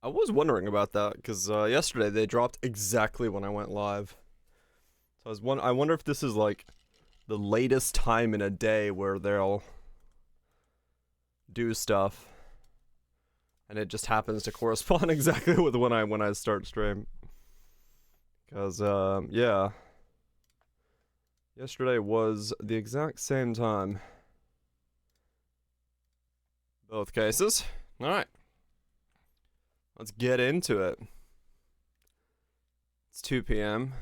I was wondering about that because yesterday they dropped exactly when I went live. So I wonder if this is like the latest time in a day where they'll do stuff, and it just happens to correspond exactly with when I start stream. Because yeah, yesterday was the exact same time. Both cases. All right, let's get into it. It's 2 p.m.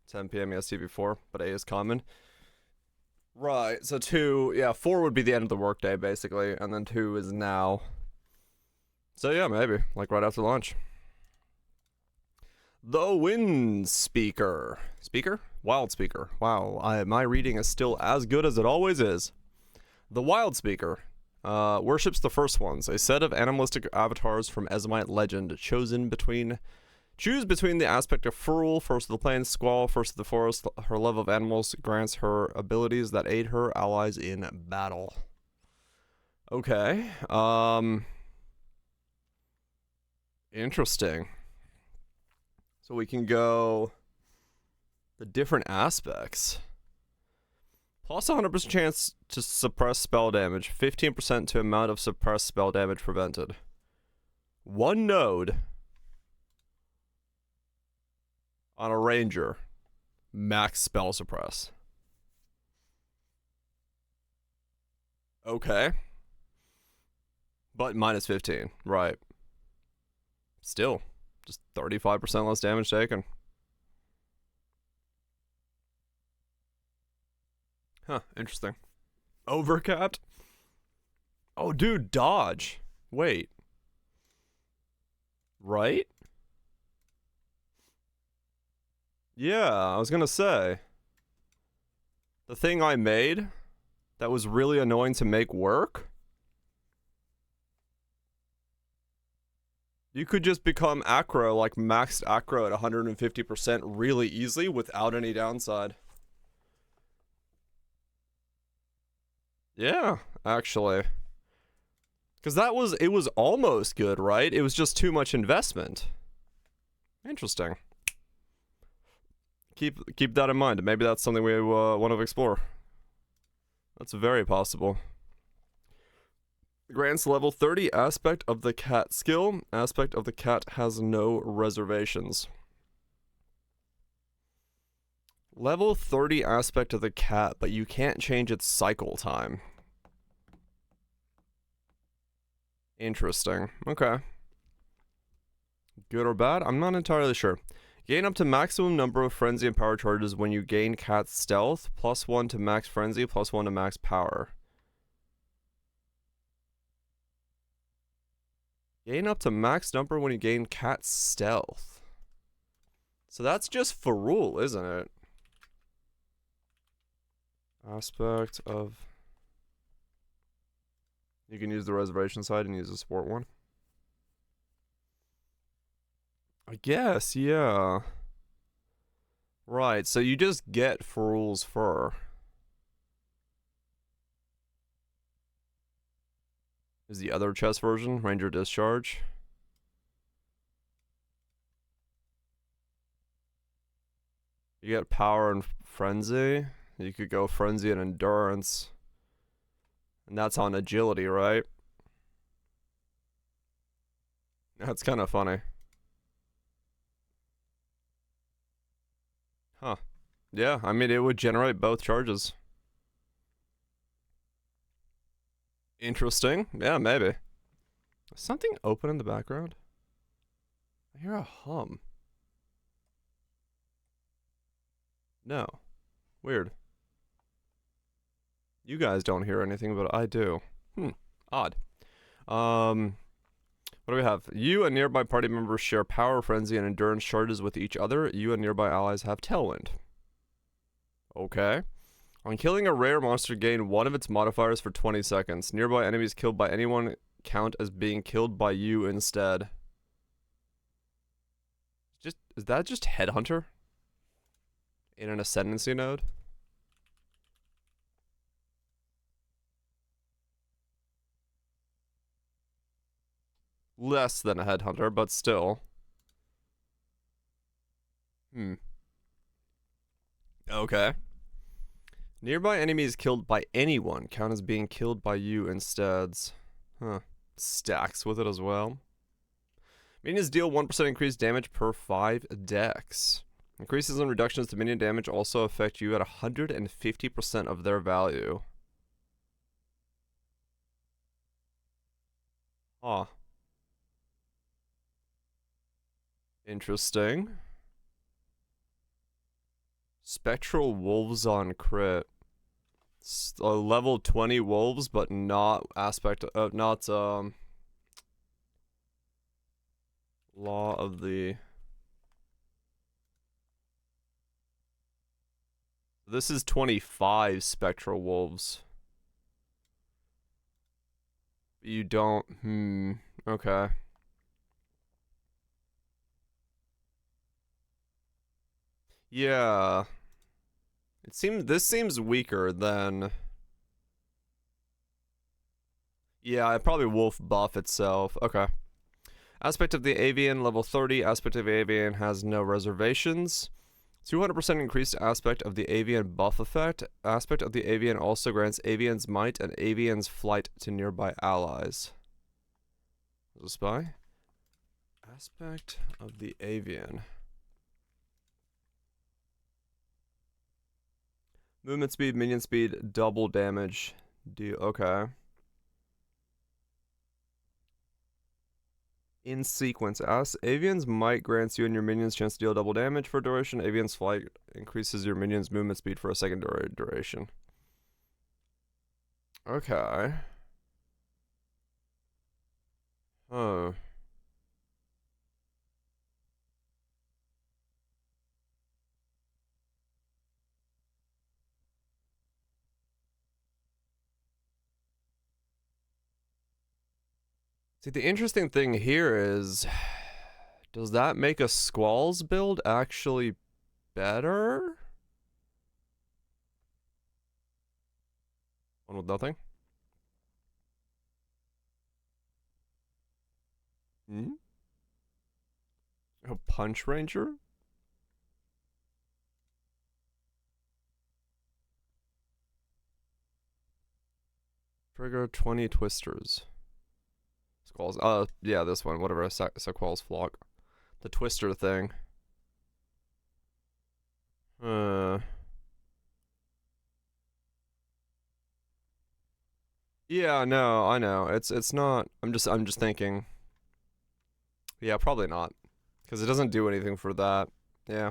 10 p.m. EST before, but A is common. Right, so 2, yeah, 4 would be the end of the workday, basically, and then 2 is now. So yeah, maybe, like right after lunch. The Wind Speaker. Speaker? Wild Speaker. Wow, my reading is still as good as it always is. The Wild Speaker worships the First Ones, a set of animalistic avatars from Ezomite legend, Choose between the aspect of Furul, First of the Plains, Squall, First of the Forest. Her love of animals grants her abilities that aid her allies in battle. Okay. Interesting. So we can go the different aspects. Plus 100% chance to suppress spell damage. 15% to amount of suppressed spell damage prevented. One node on a ranger. Max spell suppress. Okay. But minus 15. Right. Still. Just 35% less damage taken. Huh. Interesting. Overcapped? Oh, dude. Dodge. Wait. Right? Yeah, I was gonna say. The thing I made that was really annoying to make work? You could just become acro, like maxed acro at 150% really easily without any downside. Yeah, actually. Because it was almost good, right? It was just too much investment. Interesting. Keep that in mind. Maybe that's something we want to explore. That's very possible. Grants level 30 aspect of the cat skill. Aspect of the cat has no reservations. Level 30 aspect of the cat, but you can't change its cycle time. Interesting. Okay. Good or bad? I'm not entirely sure. Gain up to maximum number of frenzy and power charges when you gain cat's stealth. +1 to max frenzy, +1 to max power. Gain up to max number when you gain cat stealth. So that's just Furul, isn't it? Aspect of... You can use the reservation side and use the support one. I guess, yeah. Right, so you just get Furul's fur. Is the other chest version, Ranger Discharge. You get power and frenzy. You could go frenzy and endurance. And that's on agility, right? That's kind of funny. Huh. Yeah, I mean, it would generate both charges. Interesting. Yeah, maybe. Something open in the background? I hear a hum. No. Weird. You guys don't hear anything, but I do. Odd. What do we have? You and nearby party members share power, frenzy, and endurance charges with each other. You and nearby allies have tailwind. Okay. On killing a rare monster, gain one of its modifiers for 20 seconds. Nearby enemies killed by anyone count as being killed by you instead. Is that just Headhunter? In an ascendancy node? Less than a headhunter, but still. Okay. Nearby enemies killed by anyone count as being killed by you instead. Huh. Stacks with it as well. Minions deal 1% increased damage per 5 dex. Increases and reductions to minion damage also affect you at 150% of their value. Huh. Interesting. Spectral wolves on crit. Level 20 wolves, but not law of the. This is 25 spectral wolves. You don't. Okay. Yeah. This seems weaker than. Yeah, probably wolf buff itself. Okay. Aspect of the Avian, level 30. Aspect of the Avian has no reservations. 200% increased aspect of the Avian buff effect. Aspect of the Avian also grants Avian's might and Avian's flight to nearby allies. Is a spy? Aspect of the Avian. Movement speed, minion speed, double damage. Okay. In sequence, Avian's might grants you and your minions chance to deal double damage for a duration. Avian's flight increases your minions' movement speed for a second duration. Okay. Oh. See, the interesting thing here is, does that make a Squall's build actually better? One with nothing? A Punch Ranger? Trigger 20 twisters. Squall's, yeah, this one, whatever, Squall's flock. The twister thing. Yeah, no, I know. It's not. I'm just thinking. Yeah, probably not, because it doesn't do anything for that. Yeah,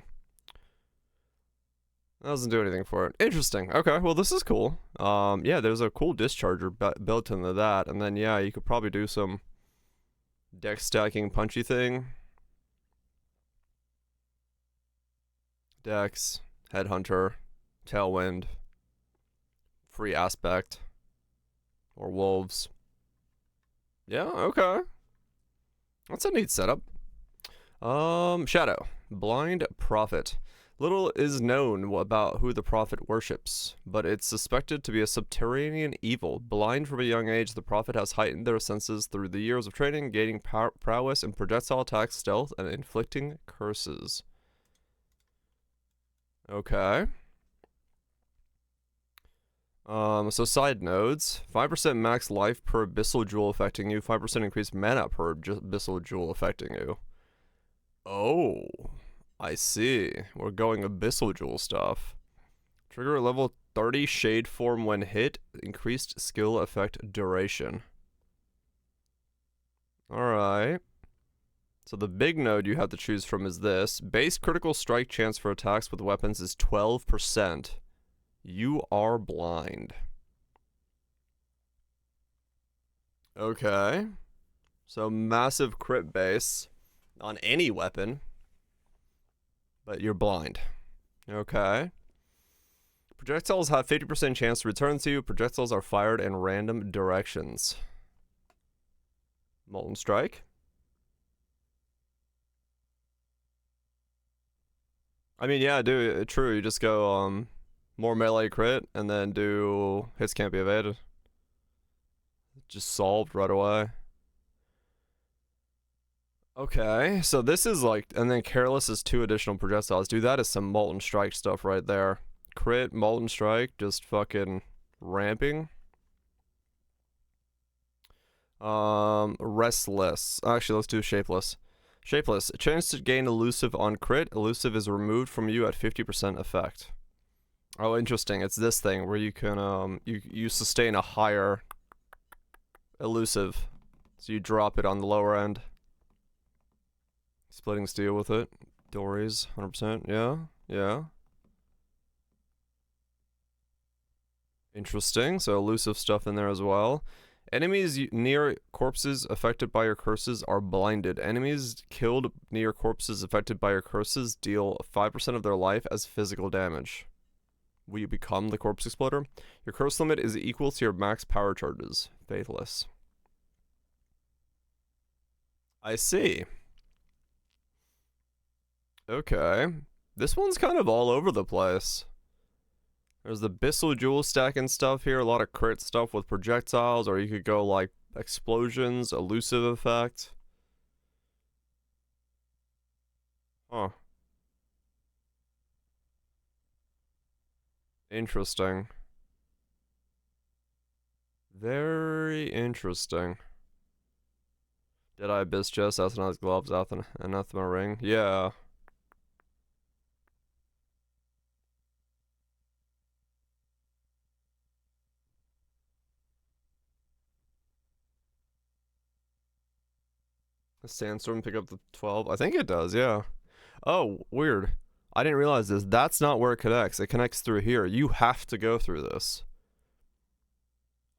that doesn't do anything for it. Interesting. Okay, well this is cool. Yeah, there's a cool discharger built into that, and then yeah, you could probably do some deck stacking punchy thing. Dex, Headhunter, Tailwind, free aspect, or wolves. Yeah, okay. That's a neat setup. Shadow. Blind Prophet. Little is known about who the Prophet worships, but it's suspected to be a subterranean evil. Blind from a young age, the Prophet has heightened their senses through the years of training, gaining prowess in projectile attacks, stealth, and inflicting curses. Okay. So side nodes, 5% max life per Abyssal Jewel affecting you, 5% increased mana per Abyssal Jewel affecting you. Oh, I see. We're going Abyssal Jewel stuff. Trigger a level 30 Shade Form when hit, increased skill effect duration. Alright. So the big node you have to choose from is this. Base critical strike chance for attacks with weapons is 12%. You are blind. Okay. So massive crit base on any weapon, but you're blind. Okay. Projectiles have 50% chance to return to you. Projectiles are fired in random directions. Molten Strike. I mean, yeah, true. You just go more melee crit, and then do hits can't be evaded. Just solved right away. Okay, so this is like, and then Careless is 2 additional projectiles. Dude, that is some Molten Strike stuff right there. Crit, Molten Strike, just fucking ramping. Restless. Actually, let's do Shapeless. Shapeless. Chance to gain Elusive on crit. Elusive is removed from you at 50% effect. Oh, interesting. It's this thing where you can, you sustain a higher Elusive. So you drop it on the lower end. Splitting Steel with it. Dories, 100%. Yeah, yeah. Interesting. So elusive stuff in there as well. Enemies near corpses affected by your curses are blinded. Enemies killed near corpses affected by your curses deal 5% of their life as physical damage. Will you become the Corpse Exploder? Your curse limit is equal to your max power charges. Faithless. I see. Okay. This one's kind of all over the place. There's the Bissell Jewel stack and stuff here. A lot of crit stuff with projectiles, or you could go like explosions, elusive effect. Huh. Interesting. Very interesting. Deadeye Abyss Chest, Athana's Gloves, Anathema Ring. Yeah. The Sandstorm pick up the 12? I think it does, yeah. Oh, weird. I didn't realize this. That's not where it connects. It connects through here. You have to go through this.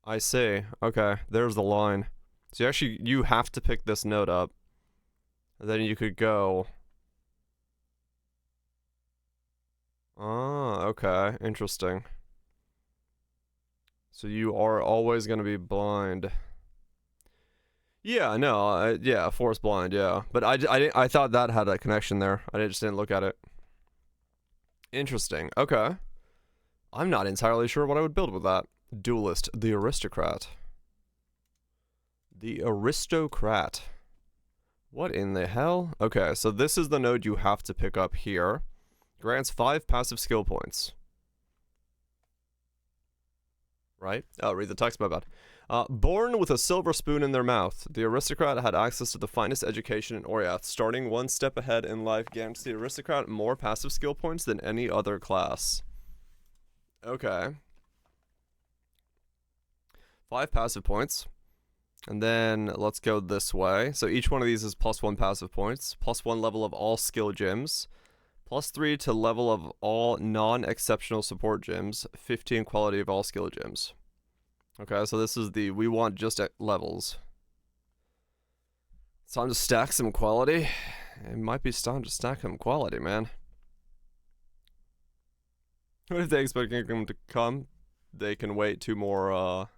I see. Okay, there's the line. So you have to pick this node up. And then you could go. Ah, okay. Interesting. So you are always going to be blind. Yeah, no, yeah, Force Blind, yeah. But I thought that had a connection there. I just didn't look at it. Interesting. Okay. I'm not entirely sure what I would build with that. Duelist, the Aristocrat. The Aristocrat. What in the hell? Okay, so this is the node you have to pick up here. Grants 5 passive skill points. Right? Oh, read the text, my bad. Born with a silver spoon in their mouth, the Aristocrat had access to the finest education in Oriath. Starting 1 step ahead in life guarantees the Aristocrat more passive skill points than any other class. Okay. 5 passive points. And then let's go this way. So each one of these is +1 passive points, +1 level of all skill gems, +3 to level of all non-exceptional support gems, 15 quality of all skill gems. Okay, so this is the, we want just at levels. It's time to stack some quality. It might be time to stack some quality, man. What if they expect Kingdom to come? They can wait 2 more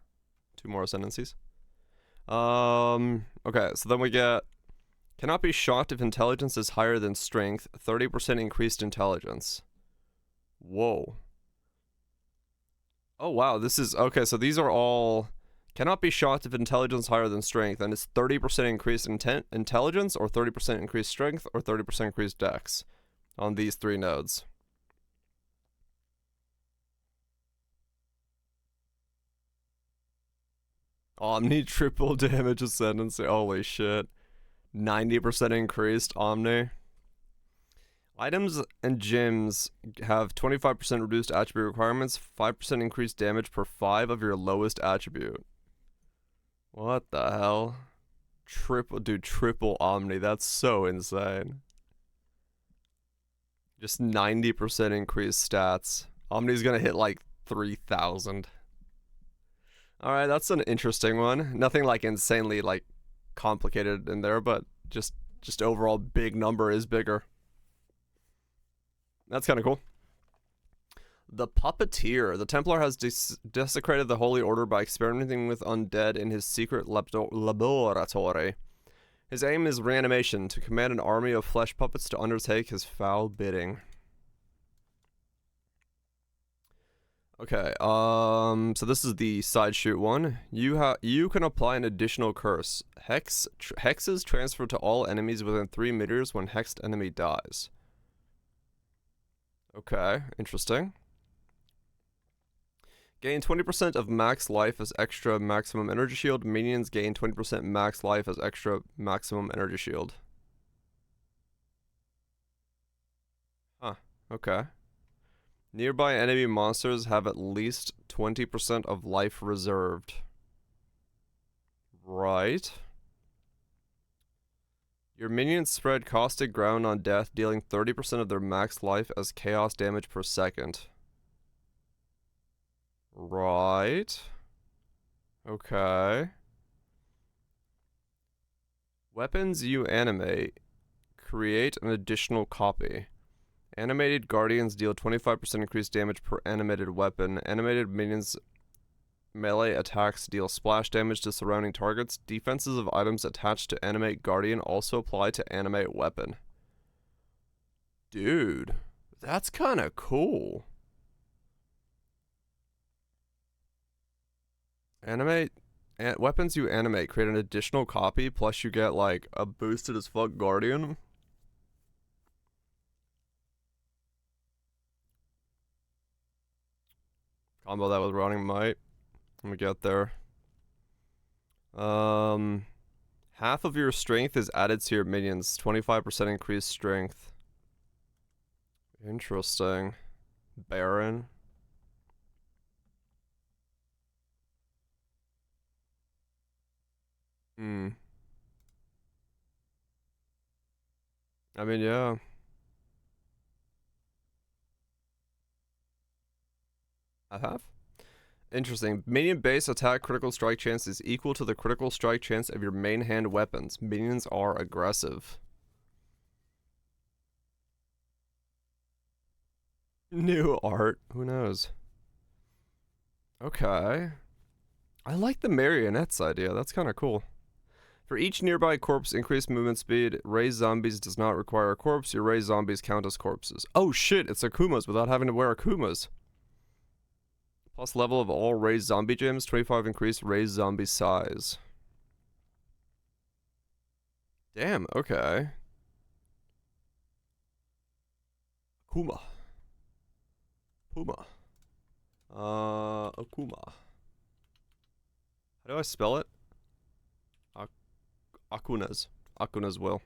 ascendancies. Okay, so then we get, cannot be shocked if intelligence is higher than strength, 30% increased intelligence. Whoa. Oh wow, this is, okay, so these are all, cannot be shocked if intelligence higher than strength, and it's 30% increased intelligence, or 30% increased strength, or 30% increased dex on these 3 nodes. Omni triple damage ascendancy, holy shit. 90% increased Omni. Items and gems have 25% reduced attribute requirements, 5% increased damage per 5 of your lowest attribute. What the hell? Triple Omni, that's so insane. Just 90% increased stats. Omni's gonna hit like 3,000. Alright, that's an interesting one. Nothing like insanely like complicated in there, but just overall big number is bigger. That's kind of cool. The Puppeteer. The Templar has desecrated the Holy Order by experimenting with undead in his secret laboratory. His aim is reanimation, to command an army of flesh puppets to undertake his foul bidding. Okay, so this is the side shoot one. You can apply an additional curse. Hexes transfer to all enemies within 3 meters when hexed enemy dies. Okay, interesting. Gain 20% of max life as extra maximum energy shield. Minions gain 20% max life as extra maximum energy shield. Huh, okay. Nearby enemy monsters have at least 20% of life reserved. Right. Your minions spread caustic ground on death, dealing 30% of their max life as chaos damage per second. Right. Okay. Weapons you animate. Create an additional copy. Animated guardians deal 25% increased damage per animated weapon. Animated minions melee attacks deal splash damage to surrounding targets. Defenses of items attached to animate guardian also apply to animate weapon. Dude, that's kind of cool. Weapons you animate create an additional copy, plus you get like a boosted as fuck guardian. Combo that with running might. Let me get there. Half of your strength is added to your minions. 25% increased strength. Interesting. Baron. Hmm. I mean, yeah. I have. Interesting. Minion base attack critical strike chance is equal to the critical strike chance of your main hand weapons. Minions are aggressive. New art. Who knows? Okay. I like the marionettes idea. That's kind of cool. For each nearby corpse, increased movement speed. Raise zombies does not require a corpse. Your raised zombies count as corpses. Oh shit, it's Akumas without having to wear Akumas. Plus level of all raised zombie gems. 25 increased raised zombie size. Damn, okay. Akuma. Puma. Akuma. How do I spell it? Akunas. Akunas will.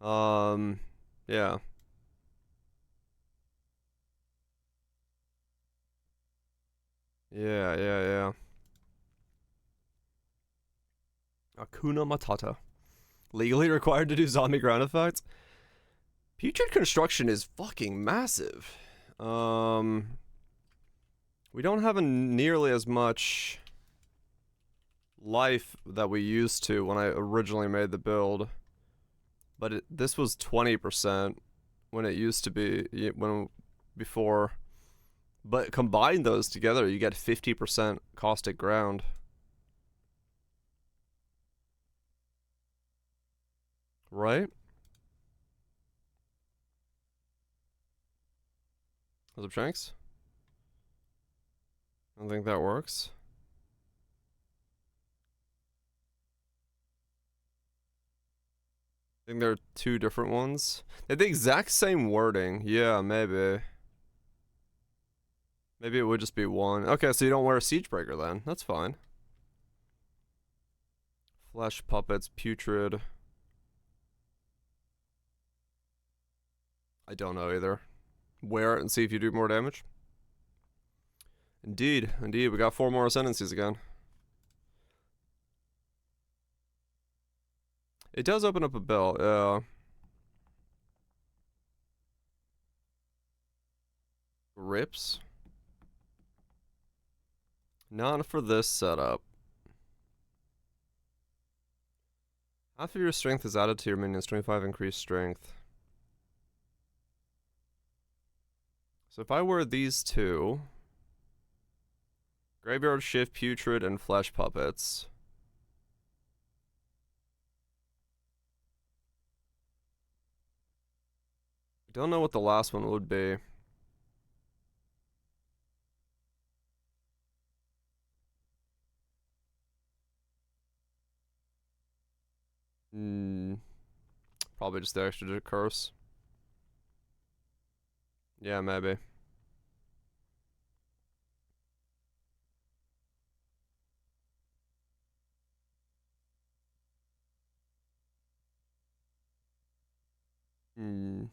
Yeah. Yeah. Akuna Matata. Legally required to do zombie ground effects? Putrid Construction is fucking massive. We don't have nearly as much life that we used to when I originally made the build. But this was 20% when it used to be, before. But combine those together, you get 50% caustic ground. Right? What's up, Shanks? I don't think that works. I think there are two different ones. They have the exact same wording. Yeah, maybe. Maybe it would just be one. Okay, so you don't wear a Siegebreaker then. That's fine. Flesh puppets, putrid. I don't know either. Wear it and see if you do more damage. Indeed, we got 4 more ascendancies again. It does open up a bell, yeah. Rips. Not for this setup. Half of your strength is added to your minions, 25 increased strength. So if I wear these two, Graveyard Shift, Putrid, and Flesh Puppets. I don't know what the last one would be. Hmm. Probably just the extra curse. Yeah, maybe. Hmm.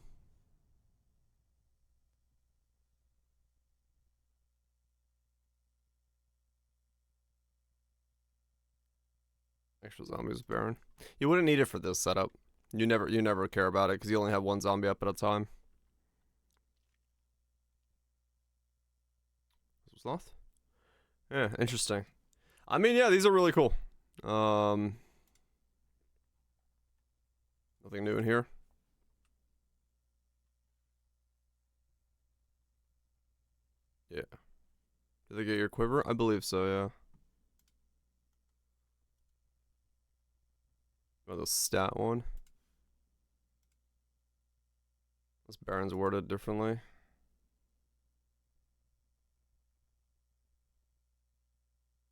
Extra zombies Baron. You wouldn't need it for this setup. You never care about it because you only have one zombie up at a time. Sloth? Yeah, interesting. I mean, yeah, these are really cool. Nothing new in here. Yeah. Did they get your quiver? I believe so, yeah. Oh, the stat one. This Baron's worded differently.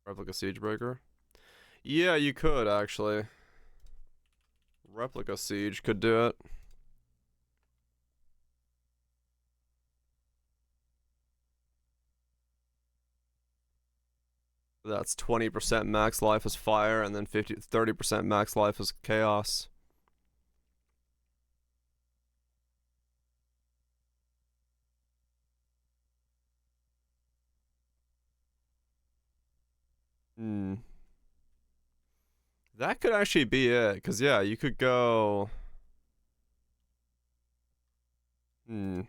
Replica Siegebreaker. Yeah, you could actually. Replica Siege could do it. That's 20% max life as fire, and then 30% max life as chaos. Hmm. That could actually be it, because yeah, you could go... Hmm.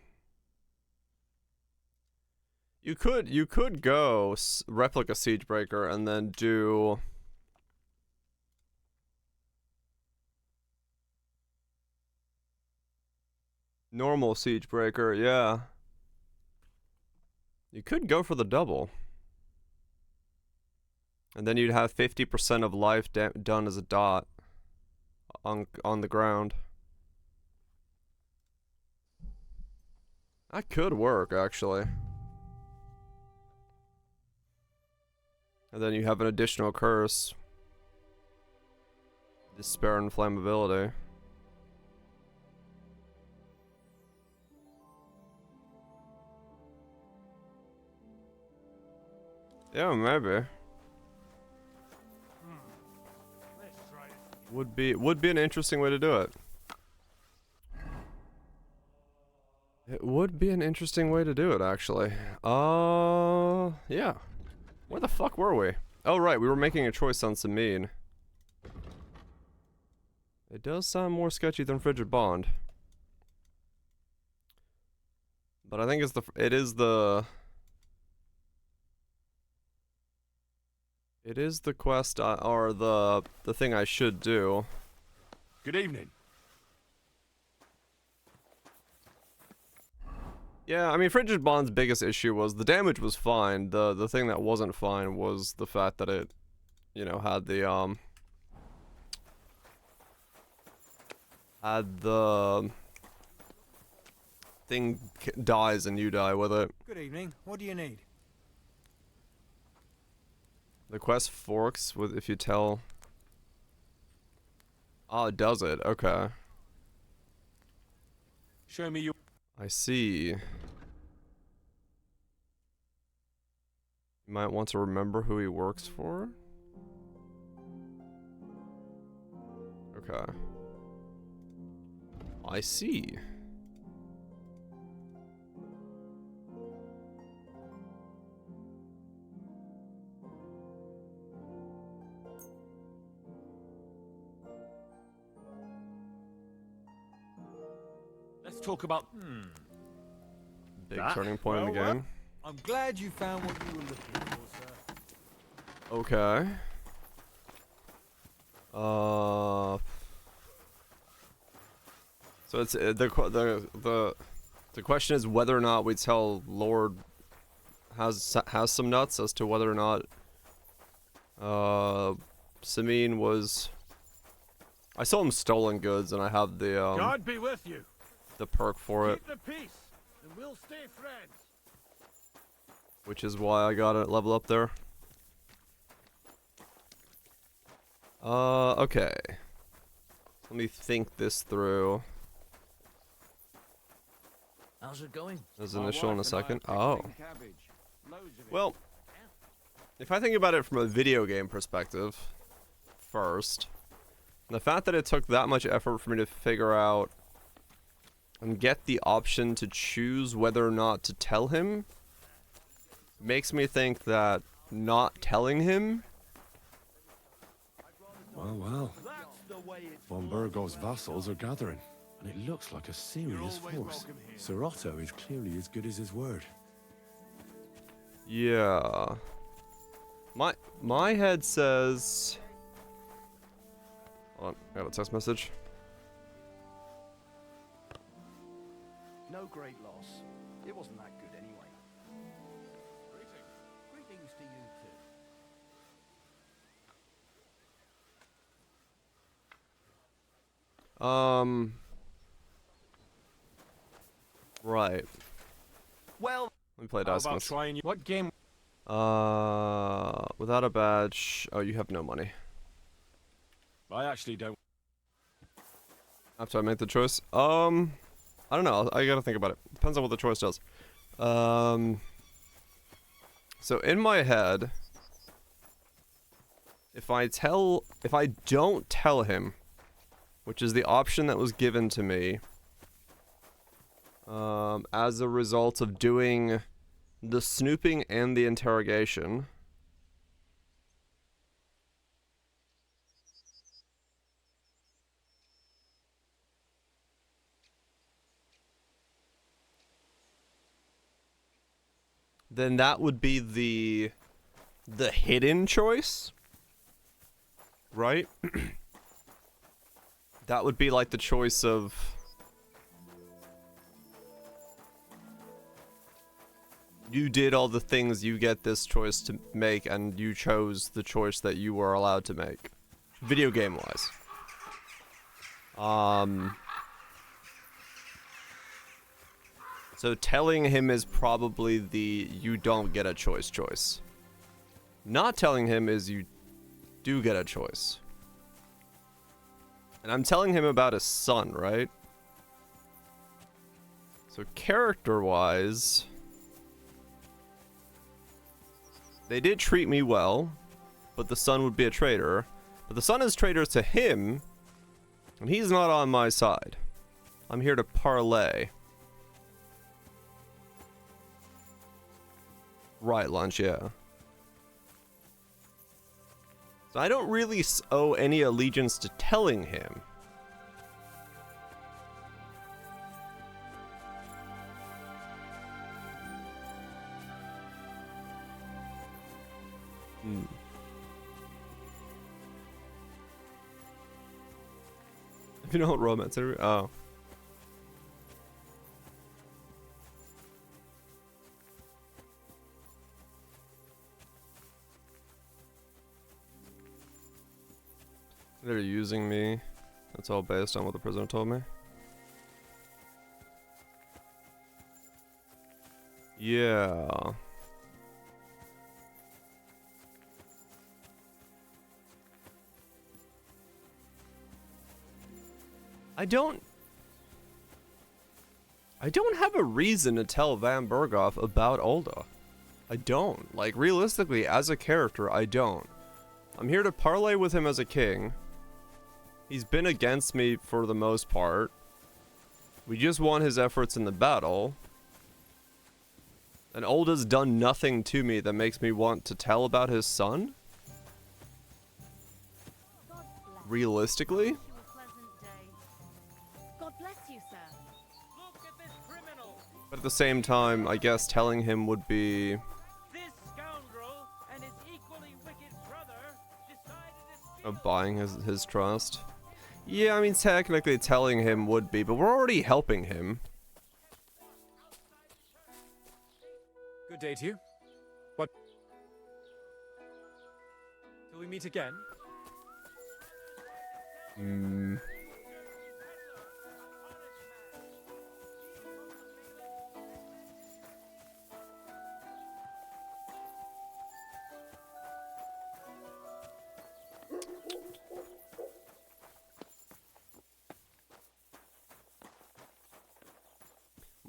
You could go Replica Siegebreaker and then do... Normal Siegebreaker, yeah. You could go for the double. And then you'd have 50% of life done as a dot on the ground. That could work, actually. And then you have an additional curse. Despair and Flammability. Yeah, maybe. Would be an interesting way to do it. It would be an interesting way to do it, actually. Yeah. Where the fuck were we? Oh, right, we were making a choice on Sameen. It does sound more sketchy than Frigid Bond. But I think it is the quest or the thing I should do. Good evening. Yeah, I mean, Frigid Bond's biggest issue was the damage was fine. The thing that wasn't fine was the fact that it, you know, had the thing dies and you die with it. Good evening. What do you need? The quest forks with if you tell. Oh, it does it. Okay. Show me your... I see. You might want to remember who he works for. Okay. I see. Let's talk about... Big turning point in the game. I'm glad you found what you were looking for, sir. Okay. So it's the question is whether or not we tell Lord has some nuts as to whether or not Sameen was. I saw him stolen goods, and I have the God be with you. the perk for it, Keep the peace, and we'll stay friends. which is why I got it level up there. Okay. Let me think this through. How's it going? There's My initial in a wife and I second. are Oh. pickling cabbage. Loads of it. Well, if I think about it from a video game perspective, first, the fact that it took that much effort for me to figure out and get the option to choose whether or not to tell him makes me think that not telling him. Well, well. That's the way it's Von Burgov's vassals are gathering, and it looks like a serious force. Sir Otto is clearly as good as his word. Yeah. My head says. Hold on, I got a text message. No great loss. It wasn't that good anyway. Greetings to you too. Right. Well, Let me play How Dice about Smith. trying you? What game? Without a badge. Oh, you have no money. I actually don't. After I make the choice. I don't know. I gotta think about it. Depends on what the choice does. So in my head, if I don't tell him, which is the option that was given to me, as a result of doing the snooping and the interrogation. Then that would be the hidden choice, right? That would be like the choice of you did all the things, you get this choice to make, and you chose the choice that you were allowed to make, video game wise. So telling him is probably the you don't get a choice. Not telling him is you do get a choice. And I'm telling him about his son, right? So character-wise, they did treat me well, but the son would be a traitor. But the son is traitor to him, and he's not on my side. I'm here to parlay. Right, Lunch, yeah. So I don't really owe any allegiance to telling him. If you know what romance are, oh. They're using me. That's all based on what the prisoner told me. Yeah. I don't have a reason to tell Van Berghoff about Ulda. I don't. Like, realistically, as a character, I don't. I'm here to parlay with him as a king. He's been against me for the most part. We just want his efforts in the battle. And Ulda's done nothing to me that makes me want to tell about his son? Realistically? God bless you, sir. Look at this criminal! But at the same time, I guess telling him would be... This scoundrel and his equally wicked brother decided to steal buying his trust. Yeah, I mean, technically telling him would be, but we're already helping him. Good day to you. What? Till we meet again.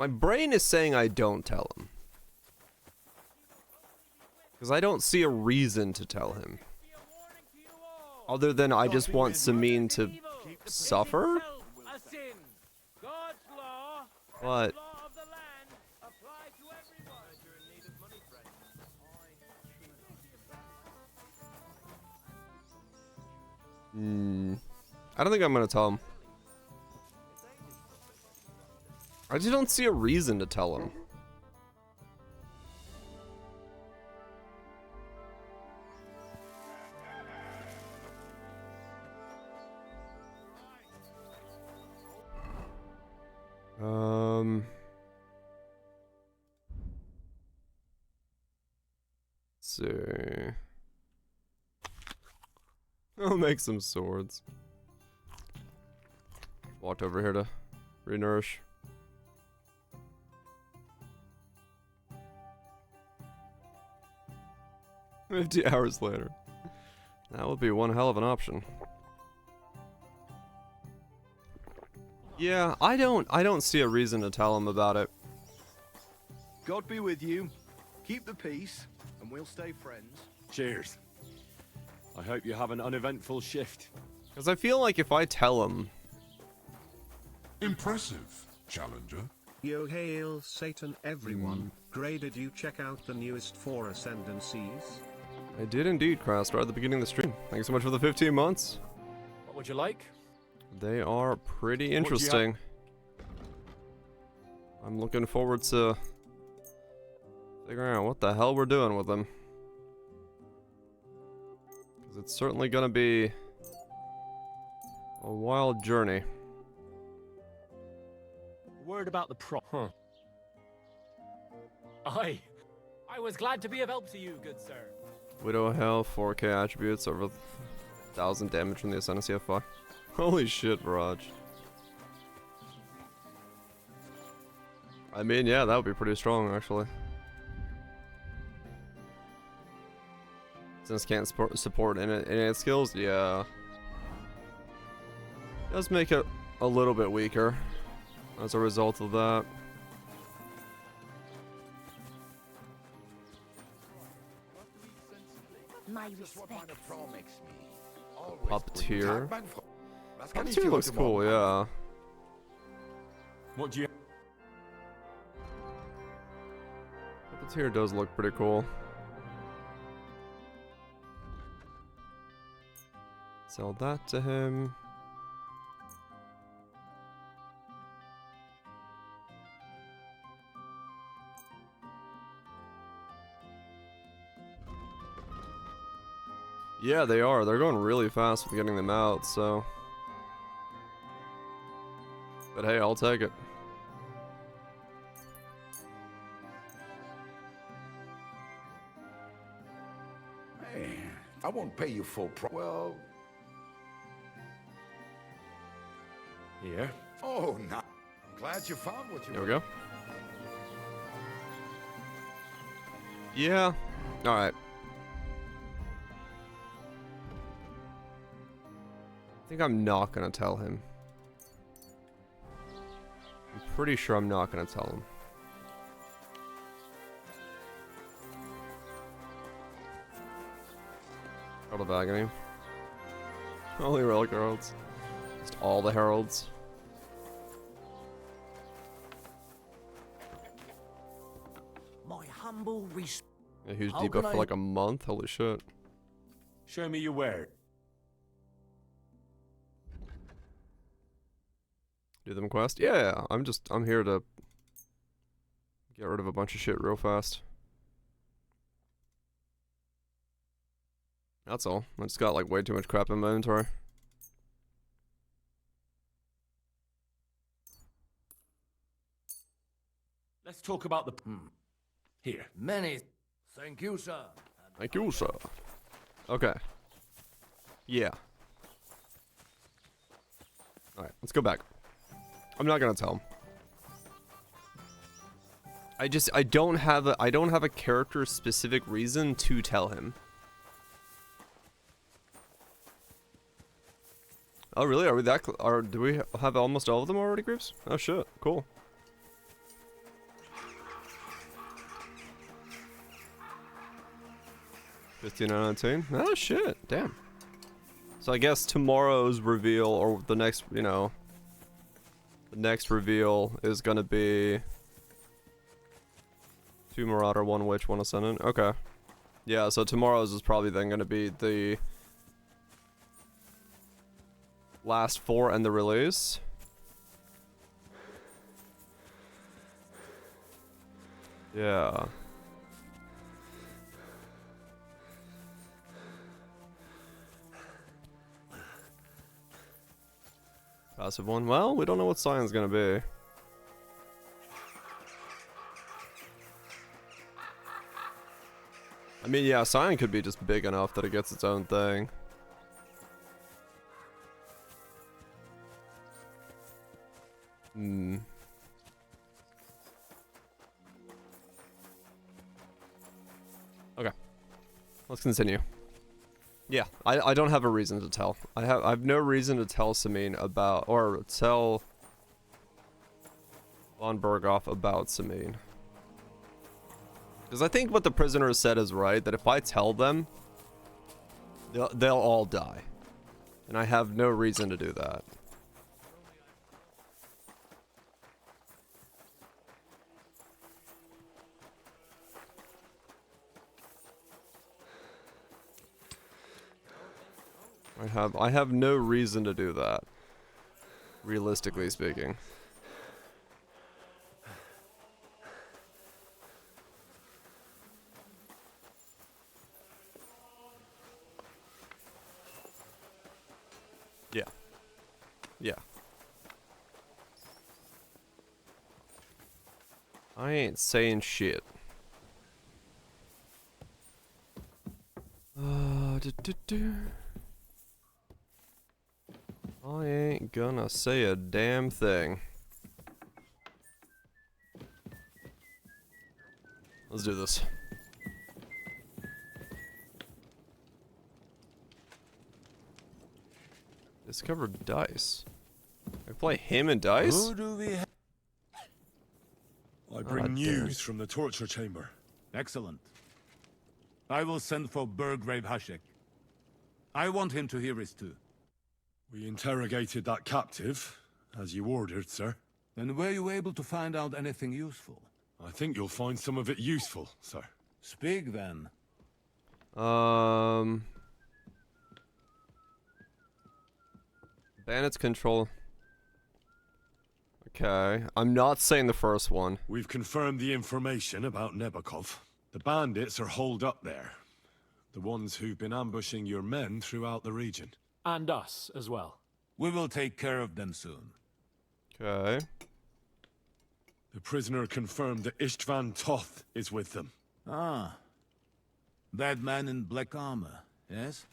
My brain is saying I don't tell him. Because I don't see a reason to tell him. Other than I just want Samin to suffer? A sin. God's law, What? law of the land, apply to everyone. You're in need of money, friend. I don't think I'm gonna tell him. I just don't see a reason to tell him. Let's see. I'll make some swords. Walked over here to renourish. 50 hours later. That would be one hell of an option. Yeah, I don't see a reason to tell him about it. God be with you. Keep the peace, and we'll stay friends. Cheers. I hope you have an uneventful shift. Because I feel like if I tell him... Impressive, Challenger. Yo, hail Satan everyone. Gray, did you check out the newest 4 Ascendancies? I did indeed, Crass, right at the beginning of the stream. Thanks so much for the 15 months. What would you like? They are pretty interesting. I'm looking forward to figuring out what the hell we're doing with them. Because it's certainly going to be a wild journey. Word about the prop. Huh. Aye. I was glad to be of help to you, good sir. Widow Hell, 4k attributes, over 1,000 damage from the Ascendancy of 5. Holy shit, Viraj. I mean, yeah, that would be pretty strong, actually. Since can't support innate skills, yeah. Does make it a little bit weaker as a result of that. My respect. Puppeteer. Puppeteer looks cool, yeah. What do you... Puppeteer does look pretty cool. Sell that to him. Yeah, they are. They're going really fast with getting them out, so... But hey, I'll take it. Hey, I won't pay you full price. Well... Here? Oh, no. I'm glad you found what you There we go. Yeah. Alright. I think I'm not gonna tell him. I'm pretty sure I'm not gonna tell him. Herald of Agony. Holy Relic Heralds. Just all the Heralds. My humble respect. A huge How debuff can for I- like a month. Holy shit. Show me your word. Do them quest? Yeah, I'm here to get rid of a bunch of shit real fast. That's all. I just got like way too much crap in my inventory. Let's talk about the... Here. Many. Thank you, sir. Thank you, sir. Okay. Yeah. Alright, let's go back. I'm not gonna tell him. I don't have a character specific reason to tell him. Oh really? Are we that do we have almost all of them already, Groups? Oh shit, cool. 15 and 19. Oh shit, damn. So I guess tomorrow's reveal, or the next, you know, the next reveal is gonna be 2 Marauder, 1 Witch, 1 Ascendant. Okay. Yeah, so tomorrow's is probably then gonna be the last 4 and the release. Yeah. Passive 1. Well, we don't know what Scion's gonna be. I mean, yeah, Scion could be just big enough that it gets its own thing. Hmm. Okay. Let's continue. Yeah, I don't have a reason to tell. I have no reason to tell Samine about, or tell Von Berghoff about Samine. Because I think what the prisoner said is right, that if I tell them, they'll all die. And I have no reason to do that. I have no reason to do that. Realistically speaking. Yeah. Yeah. I ain't saying shit. I ain't gonna say a damn thing. Let's do this. Discover dice. I play him and dice? Who do we have? I bring news from the torture chamber. Excellent. I will send for Burgrave Hashek. I want him to hear it too. We interrogated that captive, as you ordered, sir. And were you able to find out anything useful? I think you'll find some of it useful, sir. Speak then. Bandits control. Okay, I'm not saying the first one. We've confirmed the information about Nebakov. The bandits are holed up there. The ones who've been ambushing your men throughout the region. And us as well. We will take care of them soon. Okay. The prisoner confirmed that Istvan Toth is with them. Ah. That man in black armor, yes?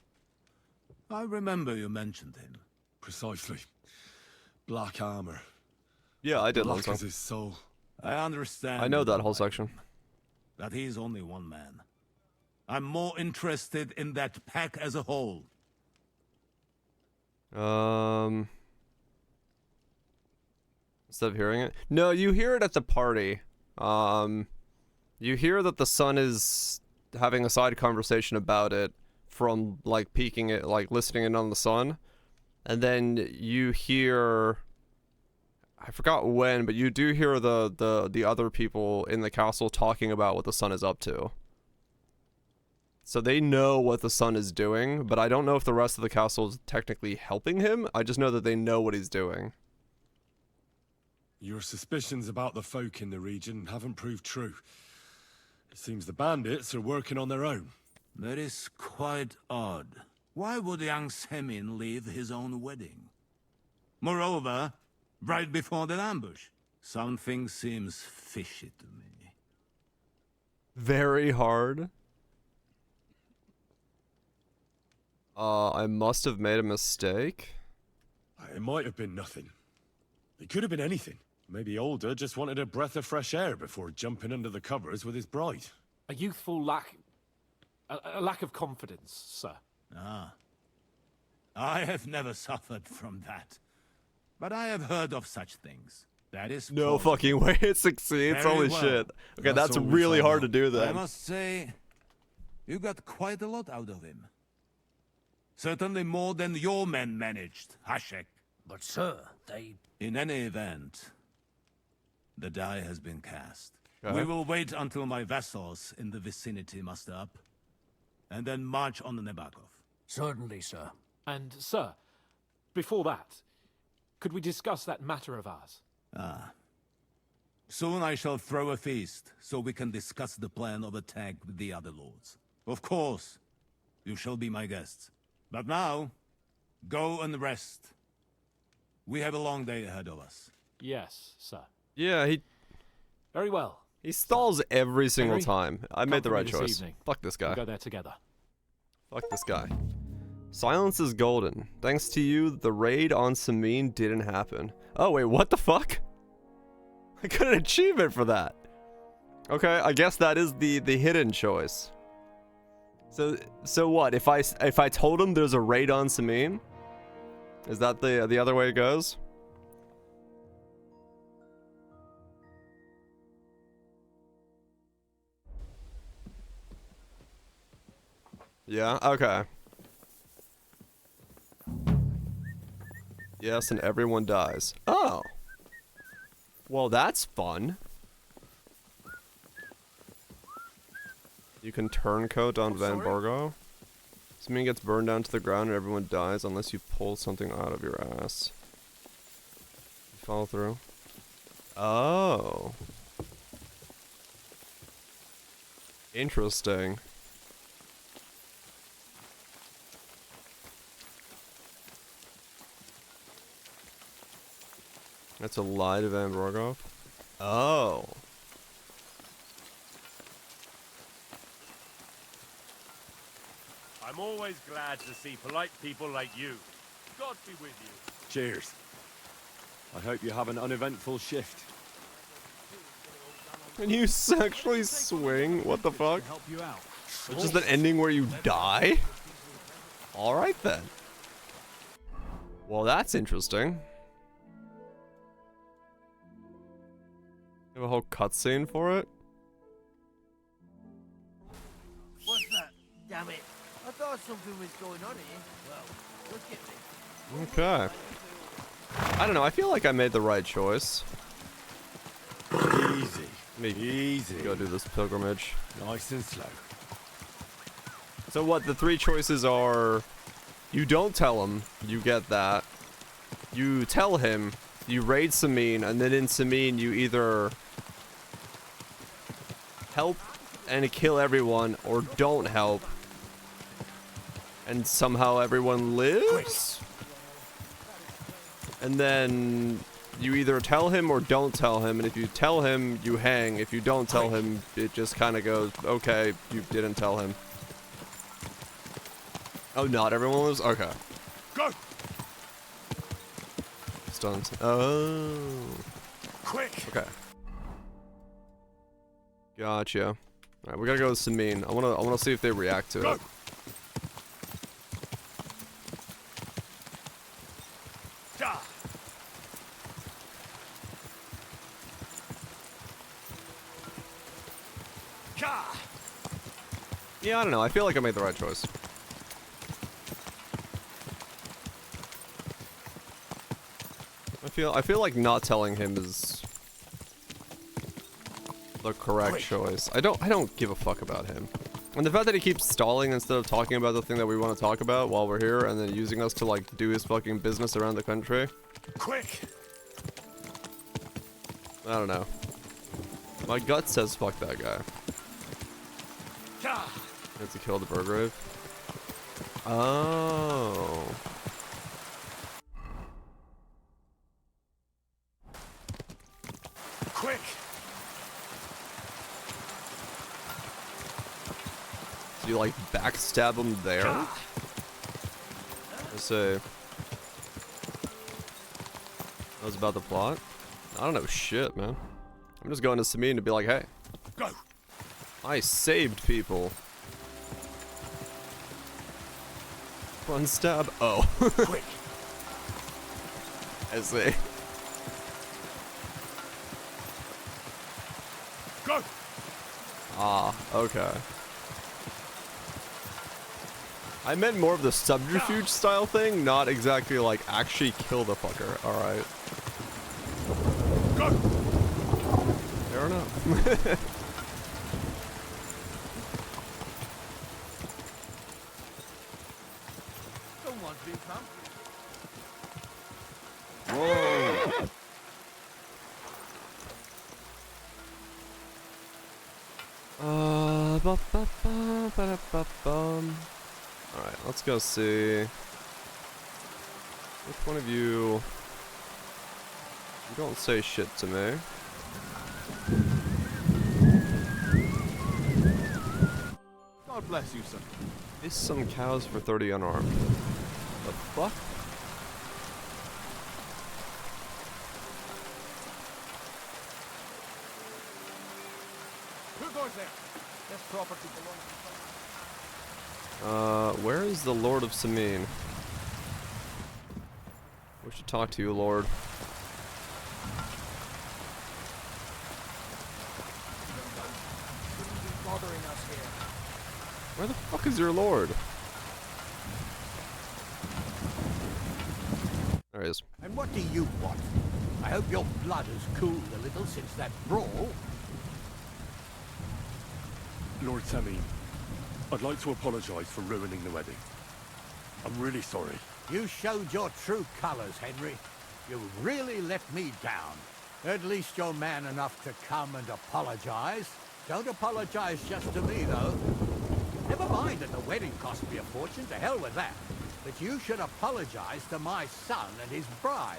I remember you mentioned him. Precisely. Black armor. Yeah, I did Black last time. as his soul. I understand. I know that whole section. That he's only one man. I'm more interested in that pack as a whole. Instead of hearing it? No, you hear it at the party. You hear that the son is having a side conversation about it from, like, peeking it, like, listening in on the son. And then you hear... I forgot when, but you do hear the other people in the castle talking about what the son is up to. So they know what the son is doing, but I don't know if the rest of the castle is technically helping him. I just know that they know what he's doing. Your suspicions about the folk in the region haven't proved true. It seems the bandits are working on their own. That is quite odd. Why would young Semin leave his own wedding? Moreover, right before the ambush, something seems fishy to me. Very hard. I must have made a mistake. It might have been nothing. It could have been anything. Maybe Older just wanted a breath of fresh air before jumping under the covers with his bride. A youthful lack... a lack of confidence, sir. Ah. I have never suffered from that. But I have heard of such things. That is no fucking way it succeeds. Very Holy well. shit. Okay, that's really hard to do I then. must say, You got quite a lot out of him. Certainly more than your men managed, Hashek. But sir, they... In any event, the die has been cast. Okay. We will wait until my vassals in the vicinity muster up, and then march on Nebakov. Certainly, sir. And, sir, before that, could we discuss that matter of ours? Soon I shall throw a feast, so we can discuss the plan of attack with the other lords. Of course, you shall be my guests. But now, go and rest. We have a long day ahead of us. Yes, sir. Yeah, Very well. he stalls every single Henry, time. I come made the for me right this choice. evening. Fuck this guy. We'll go there together. Fuck this guy. Silence is golden. Thanks to you, the raid on Samin didn't happen. Oh wait, what the fuck? I got an achievement for that. Okay, I guess that is the hidden choice. So what? If I told him there's a raid on Samin, is that the other way it goes? Yeah. Okay. Yes, and everyone dies. Oh. Well, that's fun. You can turncoat on Van Borgo. Something gets burned down to the ground and everyone dies unless you pull something out of your ass. You follow through? Oh. Interesting. That's a lie to Van Borgo? Oh. I'm always glad to see polite people like you. God be with you. Cheers. I hope you have an uneventful shift. Can you actually swing? What the fuck? Help you out. It's just an ending where you die? Alright then. Well, that's interesting. You have a whole cutscene for it? What's that? Damn it. I thought something was going on here. Well, look at me. Okay. I don't know, I feel like I made the right choice. Easy. Let me Easy. go do this pilgrimage. Nice and slow. So what, the three choices are... You don't tell him, you get that. You tell him, you raid Samin, and then in Samin you either help and kill everyone, or don't help, and somehow everyone lives? And then you either tell him or don't tell him, and if you tell him, you hang. If you don't tell him, it just kind of goes, okay, you didn't tell him. Oh, not everyone lives? Okay. Go! Stuns. Oh. Quick! Okay. Gotcha. Alright, we gotta go with Samin. I wanna see if they react to it. Ja. Ja. Yeah, I don't know. I feel like I made the right choice. I feel like not telling him is the correct choice. I don't give a fuck about him. And the fact that he keeps stalling instead of talking about the thing that we want to talk about while we're here, and then using us to like do his fucking business around the country. Quick! I don't know. My gut says fuck that guy. Ja. He has to kill the Burgrave. Oh. Quick! Do you like backstab him there? Let's see. That was about the plot? I don't know shit, man. I'm just going to Samin to be like, hey. Go! I saved people. One stab. Oh. Quick! I see. Go! Ah, okay. I meant more of the subterfuge style thing, not exactly like actually kill the fucker. Alright. Fair enough. Someone's been come. Whoa. Alright, let's go see. Which one of you... You don't say shit to me. God bless you, son. These some cows for 30 unarmed. The fuck? Who goes there? This property belongs to someone. Where is the Lord of Sameen? We should talk to you, Lord. Bothering us here. Where the fuck is your Lord? There he is. And what do you want? I hope your blood has cooled a little since that brawl. Lord Sameen, I'd like to apologize for ruining the wedding. I'm really sorry. You showed your true colors, Henry. You really let me down. At least you're man enough to come and apologize. Don't apologize just to me, though. Never mind that the wedding cost me a fortune, to hell with that. But you should apologize to my son and his bride.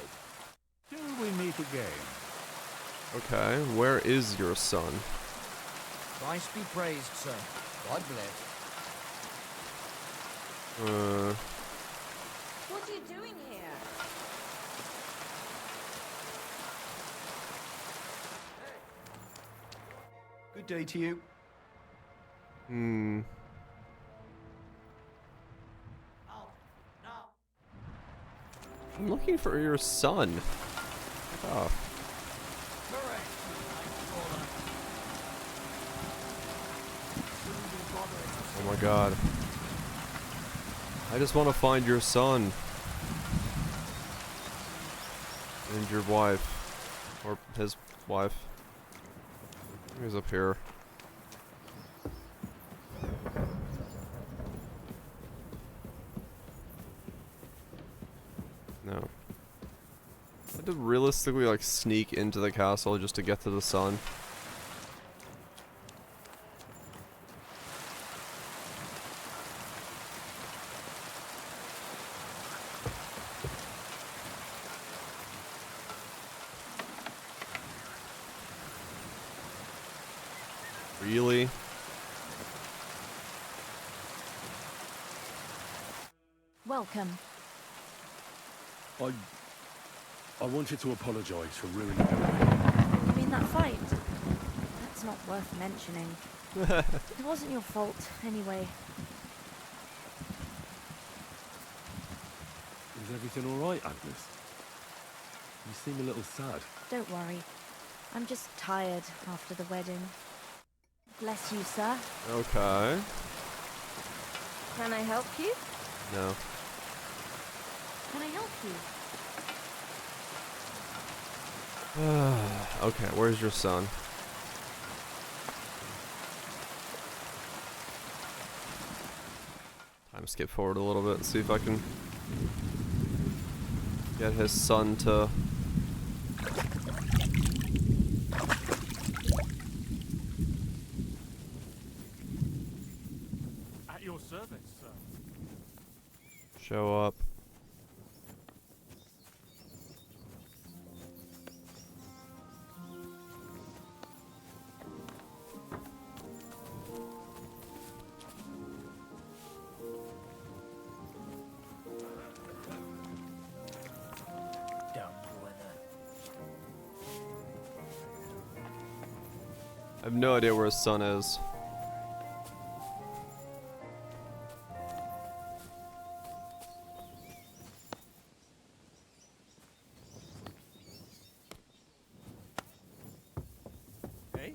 Till we meet again. Okay, where is your son? Christ be praised, sir. God bless. What are you doing here? Good day to you. Hmm. I'm looking for your son. Fuck off. Oh my god. I just want to find your son. And your wife. Or his wife. He's up here. No. I had to realistically like sneak into the castle just to get to the sun. Really? Welcome. I wanted to apologize for ruining the wedding. You mean that fight? That's not worth mentioning. It wasn't your fault, anyway. Is everything all right, Agnes? You seem a little sad. Don't worry. I'm just tired after the wedding. Bless you, sir. Okay. Can I help you? No. Can I help you? Okay, where's your son? Time skip forward a little bit and see if I can get his son to... At your service, sir. show up. I have no idea where his son is. Hey?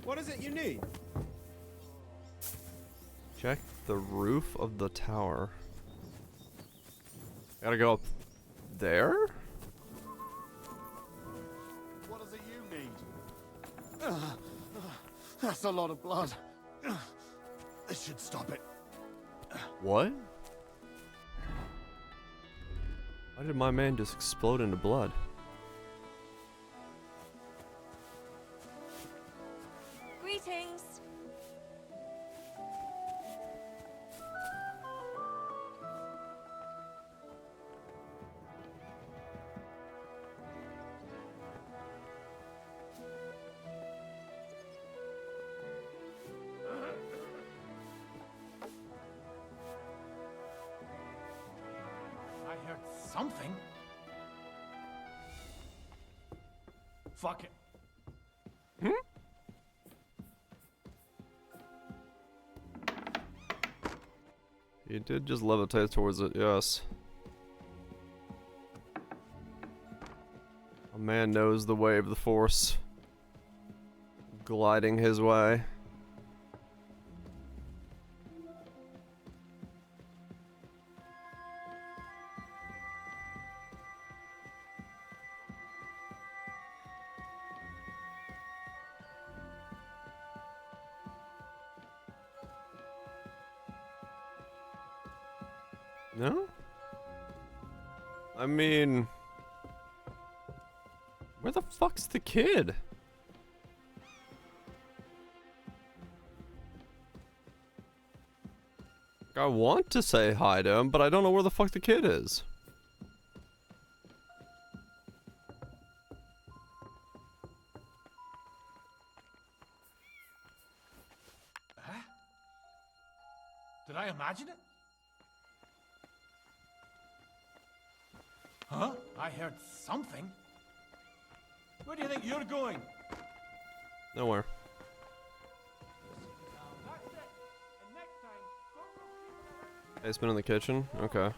What is it you need? Check the roof of the tower. Gotta go up there? What is it you need? That's a lot of blood. This should stop it. What? Why did my man just explode into blood? Greetings. I heard something. Fuck it. He did just levitate towards it, yes. A man knows the way of the Force. Gliding his way. No? I mean... Where the fuck's the kid? I want to say hi to him, but I don't know where the fuck the kid is. Huh? Did I imagine it? Huh? I heard something. Where do you think you're going? Nowhere. Hey, it's been in the kitchen? Okay.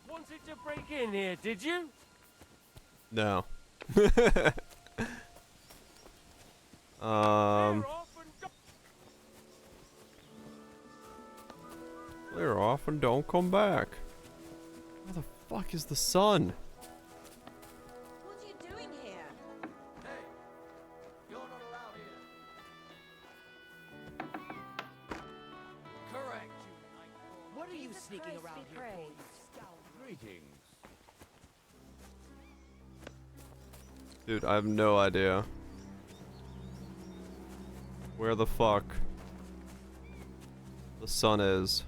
Wanted to break in here, did you? No. Clear off and don't come back. Where the fuck is the sun? What are you doing here? Hey, you're not allowed here. Correct, you nightcrawler. What are you sneaking around here for, you Greetings. Dude, I have no idea. Where the fuck the sun is.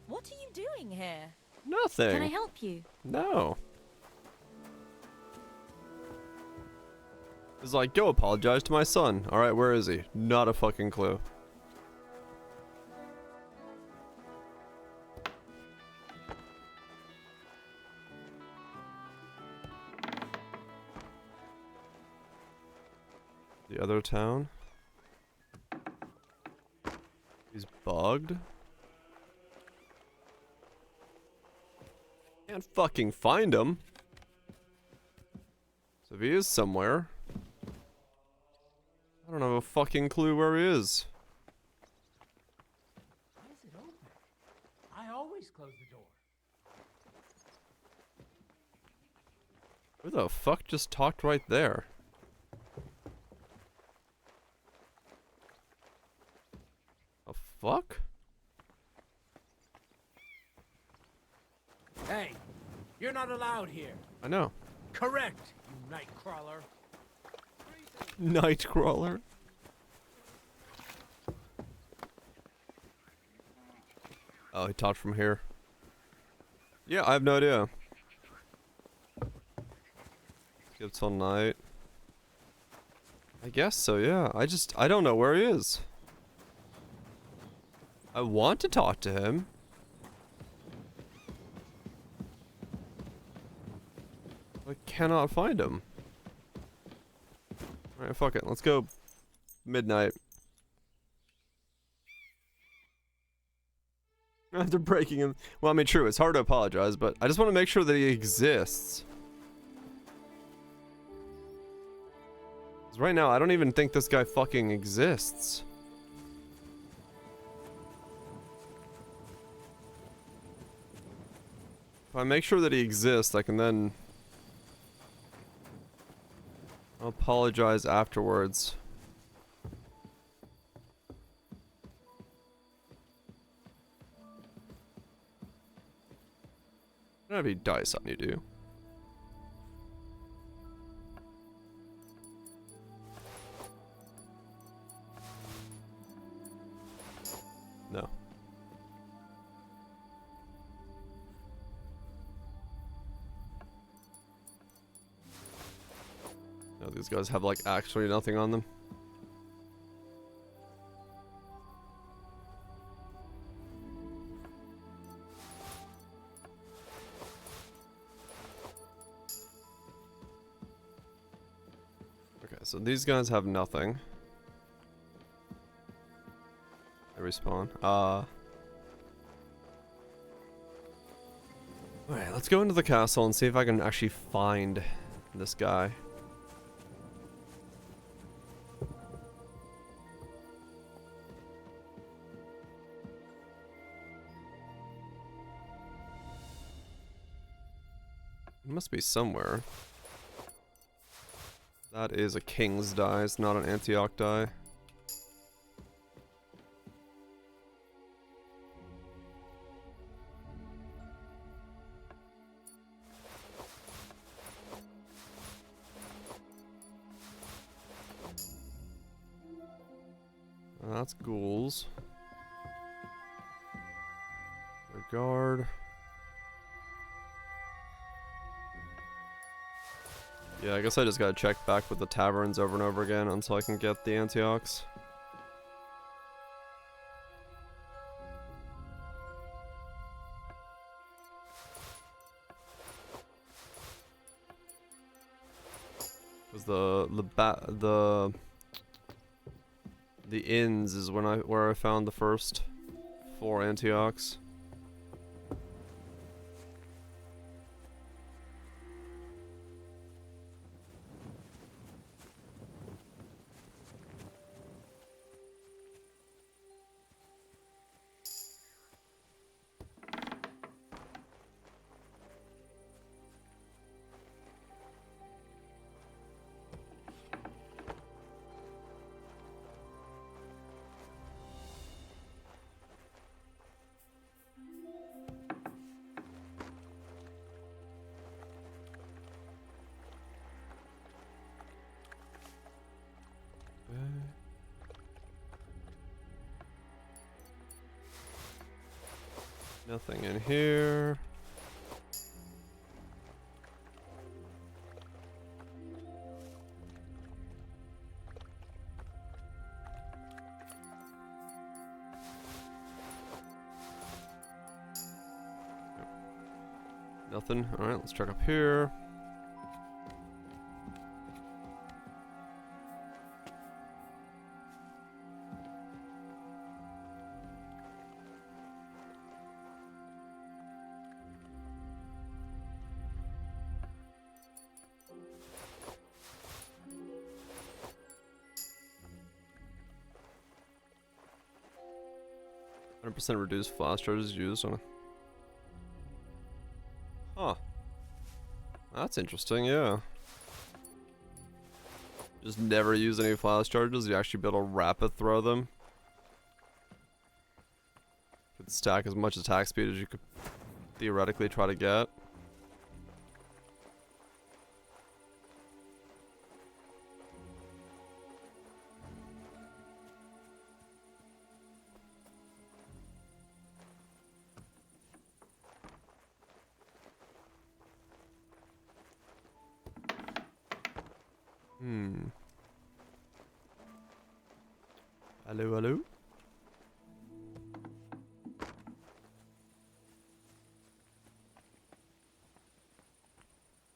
What are you doing here? Nothing. Can I help you? No. It's like, go apologize to my son. Alright, where is he? Not a fucking clue. The other town? He's bugged? Can't fucking find him. So if he is somewhere, I don't have a fucking clue where he is. Why is it open? I always close the door. Who the fuck just talked right there? The fuck? Hey, you're not allowed here. I know. Correct, you nightcrawler. Nightcrawler. Oh, he talked from here. Yeah, I have no idea. Skip till night. I guess so, yeah. I don't know where he is. I want to talk to him. I cannot find him. Alright, fuck it. Let's go midnight. After breaking him. Well, I mean, true, it's hard to apologize, but I just want to make sure that he exists. 'Cause right now, I don't even think this guy fucking exists. If I make sure that he exists, I can then apologize afterwards. I don't have any dice on you, do you? No. No, these guys have like actually nothing on them. Okay, so these guys have nothing. They respawn. Alright, let's go into the castle and see if I can actually find this guy. It must be somewhere. That is a king's die, it's not an Antioch die. That's ghouls. Regard. Yeah, I guess I just gotta check back with the taverns over and over again until I can get the Antiochs. Cause the inns is where I found the first 4 Antiochs. Nothing in here. Nothing. Alright, let's check up here. % reduced flash charges used on a... Huh. That's interesting, yeah. Just never use any flash charges, you actually be able to rapid throw them. Could stack as much attack speed as you could theoretically try to get. Hello, hello.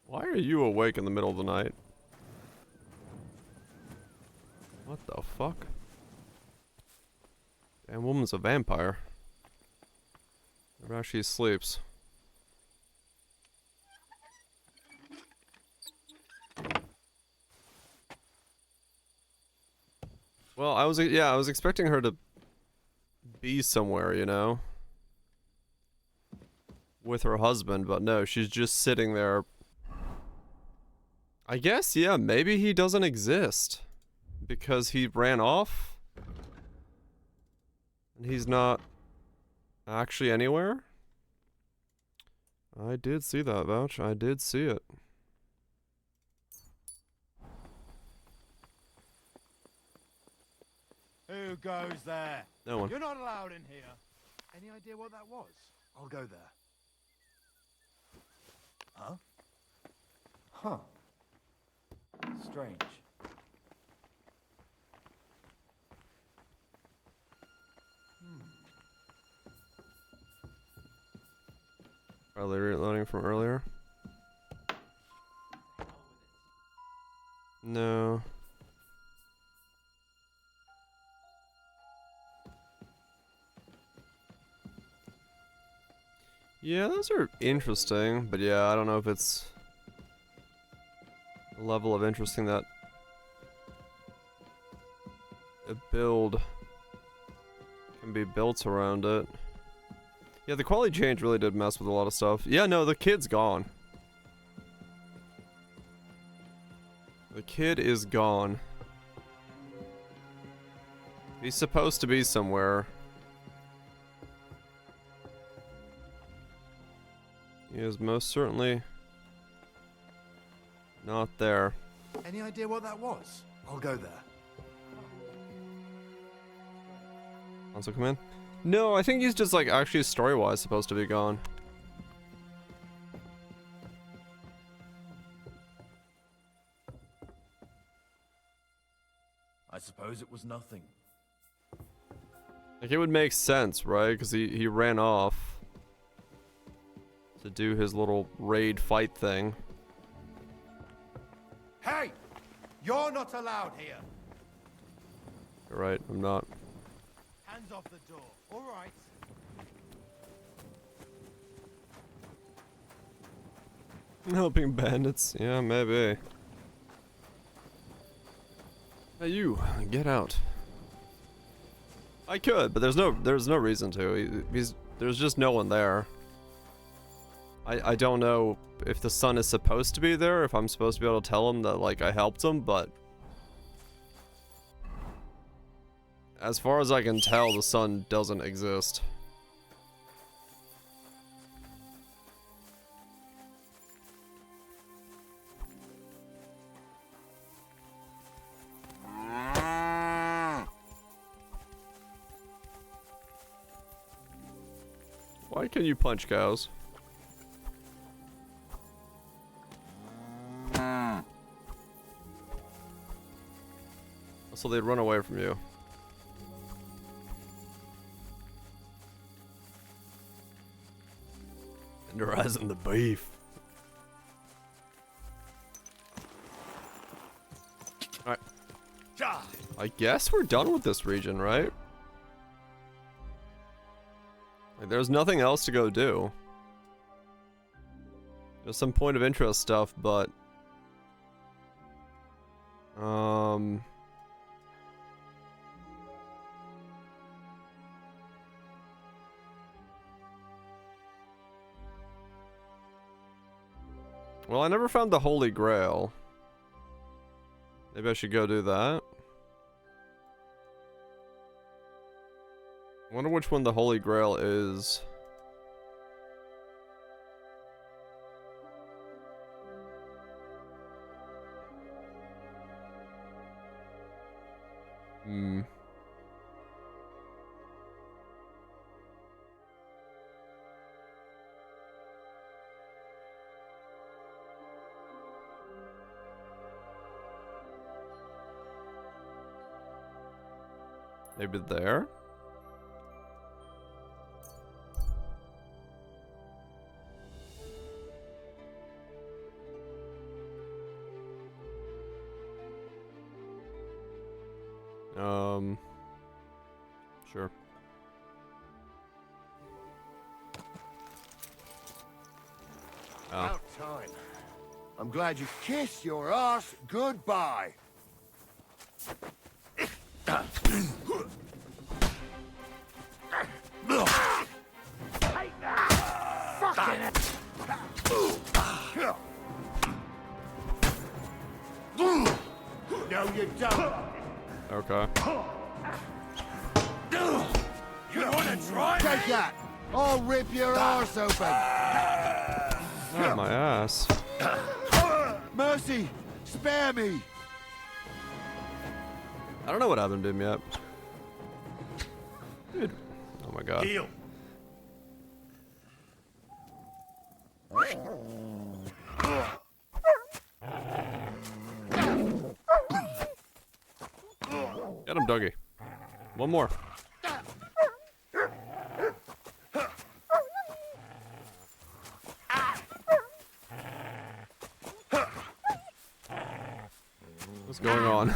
Why are are you awake in the middle of the night? What the fuck? Damn woman's a vampire. Never actually sleeps. Well, I was expecting her to be somewhere, you know, with her husband, but no, she's just sitting there. I guess, yeah, maybe he doesn't exist because he ran off and he's not actually anywhere. I did see that, Vouch. I did see it. Who goes there? No one. You're not allowed in here. Any idea what that was? I'll go there. Huh? Huh. Strange. Are they reloading from earlier? No. Yeah, those are interesting, but yeah, I don't know if it's a level of interesting that a build can be built around it. Yeah, the quality change really did mess with a lot of stuff. Yeah, no, the kid's gone. The kid is gone. He's supposed to be somewhere. He is most certainly not there. Any idea what that was? I'll go there. Also come in? No, I think he's just like actually story-wise supposed to be gone. I suppose it was nothing. Like it would make sense, right? Because he ran off to do his little raid fight thing. Hey! You're not allowed here! You're right, I'm not. Hands off the door, alright? Helping bandits? Yeah, maybe. Hey, you, get out. I could, but there's no reason to. There's just no one there. I don't know if the son is supposed to be there, if I'm supposed to be able to tell him that, like, I helped him, but as far as I can tell, the son doesn't exist. Why can you punch cows? So they'd run away from you. Tenderizing the beef. Alright. I guess we're done with this region, right? Like, there's nothing else to go do. There's some point of interest stuff, but well, I never found the Holy Grail. Maybe I should go do that. I wonder which one the Holy Grail is. Maybe there? Sure. Oh. About time. I'm glad you kissed your ass goodbye. No, you don't. Okay. You wanna try? Take that. I'll rip your arse open. Not my ass. Mercy, spare me. I don't know what happened to him yet. Dude. Oh my god. Deal. Get him, Dougie. One more. What's going on?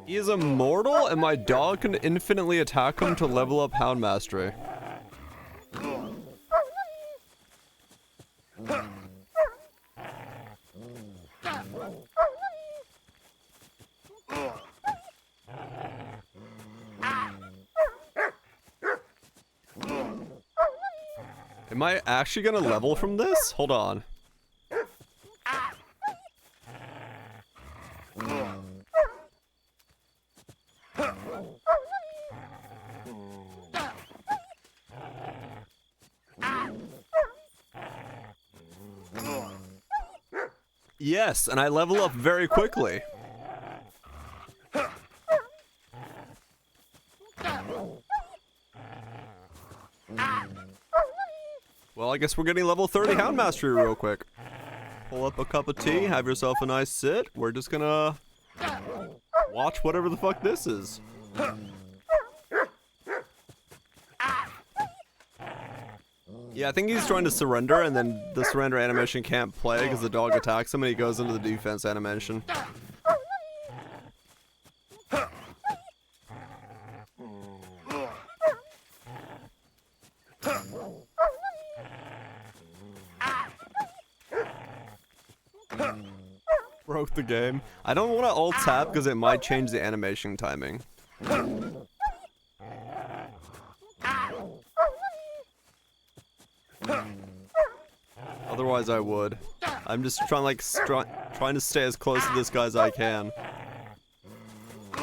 He is immortal, and my dog can infinitely attack him to level up Hound Mastery. Am I actually gonna level from this? Hold on. Yes, and I level up very quickly. Well, I guess we're getting level 30 Hound Mastery real quick. Pull up a cup of tea, have yourself a nice sit. We're just gonna watch whatever the fuck this is. Yeah, I think he's trying to surrender, and then the surrender animation can't play because the dog attacks him and he goes into the defense animation. Broke the game. I don't want to alt tab because it might change the animation timing. Otherwise I would. I'm just trying trying to stay as close to this guy as I can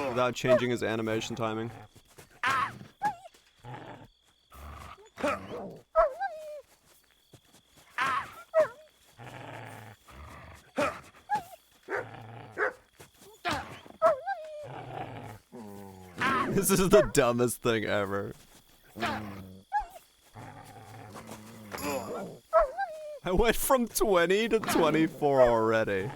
without changing his animation timing. This is the dumbest thing ever. I went from 20 to 24 already.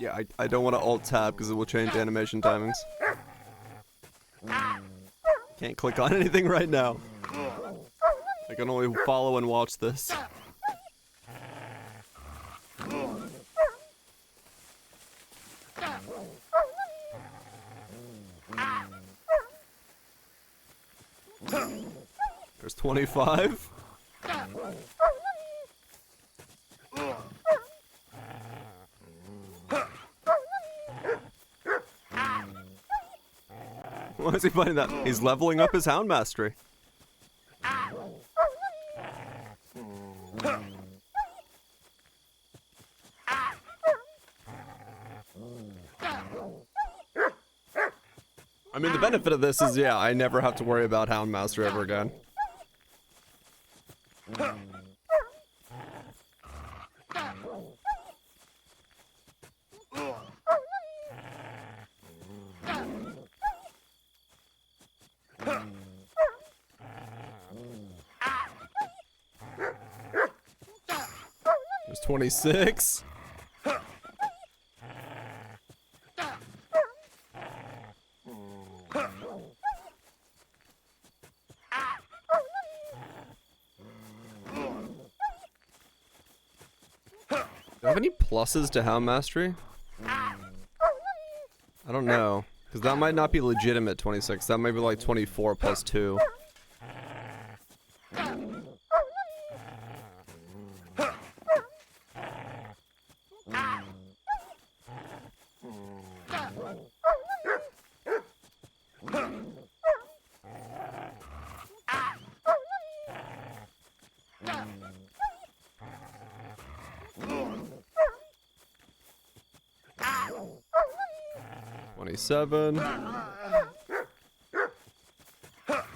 Yeah, I don't want to alt tab because it will change animation timings. Can't click on anything right now. I can only follow and watch this. There's 25. Why is he finding that? He's leveling up his Hound Mastery. I mean, the benefit of this is, yeah, I never have to worry about Hound Mastery ever again. 26. Do I have any pluses to Hound Mastery? I don't know. Because that might not be legitimate 26. That might be like 24 plus 2. Seven.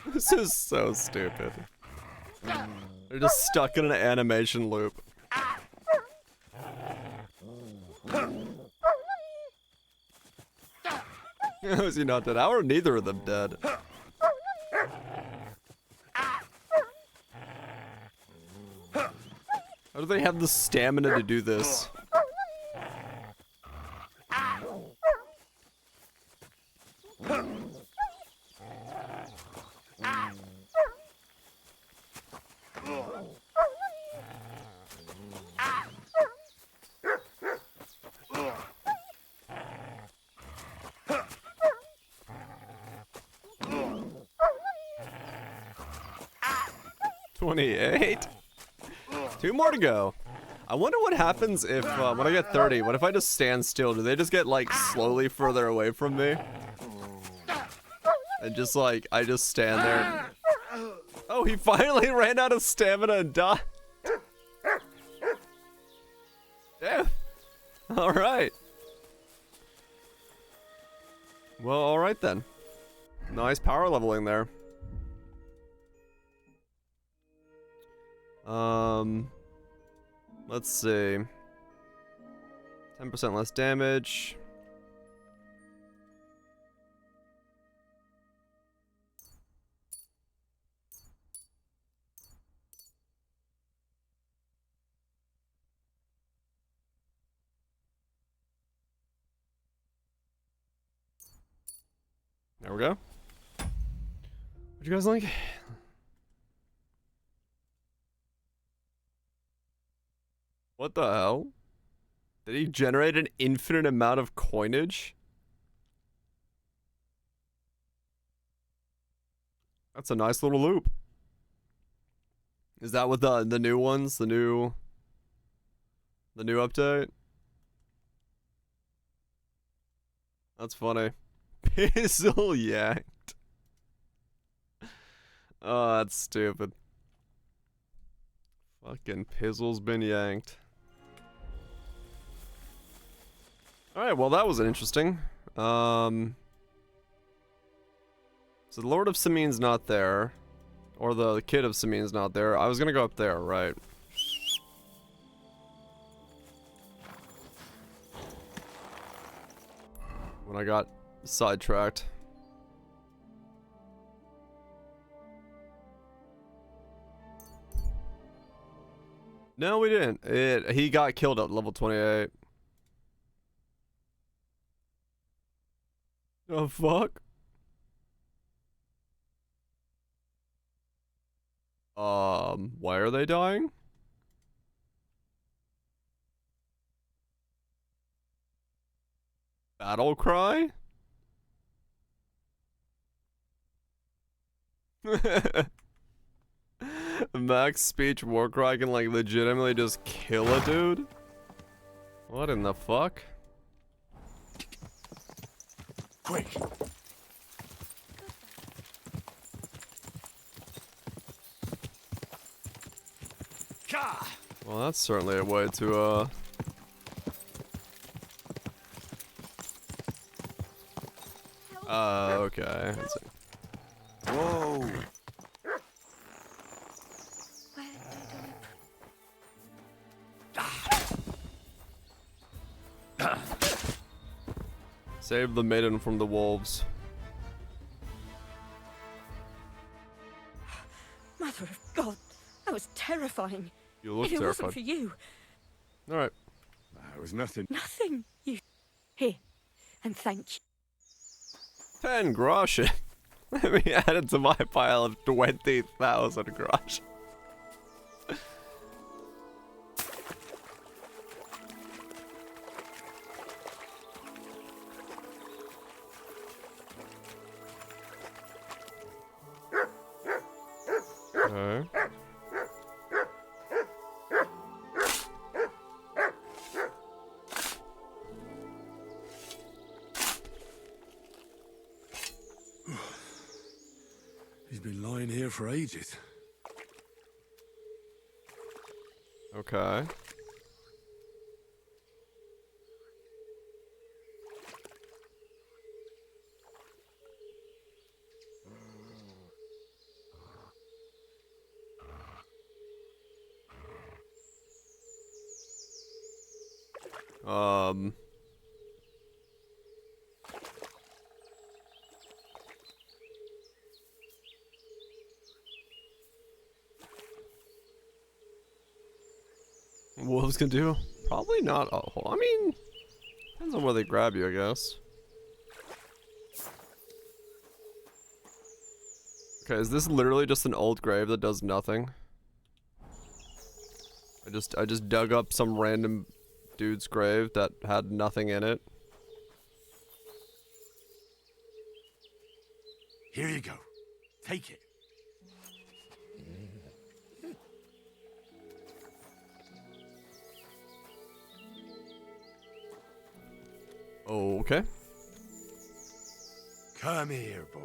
This is so stupid. They're just stuck in an animation loop. Is he not dead? How are neither of them dead? How do they have the stamina to do this? Two more to go. I wonder what happens if, when I get 30, what if I just stand still? Do they just get, like, slowly further away from me? And just, like, I just stand there. Oh, he finally ran out of stamina and died. Damn. Alright. Well, alright then. Nice power leveling there. Let's see. 10% less damage. There we go. What'd you guys like? What the hell? Did he generate an infinite amount of coinage? That's a nice little loop. Is that what the new ones? The new update? That's funny. Pizzle yanked. Oh, that's stupid. Fucking Pizzle's been yanked. Alright, well that was interesting. So the Lord of Samin's not there. Or the Kid of Samin's not there. I was gonna go up there, right. When I got sidetracked. No, we didn't. He got killed at level 28. Oh, fuck. Why are they dying? Battle cry? Max speech war cry can like legitimately just kill a dude? What in the fuck? Quick! Well, that's certainly a way to, okay. Whoa! Save the maiden from the wolves. Mother of God, that was terrifying. You look if it terrified. wasn't for you, All right. It was nothing. Nothing. You. Here. And thank you. 10 groschen. Let me add it to my pile of 20,000 groschen. Okay. He's been lying here for ages. Okay. Wolves can do? Probably not a whole. I mean, depends on where they grab you, I guess. Okay, is this literally just an old grave that does nothing? I just dug up some random dude's grave that had nothing in it. Here you go. Take it. Okay. Come here, boy.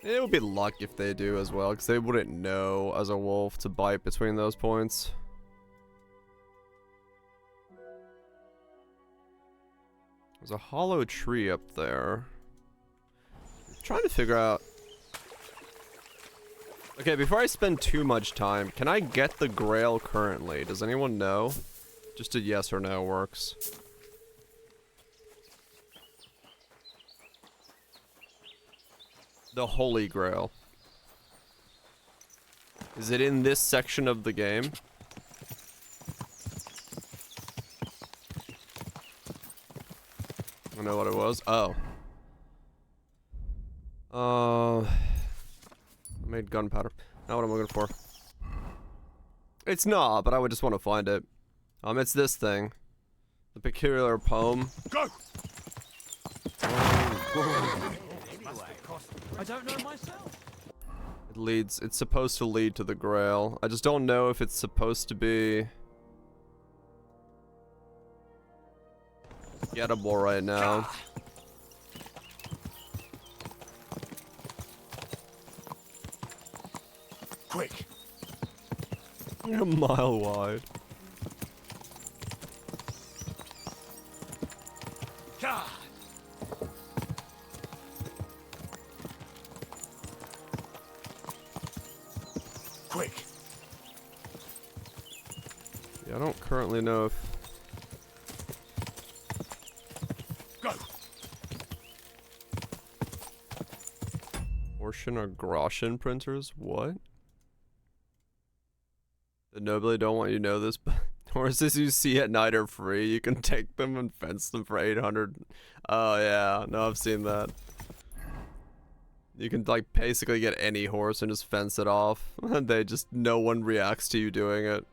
It would be luck if they do as well, because they wouldn't know as a wolf to bite between those points. There's a hollow tree up there. I'm trying to figure out... Okay, before I spend too much time, can I get the Grail currently? Does anyone know? Just a yes or no works. The Holy Grail. Is it in this section of the game? I don't know what it was. Oh. I made gunpowder. Not what I'm looking for. It's not, but I would just want to find it. It's this thing. The peculiar poem. Go! I don't know myself. It leads, it's supposed to lead to the Grail. I just don't know if it's supposed to be gettable right now. Quick. A mile wide. God. Quick. Yeah, I don't currently know if... Go. Portion or Groschen printers? What? The Nobly don't want you to know this, but horses you see at night are free. You can take them and fence them for 800. Oh yeah, no, I've seen that. You can like basically get any horse and just fence it off. And they just, no one reacts to you doing it.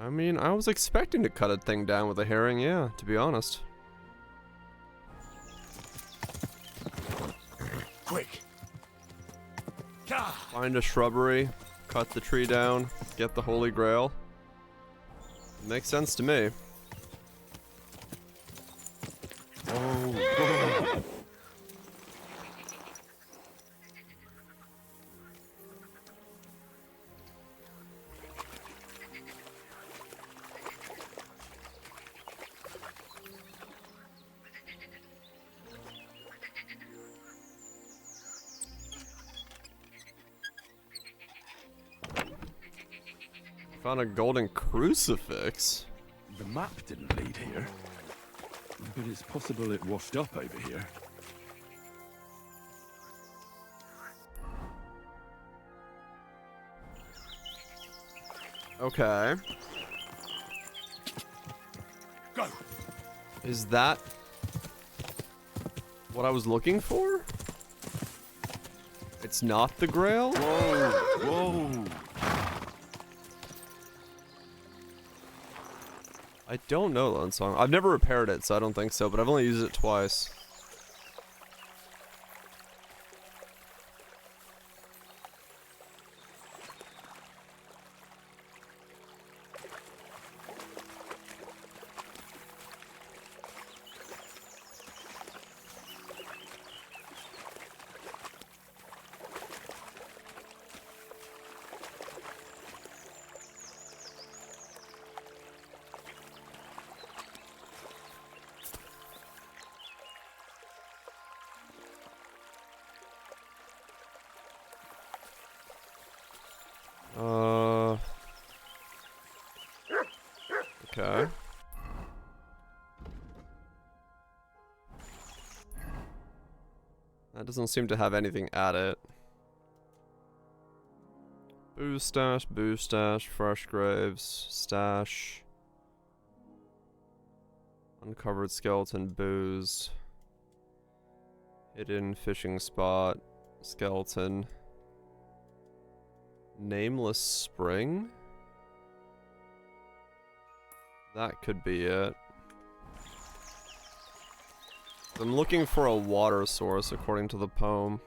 I mean, I was expecting to cut a thing down with a herring, yeah, to be honest. Quick. Find a shrubbery, cut the tree down, get the Holy Grail. Makes sense to me. Oh, found a golden crucifix. The map didn't lead here, but it's possible it washed up over here. Okay. Go. Is that what I was looking for? It's not the Grail? Whoa, whoa. I don't know Lone Song. I've never repaired it, so I don't think so, but I've only used it twice. Okay. That doesn't seem to have anything at it. Booze stash, fresh graves, stash. Uncovered skeleton, booze. Hidden fishing spot, skeleton. Nameless spring? That could be it. I'm looking for a water source according to the poem.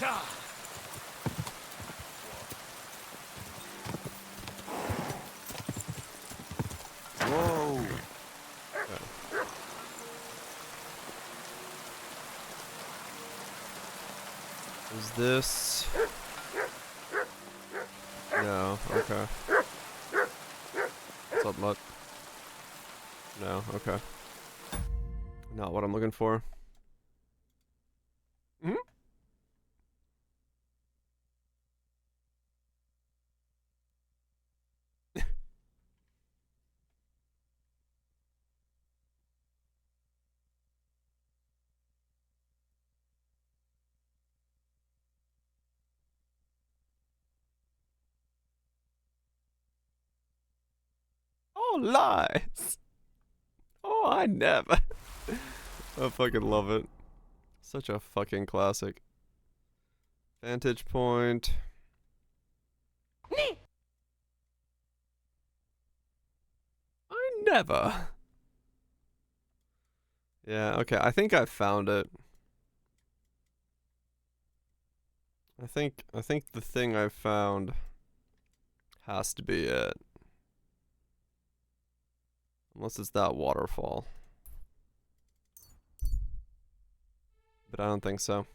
Go. Whoa. Is this... No, okay. What's up, Mutt? No, okay. Not what I'm looking for. Hmm? Oh, lies! Oh, I never. I fucking love it. Such a fucking classic. Vantage point. I never. Yeah, okay, I think I found it. I think the thing I found has to be it. Unless it's that waterfall. But I don't think so.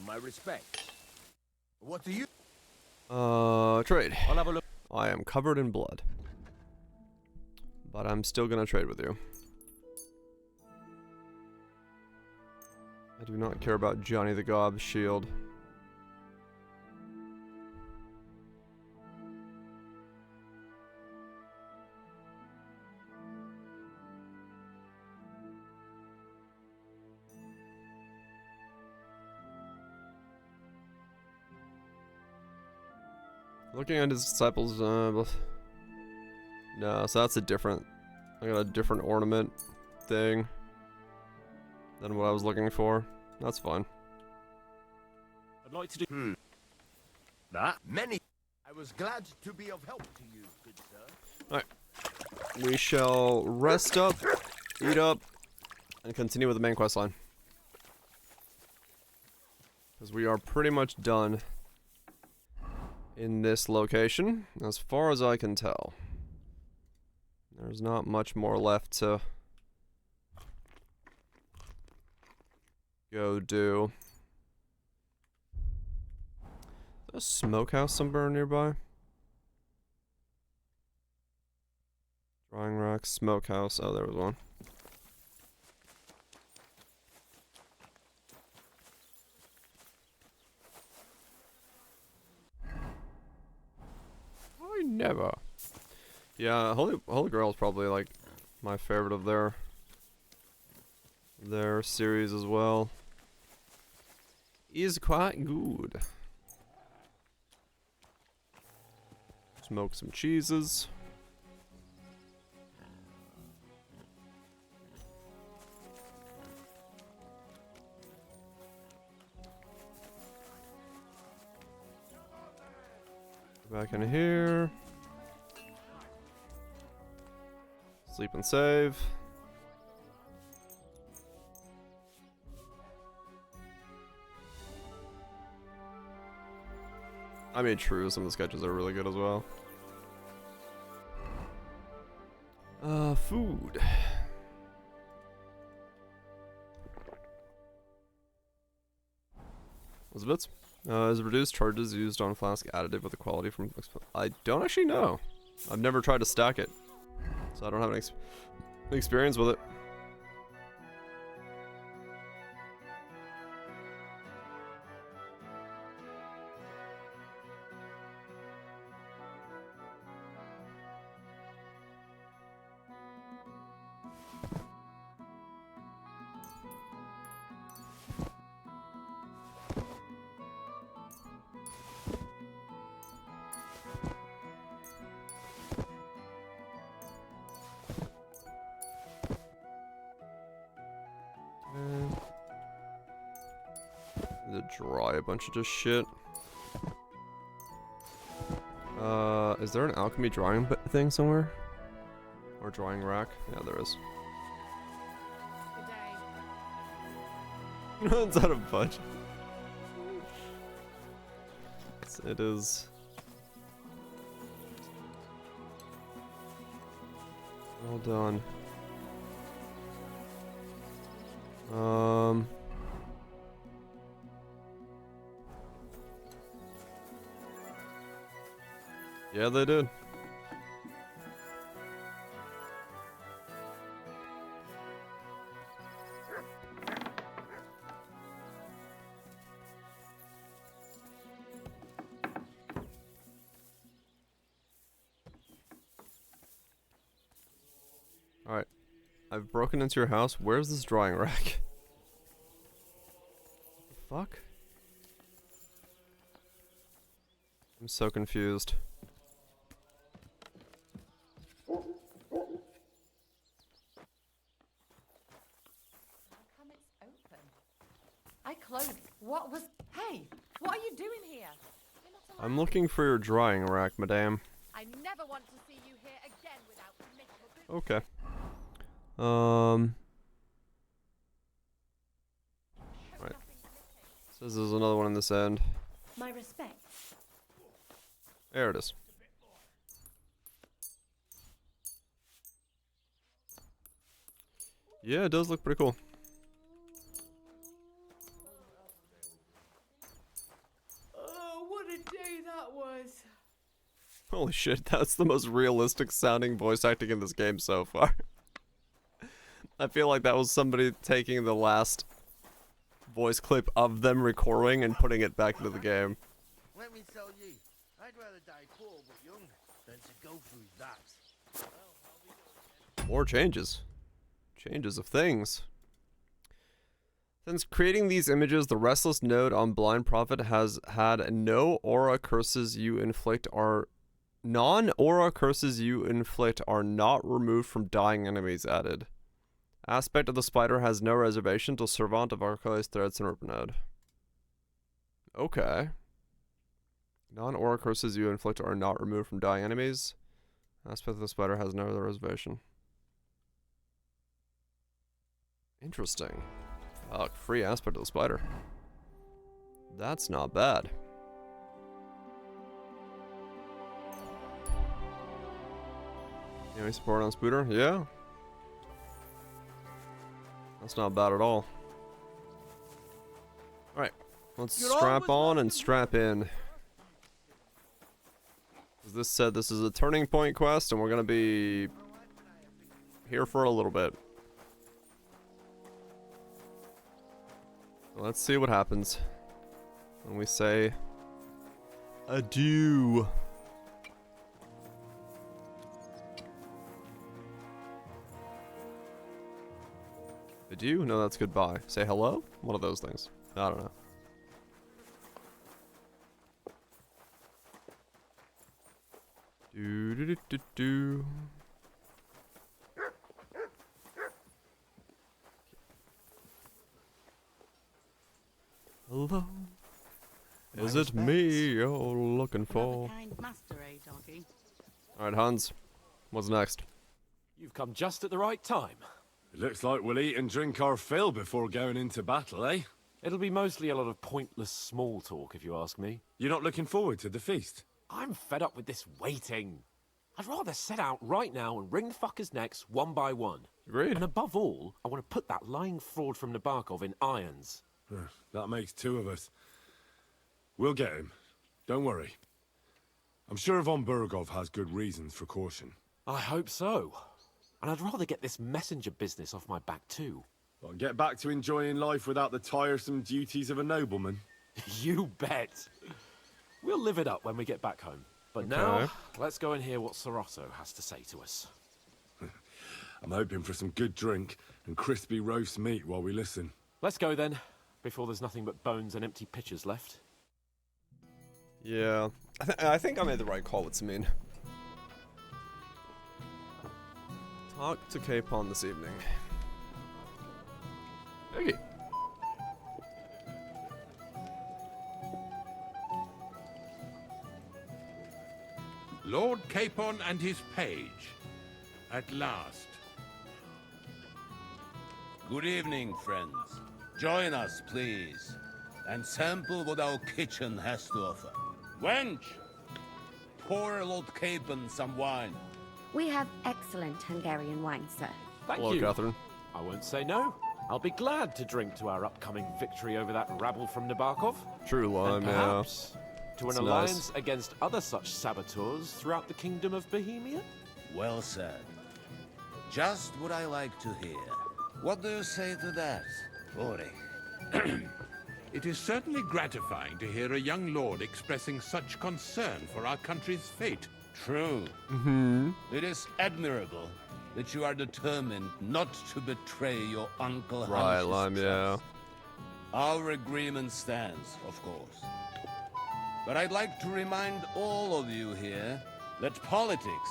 My respect. What do you... Trade. I'll have a look. I am covered in blood. But I'm still gonna trade with you. I do not care about Johnny the Gob's shield. Looking at his disciples, no, so that's a different, I got a different ornament thing than what I was looking for. That's fine. I'd like to do... That? Many. I was glad to be of help to you, good sir. Alright. We shall rest up, eat up, and continue with the main quest line. Because we are pretty much done in this location, as far as I can tell. There's not much more left to go do. A smokehouse somewhere nearby? Drying rack, smokehouse. Oh, there was one. I never. Yeah, Holy Grail is probably like my favorite of their series as well. Is quite good. Smoke some cheeses. Back in here. Sleep and save. I mean, true, some of the sketches are really good as well. Food. Elizabeth? Is reduced charges used on flask additive with the quality from... I don't actually know. I've never tried to stack it. So I don't have any experience with it. Dry a bunch of just shit. Is there an alchemy drying thing somewhere? Or drying rack? Yeah, there is. It's out of budget. It is. Well done. Yeah, they did. Alright. I've broken into your house. Where's this drying rack? What the fuck? I'm so confused. What was... Hey, what are you doing here? I'm looking for your drying rack, madame. I never want to see you here again without permission. Okay. Right. Says there's another one in this end. My respects. There it is. Yeah, it does look pretty cool. Holy shit, that's the most realistic sounding voice acting in this game so far. I feel like that was somebody taking the last voice clip of them recording and putting it back into the game. Let me tell you, I'd rather die poor but young than to go through that. More changes. Changes of things. Since creating these images, the Restless Node on Blind Prophet has had no aura curses you inflict are... Non-aura curses you inflict are not removed from dying enemies added. Aspect of the spider has no reservation till Servant of Archelaus threads and Node. Okay. Non-aura curses you inflict are not removed from dying enemies. Aspect of the spider has no reservation. Interesting. Free aspect of the spider. That's not bad. Any support on Spooter? Yeah. That's not bad at all. Alright. Let's strap on and strap in. This said this is a turning point quest, and we're gonna be here for a little bit. Let's see what happens when we say adieu. Adieu? No, that's goodbye. Say hello? One of those things. I don't know. Do do do do do. Hello. Is it me you're looking for? Alright, Hans. What's next? You've come just at the right time. It looks like we'll eat and drink our fill before going into battle, eh? It'll be mostly a lot of pointless small talk, if you ask me. You're not looking forward to the feast? I'm fed up with this waiting. I'd rather set out right now and wring the fuckers' necks one by one. Agreed. And above all, I want to put that lying fraud from Nabokov in irons. That makes two of us. We'll get him. Don't worry. I'm sure Von Burgov has good reasons for caution. I hope so. And I'd rather get this messenger business off my back too. Well, get back to enjoying life without the tiresome duties of a nobleman. You bet. We'll live it up when we get back home. But now, let's go and hear what Sorotto has to say to us. I'm hoping for some good drink and crispy roast meat while we listen. Let's go then, before there's nothing but bones and empty pitchers left. Yeah, I think I made the right call with Samin. Talk to Capon this evening. Hey. Lord Capon and his page. At last. Good evening, friends. Join us, please, and sample what our kitchen has to offer. Wench, pour Lord Capon some wine. We have excellent Hungarian wine, sir. Thank Hello, you. Catherine. I won't say no. I'll be glad to drink to our upcoming victory over that rabble from Nabokov. True lime, and yeah. perhaps to It's an nice. alliance against other such saboteurs throughout the kingdom of Bohemia. Well said. Just what I like to hear. What do you say to that, Ori? It is certainly gratifying to hear a young lord expressing such concern for our country's fate. True. Mm-hmm. It is admirable that you are determined not to betray your uncle Right, Hansh's lime, yeah. trust. Our agreement stands, of course. But I'd like to remind all of you here that politics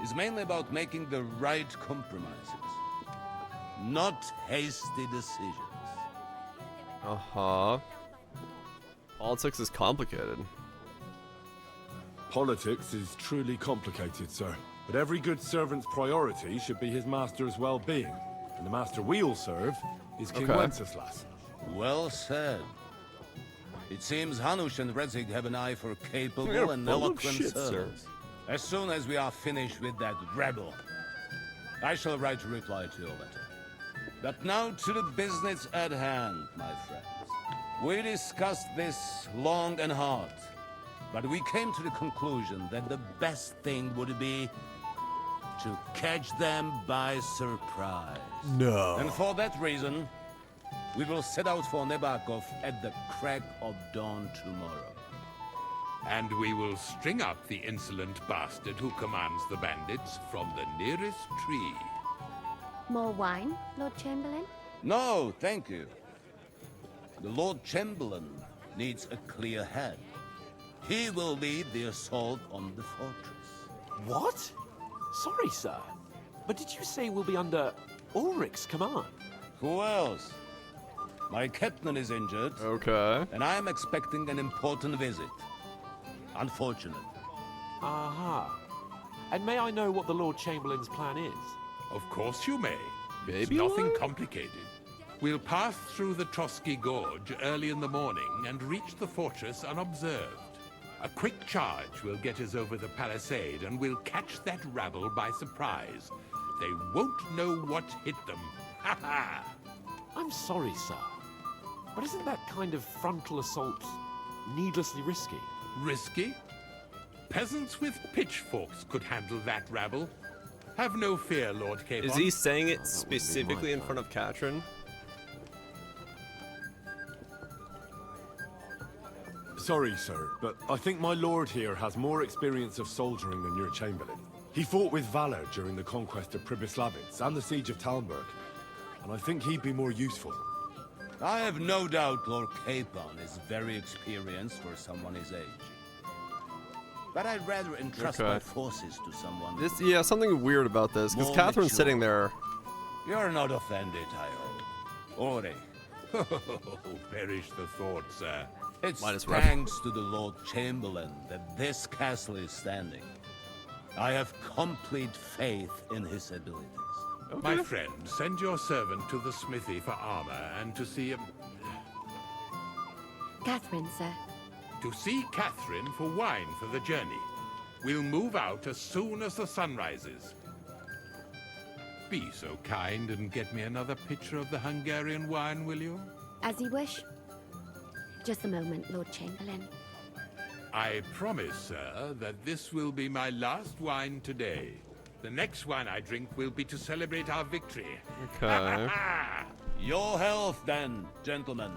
is mainly about making the right compromises, not hasty decisions. Uh-huh. Politics is complicated. Politics is truly complicated, sir. But every good servant's priority should be his master's well-being. And the master we'll serve is King Okay. Wenceslas. Well said. It seems Hanush and Redzig have an eye for capable You're and full of eloquent shit, sir. servants. As soon as we are finished with that rebel, I shall write a reply to your letter. But now to the business at hand, my friends. We discussed this long and hard, but we came to the conclusion that the best thing would be to catch them by surprise. No. And for that reason, we will set out for Nabokov at the crack of dawn tomorrow. And we will string up the insolent bastard who commands the bandits from the nearest tree. More wine, Lord Chamberlain? No, thank you. The Lord Chamberlain needs a clear head. He will lead the assault on the fortress. What? Sorry, sir. But did you say we'll be under Ulrich's command? Who else? My captain is injured. Okay. And I am expecting an important visit. Unfortunate. Aha. And may I know what the Lord Chamberlain's plan is? Of course you may. It's Baby nothing wine? complicated. We'll pass through the Trotsky Gorge early in the morning and reach the fortress unobserved. A quick charge will get us over the palisade and we'll catch that rabble by surprise. They won't know what hit them. Ha ha! I'm sorry, sir. But isn't that kind of frontal assault needlessly risky? Risky? Peasants with pitchforks could handle that rabble. Have no fear, Lord Capon. Is he saying it specifically in front of Katrin? Sorry, sir, but I think my lord here has more experience of soldiering than your chamberlain. He fought with valor during the conquest of Pribyslavitz and the siege of Talmberg, and I think he'd be more useful. I have no doubt Lord Capon is very experienced for someone his age. But I'd rather entrust my forces to someone. Yeah, something weird about this, because more Catherine's mature. sitting there. You're not offended, I hope. Ore. Perish the thought, sir. It's Might as well. thanks to the Lord Chamberlain that this castle is standing. I have complete faith in his abilities. My friend, send your servant to the smithy for armor and to see Catherine, sir. To see Catherine for wine for the journey. We'll move out as soon as the sun rises. Be so kind and get me another pitcher of the Hungarian wine, will you? As you wish. Just a moment, Lord Chamberlain. I promise, sir, that this will be my last wine today. The next wine I drink will be to celebrate our victory. Okay. Your health, then, gentlemen.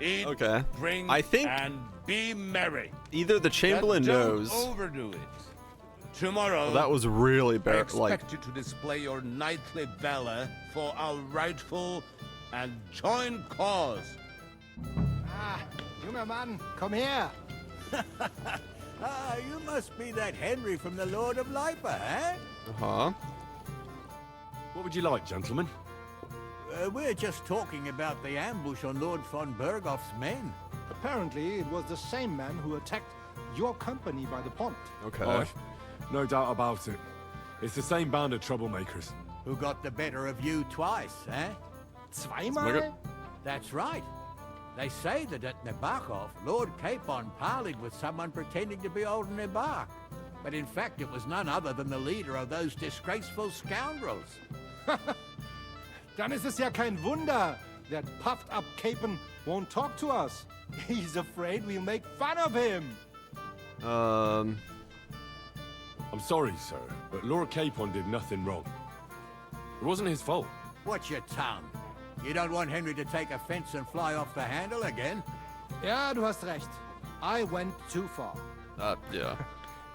Eat, Okay. drink, I think and be merry. either the Chamberlain But don't knows. overdo it. Tomorrow, Well, that was really I bad. Like, expect you to display your knightly valor for our rightful and joint cause. Ah, junger Mann, komm her! Ah, you must be that Henry from the Lord of Lipa, eh? What would you like, gentlemen? We're just talking about the ambush on Lord von Bergoff's men. Apparently, it was the same man who attacked your company by the pond. Okay. Oh, no doubt about it. It's the same band of troublemakers. Who got the better of you twice, eh? Zweimal? That's right. They say that at Nabokov, Lord Capon parleyed with someone pretending to be old Nebach. But in fact, it was none other than the leader of those disgraceful scoundrels. Dann ist es ja kein Wunder that puffed-up Capon won't talk to us. He's afraid we'll make fun of him. I'm sorry, sir, but Lord Capon did nothing wrong. It wasn't his fault. Watch your tongue. You don't want Henry to take offense and fly off the handle again? Ja, du hast recht. I went too far. Yeah.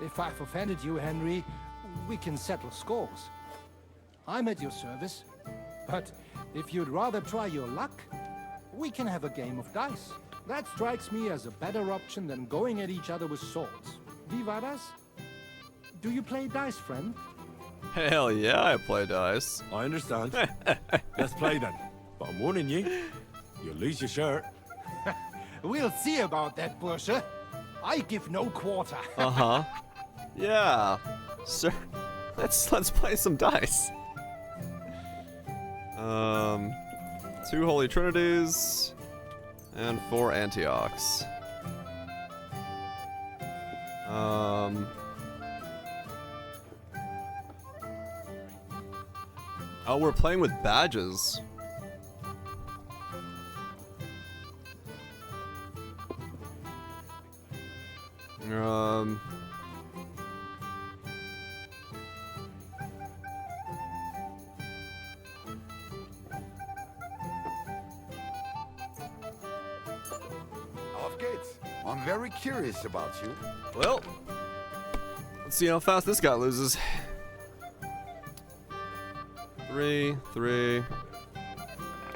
If I've offended you, Henry, we can settle scores. I'm at your service. But if you'd rather try your luck, we can have a game of dice. That strikes me as a better option than going at each other with swords. Wie war das? Do you play dice, friend? Hell yeah, I play dice. I understand. Let's play then. But I'm warning you, you'll lose your shirt. We'll see about that, Bursche. I give no quarter. Yeah. Sir, let's play some dice. 2 Holy Trinities and 4 Antiochs. Oh, we're playing with badges. Auf geht's. I'm very curious about you. Well, let's see how fast this guy loses. 3, 3.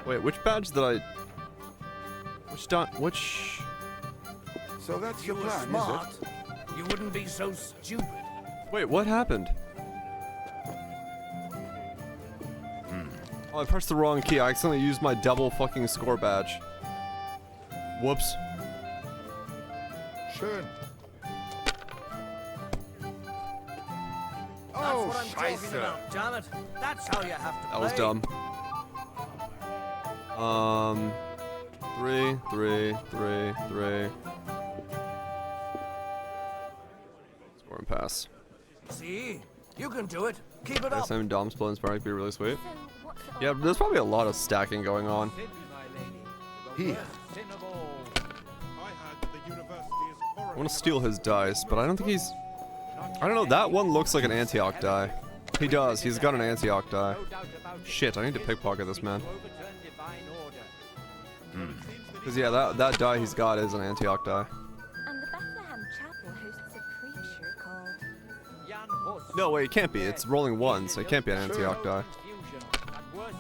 Wait, which badge did I? Which? So that's your You were plan, smart. is it? You wouldn't be so stupid. Wait, what happened? Oh, I pressed the wrong key. I accidentally used my double fucking score badge. Whoops. Schön. That's Oh, what I'm talking Scheiße. about, damn it. That's how you have to play. That was dumb. 3, 3, 3, 3. Score and pass. See? You can do it. Keep it I up. guess I'm Dom's Blood Inspiring could be really sweet. Yeah, there's probably a lot of stacking going on. Here. I want to steal his dice, but I don't think he's I don't know, that one looks like an Antioch die. He does, he's got an Antioch die. Shit, I need to pickpocket this man. Because yeah, that die he's got is an Antioch die. And the Bethlehem Chapel hosts a preacher called... No, wait, it can't be. It's rolling ones. It can't be an Antioch die.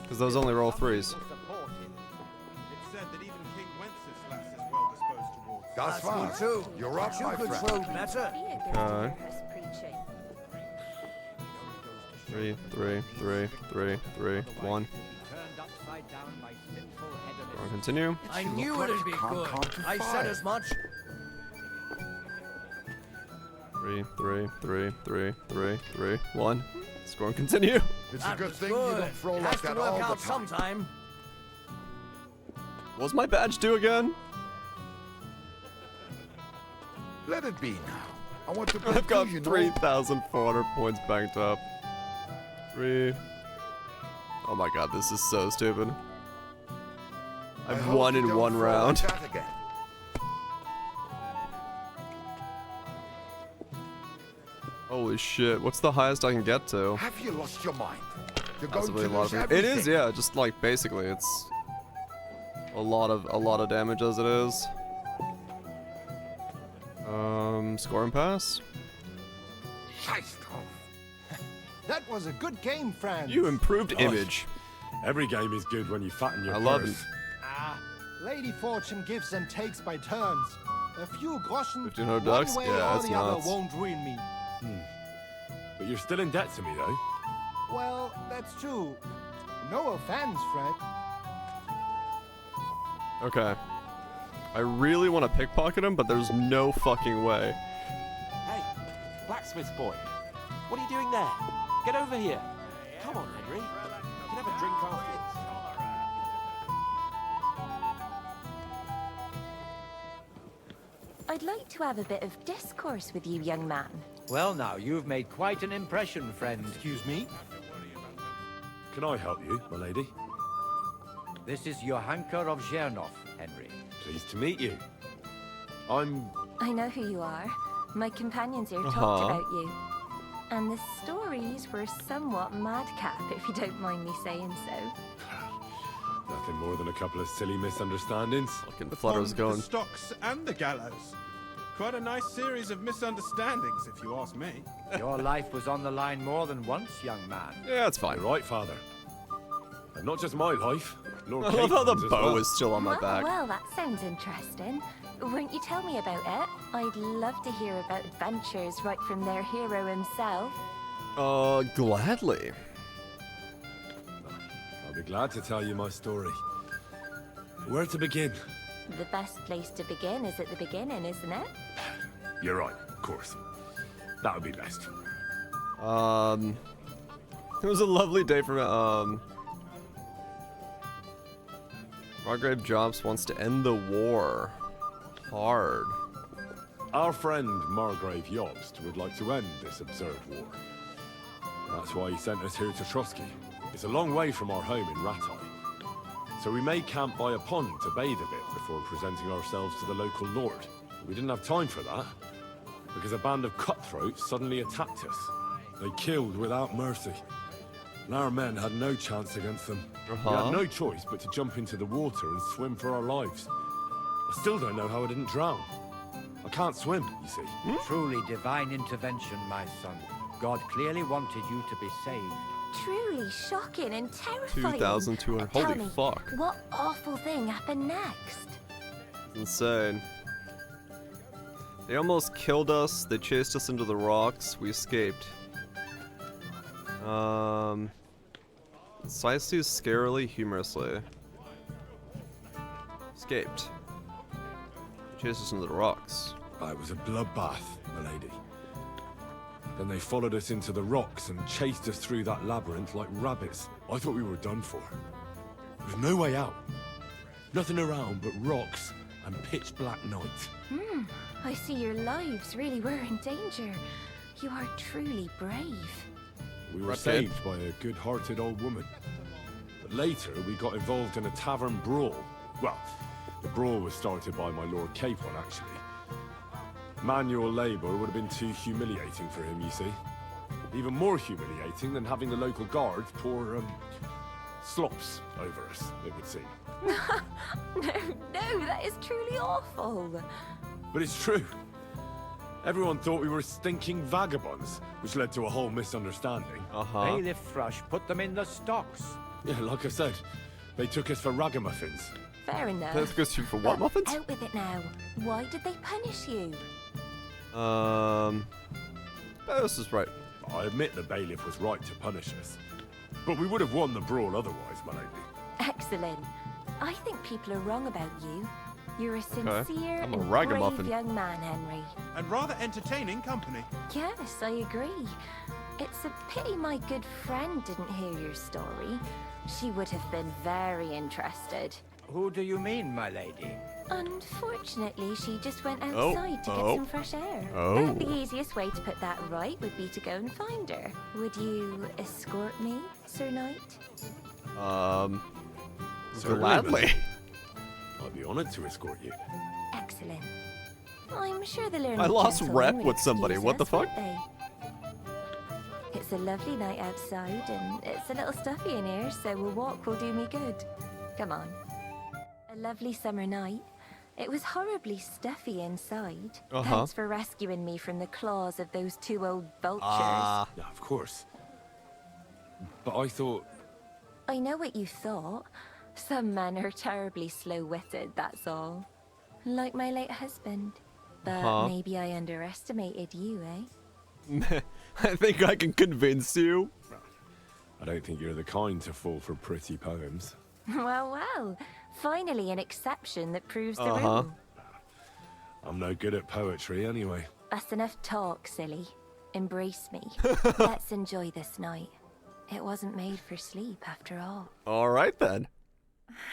Because those only roll threes. That's fine. Too. You're up, my friend. Okay. 3, 3, 3, 3, 3, 1. I'll continue. I knew it'd be good. I said as much. 3, 3, 3, 3, 3, 3, 1. Score and continue. It's a good thing you don't throw like that all the time. Sometime. What's my badge do again? Let it be now. I want to I've got 3,400 points banked up. 3. Oh my god, this is so stupid. I've won in one round. Holy shit, what's the highest I can get to? Have you lost your mind? You're That's going really to a lot lose of everything. It is, yeah, just like basically it's a lot of damage as it is. Score and pass? That was a good game, friend. You improved Oh, image. Every game is good when you fatten your I love purse. it. Lady Fortune gives and takes by turns. A few groschen, 1,500 one ducks? way Yeah, or that's the other nuts. won't ruin me. But you're still in debt to me, though. Well, that's true. No offense, Fred. Okay. I really want to pickpocket him, but there's no fucking way. Hey, blacksmith boy. What are you doing there? Get over here. Come on, Henry. You can have a drink afterwards. I'd like to have a bit of discourse with you, young man. Well now, you've made quite an impression, friend. Excuse me? Can I help you, my lady? This is Johanka of Zhernov, Henry. Pleased to meet you. I'm... I know who you are. My companions here talked about you. And the stories were somewhat madcap, if you don't mind me saying so. Nothing more than a couple of silly misunderstandings. Fucking Flutter's going. The stocks and the gallows. Quite a nice series of misunderstandings, if you ask me. Your life was on the line more than once, young man. Yeah, it's fine. You're right, Father. And not just my life. Lord I love how the Caitlin's as bow well. is still on my back. Well, that sounds interesting. Won't you tell me about it? I'd love to hear about adventures right from their hero himself. Gladly. I'll be glad to tell you my story. Where to begin? The best place to begin is at the beginning, isn't it? You're right, of course. That would be best. It was a lovely day for Margrave Jobs wants to end the war. Hard. Our friend Margrave Jobst would like to end this absurd war. That's why he sent us here to Trotsky. It's a long way from our home in Ratai. So we made camp by a pond to bathe a bit before presenting ourselves to the local lord. We didn't have time for that, because a band of cutthroats suddenly attacked us. They killed without mercy. And our men had no chance against them. We had no choice but to jump into the water and swim for our lives. I still don't know how I didn't drown. I can't swim, you see. Truly divine intervention, my son. God clearly wanted you to be saved. Truly shocking and terrifying. 2,200. Tell Holy me, fuck. what awful thing happened next? Insane. They almost killed us. They chased us into the rocks. We escaped. Precisely, scarily, humorously. Escaped. They chased us into the rocks. It was a bloodbath, my lady. Then they followed us into the rocks and chased us through that labyrinth like rabbits. I thought we were done for. There was no way out. Nothing around but rocks and pitch black night. I see your lives really were in danger. You are truly brave. We were Right, saved by a good-hearted old woman. But later, we got involved in a tavern brawl. Well, the brawl was started by my Lord Capon, actually. Manual labor would have been too humiliating for him, you see. Even more humiliating than having the local guards pour, slops over us, it would seem. No, that is truly awful. But it's true. Everyone thought we were stinking vagabonds, which led to a whole misunderstanding. Bailiff Thrush put them in the stocks. Yeah, like I said, they took us for ragamuffins. Fair enough. That goes for what muffins? Out with it now. Why did they punish you? This is right. I admit the bailiff was right to punish us. But we would have won the brawl otherwise, my lady. Excellent. I think people are wrong about you. You're a sincere I'm a and ragamuffin. brave young man, Henry. And rather entertaining company. Yes, I agree. It's a pity my good friend didn't hear your story. She would have been very interested. Who do you mean, my lady? Unfortunately, she just went Oh, outside to get oh, some fresh air. oh. The easiest way to put that right would be to go and find her. Would you escort me, Sir Knight? Gladly. I'd be honored to escort you. Excellent. I'm sure the learned I lost gentlemen rep will with somebody. excuse What the us, fuck? won't they? It's a lovely night outside, and it's a little stuffy in here, so a walk will do me good. Come on. A lovely summer night. It was horribly stuffy inside. Thanks for rescuing me from the claws of those two old vultures. Yeah, of course. But I thought... I know what you thought. Some men are terribly slow-witted, that's all. Like my late husband. But maybe I underestimated you, eh? I think I can convince you. I don't think you're the kind to fall for pretty poems. Well. Finally an exception that proves the rule. I'm no good at poetry anyway. That's enough talk, silly. Embrace me. Let's enjoy this night. It wasn't made for sleep, after all. All right, then.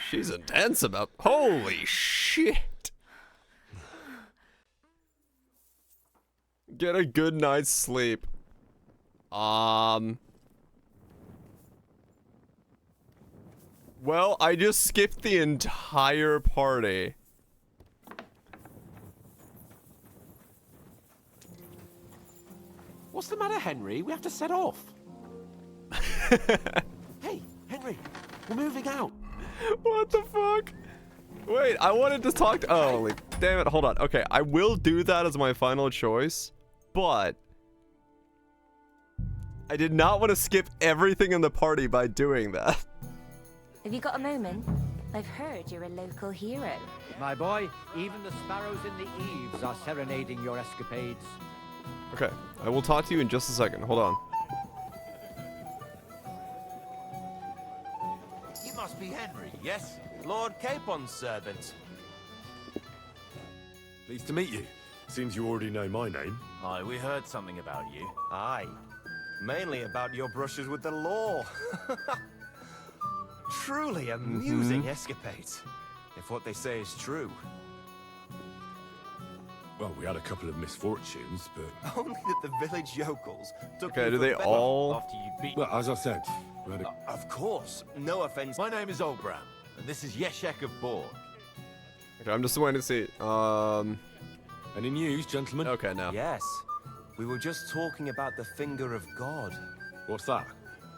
She's intense about... Holy shit. Get a good night's sleep. Well, I just skipped the entire party. What's the matter, Henry? We have to set off. Hey, Henry, we're moving out. What the fuck? Wait, I wanted to talk to... Oh, holy damn it. Hold on. Okay, I will do that as my final choice, but... I did not want to skip everything in the party by doing that. Have you got a moment? I've heard you're a local hero. My boy, even the sparrows in the eaves are serenading your escapades. Okay, I will talk to you in just a second. Hold on. You must be Henry, yes? Lord Capon's servant. Pleased to meet you. Seems you already know my name. Aye, we heard something about you. Aye. Mainly about your brushes with the law. Truly amusing escapades, if what they say is true. Well, we had a couple of misfortunes, but... Only that the village yokels took Okay, you do for they bed all- after you beat... Well, as I said, we had a... Of course, no offense. My name is Olbram, and this is Yeshek of Borg. Okay, I'm just waiting to see. Any news, gentlemen? Okay, no. Yes, we were just talking about the Finger of God. What's that?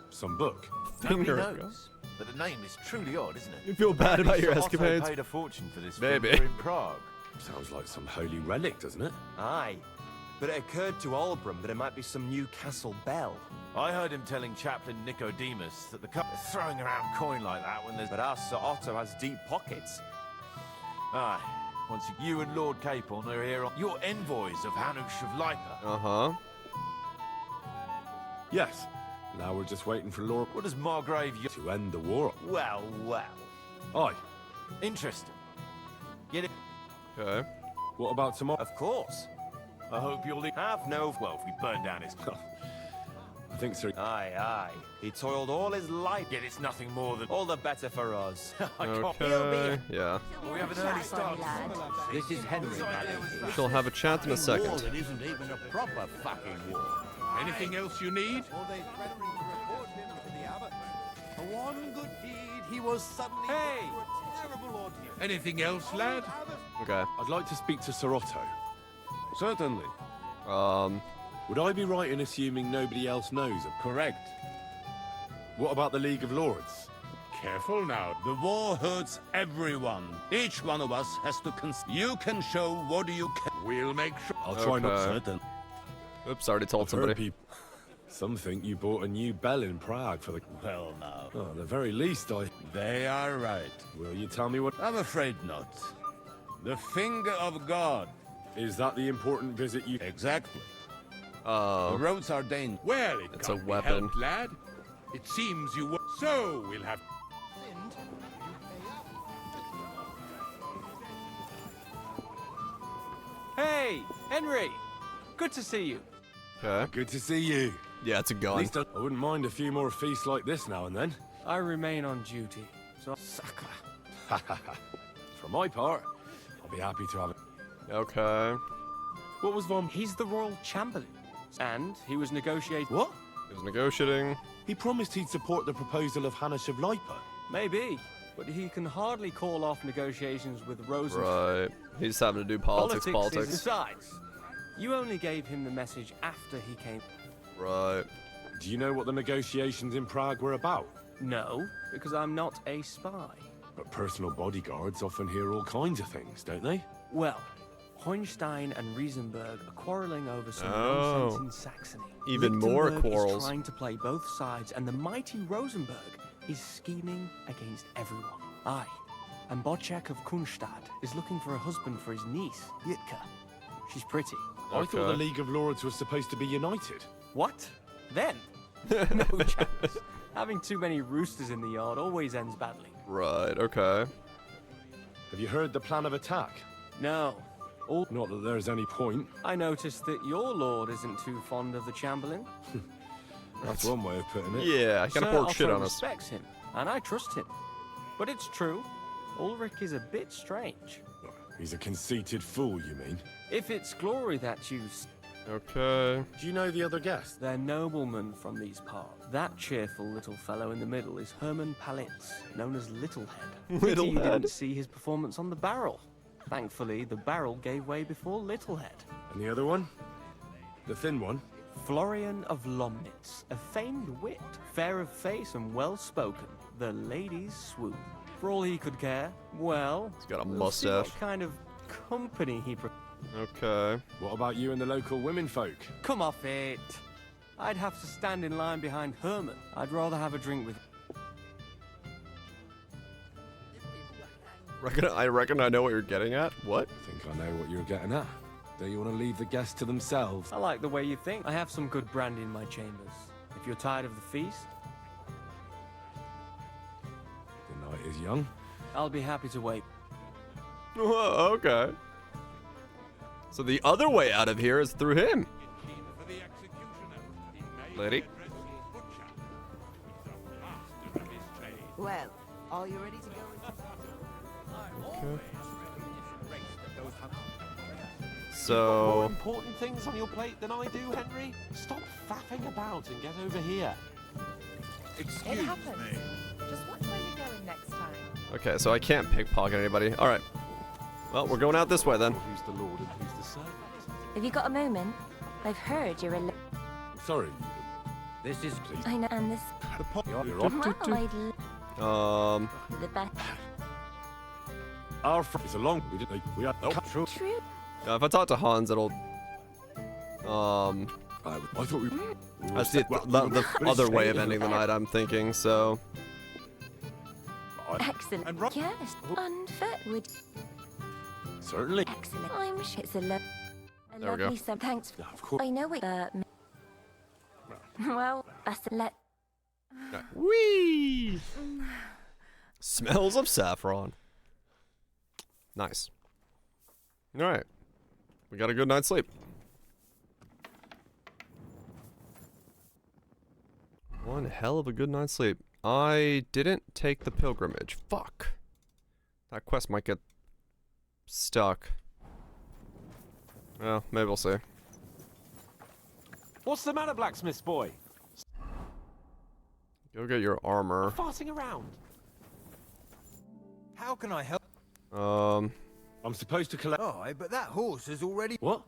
Some book? Finger Nobody of God? knows, but the name is truly odd, isn't it? You feel bad about your Sir Otto escapades? paid a fortune for this Maybe. finger in Prague. Sounds like some holy relic, doesn't it? Aye, but it occurred to Olbram that it might be some new castle bell. I heard him telling Chaplain Nicodemus that the couple throwing around coin like that when there's... But our Sir Otto has deep pockets. Aye, once you and Lord Capon are here, you're envoys of Hanush of Lipa. Uh-huh. Yes. Now we're just waiting for Lord... What does Margrave... to end the war. Well. Aye. Interesting. Get it? Okay. What about tomorrow? Of course. I hope you'll have no... Well, if we burn down his... I think so. Aye. He toiled all his life, yet it's nothing more than... All the better for us. Okay, yeah. We have an early start. This is Henry, madam. We shall have a chat in a War second. that isn't even a proper fucking war. Anything else you need? For one good deed, he was suddenly brought to a terrible ordeal. Anything else, lad? Okay. I'd like to speak to Sir Otto. Certainly. Would I be right in assuming nobody else knows? Correct. What about the League of Lords? Careful now. The war hurts everyone. Each one of us has to You can show what you can. We'll make sure. I'll try not Okay. certain. Oops, already told somebody. Some think you bought a new bell in Prague for the... Well, now. Oh, at the very least, They are right. Will you tell me what... I'm afraid not. The finger of God. Is that the important visit you... Exactly. The roads are dangerous. Well, it's a can't be weapon. helped, lad. It seems you were. So we'll have. Hey, Henry! Good to see you. Okay. Good to see you. Yeah, it's a At gun. least I wouldn't mind a few more feasts like this now and then. I remain on duty, so... For my part, I'll be happy to have it. Okay. What was Von... He's the royal chamberlain. And he was negotiating... What? He was negotiating. He promised he'd support the proposal of Hannes of Lipa. Maybe, but he can hardly call off negotiations with Rosen. Right. He's having to do politics. Is besides, you only gave him the message after he came. Right. Do you know what the negotiations in Prague were about? No, because I'm not a spy. But personal bodyguards often hear all kinds of things, don't they? Well, Hohenstein and Riesenberg are quarreling over some Oh. nonsense in Saxony. Even more Lichtenberg quarrels. is trying to play both sides, and the mighty Rosenberg is scheming against everyone. Aye, and Bocek of Kunstad is looking for a husband for his niece, Yitka. She's pretty. I thought the League of Lords was supposed to be united. What? Then? No chance. Having too many roosters in the yard always ends badly. Right, okay. Have you heard the plan of attack? No. Not that there's any point. I noticed that your lord isn't too fond of the Chamberlain. That's one way of putting it. Yeah, I can Sir afford shit Otto on us. respects him, and I trust him. But it's true. Ulrich is a bit strange. He's a conceited fool, you mean? If it's glory that you... Okay. Do you know the other guests? They're noblemen from these parts. That cheerful little fellow in the middle is Hermann Palitz, known as Littlehead. Pity you didn't see his performance on the barrel. Thankfully, the barrel gave way before Littlehead. And the other one? The thin one? Florian of Lomnitz, a famed wit, fair of face and well-spoken. The ladies swoon. For all he could care, well... He's got a we'll see mustache. what kind of company he... Okay. What about you and the local women folk? Come off it. I'd have to stand in line behind Herman. I'd rather have a drink with... I reckon I know what you're getting at. What? I think I know what you're getting at. Don't you want to leave the guests to themselves? I like the way you think. I have some good brandy in my chambers. If you're tired of the feast, The night is young. I'll be happy to wait. Whoa, okay. So the other way out of here is through him. Lady? Well, are you ready to go into... More So... important things on your plate than I do, Henry. Stop faffing about and get over here. It happens. Just watch where you're going next time. Okay, so I can't pickpocket anybody. Alright. Well, we're going out this way then. Who's the lord and who's the servant? Have you got a moment? I've heard you're a... Sorry. This is... I know, and this... You're off Well, to... I'd... The best... Our friend is along. We had True. If I talk to Hans, it'll... I thought we... That's the other way of ending the night, I'm thinking, so... Excellent. Yes, unfit would... Certainly. Excellent. I'm sure it's a There we go. lovely sub. Thanks. Of course. I know it. Well, that's a let. Whee! Smells of saffron. Nice. Alright. We got a good night's sleep. One hell of a good night's sleep. I didn't take the pilgrimage. Fuck. That quest might get stuck. Well, maybe we'll see. What's the matter, blacksmith's boy? Go get your armor. Farting around. How can I help? I'm supposed to collect... Oh, but that horse is already... What?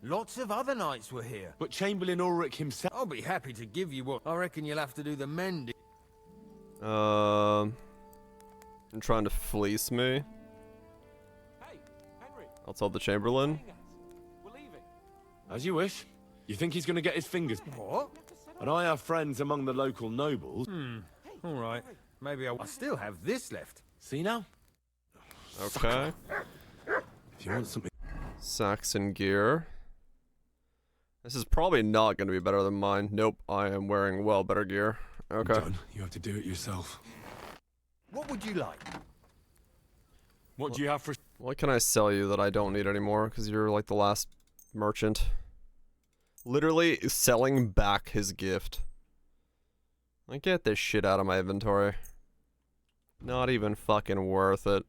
Lots of other knights were here. But Chamberlain Ulrich himself... I'll be happy to give you what. I reckon you'll have to do the mending. You're trying to fleece me? Hey, Henry. I'll tell the Chamberlain. We're leaving. As you wish. You think he's going to get his fingers... What? And I have friends among the local nobles. All right. Maybe I still have this left. See now? Okay. If you want something... Saxon gear. This is probably not going to be better than mine. Nope, I am wearing well better gear. Okay. Done. You have to do it yourself. What would you like? What do you have for... What can I sell you that I don't need anymore? Because you're like the last merchant. Literally selling back his gift. Like, get this shit out of my inventory. Not even fucking worth it.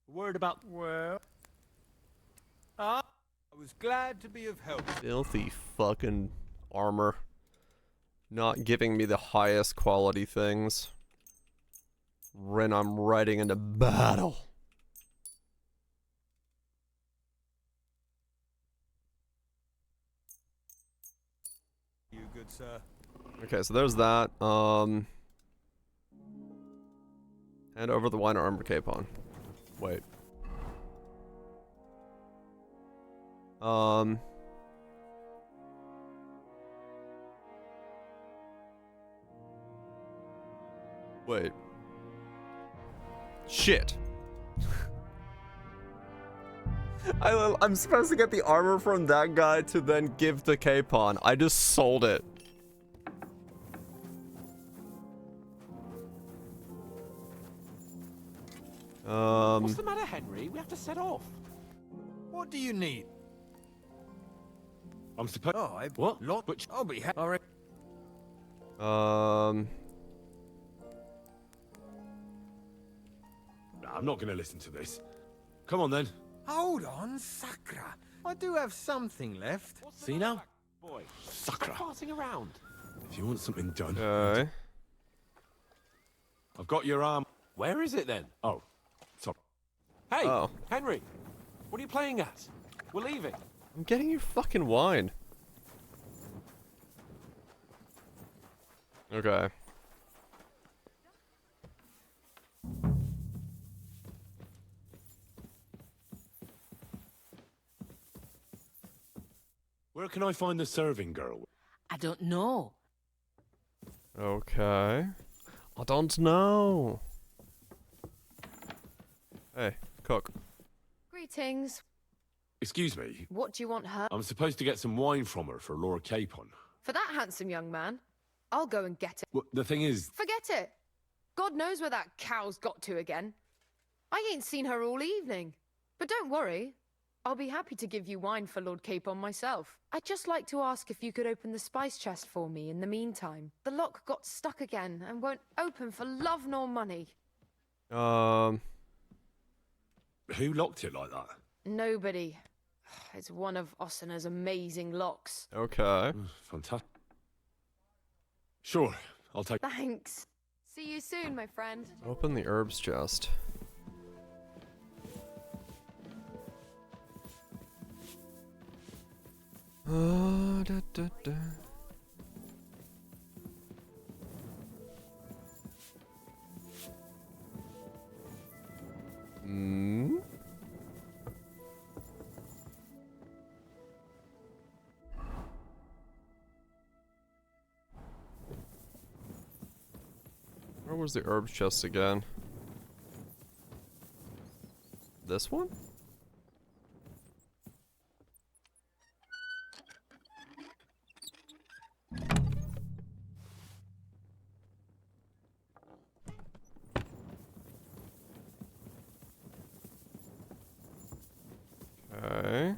Word about... Well... I was glad to be of help. Filthy fucking armor. Not giving me the highest quality things. When I'm riding into battle. You good, sir. Okay, so there's that. Hand over the wine or armor capon. Wait. Wait. Shit. I'm supposed to get the armor from that guy to then give the capon. I just sold it. What's the matter, Henry? We have to set off. What do you need? I'm supposed... Oh, What? Lot... Which... I'll be happy. Nah, I'm not going to listen to this. Come on, then. Hold on, Sakra. I do have something left. See now? Boy, Sakra. farting around. If you want something done... Okay. I've got your arm. Where is it, then? Oh, sorry. Hey, Oh. Henry. What are you playing at? We're leaving. I'm getting you fucking wine. Okay. Where can I find the serving girl? I don't know. Okay. I don't know. Hey, cook. Greetings. Excuse me. What do you want her? I'm supposed to get some wine from her for Laura Capon. For that handsome young man? I'll go and get it. Well, the thing is... Forget it. God knows where that cow's got to again. I ain't seen her all evening. But don't worry. I'll be happy to give you wine for Lord Capon myself. I'd just like to ask if you could open the spice chest for me in the meantime. The lock got stuck again and won't open for love nor money. Who locked it like that? Nobody. It's one of Ossina's amazing locks. Okay. Fantastic. Sure, I'll take... Thanks. See you soon, my friend. Open the herbs chest. Da, da, da. Hmm? Where was the herbs chest again? This one? Okay.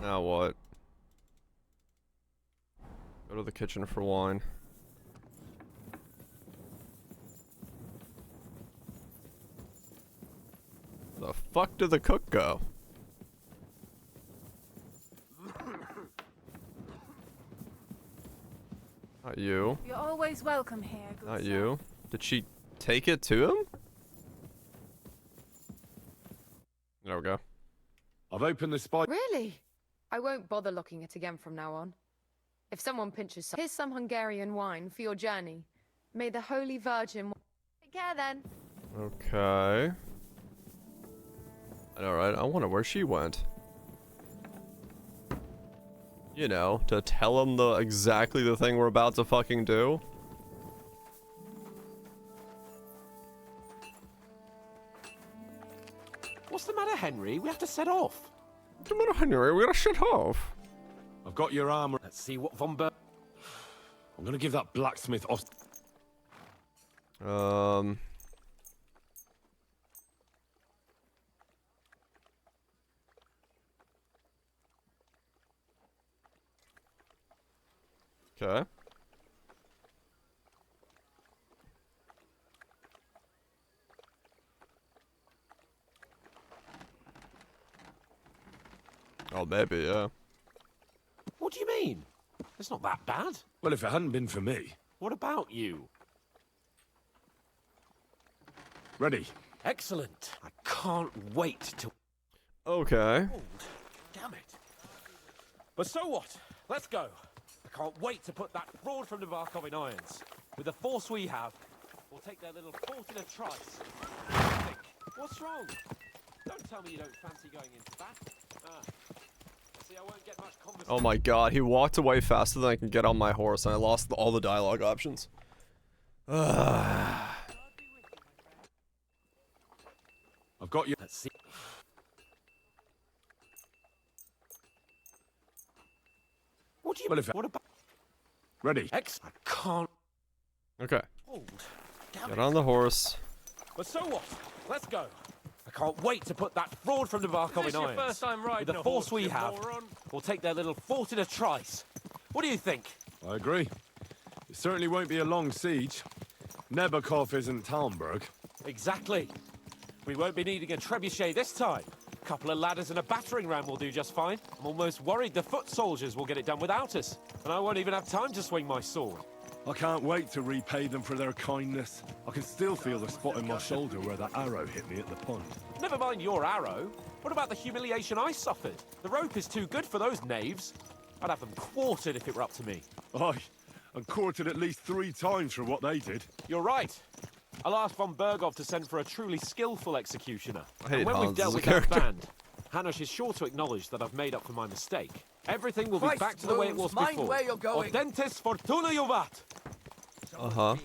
Now what? Go to the kitchen for wine. The fuck did the cook go? Not you. You're always welcome here, good Not sir. you. Did she take it to him? There we go. I've opened the spy. Really? I won't bother locking it again from now on. If someone pinches some, here's some Hungarian wine for your journey. May the Holy Virgin... Take care then. Okay. Alright, I wonder where she went. You know, to tell him exactly the thing we're about to fucking do. What's the matter, Henry? We have to set off. What's the matter, Henry? We gotta shut off. I've got your armor. Let's see what Von Berg... I'm gonna give that blacksmith Okay. Oh, maybe, yeah. What do you mean? It's not that bad. Well, if it hadn't been for me. What about you? Ready. Excellent. I can't wait to... Okay. Oh, damn it. But so what? Let's go. I can't wait to put that fraud from the Barkov in irons. With the force we have, we'll take their little fort in a trice. What's wrong? Don't tell me you don't fancy going into that. See, I won't get much conversation. Oh my god, he walked away faster than I can get on my horse, and I lost all the dialogue options. I've got you. Let's see. What do you... Well, if what about... Ready. I can't... Okay. Oh, Get on the horse. But so what? Let's go. I can't wait to put that fraud from the Barkov in irons. First time riding With the a force horse, we you have, moron. we'll take their little fort in a trice. What do you think? I agree. It certainly won't be a long siege. Nebakov isn't Talmberg. Exactly. We won't be needing a trebuchet this time. A couple of ladders and a battering ram will do just fine. I'm almost worried the foot soldiers will get it done without us. And I won't even have time to swing my sword. I can't wait to repay them for their kindness. I can still feel the spot in my shoulder where that arrow hit me at the pond. Never mind your arrow. What about the humiliation I suffered? The rope is too good for those knaves. I'd have them quartered if it were up to me. Aye, and quartered at least 3 times for what they did. You're right. I'll ask von Bergov to send for a truly skillful executioner. I hate And when Hans we've dealt as a with that character. band, Hanush is sure to acknowledge that I've made up for my mistake. Everything will be back to the way it was Mind before. where you're going. Audentes fortuna juvat. Uh-huh.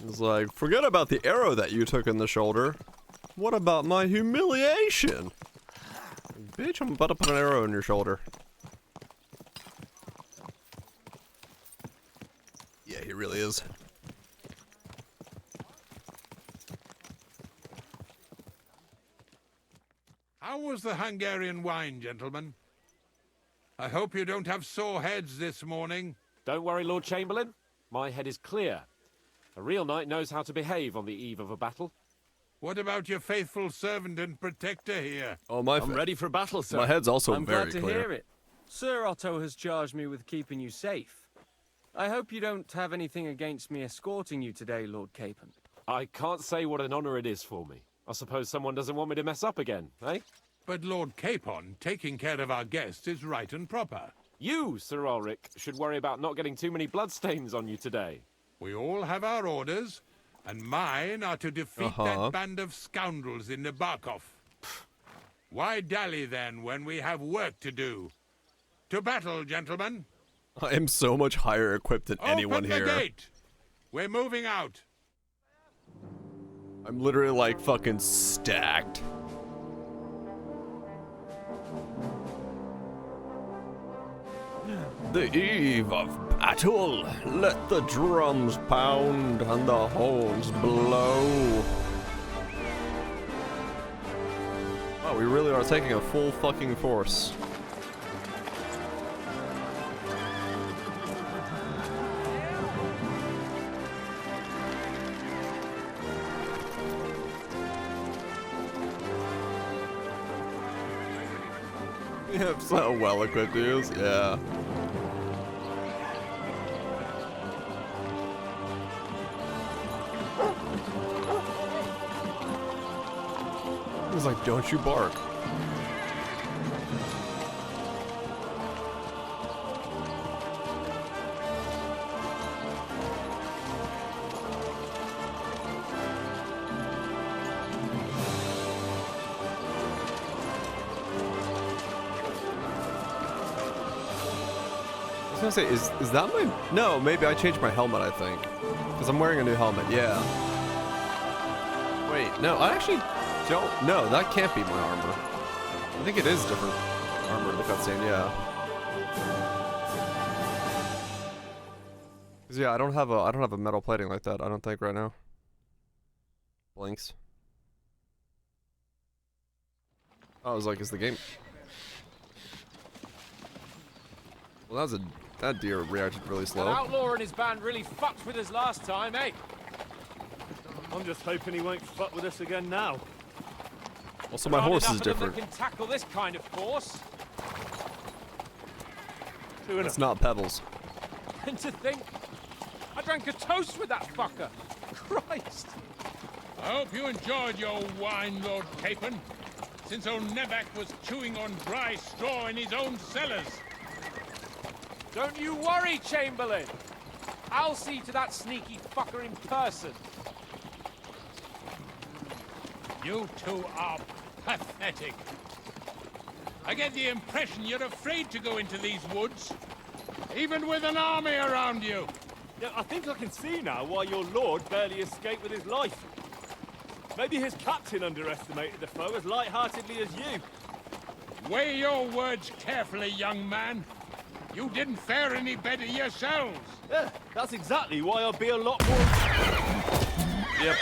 It's like, forget about the arrow that you took in the shoulder. What about my humiliation? Bitch, I'm about to put an arrow in your shoulder. Yeah, he really is. How was the Hungarian wine, gentlemen? I hope you don't have sore heads this morning. Don't worry, Lord Chamberlain. My head is clear. A real knight knows how to behave on the eve of a battle. What about your faithful servant and protector here? Oh, my I'm ready for battle, sir. My head's also I'm very glad to clear. hear it. Sir Otto has charged me with keeping you safe. I hope you don't have anything against me escorting you today, Lord Capon. I can't say what an honor it is for me. I suppose someone doesn't want me to mess up again, eh? But Lord Capon, taking care of our guests is right and proper. You, Sir Ulrich, should worry about not getting too many bloodstains on you today. We all have our orders, and mine are to defeat that band of scoundrels in Nebakov. Why dally then when we have work to do? To battle, gentlemen. I am so much higher equipped than anyone Open the here. gate. We're moving out. I'm literally like fucking stacked. The eve of battle. Let the drums pound and the horns blow. Wow, we really are taking a full fucking force. We have so well equipped dudes, yeah. was like, don't you bark. I was gonna say, is that my... No, maybe I changed my helmet, I think. Because I'm wearing a new helmet, yeah. Wait, no, I actually don't... No, that can't be my armor. I think it is different armor in the cutscene, yeah. Cause yeah, I don't have a metal plating like that, I don't think, right now. Blinks. I was like, is the game... Well, that deer reacted really slow. That outlaw and his band really fucked with us last time, eh? I'm just hoping he won't fuck with us again now. Also, my horse is different. Can tackle this kind of force. It's not Pebbles. And to think, I drank a toast with that fucker. Christ. I hope you enjoyed your wine, Lord Capon, since old Nevac was chewing on dry straw in his own cellars. Don't you worry, Chamberlain. I'll see to that sneaky fucker in person. You two are pathetic. I get the impression you're afraid to go into these woods, even with an army around you. Yeah, I think I can see now why your lord barely escaped with his life. Maybe his captain underestimated the foe as light-heartedly as you. Weigh your words carefully, young man. You didn't fare any better yourselves. Yeah, that's exactly why I'll be a lot more... Yep.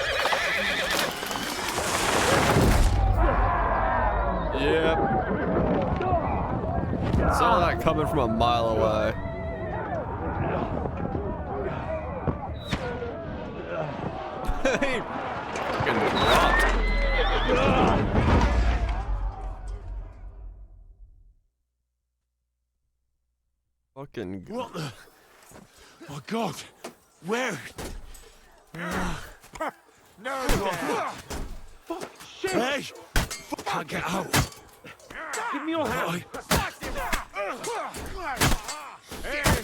Yep. Saw that coming from a mile away. He fucking dropped. Fucking good. What the? My God! Where? No! Fuck! Shit! Hey! Can't get out. Give me your hand.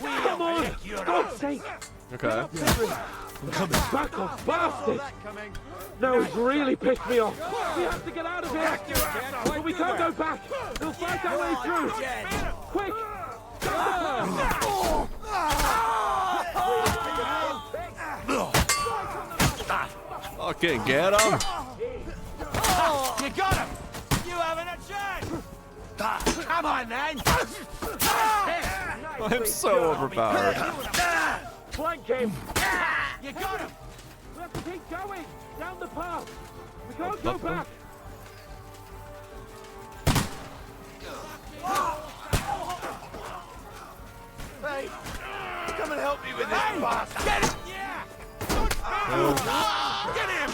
Come on! For God's sake! Okay. I'm coming. Back off, bastard! No, he's really pissed me off. We have to get out of here. But we can't go back. We'll fight our way through. Quick! Okay, get him! You got him! You haven't a chance! Come on, then! I'm so overpowered. Flank him! You got him! We have to keep going! Down the path! We can't go back! Hey! Come and help me with this bastard! Get him! Yeah! Get him!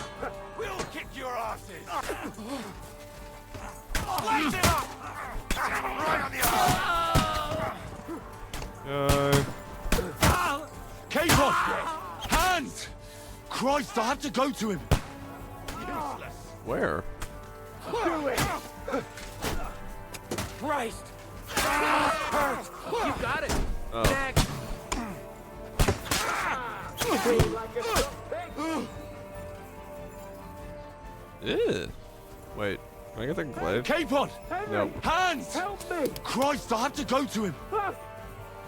We'll kick your asses! Slice it up! Right on the arm! Capon! Hands! Christ, I have to go to him. Useless! Where? Do it! Christ! Hurt! You got it! Oh. Next! Ew. Wait, can I get the glaive? Capon! Nope. Hands! Help me! Christ, I have to go to him. Fuck!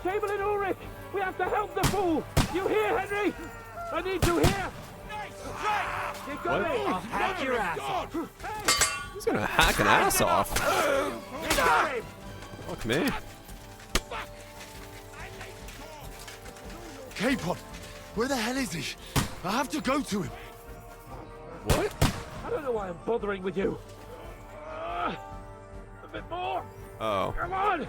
Chamberlain Ulrich! We have to help the fool! You hear, Henry? I need you here! You got What? it! I'll hack your ass off! He's gonna hack an ass off. You got him! Fuck me. Capon, where the hell is he? I have to go to him. What? I don't know why I'm bothering with you. A bit more! Oh. Come on!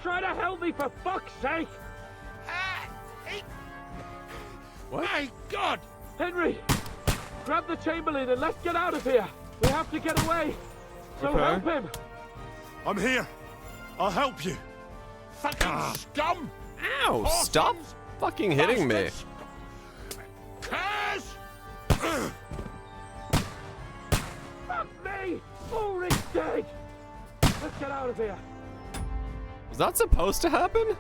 Try to help me, for fuck's sake! What? My God! Henry! Grab the Chamberlain and let's get out of here! We have to get away! So Okay. help him! I'm here. I'll help you. Fucking scum! Ow! Stop fucking hitting me. Curse! Fuck me! Ulrich's dead! Let's get out of here. Was that supposed to happen?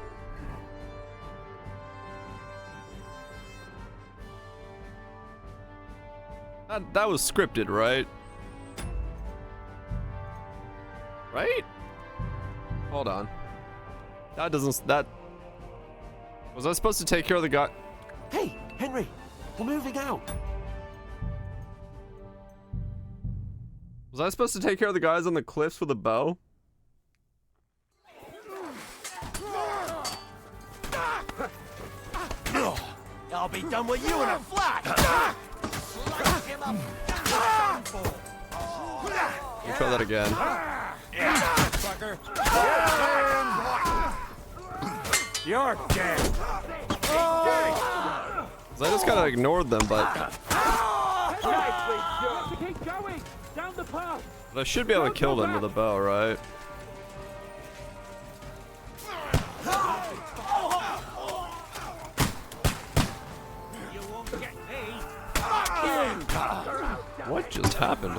That was scripted, right? Right? Hold on. That doesn't... That... Was I supposed to take care of the guy? Hey, Henry, we're moving out. Was I supposed to take care of the guys on the cliffs with a bow? I'll be done with you in a flash. Let me try that again. You're dead. I just kind of ignored them, but Keep going! Down the path! I should be able to kill them with a bow, right? What just happened?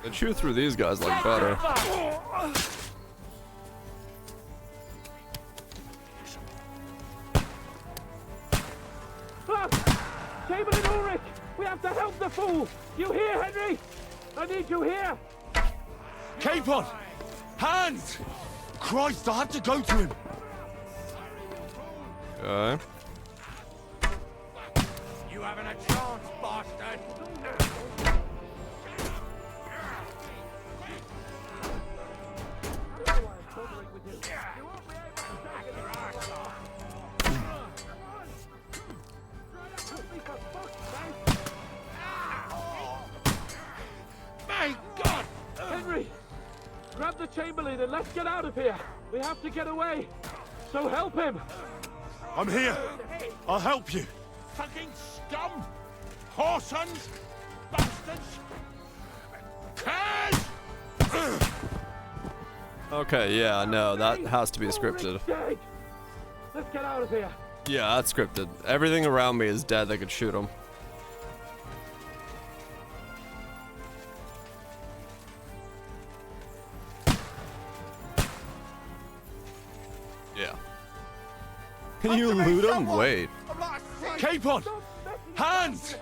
I chew through these guys like butter. Chamberlain Ulrich! We have to help the fool! You hear, Henry? I need you here! Capon! Hans! Christ, I have to go to him! Okay. You haven't a chance, bastard! My God! Henry! Grab the Chamberlain and let's get out of here! We have to get away! So help him! I'm here! I'll help you! Fucking scum! Whoresons! Bastards! Curs! Okay, yeah, no, that has to be scripted. Dead. Let's get out of here! Yeah, that's scripted. Everything around me is dead that could shoot him. Yeah. Can you loot him? Wait. Capon! Hans!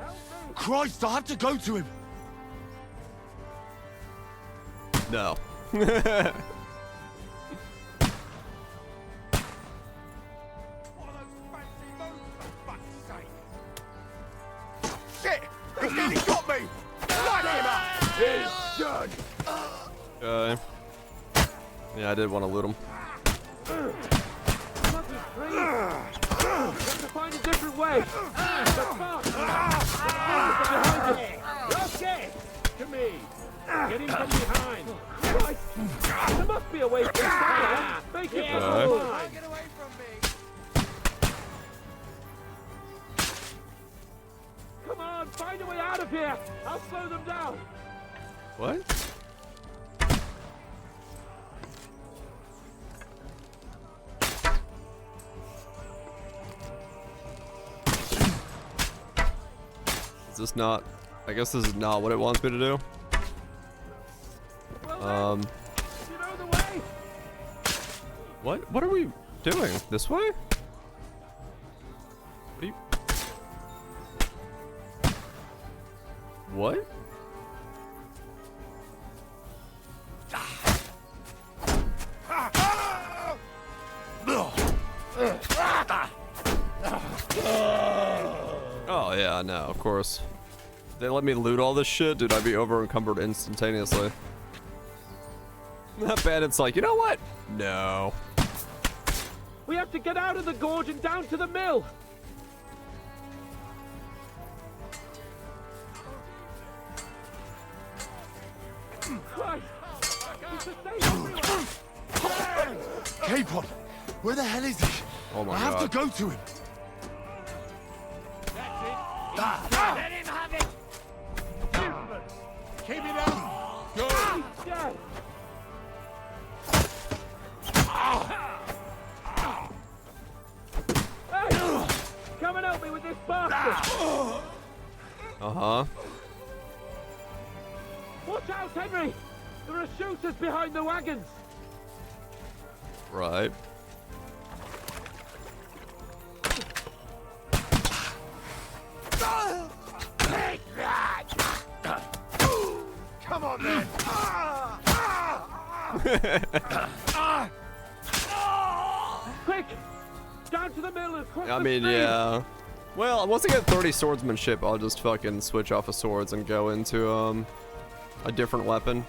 Christ, I have to go to him! No. Shit! He's nearly got me! Light him up! He's done! Okay. Yeah, I did want to loot him. We have to find a different way! Okay! To me! Get him from behind! Right. There must be a way to somewhere! Make it mine! Get away from me! Come on, find a way out of here! I'll slow them down! What? Is this not... I guess this is not what it wants me to do. What are we doing? This way? What are you... What? Oh yeah, no, of course. They let me loot all this shit, dude, I'd be over encumbered instantaneously. That bandit's like, you know what? No. We have to get out of the gorge and down to the mill! Capon! Where the hell is he? Oh my I have God. to go to him! Let him have it! Keep it up! Go! Hey! Come and help me with this bastard! Uh-huh. Watch out, Henry! There are shooters behind the wagons! Right. Come on, then! Quick! Down to the mill and cross I the mean, stream. yeah. Well, once I get 30 swordsmanship, I'll just fucking switch off of swords and go into, a different weapon.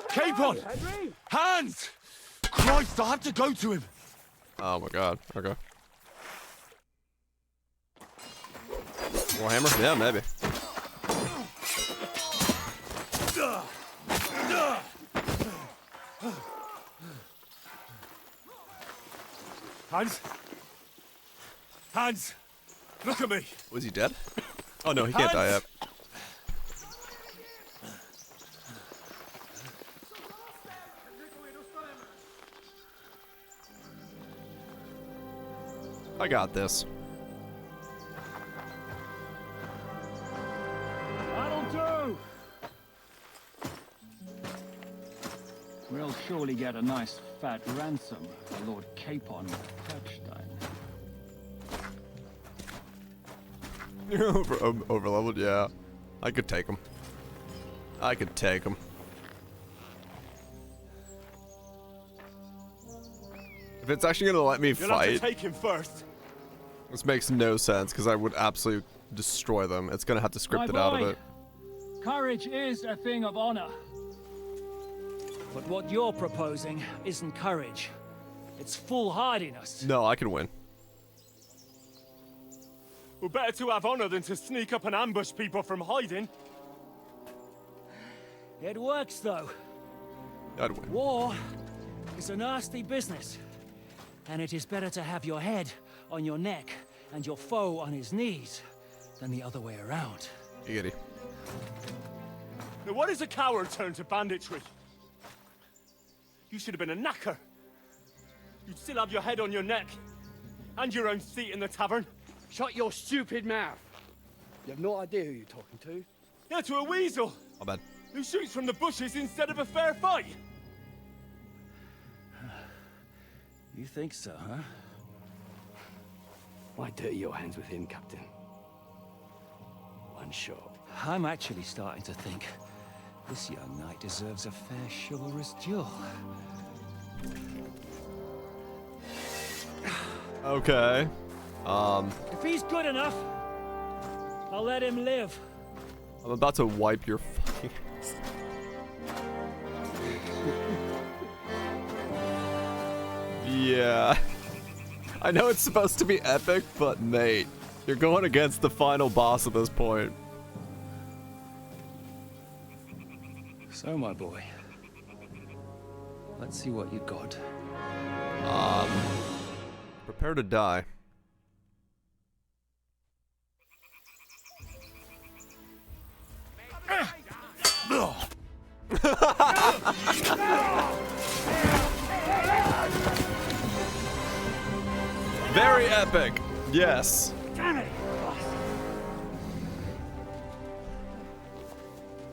Capon! Hands! Christ, I have to go to him! Oh my god, okay. Warhammer? Yeah, maybe. Hans? Hans! Look at me! Was he dead? Oh no, he can't die yet. I got this. That'll do! We'll surely get a nice fat ransom for Lord Capon Kirkstein. Over leveled, yeah. I could take him. I could take him. If it's actually gonna let me You'll have to fight, take him first. this makes no sense because I would absolutely destroy them. It's gonna have to script it out of it. Courage is a thing of honor. But what you're proposing isn't courage. It's foolhardiness. No, I can win. Well, better to have honor than to sneak up and ambush people from hiding. It works, though. I'd win. War is a nasty business. And it is better to have your head on your neck and your foe on his knees than the other way around. Giggity. Now, what is a coward turned to banditry? You should have been a knacker. You'd still have your head on your neck. And your own seat in the tavern. Shut your stupid mouth. You have no idea who you're talking to. Yeah, to a weasel. My bad. Who shoots from the bushes instead of a fair fight. You think so, huh? Why dirty your hands with him, Captain? One shot. I'm actually starting to think this young knight deserves a fair chivalrous duel. Okay. If he's good enough, I'll let him live. I'm about to wipe your fucking ass. Yeah. I know it's supposed to be epic, but mate, you're going against the final boss at this point. So, my boy, let's see what you got. Prepare to die. Very epic. Yes. Damn it!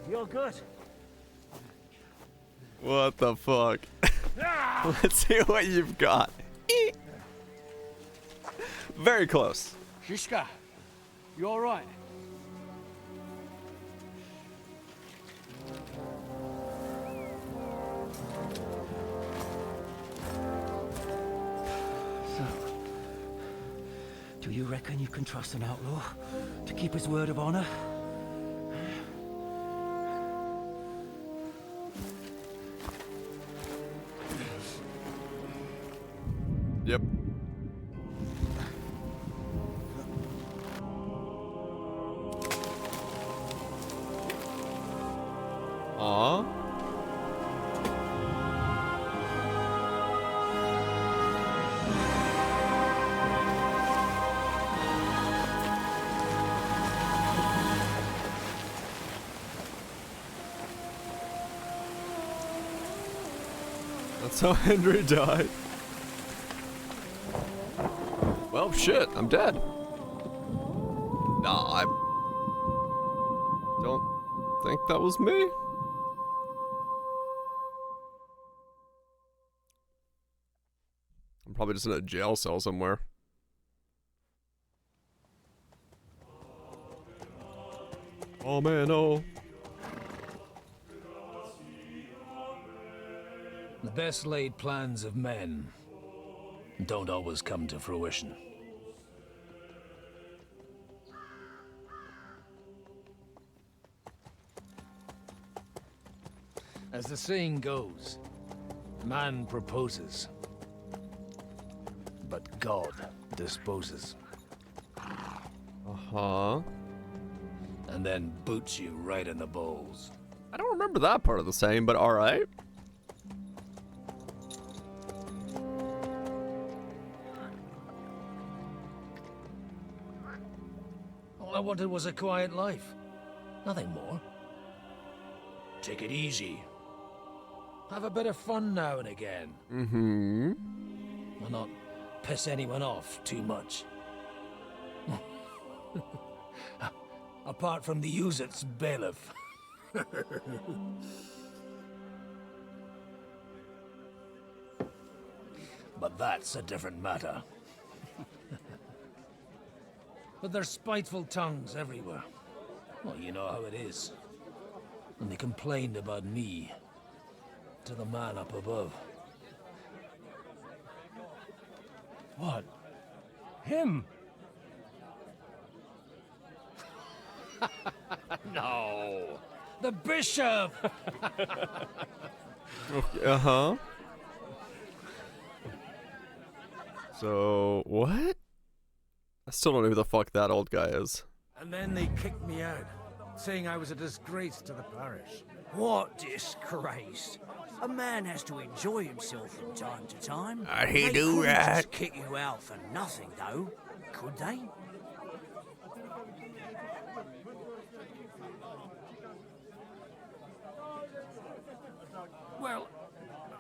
You're good. What the fuck? Let's see what you've got. Very close. Shishka, you all right? So, do you reckon you can trust an outlaw to keep his word of honor? Yep. Aww. That's how Henry died. Well, shit, I'm dead. Nah, I don't think that was me. I'm probably just in a jail cell somewhere. Oh man, oh. The best laid plans of men don't always come to fruition. As the saying goes, man proposes, but God disposes. Uh-huh. And then boots you right in the balls. I don't remember that part of the saying, but alright. All I wanted was a quiet life. Nothing more. Take it easy. Have a bit of fun now and again. Mm-hmm. And not piss anyone off too much. Apart from the Uzit's bailiff. But that's a different matter. But there's spiteful tongues everywhere. Well, you know how it is. And they complained about me to the man up above. What? Him? No. The bishop! Okay, uh-huh. So, what? I still don't know who the fuck that old guy is. And then they kicked me out, saying I was a disgrace to the parish. What disgrace? A man has to enjoy himself from time to time. He They do couldn't that. just kick you out for nothing, though, could they? Well,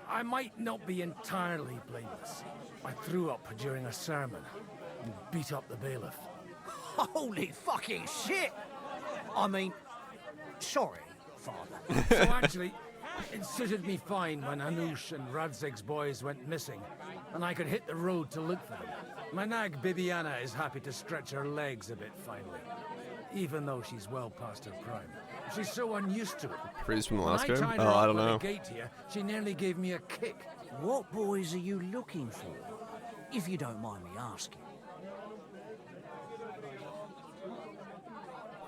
I might not be entirely blameless. I threw up during a sermon and beat up the bailiff. Holy fucking shit! I mean, sorry, Father. So actually, it suited me fine when Anush and Radzig's boys went missing, and I could hit the road to look for them. My nag Bibiana is happy to stretch her legs a bit finally, even though she's well past her prime. She's so unused to it. Freeze from the When last I game? tied Oh, her I up don't by the know. gate here, she nearly gave me a kick. What boys are you looking for? If you don't mind me asking.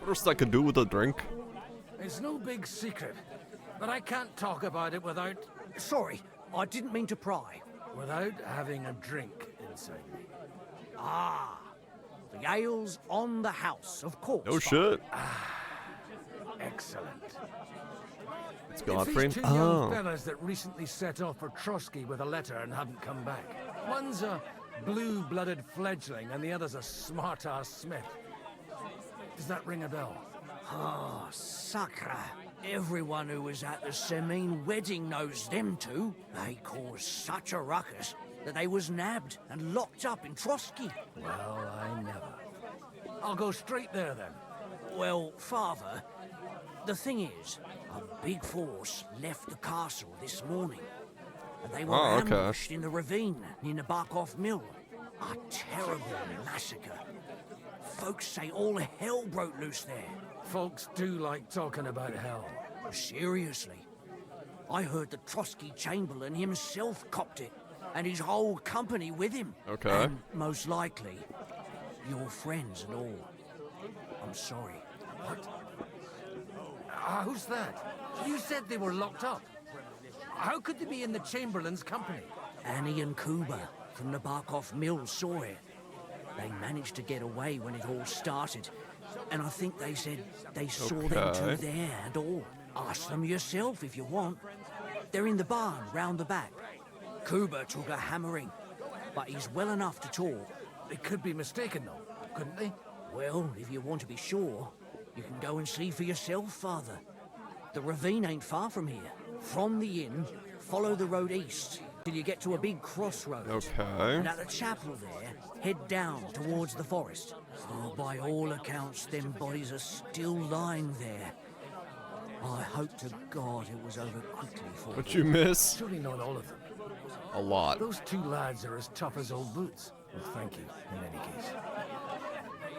First I could do with a drink. It's no big secret, but I can't talk about it without... Sorry, I didn't mean to pry. Without having a drink inside me. Ah, the ale's on the house, of course. No shit. Excellent. It's It's Godfrey. these two young fellas that recently set off for Trotsky with a letter and haven't come back. One's a blue-blooded fledgling and the other's a smart-ass smith. Does that ring a bell? Ah, Sakra. Everyone who was at the Semine wedding knows them two. They caused such a ruckus that they was nabbed and locked up in Trotsky. Well, I never. I'll go straight there then. Well, Father, the thing is, a big force left the castle this morning. And they were ambushed in the ravine near the Barkov Mill. A terrible massacre. Folks say all hell broke loose there. Folks do like talking about hell. Seriously. I heard the Trotsky Chamberlain himself copped it, and his whole company with him. Okay. And most likely, your friends and all. I'm sorry. What? Who's that? You said they were locked up. How could they be in the Chamberlain's company? Annie and Kuba from the Barkov Mill saw it. They managed to get away when it all started, and I think they said they saw them two there and all. Ask them yourself if you want. They're in the barn round the back. Kuba took a hammering, but he's well enough to talk. They could be mistaken though, couldn't they? Well, if you want to be sure, you can go and see for yourself, Father. The ravine ain't far from here. From the inn, follow the road east, till you get to a big crossroads. Okay. And at the chapel there, head down towards the forest. Oh, by all accounts, them bodies are still lying there. I hope to God it was over quickly for What you miss? Surely not all of them. A lot. Those two lads are as tough as old boots. Well, thank you, in any case.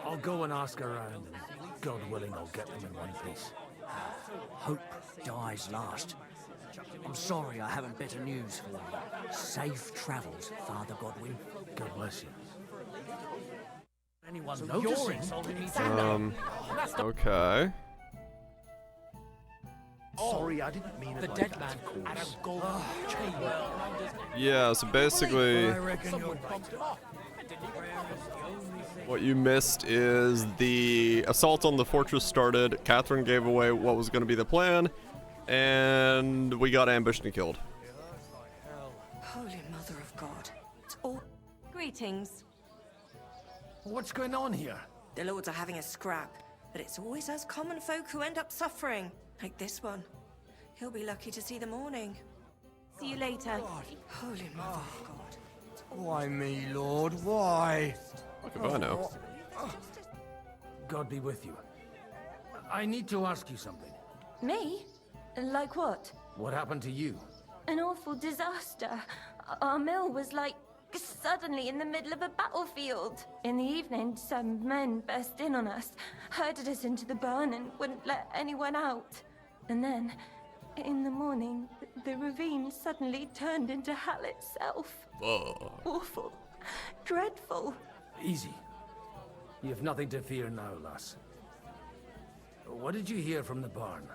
I'll go and ask around, and God willing, I'll get them in one piece. Hope dies last. I'm sorry I haven't better news for you. Safe travels, Father Godwin. God bless you. Anyone So noticing? Okay. Sorry, I didn't mean it The like dead that, man of had course. a gold chain. Yeah, so basically, what you missed is the assault on the fortress started, Catherine gave away what was going to be the plan, and we got ambushed and killed. Holy Mother of God. It's all... Greetings. What's going on here? The lords are having a scrap, but it's always us common folk who end up suffering. Like this one. He'll be lucky to see the morning. See you later. Holy Mother of God. Why me, Lord? Why? Fuck if I know. God be with you. I need to ask you something. Me? Like what? What happened to you? An awful disaster. Our mill was like suddenly in the middle of a battlefield. In the evening, some men burst in on us, herded us into the barn and wouldn't let anyone out. And then, in the morning, the ravine suddenly turned into hell itself. Awful. Dreadful. Easy. You have nothing to fear now, lass. What did you hear from the barn?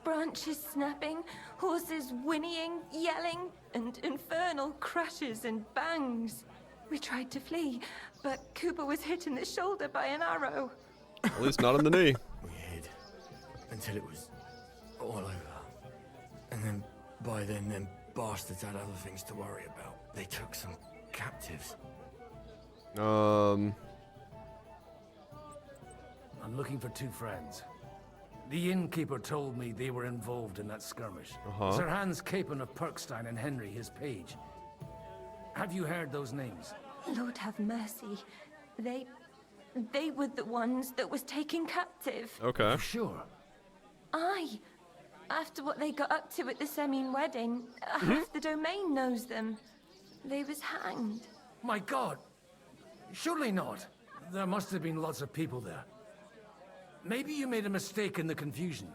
Branches snapping, horses whinnying, yelling, and infernal crashes and bangs. We tried to flee, but Cooper was hit in the shoulder by an arrow. At least not in the knee. We hid until it was all over. And then, by then, them bastards had other things to worry about. They took some captives. I'm looking for two friends. The innkeeper told me they were involved in that skirmish. Sir Hans Capon of Perkstein and Henry, his page. Have you heard those names? Lord have mercy. They were the ones that was taken captive. Okay. Sure. Aye. After what they got up to at the Semine wedding, half the domain knows them. They was hanged. My God! Surely not. There must have been lots of people there. Maybe you made a mistake in the confusion.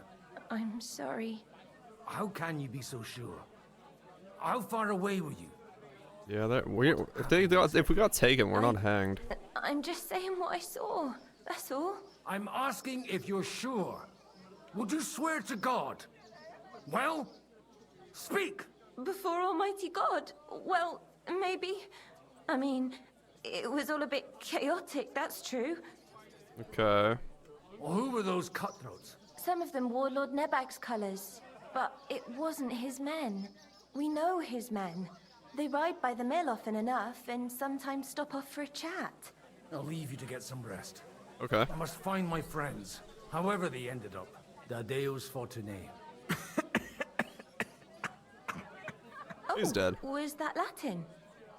I'm sorry. How can you be so sure? How far away were you? Yeah, if we got taken, we're not hanged. I'm just saying what I saw. That's all. I'm asking if you're sure. Would you swear to God? Well, speak! Before Almighty God? Well, maybe. I mean, it was all a bit chaotic, that's true. Okay. Well, who were those cutthroats? Some of them wore Lord Nebag's colours, but it wasn't his men. We know his men. They ride by the mill often enough, and sometimes stop off for a chat. I'll leave you to get some rest. Okay. I must find my friends, however they ended up. Da Deus Fortunae. He's dead. Was that Latin?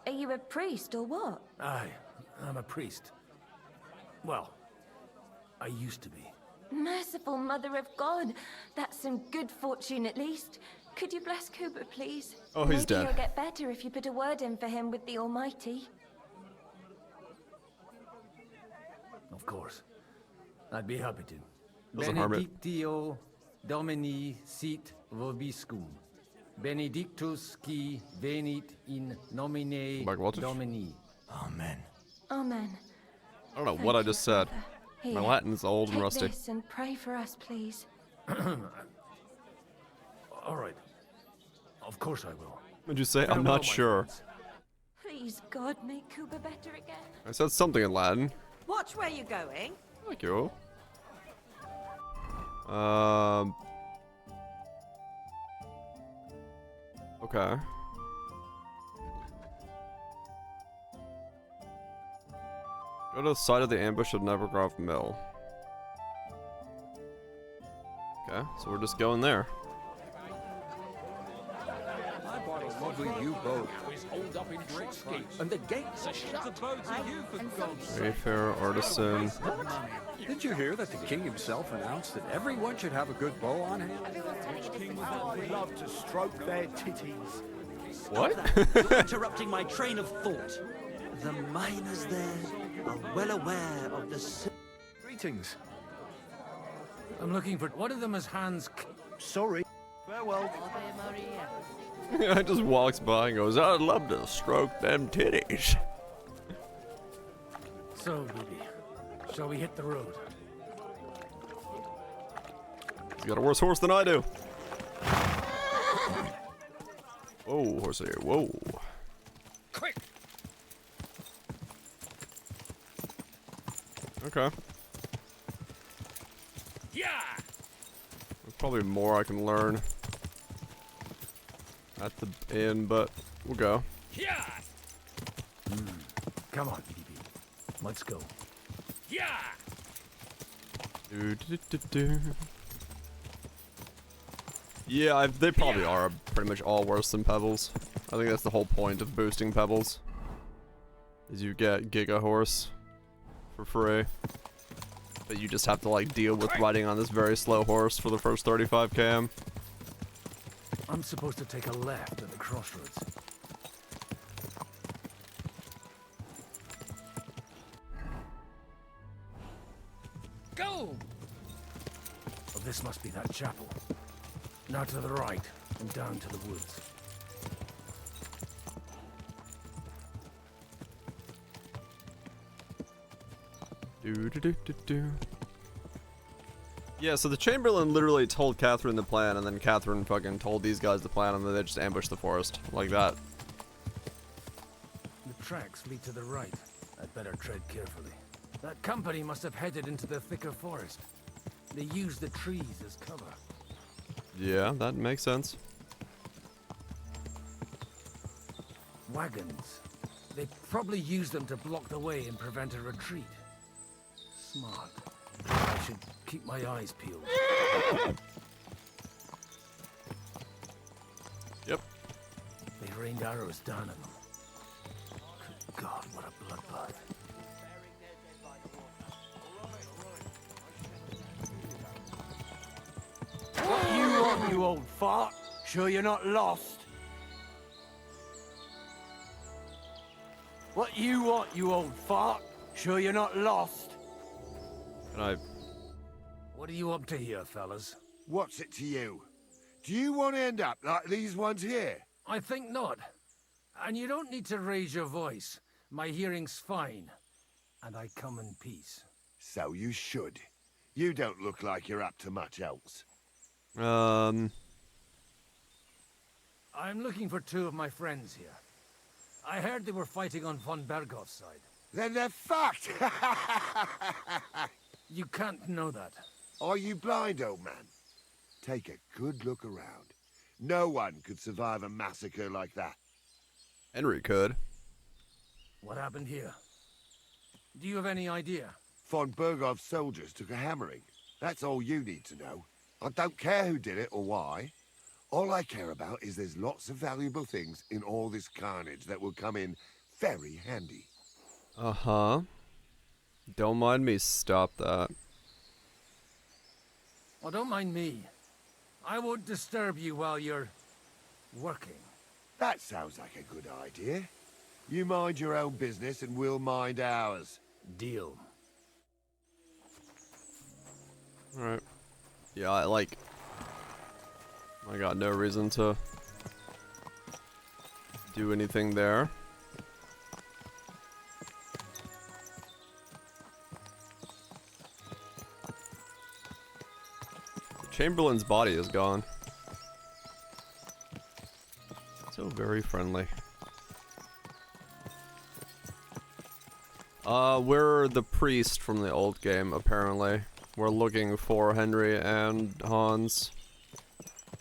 Are you a priest or what? Aye, I'm a priest. Well, I used to be. Merciful Mother of God. That's some good fortune at least. Could you bless Cooper, please? Oh, he's dead. Maybe he'll get better if you put a word in for him with the Almighty. Of course. I'd be happy to. Doesn't harm it. Benedictio Domini sit vobiscum. Benedictus qui venit in nomine Domini. Amen. Amen. I don't know what I just said. Here, My Latin's old and take rusty. this and pray for us, please. All right. Of course I will. What'd you say? I'm Farewell, not my sure. friends. Please, God, make Cooper better again. I said something in Latin. Watch where you're going. Thank you. Okay. Go to the site of the ambush at Nevergrove Mill. Okay, so we're just going there. I bought a What will you both? Hold up in Trotsky, and the gates are shut. Wayfarer, artisan. Did you hear that the king himself announced that everyone should have a good bow on hand? We love to stroke their titties. What? You're interrupting my train of thought. The miners there are well aware of the... Greetings. I'm looking for one of them as Hans. Sorry. Farewell. I just walks by and goes, I'd love to stroke them titties. So, Bibi, shall we hit the road? He's got a worse horse than I do. Whoa, horsey, whoa. Quick! Okay. Yeah! There's probably more I can learn at the inn, but we'll go. Yeah! Come on, Bibi. Let's go. Yeah! Yeah, they probably are pretty much all worse than Pebbles. I think that's the whole point of boosting Pebbles. Is you get Giga Horse for free. But you just have to like deal with riding on this very slow horse for the first 35 km. I'm supposed to take a left at the crossroads. Go! Well, this must be that chapel. Now to the right and down to the woods. Yeah, so the Chamberlain literally told Catherine the plan, and then Catherine fucking told these guys the plan, and then they just ambushed the forest. Like that. The tracks lead to the right. I'd better tread carefully. That company must have headed into the thicker forest. They used the trees as cover. Yeah, that makes sense. Wagons. They probably used them to block the way and prevent a retreat. Smart. I should keep my eyes peeled. Yep. They rained arrows down on them. Good God, what a bloodbath. What you want, you old fart? Sure you're not lost? What you want, you old fart? Sure you're not lost? And I... What are you up to here, fellas? What's it to you? Do you want to end up like these ones here? I think not. And you don't need to raise your voice. My hearing's fine. And I come in peace. So you should. You don't look like you're up to much else. I'm looking for two of my friends here. I heard they were fighting on von Bergov's side. Then they're fucked! You can't know that. Are you blind, old man? Take a good look around. No one could survive a massacre like that. Henry could. What happened here? Do you have any idea? Von Bergov's soldiers took a hammering. That's all you need to know. I don't care who did it or why. All I care about is there's lots of valuable things in all this carnage that will come in very handy. Uh-huh. Don't mind me, stop that. Well, don't mind me. I won't disturb you while you're... working. That sounds like a good idea. You mind your own business and we'll mind ours. Deal. Alright. Yeah, I got no reason to do anything there. Chamberlain's body is gone. So very friendly. We're the priest from the old game, apparently. We're looking for Henry and Hans.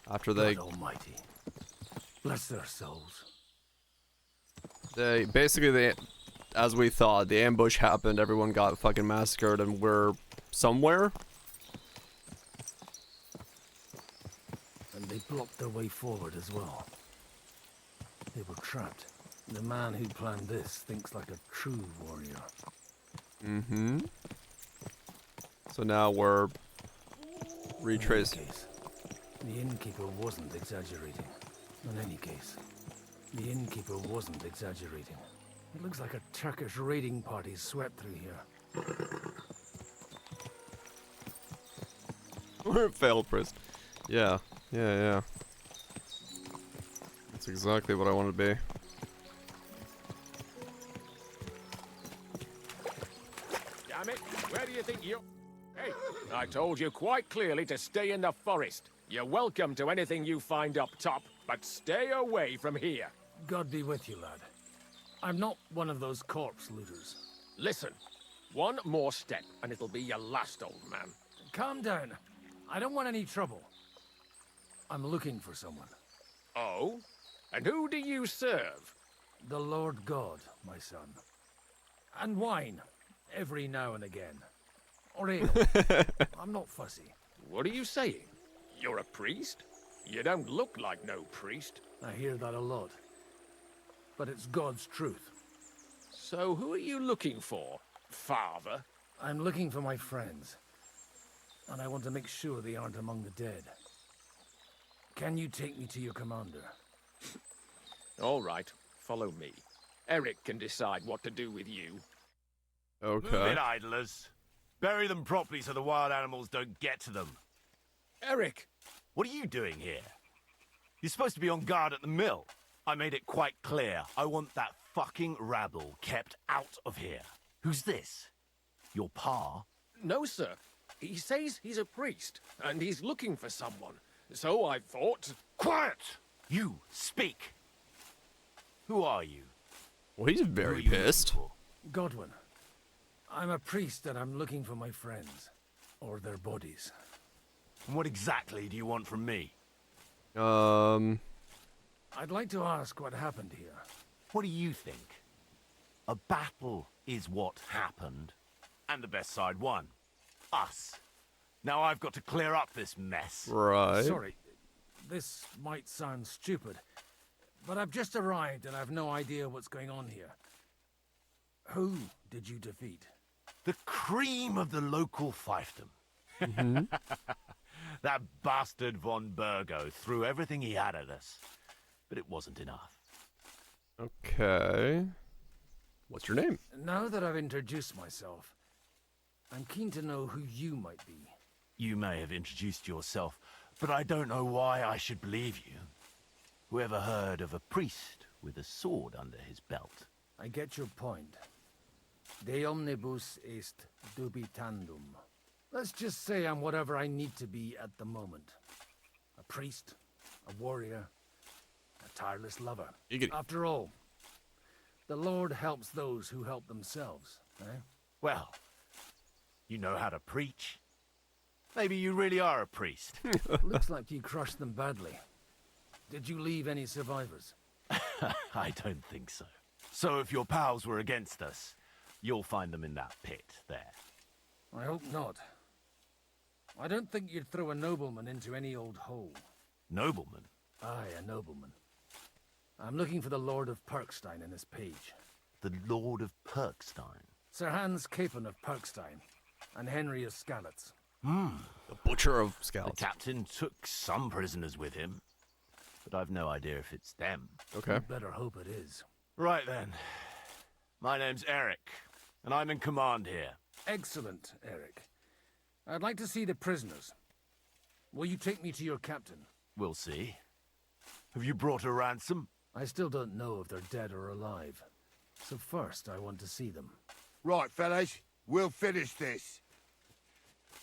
After they... God Almighty. Bless their souls. Basically, as we thought, the ambush happened, everyone got fucking massacred, and we're somewhere? And they blocked their way forward as well. They were trapped. The man who planned this thinks like a true warrior. Mm-hmm. So now we're retracing. The innkeeper wasn't exaggerating. In any case, the innkeeper wasn't exaggerating. It looks like a Turkish raiding party swept through here. We're failed first. Yeah. That's exactly what I want to be. Damn it, where do you think you... Hey, I told you quite clearly to stay in the forest. You're welcome to anything you find up top, but stay away from here. God be with you, lad. I'm not one of those corpse looters. Listen, one more step and it'll be your last, old man. Calm down. I don't want any trouble. I'm looking for someone. Oh? And who do you serve? The Lord God, my son. And wine, every now and again. Or ale. I'm not fussy. What are you saying? You're a priest? You don't look like no priest. I hear that a lot. But it's God's truth. So who are you looking for, Father? I'm looking for my friends. And I want to make sure they aren't among the dead. Can you take me to your commander? All right, follow me. Eric can decide what to do with you. Okay. Move it, idlers. Bury them properly so the wild animals don't get to them. Eric! What are you doing here? You're supposed to be on guard at the mill. I made it quite clear. I want that fucking rabble kept out of here. Who's this? Your pa? No, sir. He says he's a priest, and he's looking for someone. So I thought... Quiet! You, speak! Who are you? Well, he's very pissed. Godwin. I'm a priest and I'm looking for my friends. Or their bodies. And what exactly do you want from me? I'd like to ask what happened here. What do you think? A battle is what happened. And the best side won. Us. Now I've got to clear up this mess. Right. Sorry. This might sound stupid. But I've just arrived and I've no idea what's going on here. Who did you defeat? The cream of the local fiefdom. Mm-hmm. That bastard von Burgo threw everything he had at us. But it wasn't enough. Okay. What's your name? Now that I've introduced myself, I'm keen to know who you might be. You may have introduced yourself, but I don't know why I should believe you. Whoever heard of a priest with a sword under his belt? I get your point. De omnibus est dubitandum. Let's just say I'm whatever I need to be at the moment. A priest, a warrior, a tireless lover. After all, the Lord helps those who help themselves, eh? Well, you know how to preach. Maybe you really are a priest. Looks like you crushed them badly. Did you leave any survivors? I don't think so. So if your pals were against us, you'll find them in that pit there. I hope not. I don't think you'd throw a nobleman into any old hole. Nobleman? Aye, a nobleman. I'm looking for the Lord of Perkstein and his page. The Lord of Perkstein? Sir Hans Capon of Perkstein, and Henry of Skalitz. The Butcher of Skalitz. The captain took some prisoners with him, but I've no idea if it's them. Okay. You better hope it is. Right then. My name's Eric, and I'm in command here. Excellent, Eric. I'd like to see the prisoners. Will you take me to your captain? We'll see. Have you brought a ransom? I still don't know if they're dead or alive. So first, I want to see them. Right, fellas, we'll finish this.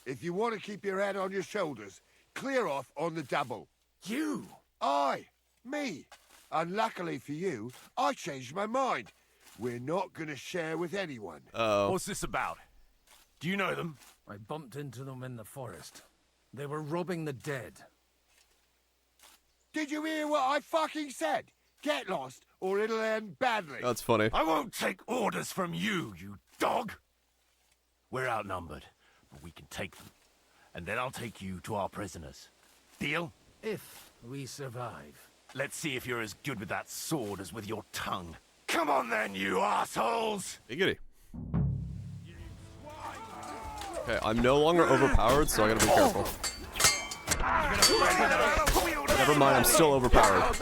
If you want to keep your head on your shoulders, clear off on the double. You? Aye, me. Unluckily for you, I changed my mind. We're not going to share with anyone. What's this about? Do you know them? I bumped into them in the forest. They were robbing the dead. Did you hear what I fucking said? Get lost, or it'll end badly. That's funny. I won't take orders from you, you dog! We're outnumbered, but we can take them. And then I'll take you to our prisoners. Deal? If we survive. Let's see if you're as good with that sword as with your tongue. Come on then, you assholes! Giggity. Okay, I'm no longer overpowered, so I gotta be careful. Never mind, I'm still overpowered.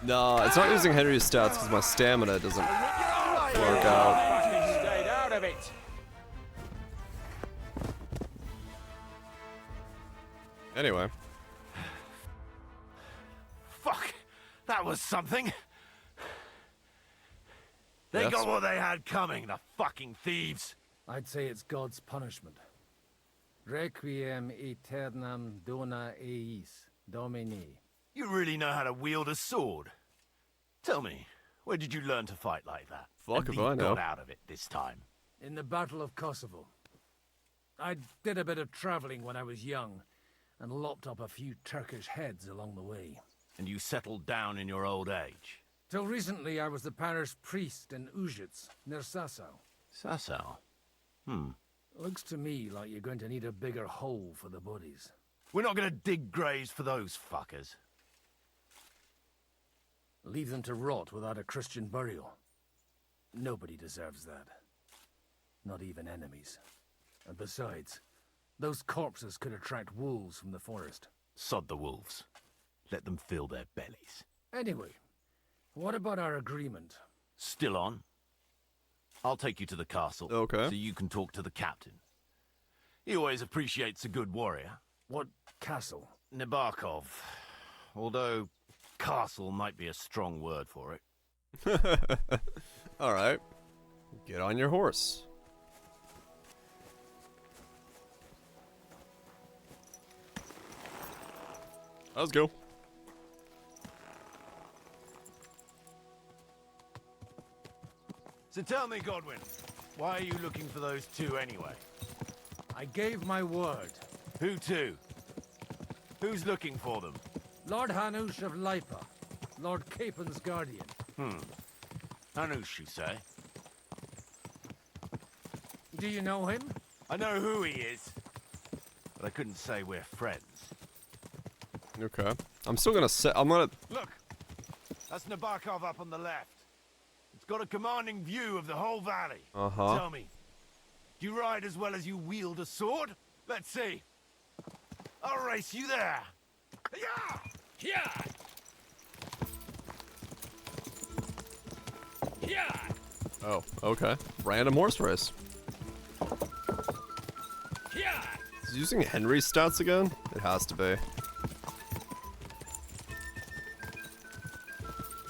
No, it's not using Henry's stats because my stamina doesn't work out. Stayed out of it. Anyway. Fuck! That was something! They Yes? got what they had coming, the fucking thieves! I'd say it's God's punishment. Requiem aeternam dona eis, Domini. You really know how to wield a sword? Tell me, where did you learn to fight like that? Fuck And if I leave know. God out of it this time. In the Battle of Kosovo. I did a bit of traveling when I was young, and lopped up a few Turkish heads along the way. And you settled down in your old age? Till recently, I was the parish priest in Ujits, near Sasau. Sasau? Looks to me like you're going to need a bigger hole for the bodies. We're not gonna dig graves for those fuckers. Leave them to rot without a Christian burial. Nobody deserves that. Not even enemies. And besides, those corpses could attract wolves from the forest. Sod the wolves. Let them fill their bellies. Anyway, what about our agreement? Still on? I'll take you to the castle. Okay. So you can talk to the captain. He always appreciates a good warrior. What castle? Nabokov. Although, castle might be a strong word for it. Alright. Get on your horse. Let's go. So tell me, Godwin, why are you looking for those two anyway? I gave my word. Who to? Who's looking for them? Lord Hanush of Lipa, Lord Capen's guardian. Hanush, you say? Do you know him? I know who he is, but I couldn't say we're friends. Okay. I'm still gonna set. I'm gonna. Look, that's Nabokov up on the left. It's got a commanding view of the whole valley. Uh-huh. Tell me, do you ride as well as you wield a sword? Let's see. I'll race you there. Yeah! Yeah! Yeah! Oh, okay. Random horse race. Yeah! Is he using Henry's stats again? It has to be.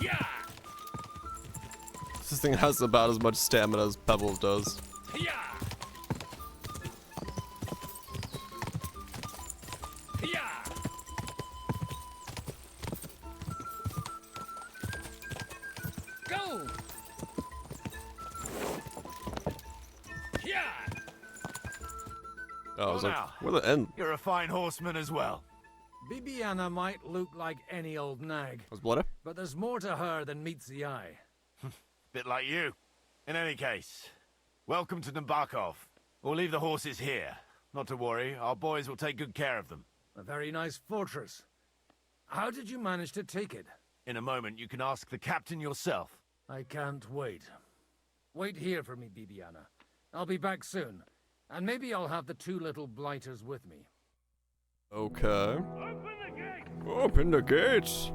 Yeah! This thing has about as much stamina as Pebbles does. Yeah! Yeah! Go! Yeah! Oh, I was like, now, where the end? You're a fine horseman as well. Bibiana might look like any old nag, Was bloody? but there's more to her than meets the eye. Bit like you. In any case, welcome to Nabokov. We'll leave the horses here. Not to worry, our boys will take good care of them. A very nice fortress. How did you manage to take it? In a moment, you can ask the captain yourself. I can't wait. Wait here for me, Bibiana. I'll be back soon. And maybe I'll have the two little blighters with me. Okay. Open the gates.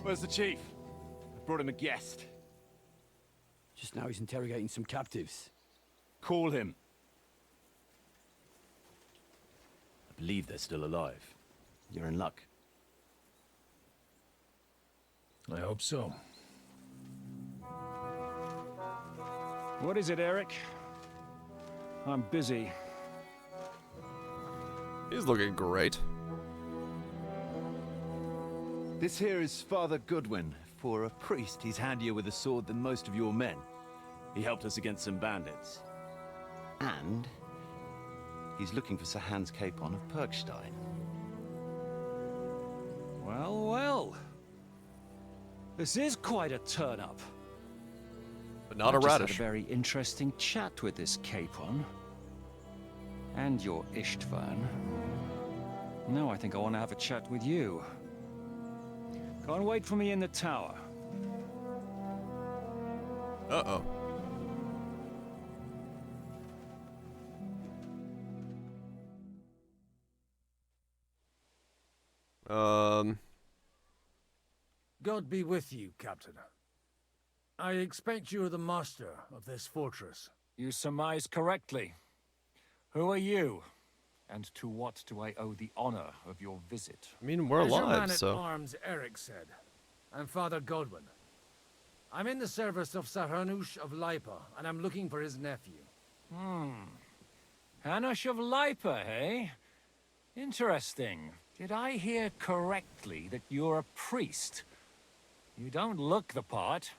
Where's the chief? I brought him a guest. Just now he's interrogating some captives. Call him. I believe they're still alive. You're in luck. I hope so. What is it, Eric? I'm busy. He's looking great. This here is Father Goodwin. For a priest, he's handier with a sword than most of your men. He helped us against some bandits. And he's looking for Sir Hans Capon of Perkstein. Well, well. This is quite a turn-up. But not a I just radish. had a very interesting chat with this Capon. And your Ishtvan. Now I think I want to have a chat with you. Go and wait for me in the tower. Uh-oh. God be with you, Captain. I expect you are the master of this fortress. You surmise correctly. Who are you? And to what do I owe the honor of your visit? I mean, we're As your alive, man so... at arms, Eric said. I'm Father Godwin. I'm in the service of Sir Hanush of Lipa, and I'm looking for his nephew. Hanush of Lipa, eh? Interesting. Did I hear correctly that you're a priest? You don't look the part.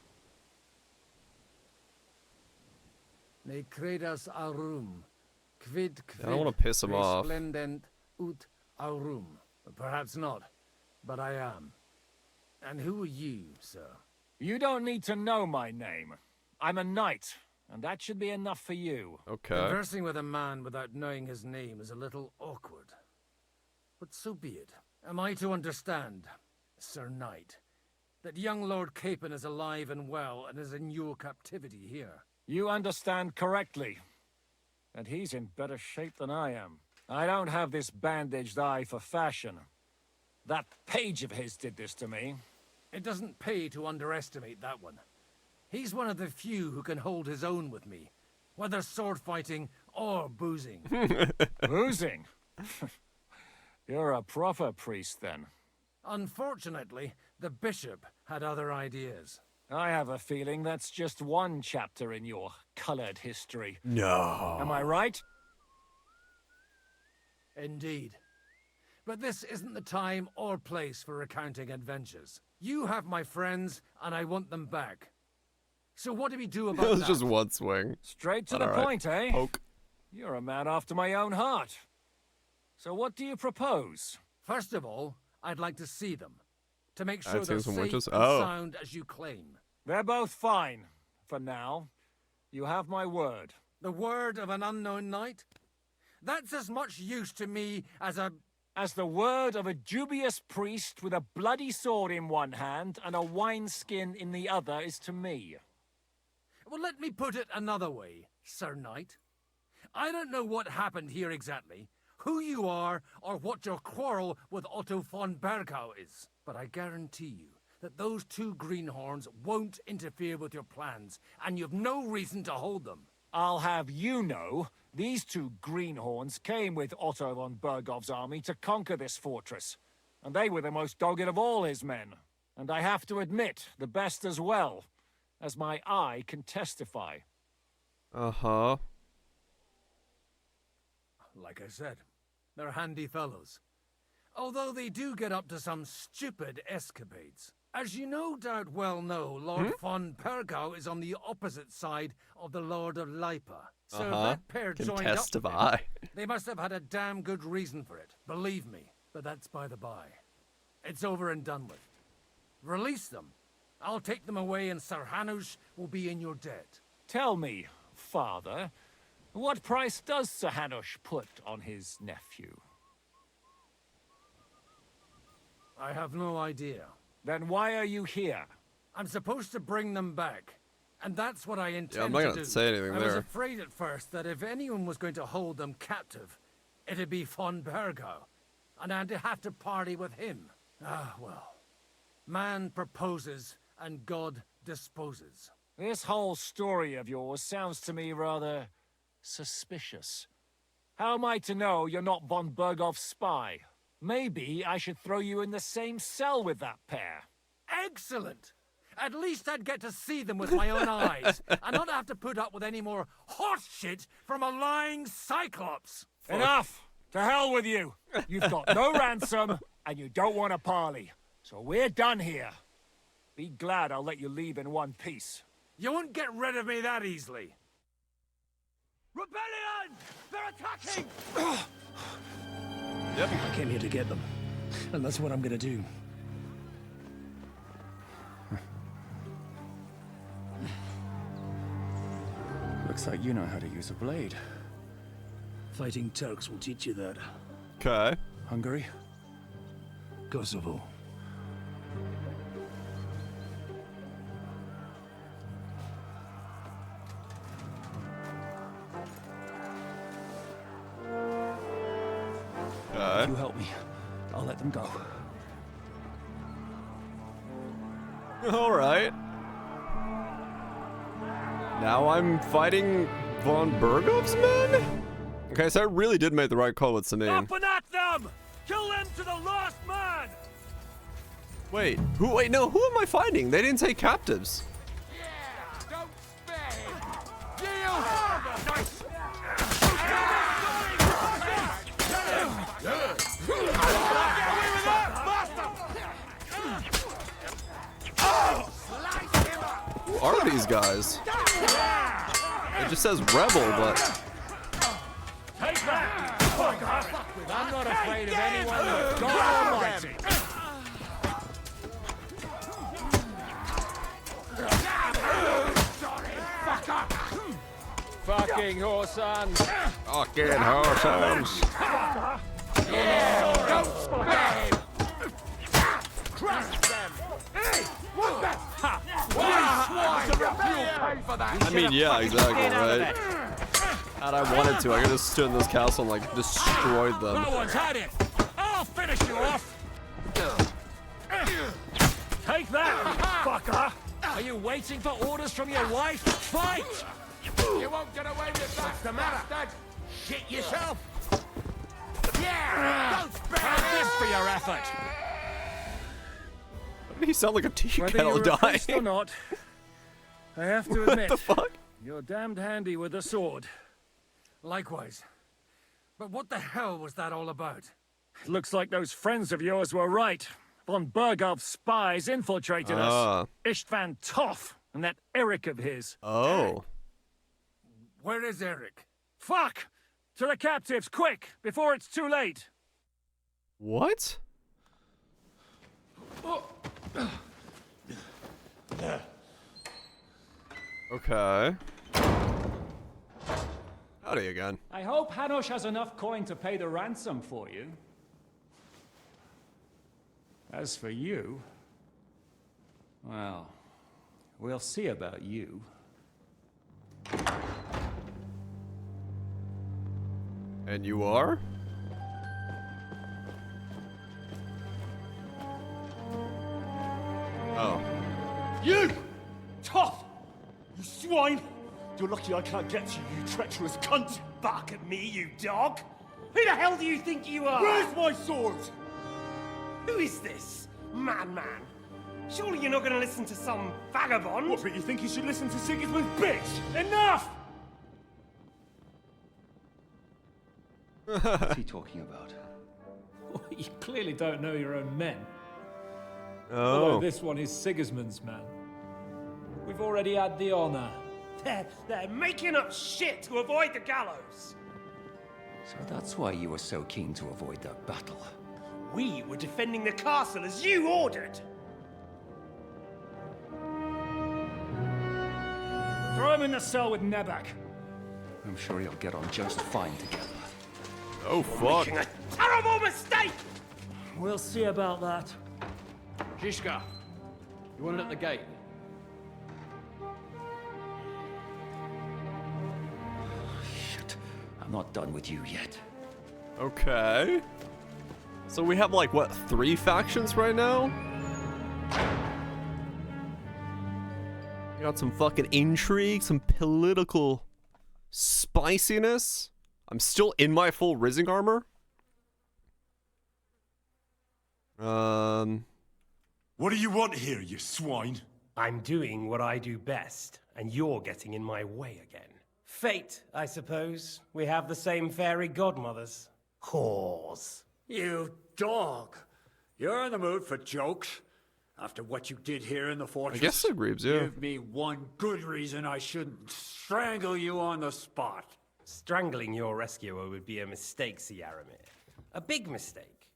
Ne credas aurum, quid I don't want to piss him off. resplendent ut aurum. Perhaps not, but I am. And who are you, sir? You don't need to know my name. I'm a knight, and that should be enough for you. Okay. Conversing with a man without knowing his name is a little awkward. But so be it. Am I to understand, Sir Knight, that young Lord Capon is alive and well and is in your captivity here? You understand correctly. And he's in better shape than I am. I don't have this bandaged eye for fashion. That page of his did this to me. It doesn't pay to underestimate that one. He's one of the few who can hold his own with me, whether sword fighting or boozing. Boozing? You're a proper priest, then. Unfortunately, the bishop had other ideas. I have a feeling that's just one chapter in your colored history. No. Am I right? Indeed. But this isn't the time or place for recounting adventures. You have my friends, and I want them back. So what do we do about It was that? just one swing. Straight to But the all right. point, eh? Poke. You're a man after my own heart. So what do you propose? First of all, I'd like to see them, to make I'd sure see they're some safe witches? and Oh. sound as you claim. They're both fine, for now. You have my word. The word of an unknown knight? That's as much use to me as the word of a dubious priest with a bloody sword in one hand and a wineskin in the other is to me. Well, let me put it another way, Sir Knight. I don't know what happened here exactly, who you are, or what your quarrel with Otto von Bergau is. But I guarantee you that those two greenhorns won't interfere with your plans, and you've no reason to hold them. I'll have you know, these two greenhorns came with Otto von Bergov's army to conquer this fortress, and they were the most dogged of all his men. And I have to admit, the best as well, as my eye can testify. Uh-huh. Like I said, they're handy fellows. Although they do get up to some stupid escapades. As you no doubt well know, Lord von Pergau is on the opposite side of the Lord of Lipa. So if that pair Can joined testify. up with him, they must have had a damn good reason for it. Believe me. But that's by the by. It's over and done with. Release them. I'll take them away and Sir Hanush will be in your debt. Tell me, Father, what price does Sir Hanush put on his nephew? I have no idea. Then why are you here? I'm supposed to bring them back. And that's what I intend to do. I'm not gonna say anything I was there. afraid at first that if anyone was going to hold them captive, it'd be von Bergau. And I'd have to party with him. Ah, well. Man proposes and God disposes. This whole story of yours sounds to me rather suspicious. How am I to know you're not von Bergov's spy? Maybe I should throw you in the same cell with that pair. Excellent! At least I'd get to see them with my own eyes, and not have to put up with any more horse shit from a lying cyclops. Enough! To hell with you! You've got no ransom, and you don't want a parley. So we're done here. Be glad I'll let you leave in one piece. You won't get rid of me that easily. Rebellion! They're attacking! Yep. I came here to get them. And that's what I'm gonna do. Looks like you know how to use a blade. Fighting Turks will teach you that. Okay. Hungary? Kosovo. If you help me, I'll let them go. All right. Now I'm fighting von Bergov's men? Okay, so I really did make the right call with Samin. Up and at them! Kill them to the last man! Wait, who am I fighting? They didn't take captives. Don't spare him! Yield! Nice! Who are these guys? It just says rebel, but... Take that! I'm not afraid of anyone but God Almighty. Fucking horse sons! Fucking horse sons! Don't spare him! Crush them! Hey! What the? I mean, yeah, exactly, right? And I wanted to. I could have stood in this castle and, like, destroyed them. No one's had it! I'll finish you off! Take that, fucker! Are you waiting for orders from your wife? Fight! You won't get away with that! What's the matter? Shit yourself! Yeah! Don't spare Have this for your effort! Why did he sound like a tea Whether kettle you're a dying? priest or not, I have to What admit, the fuck? You're damned handy with a sword. Likewise. But what the hell was that all about? Looks like those friends of yours were right. Von Bergov's spies infiltrated us. Istvan Toth and that Eric of his. Oh. Where is Eric? Fuck! To the captives, quick, before it's too late. What? Okay. Howdy again. I hope Hanush has enough coin to pay the ransom for you. As for you, well, we'll see about you. And you are? Oh. You! Tough! You swine! You're lucky I can't get you, you treacherous cunt! Bark at me, you dog! Who the hell do you think you are? Where's my sword? Who is this? Man. Surely you're not gonna listen to some vagabond? What, but you think you should listen to Sigismund's bitch? Enough! What's he talking about? You clearly don't know your own men. Oh. Although this one is Sigismund's man. We've already had the honor. They're making up shit to avoid the gallows! So that's why you were so keen to avoid that battle. We were defending the castle as you ordered! Throw him in the cell with Nebak. I'm sure you'll get on just fine together. Oh, fuck. Making a terrible mistake! We'll see about that. Zhishka, you want it at the gate? Shit, I'm not done with you yet. Okay. So we have, like, what, 3 factions right now? We got some fucking intrigue, some political spiciness. I'm still in my full Rising armor. What do you want here, you swine? I'm doing what I do best, and you're getting in my way again. Fate, I suppose. We have the same fairy godmothers. Whores. You dog! You're in the mood for jokes? After what you did here in the fortress? I guess so, Greaves, yeah. Give me one good reason I shouldn't strangle you on the spot. Strangling your rescuer would be a mistake, Yaramir. A big mistake.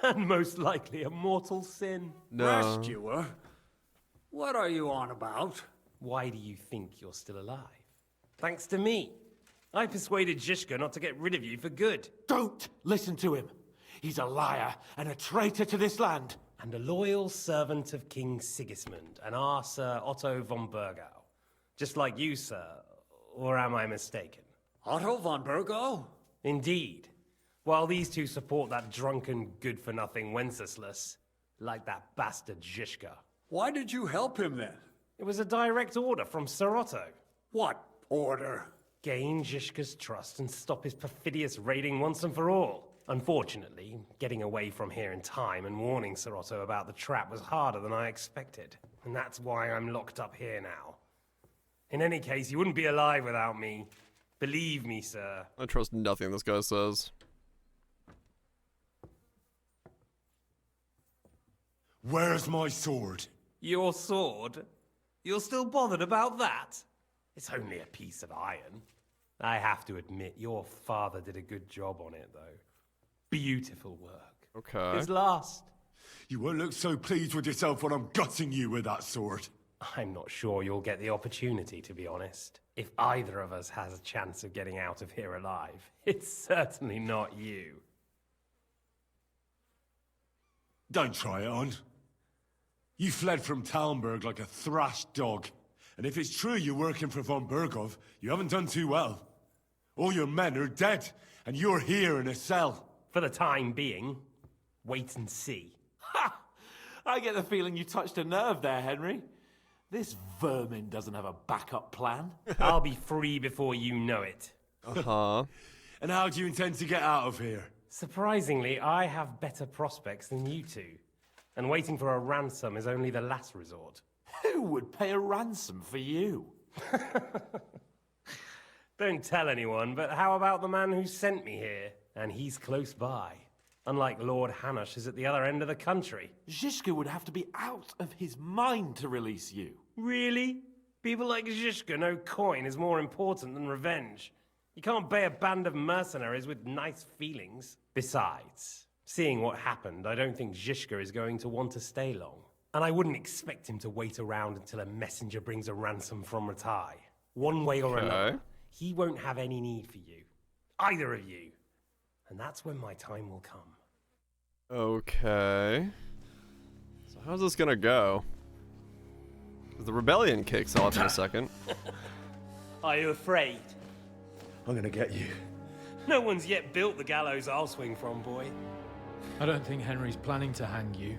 And most likely a mortal sin. No. Rescuer? What are you on about? Why do you think you're still alive? Thanks to me. I persuaded Zhishka not to get rid of you for good. Don't listen to him. He's a liar and a traitor to this land. And a loyal servant of King Sigismund and our Sir Otto von Burgau. Just like you, sir. Or am I mistaken? Otto von Burgau? Indeed. While these two support that drunken, good-for-nothing Wenceslas, like that bastard Zhishka. Why did you help him then? It was a direct order from Sir Otto. What order? Gain Zhishka's trust and stop his perfidious raiding once and for all. Unfortunately, getting away from here in time and warning Sir Otto about the trap was harder than I expected. And that's why I'm locked up here now. In any case, you wouldn't be alive without me. Believe me, sir. I trust nothing this guy says. Where's my sword? Your sword? You're still bothered about that? It's only a piece of iron. I have to admit, your father did a good job on it, though. Beautiful work. Okay. His last. You won't look so pleased with yourself when I'm gutting you with that sword. I'm not sure you'll get the opportunity, to be honest. If either of us has a chance of getting out of here alive, it's certainly not you. Don't try it on. You fled from Talmberg like a thrashed dog. And if it's true you're working for von Burgov, you haven't done too well. All your men are dead, and you're here in a cell. For the time being, wait and see. Ha! I get the feeling you touched a nerve there, Henry. This vermin doesn't have a backup plan. I'll be free before you know it. Uh-huh. And how do you intend to get out of here? Surprisingly, I have better prospects than you two. And waiting for a ransom is only the last resort. Who would pay a ransom for you? Don't tell anyone, but how about the man who sent me here? And he's close by. Unlike Lord Hanush is at the other end of the country. Zhishka would have to be out of his mind to release you. Really? People like Zhishka know coin is more important than revenge. You can't pay a band of mercenaries with nice feelings. Besides, seeing what happened, I don't think Zhishka is going to want to stay long. And I wouldn't expect him to wait around until a messenger brings a ransom from Rattay. One way or another, he won't have any need for you. Either of you. And that's when my time will come. Okay. So how's this gonna go? The rebellion kicks off in a second. Are you afraid? I'm gonna get you. No one's yet built the gallows I'll swing from, boy. I don't think Henry's planning to hang you.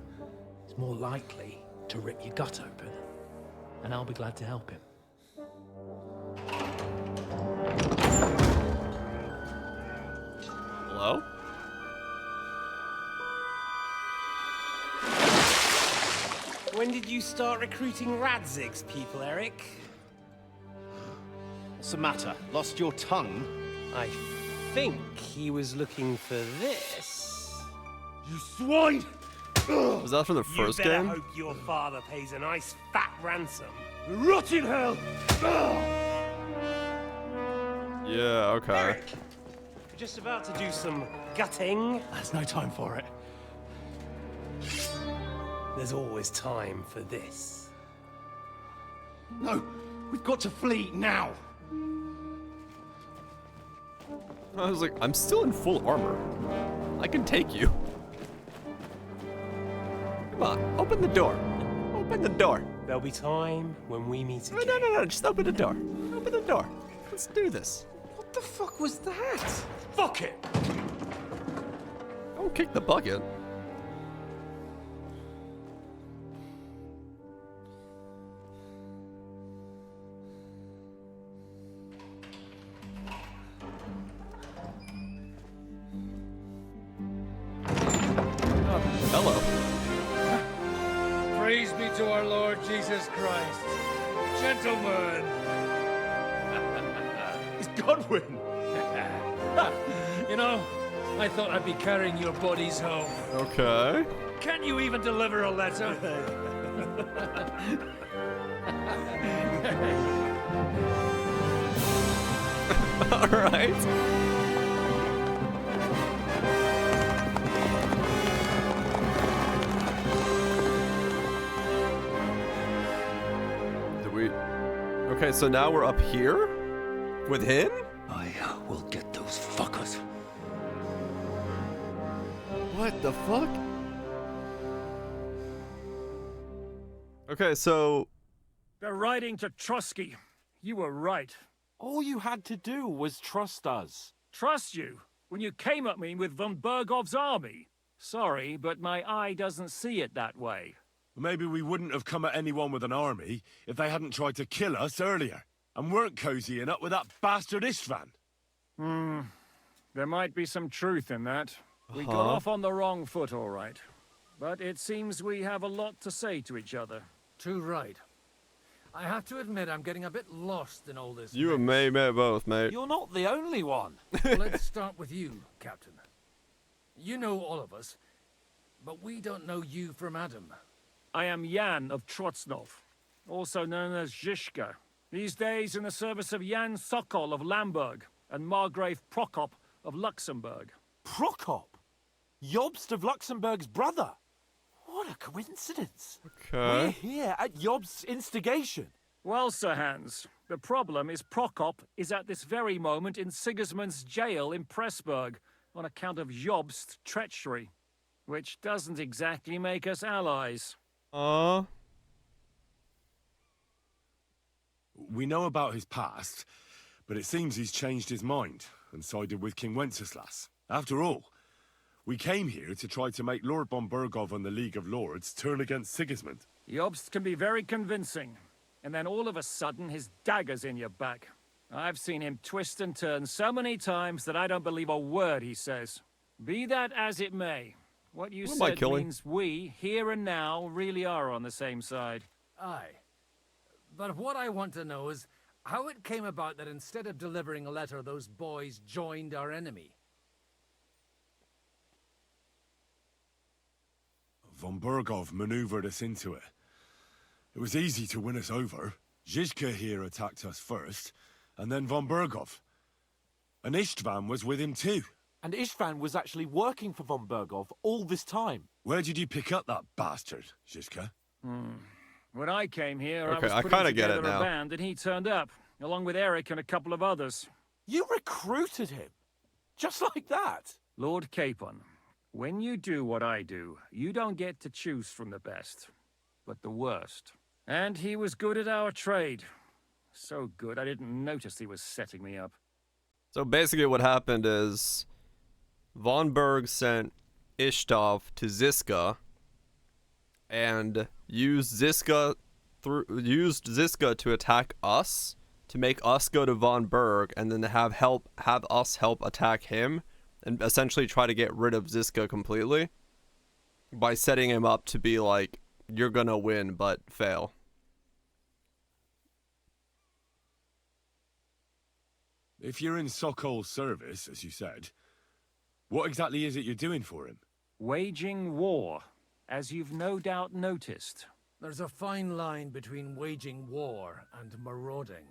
He's more likely to rip your gut open. And I'll be glad to help him. Hello? When did you start recruiting Radzig's people, Eric? What's the matter? Lost your tongue? I think he was looking for this. You swine! Was that for the first you better game? hope your father pays a nice fat ransom. Rot in hell! Yeah, okay. Eric, we're just about to do some gutting. There's no time for it. There's always time for this. No, we've got to flee now. I was like, I'm still in full armor. I can take you. Come on, open the door. Open the door. There'll be time when we meet again. No, just open the door. Open the door. Let's do this. What the fuck was that? Fuck it! Don't kick the bucket. Hello. Praise be to our Lord Jesus Christ. Gentlemen! It's Godwin! You know, I thought I'd be carrying your bodies home. Okay. Can you even deliver a letter? All right. Did we? Okay, so now we're up here with him. I will get those fuckers. What the fuck? Okay, so They're riding to Trusky. You were right. All you had to do was trust us. Trust you? When you came at me with von Bergov's army? Sorry, but my eye doesn't see it that way. Maybe we wouldn't have come at anyone with an army if they hadn't tried to kill us earlier, and weren't cozying up with that bastard Istvan. There might be some truth in that. We got off on the wrong foot, all right. But it seems we have a lot to say to each other. Too right. I have to admit I'm getting a bit lost in all this. you and me, both, mate. You're not the only one. Well, let's start with you, Captain. You know all of us, but we don't know you from Adam. I am Jan of Trotsnov, also known as Zhishka. These days in the service of Jan Sokol of Lamberg and Margrave Prokop of Luxembourg. Prokop? Jobst of Luxembourg's brother? What a coincidence. Okay. We're here at Jobst's instigation. Well, Sir Hans, the problem is Prokop is at this very moment in Sigismund's jail in Pressburg on account of Jobst's treachery, which doesn't exactly make us allies. We know about his past, but it seems he's changed his mind and sided with King Wenceslas. After all, we came here to try to make Lord von Bergov and the League of Lords turn against Sigismund. Jobst can be very convincing, and then all of a sudden his dagger's in your back. I've seen him twist and turn so many times that I don't believe a word he says. Be that as it may, what you said means we, here and now, really are on the same side. Aye. But what I want to know is how it came about that instead of delivering a letter, those boys joined our enemy. Von Bergov maneuvered us into it. It was easy to win us over. Zhizka here attacked us first, and then Von Bergov. And Istvan was with him too. And Istvan was actually working for von Bergov all this time. Where did you pick up that bastard, Zhizka? When I came here, Okay, I I was kinda putting get it together now. a band, and he turned up, along with Eric and a couple of others. You recruited him? Just like that? Lord Capon, when you do what I do, you don't get to choose from the best, but the worst. And he was good at our trade. So good, I didn't notice he was setting me up. So basically what happened is Von Berg sent Ishtov to Ziska and used Ziska to attack us, to make us go to Von Berg, and then have us help attack him and essentially try to get rid of Ziska completely by setting him up to be like, you're gonna win but fail. If you're in Sokol's service, as you said, what exactly is it you're doing for him? Waging war, as you've no doubt noticed. There's a fine line between waging war and marauding.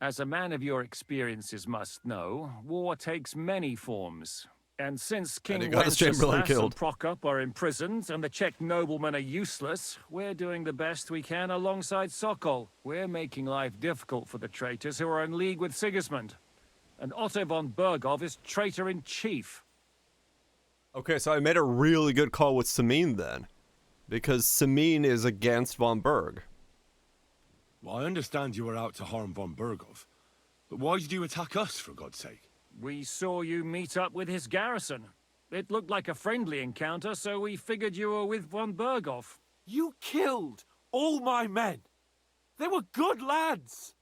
As a man of your experiences must know, war takes many forms. And since King he got his Chamberlain Wenceslas killed. and Prokop are imprisoned and the Czech noblemen are useless, we're doing the best we can alongside Sokol. We're making life difficult for the traitors who are in league with Sigismund. And Otto von Bergov is traitor-in-chief. Okay, so I made a really good call with Samin then, because Samin is against Von Berg. Well, I understand you were out to harm Von Bergov, but why did you attack us, for God's sake? We saw you meet up with his garrison. It looked like a friendly encounter, so we figured you were with von Bergov. You killed all my men. They were good lads.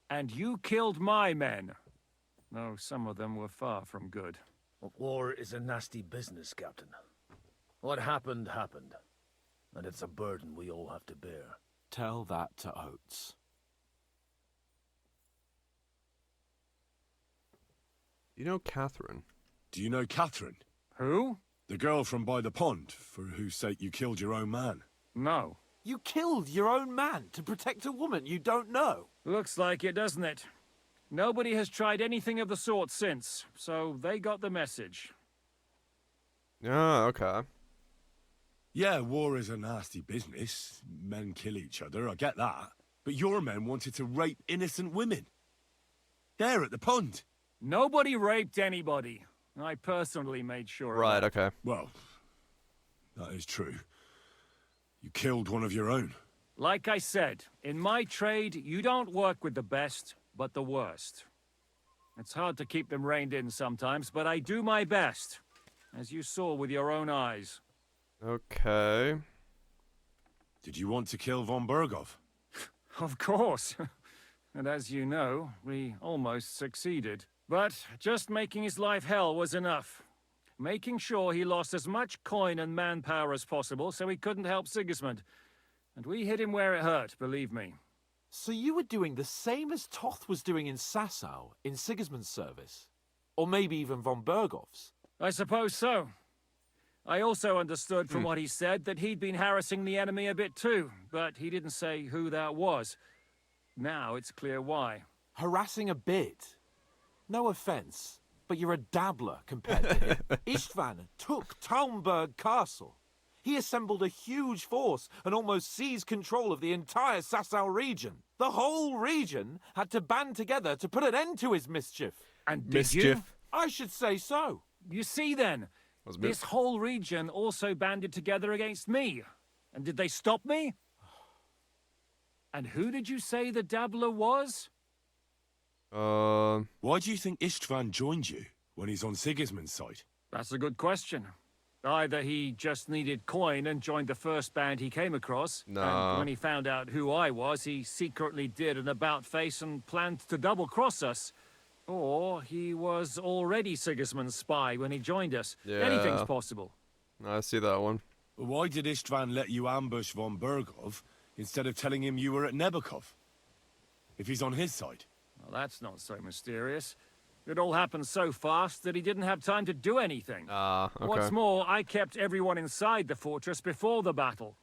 And you killed my men. Though some of them were far from good. War is a nasty business, Captain. What happened, happened. And it's a burden we all have to bear. Tell that to Oates. You know Catherine? Do you know Catherine? Who? The girl from by the pond, for whose sake you killed your own man. No. You killed your own man to protect a woman you don't know? Looks like it, doesn't it? Nobody has tried anything of the sort since, so they got the message. Yeah, okay. Yeah, war is a nasty business. Men kill each other, I get that. But your men wanted to rape innocent women. There at the pond. Nobody raped anybody. I personally made sure Right, of that. okay. Well, that is true. You killed one of your own. Like I said, in my trade, you don't work with the best, but the worst. It's hard to keep them reined in sometimes, but I do my best, as you saw with your own eyes. Okay. Did you want to kill von Berghoff? Of course. And as you know, we almost succeeded. But just making his life hell was enough. Making sure he lost as much coin and manpower as possible so he couldn't help Sigismund. And we hit him where it hurt, believe me. So you were doing the same as Toth was doing in Sasau, in Sigismund's service? Or maybe even von Berghoff's? I suppose so. I also understood from what he said that he'd been harassing the enemy a bit too, but he didn't say who that was. Now it's clear why. Harassing a bit? No offense, but you're a dabbler compared to him. Istvan took Talmberg Castle. He assembled a huge force and almost seized control of the entire Sasau region. The whole region had to band together to put an end to his mischief. And did you? I should say so. You see then, this whole region also banded together against me. And did they stop me? And who did you say the dabbler was? Why do you think Istvan joined you when he's on Sigismund's side? That's a good question. Either he just needed coin and joined the first band he came across, and when he found out who I was, he secretly did an about-face and planned to double-cross us. Or he was already Sigismund's spy when he joined us. Yeah. Anything's possible. I see that one. Why did Istvan let you ambush von Berghoff instead of telling him you were at Nebukov? If he's on his side. Well, that's not so mysterious. It all happened so fast that he didn't have time to do anything. Okay. What's more, I kept everyone inside the fortress before the battle.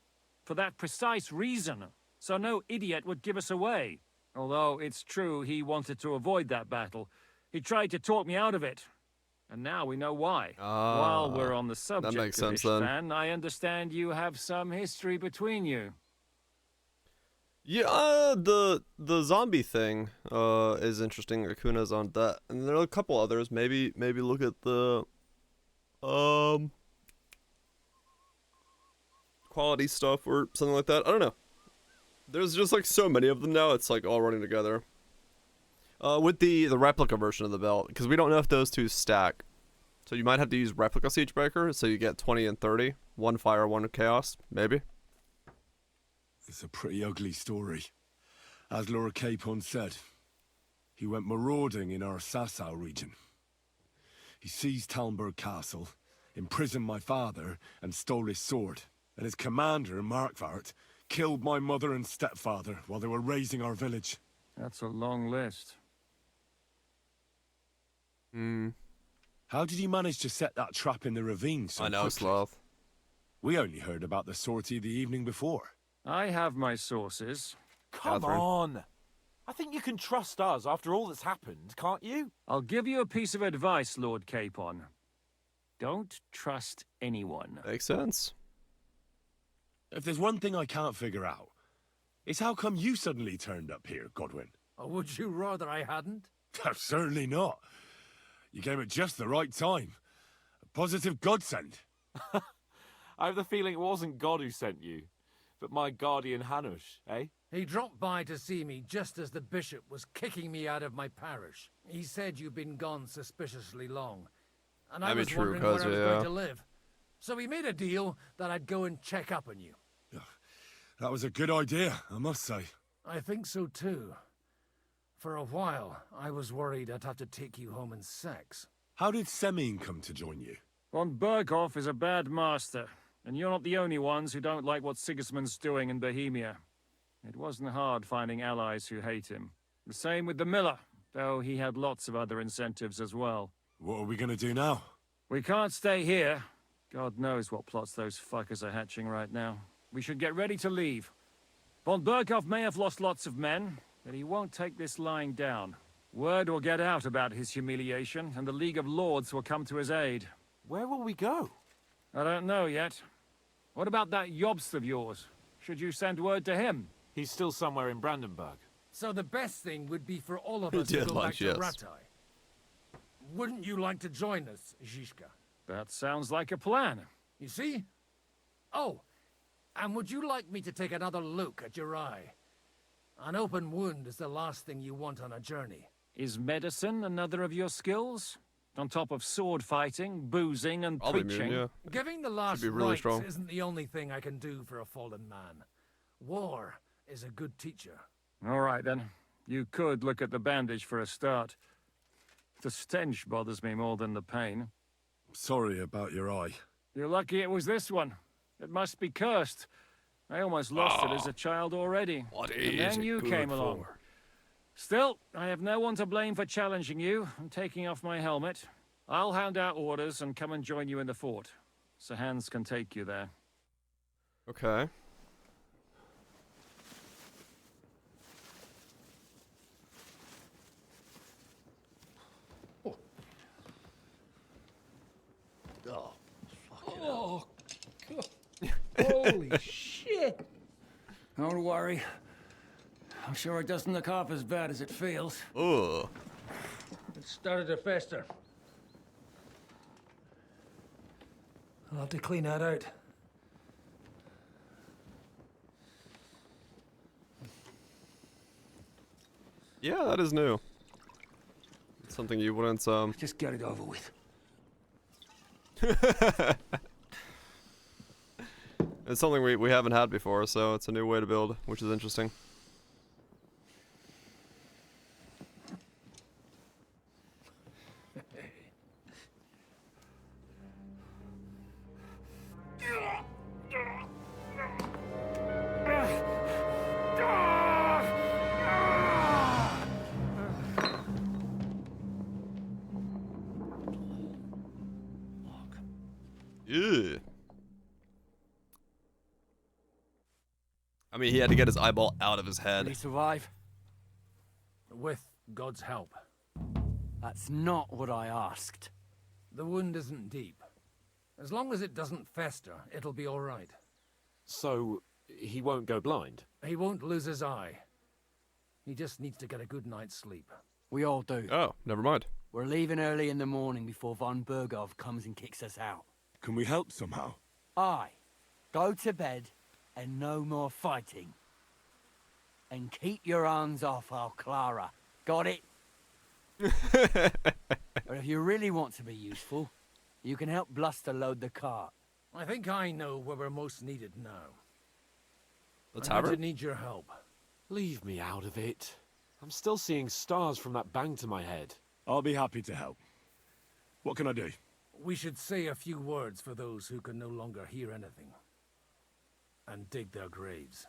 For that precise reason. So no idiot would give us away. Although it's true he wanted to avoid that battle. He tried to talk me out of it. And now we know why. While we're on the subject that makes of sense, then. Istvan, I understand you have some history between you. Yeah, the zombie thing is interesting. Akuna's on that, and there are a couple others. Maybe look at the quality stuff or something like that. I don't know. There's just like so many of them now. It's like all running together. With the replica version of the belt, because we don't know if those two stack. So you might have to use replica Siegebreaker, so you get 20 and 30. One fire, one chaos, maybe. It's a pretty ugly story. As Lord Capon said, he went marauding in our Sasau region. He seized Talmberg Castle, imprisoned my father, and stole his sword. And his commander, Markvart, killed my mother and stepfather while they were raising our village. That's a long list. How did he manage to set that trap in the ravine so I know, quickly? Sloth. We only heard about the sortie the evening before. I have my sources. Come on! I think you can trust us after all that's happened, can't you? I'll give you a piece of advice, Lord Capon. Don't trust anyone. Makes sense. If there's one thing I can't figure out, it's how come you suddenly turned up here, Godwin? Or would you rather I hadn't? Certainly not. You came at just the right time. A positive godsend. I have the feeling it wasn't God who sent you, but my guardian Hanush, eh? He dropped by to see me just as the bishop was kicking me out of my parish. He said you'd been gone suspiciously long, and I was wondering where I was going to live. So he made a deal that I'd go and check up on you. That was a good idea, I must say. I think so too. For a while, I was worried I'd have to take you home in sex. How did Semine come to join you? Von Berghoff is a bad master, and you're not the only ones who don't like what Sigismund's doing in Bohemia. It wasn't hard finding allies who hate him. The same with the miller, though he had lots of other incentives as well. What are we going to do now? We can't stay here. God knows what plots those fuckers are hatching right now. We should get ready to leave. Von Berghoff may have lost lots of men, but he won't take this lying down. Word will get out about his humiliation, and the League of Lords will come to his aid. Where will we go? I don't know yet. What about that Jobst of yours? Should you send word to him? He's still somewhere in Brandenburg. So the best thing would be for all of He us to did go lunch, back to yes. Rattay. Wouldn't you like to join us, Zizka? That sounds like a plan. You see? Oh, and would you like me to take another look at your eye? An open wound is the last thing you want on a journey. Is medicine another of your skills? On top of sword fighting, boozing, and Probably preaching? immune, yeah. Giving the last be really rites strong. isn't the only thing I can do for a fallen man. War is a good teacher. All right, then. You could look at the bandage for a start. The stench bothers me more than the pain. Sorry about your eye. You're lucky it was this one. It must be cursed. I almost lost it as a child already. What and is then it you good came along. for? Still, I have no one to blame for challenging you and taking off my helmet. I'll hand out orders and come and join you in the fort. Sir Hans can take you there. Okay. Oh, God. Holy shit! Don't worry. I'm sure it doesn't look half as bad as it feels. Ugh. It started to fester. I'll have to clean that out. Yeah, that is new. It's something you wouldn't, Just get it over with. It's something we haven't had before, so it's a new way to build, which is interesting. Ew. I mean, he had to get his eyeball out of his Did head. he survive? With God's help. That's not what I asked. The wound isn't deep. As long as it doesn't fester, it'll be all right. So, he won't go blind? He won't lose his eye. He just needs to get a good night's sleep. We all do. Oh, never mind. We're leaving early in the morning before von Berghoff comes and kicks us out. Can we help somehow? Aye. Go to bed and no more fighting. And keep your hands off our Clara. Got it? Or if you really want to be useful, you can help Bluster load the cart. I think I know where we're most needed now. The I'm tavern? going to need your help. Leave me out of it. I'm still seeing stars from that bang to my head. I'll be happy to help. What can I do? We should say a few words for those who can no longer hear anything. And dig their graves.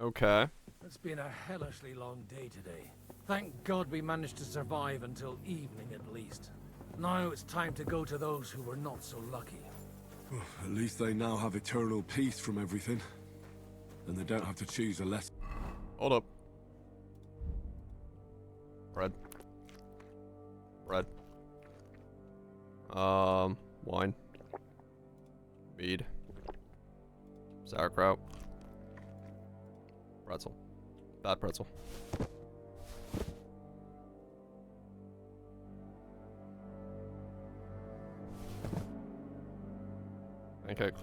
Okay. It's been a hellishly long day today. Thank God we managed to survive until evening at least. Now it's time to go to those who were not so lucky. At least they now have eternal peace from everything. And they don't have to choose a lesson. Hold up. Bread. Bread. Wine. Mead. Sauerkraut. Pretzel. Bad pretzel. Pancake.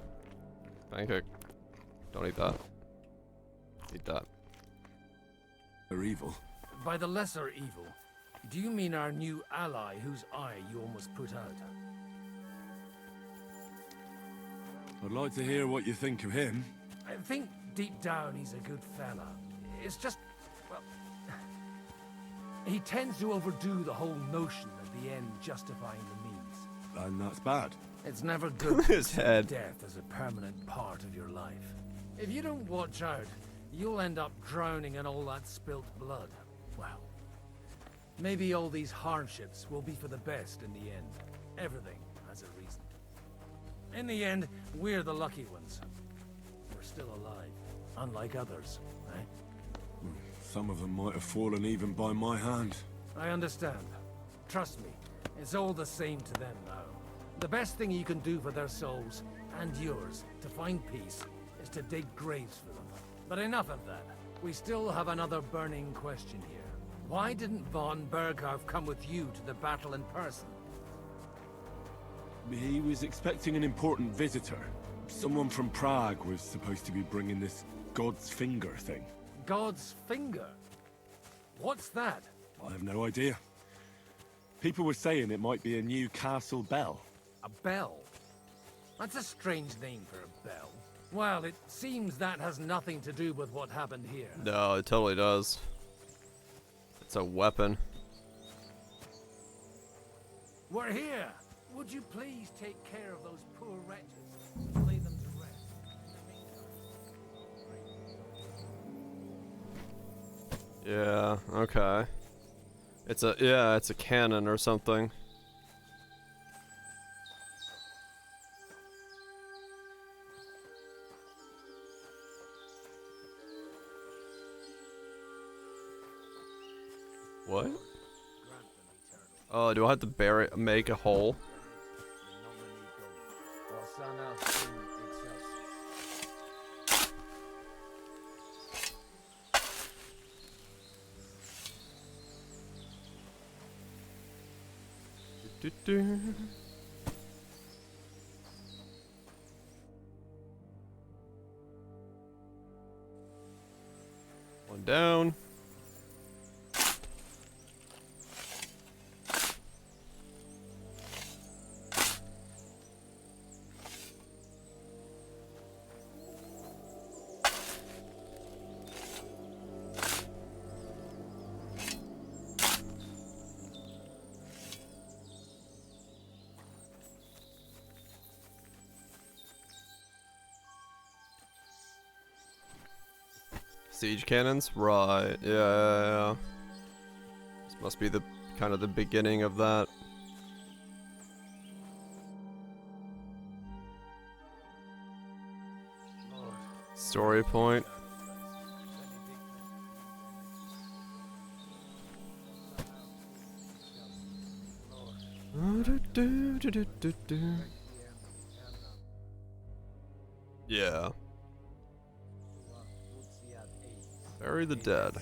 Pancake. Don't eat that. Eat that. They're evil. By the lesser evil, do you mean our new ally whose eye you almost put out? I'd like to hear what you think of him. I think deep down he's a good fella. It's just, well, he tends to overdo the whole notion of the end justifying the means. And that's bad. It's never good to His see head. death as a permanent part of your life. If you don't watch out, you'll end up drowning in all that spilt blood. Well, maybe all these hardships will be for the best in the end. Everything has In the end, we're the lucky ones. We're still alive, unlike others, eh? Some of them might have fallen even by my hand. I understand. Trust me, it's all the same to them now. The best thing you can do for their souls, and yours, to find peace, is to dig graves for them. But enough of that. We still have another burning question here. Why didn't von Berghoff come with you to the battle in person? He was expecting an important visitor. Someone from Prague was supposed to be bringing this God's Finger thing. God's Finger? What's that? I have no idea. People were saying it might be a new castle bell. A bell? That's a strange name for a bell. Well, it seems that has nothing to do with what happened here. No, it totally does. It's a weapon. We're here! Would you please take care of those poor wretches? Lay them to rest. Yeah, okay. It's a cannon or something. What? Oh, do I have to make a hole? One down. Siege cannons? Right, yeah. This must be the kind of the beginning of that. Story point. Yeah. Bury the dead.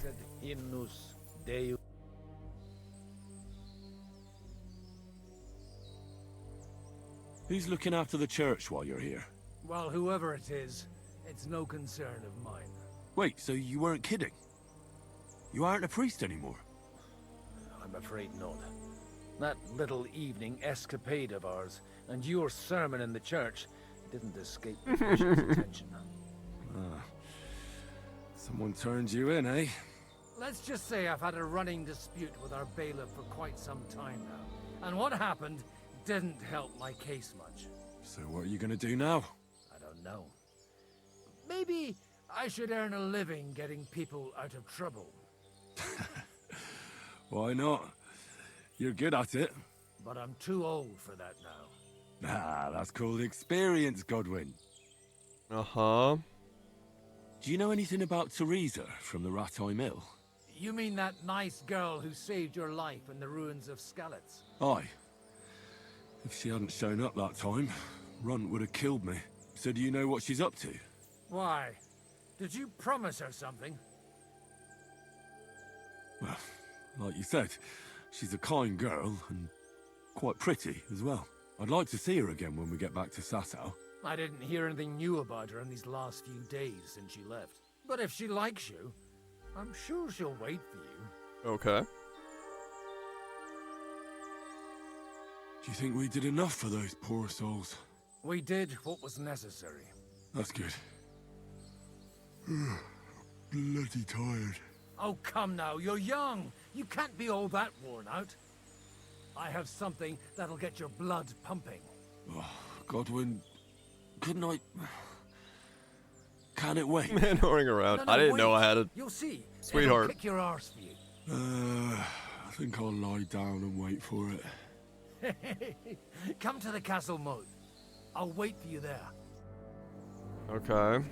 Who's looking after the church while you're here? Well, whoever it is, it's no concern of mine. Wait, so you weren't kidding? You aren't a priest anymore? I'm afraid not. That little evening escapade of ours, and your sermon in the church, didn't escape the bishop's attention. Someone turned you in, eh? Let's just say I've had a running dispute with our bailiff for quite some time now. And what happened didn't help my case much. So what are you gonna do now? I don't know. Maybe I should earn a living getting people out of trouble. Why not? You're good at it. But I'm too old for that now. Ah, that's called experience, Godwin. Uh-huh. Do you know anything about Teresa from the Rattay Mill? You mean that nice girl who saved your life in the ruins of Skalitz? Aye. If she hadn't shown up that time, Runt would have killed me. So do you know what she's up to? Why? Did you promise her something? Well, like you said, she's a kind girl and quite pretty as well. I'd like to see her again when we get back to Sasau. I didn't hear anything new about her in these last few days since she left. But if she likes you, I'm sure she'll wait for you. Okay. Do you think we did enough for those poor souls? We did what was necessary. That's good. Bloody tired. Oh, come now, you're young. You can't be all that worn out. I have something that'll get your blood pumping. Oh, Godwin, couldn't I... Can it wait? Manoring around. No, I didn't wait. know I had a You'll see. sweetheart. It'll kick your arse for you. I think I'll lie down and wait for it. Come to the castle moat. I'll wait for you there. Okay.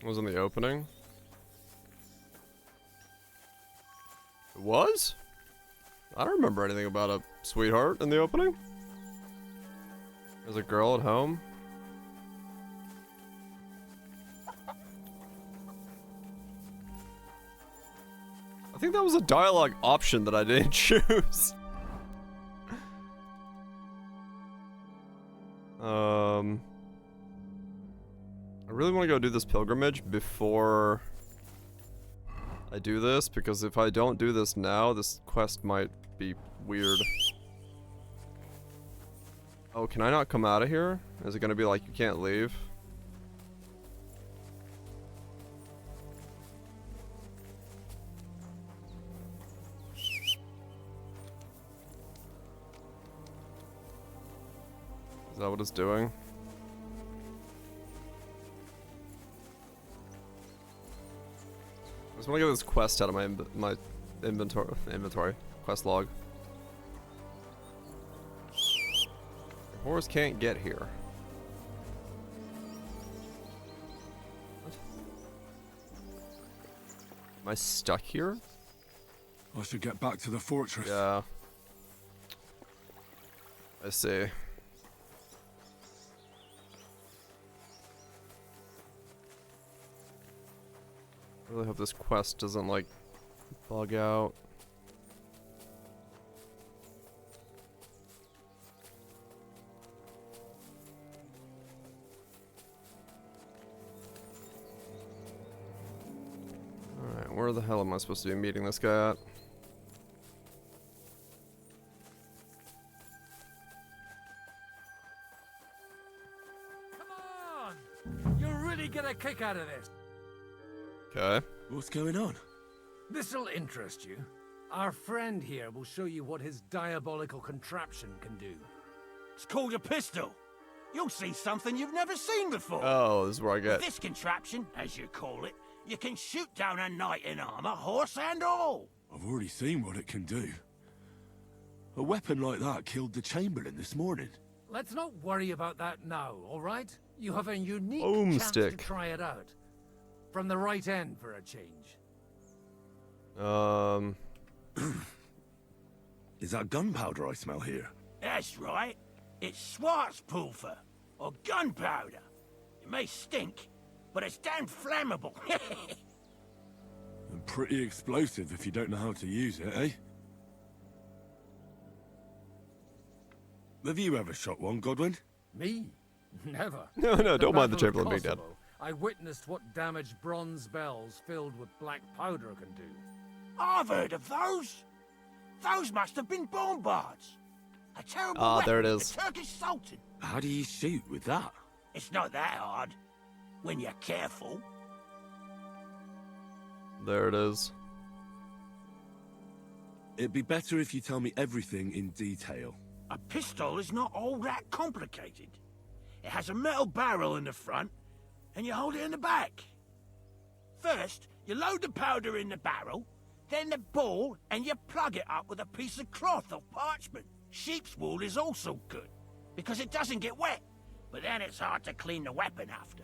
What was in the opening? It was? I don't remember anything about a sweetheart in the opening. There's a girl at home. I think that was a dialogue option that I didn't choose. I really want to go do this pilgrimage before I do this, because if I don't do this now, this quest might be weird. Oh, can I not come out of here? Is it gonna be like you can't leave? Is that what it's doing? I just want to get this quest out of my inventory quest log. The horse can't get here. What? Am I stuck here? I should get back to the fortress. Yeah. I see. I really hope this quest doesn't, like, bug out. Alright, where the hell am I supposed to be meeting this guy at? Come on! You'll really get a kick out of this. Okay. What's going on? This'll interest you. Our friend here will show you what his diabolical contraption can do. It's called a pistol. You'll see something you've never seen before. Oh, this is where I With get. this contraption, as you call it, you can shoot down a knight in armor, horse and all. I've already seen what it can do. A weapon like that killed the Chamberlain this morning. Let's not worry about that now, all right? You have a unique chance Boomstick. to try it out. From the right end for a change. Is that gunpowder I smell here? That's right. It's Schwarzpulver, or gunpowder. It may stink, but it's damn flammable. And pretty explosive if you don't know how to use it, eh? Have you ever shot one, Godwin? Me? Never. No, don't mind the Battle of Chamberlain being dead. Kosovo, I witnessed what damage bronze bells filled with black powder can do. I've heard of those. Those must have been bombards. A terrible Ah, weapon there it of is. the Turkish Sultan. How do you shoot with that? It's not that hard, when you're careful. There it is. It'd be better if you tell me everything in detail. A pistol is not all that complicated. It has a metal barrel in the front, and you hold it in the back. First, you load the powder in the barrel, then the ball, and you plug it up with a piece of cloth or parchment. Sheep's wool is also good, because it doesn't get wet, but then it's hard to clean the weapon after.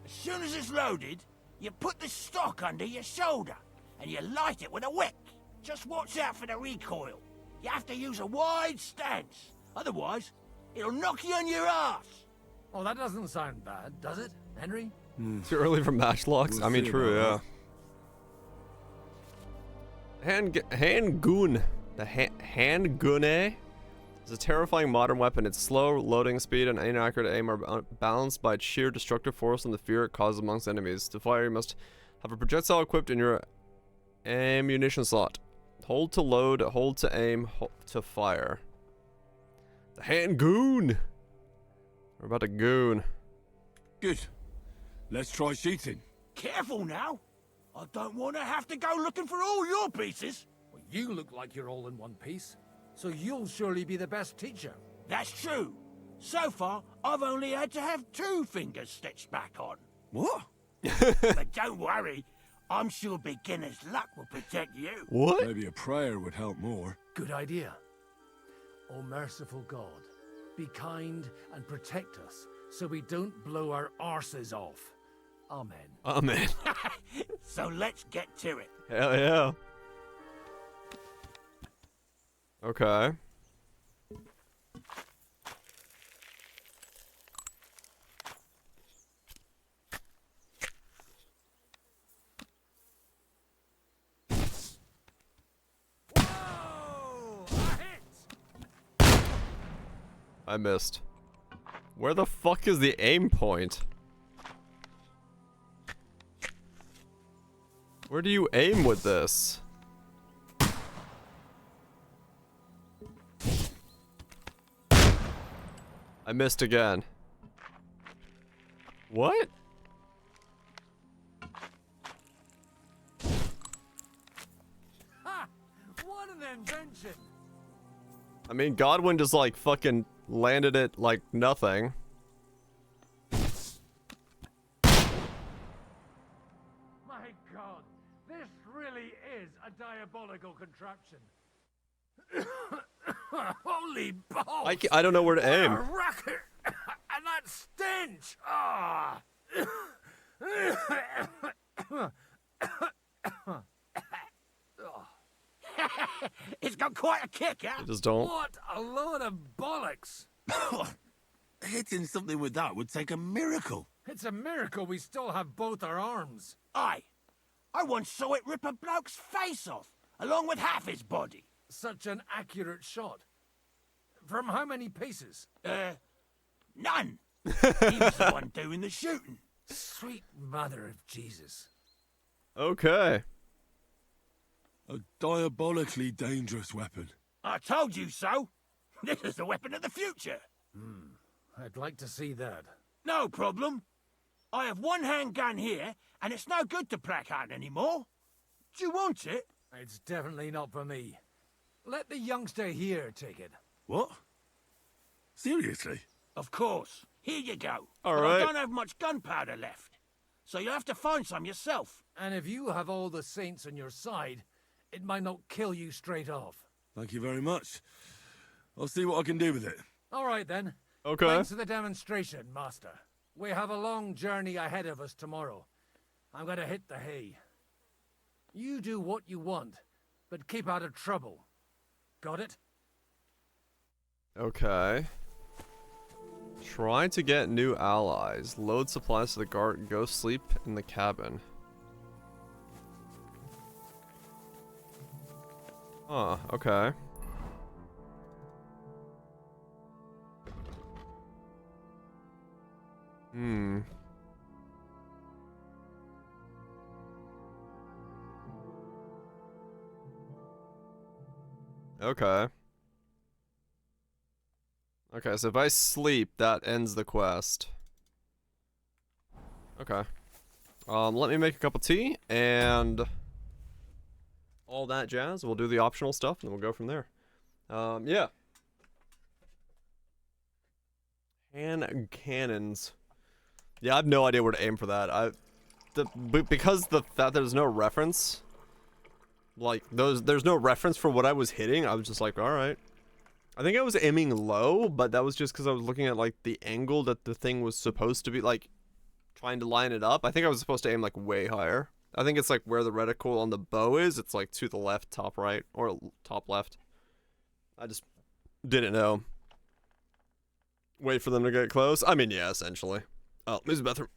As soon as it's loaded, you put the stock under your shoulder, and you light it with a wick. Just watch out for the recoil. You have to use a wide stance, otherwise it'll knock you on your ass. Oh, that doesn't sound bad, does it, Henry? Too early for matchlocks? I mean, true, yeah. Handgun. The handgun is a terrifying modern weapon. Its slow loading speed and inaccurate aim are balanced by its sheer destructive force and the fear it causes amongst enemies. To fire, you must have a projectile equipped in your ammunition slot. Hold to load, hold to aim, hold to fire. The handgun. We're about to goon. Good. Let's try shooting. Careful now. I don't want to have to go looking for all your pieces. Well, you look like you're all in one piece, so you'll surely be the best teacher. That's true. So far, I've only had to have 2 fingers stitched back on. What? But don't worry. I'm sure beginner's luck will protect you. What? Maybe a prayer would help more. Good idea. O merciful God, be kind and protect us so we don't blow our arses off. Amen. Amen. So let's get to it. Hell yeah. Okay. I missed. Where the fuck is the aim point? Where do you aim with this? I missed again. What? Ha! What an invention! I mean, Godwin just like fucking landed it like nothing. My God, this really is a diabolical contraption. Holy balls! I don't know where to What aim. a racket! And that stench! Ah! It's got quite a kick, huh? Just don't. What a load of bollocks! Hitting something with that would take a miracle. It's a miracle we still have both our arms. Aye. I once saw it rip a bloke's face off, along with half his body. Such an accurate shot. From how many paces? None. He was the one doing the shooting. Sweet mother of Jesus. Okay. A diabolically dangerous weapon. I told you so. This is the weapon of the future. I'd like to see that. No problem. I have one handgun here, and it's no good to placard anymore. Do you want it? It's definitely not for me. Let the youngster here take it. What? Seriously? Of course. Here you go. All But right. I don't have much gunpowder left, so you'll have to find some yourself. And if you have all the saints on your side, it might not kill you straight off. Thank you very much. I'll see what I can do with it. All right, then. Okay. Thanks for the demonstration, Master. We have a long journey ahead of us tomorrow. I'm going to hit the hay. You do what you want, but keep out of trouble. Got it? Okay. Try to get new allies. Load supplies to the guard. Go sleep in the cabin. Huh, okay. Hmm. Okay. Okay, so if I sleep, that ends the quest. Okay. Let me make a cup of tea and all that jazz. We'll do the optional stuff and then we'll go from there. Yeah. Hand cannons. Yeah, I have no idea where to aim for that. Because the fact there's no reference, like there's no reference for what I was hitting. I was just like, all right. I think I was aiming low, but that was just because I was looking at like the angle that the thing was supposed to be, like trying to line it up. I think I was supposed to aim like way higher. I think it's like where the reticle on the bow is. It's like to the left, top right, or top left. I just didn't know. Wait for them to get close. I mean, yeah, essentially. Oh, use the bathroom.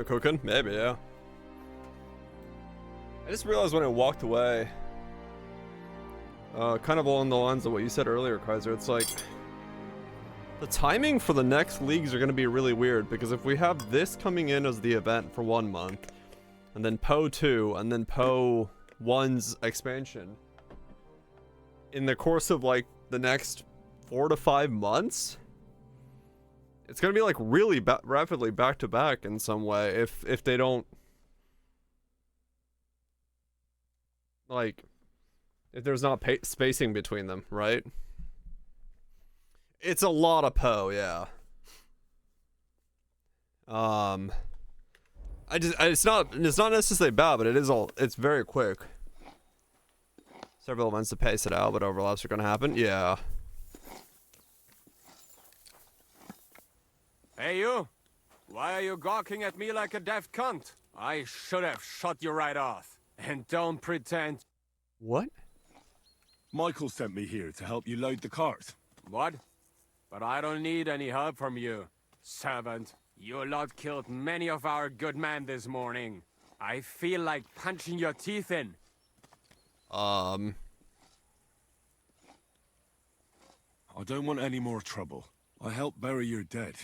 No cooking? Maybe, yeah. I just realized when I walked away, kind of along the lines of what you said earlier, Kaiser, it's like, the timing for the next leagues are going to be really weird, because if we have this coming in as the event for 1 month, and then PoE 2, and then PoE 1's expansion, in the course of like the next 4 to 5 months, it's going to be like really rapidly back to back in some way if they don't, like, if there's not spacing between them, right? It's a lot of PoE, yeah. It's not necessarily bad, but it's very quick. Several events to pace it out, but overlaps are gonna happen. Yeah. Hey you! Why are you gawking at me like a deaf cunt? I should have shot you right off. And don't pretend... What? Michael sent me here to help you load the cart. What? But I don't need any help from you, servant. You lot killed many of our good men this morning. I feel like punching your teeth in. I don't want any more trouble. I helped bury your dead.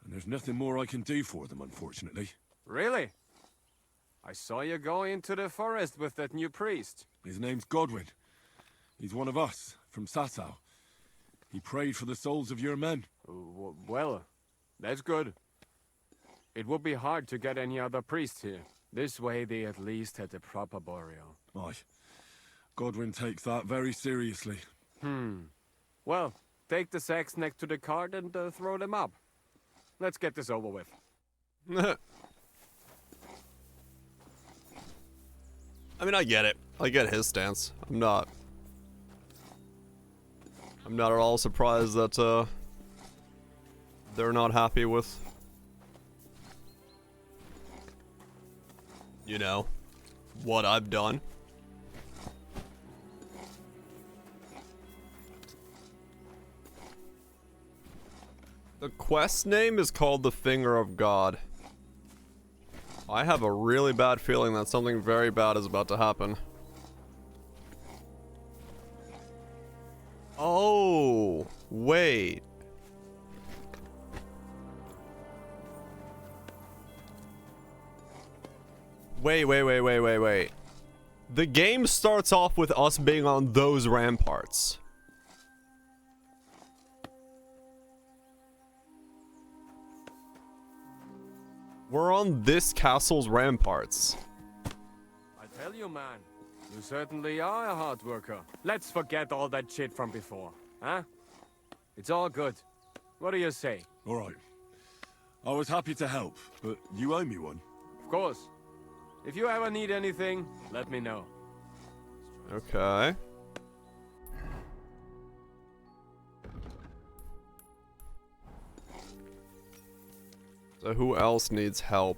And there's nothing more I can do for them, unfortunately. Really? I saw you go into the forest with that new priest. His name's Godwin. He's one of us, from Sasau. He prayed for the souls of your men. Well, that's good. It would be hard to get any other priest here. This way they at least had a proper burial. Aye. Godwin takes that very seriously. Well, take the sacks next to the cart and throw them up. Let's get this over with. I mean, I get it. I get his stance. I'm not at all surprised that they're not happy with, you know, what I've done. The quest name is called The Finger of God. I have a really bad feeling that something very bad is about to happen. Oh, wait. Wait. The game starts off with us being on those ramparts. We're on this castle's ramparts. I tell you, man, you certainly are a hard worker. Let's forget all that shit from before, huh? It's all good. What do you say? All right. I was happy to help, but you owe me one. Of course. If you ever need anything, let me know. Okay. So who else needs help?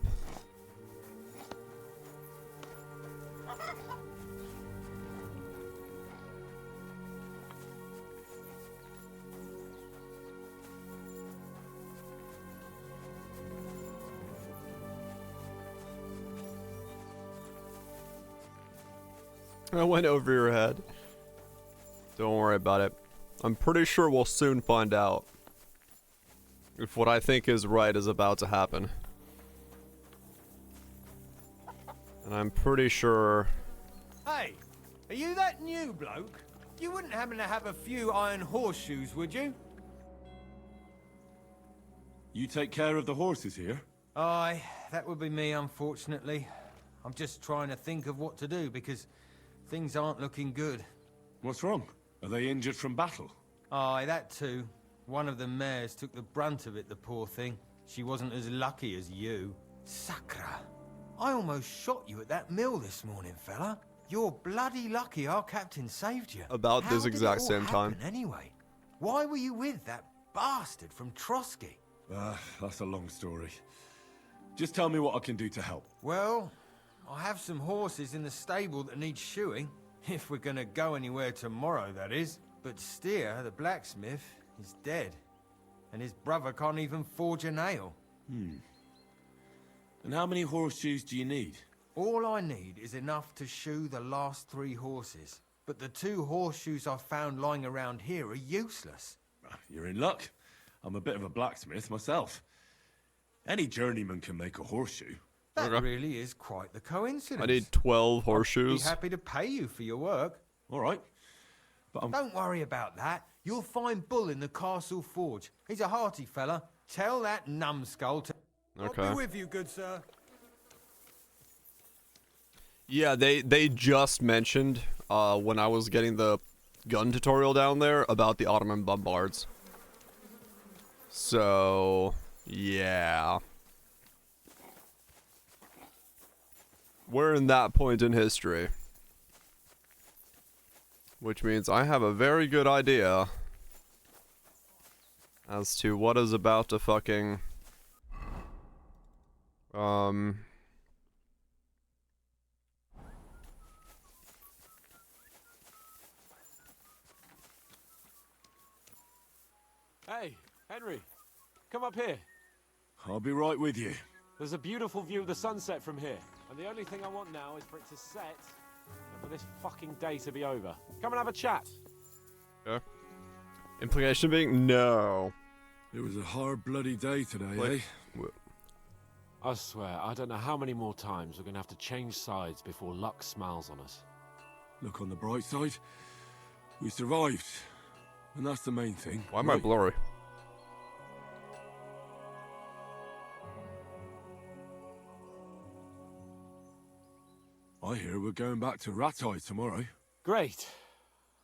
I went over your head. Don't worry about it. I'm pretty sure we'll soon find out if what I think is right is about to happen. And I'm pretty sure... Hey, are you that new bloke? You wouldn't happen to have a few iron horseshoes, would you? You take care of the horses here? Aye, that would be me, unfortunately. I'm just trying to think of what to do, because things aren't looking good. What's wrong? Are they injured from battle? Aye, that too. One of the mares took the brunt of it, the poor thing. She wasn't as lucky as you. Sakra, I almost shot you at that mill this morning, fella. You're bloody lucky our captain saved you. About this exact same time. Anyway, why were you with that bastard from Trotsky? That's a long story. Just tell me what I can do to help. Well, I have some horses in the stable that need shoeing. If we're gonna go anywhere tomorrow, that is. But Steer, the blacksmith, is dead. And his brother can't even forge a nail. And how many horseshoes do you need? All I need is enough to shoe the last 3 horses. But the 2 horseshoes I found lying around here are useless. You're in luck. I'm a bit of a blacksmith myself. Any journeyman can make a horseshoe. That really is quite the coincidence. I need 12 horseshoes. I'd be happy to pay you for your work. All right. But Don't worry about that. You'll find Bull in the castle forge. He's a hearty fella. Tell that numbskull to... Okay. I'll be with you, good sir. Yeah, they just mentioned when I was getting the gun tutorial down there about the Ottoman bombards. So, yeah. We're in that point in history. Which means I have a very good idea as to what is about to fucking... Hey, Henry, come up here. I'll be right with you. There's a beautiful view of the sunset from here, and the only thing I want now is for it to set and for this fucking day to be over. Come and have a chat. Okay. Implication being no. It was a hard bloody day today, eh? I swear, I don't know how many more times we're gonna have to change sides before luck smiles on us. Look on the bright side. We survived. And that's the main thing. Why am I blurry? I hear we're going back to Rattay tomorrow. Great.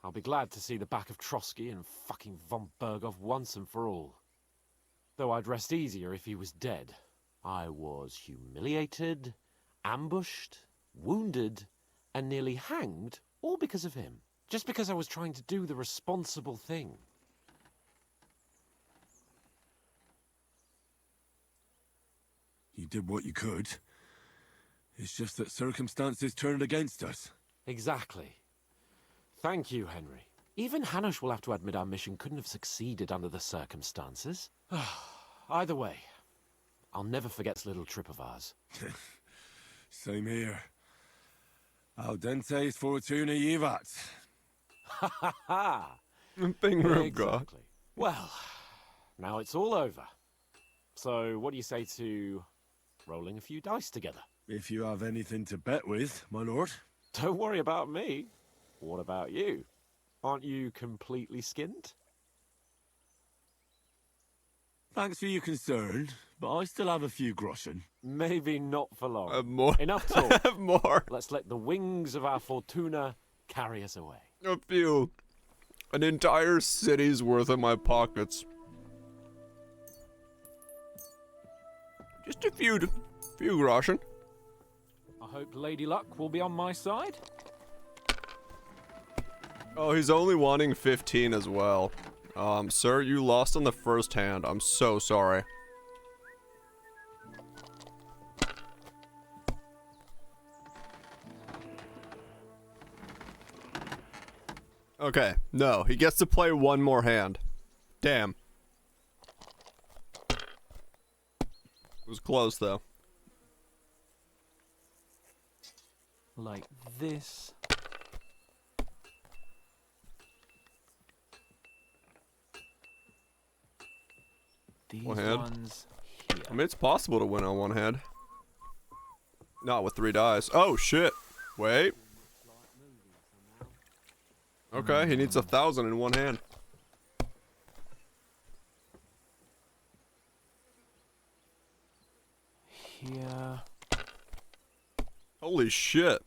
I'll be glad to see the back of Trotsky and fucking von Berghoff once and for all. Though I'd rest easier if he was dead. I was humiliated, ambushed, wounded, and nearly hanged, all because of him. Just because I was trying to do the responsible thing. You did what you could. It's just that circumstances turned against us. Exactly. Thank you, Henry. Even Hanush will have to admit our mission couldn't have succeeded under the circumstances. Either way, I'll never forget this little trip of ours. Same here. Al dentes fortuna jivat. Ha ha ha! Exactly. Well, now it's all over. So, what do you say to rolling a few dice together? If you have anything to bet with, my lord. Don't worry about me. What about you? Aren't you completely skinned? Thanks for your concern, but I still have a few groschen. Maybe not for long. More. Enough talk. More. Let's let the wings of our fortuna carry us away. A few. An entire city's worth in my pockets. Just a few groschen. I hope Lady Luck will be on my side. Oh, he's only wanting 15 as well. Sir, you lost on the first hand. I'm so sorry. Okay, no, he gets to play one more hand. Damn. It was close, though. Like this. These One hand. ones here. I mean, it's possible to win on one hand. Not with 3 dice. Oh, shit. Wait. Okay, he needs 1,000 in one hand. Here. Holy shit.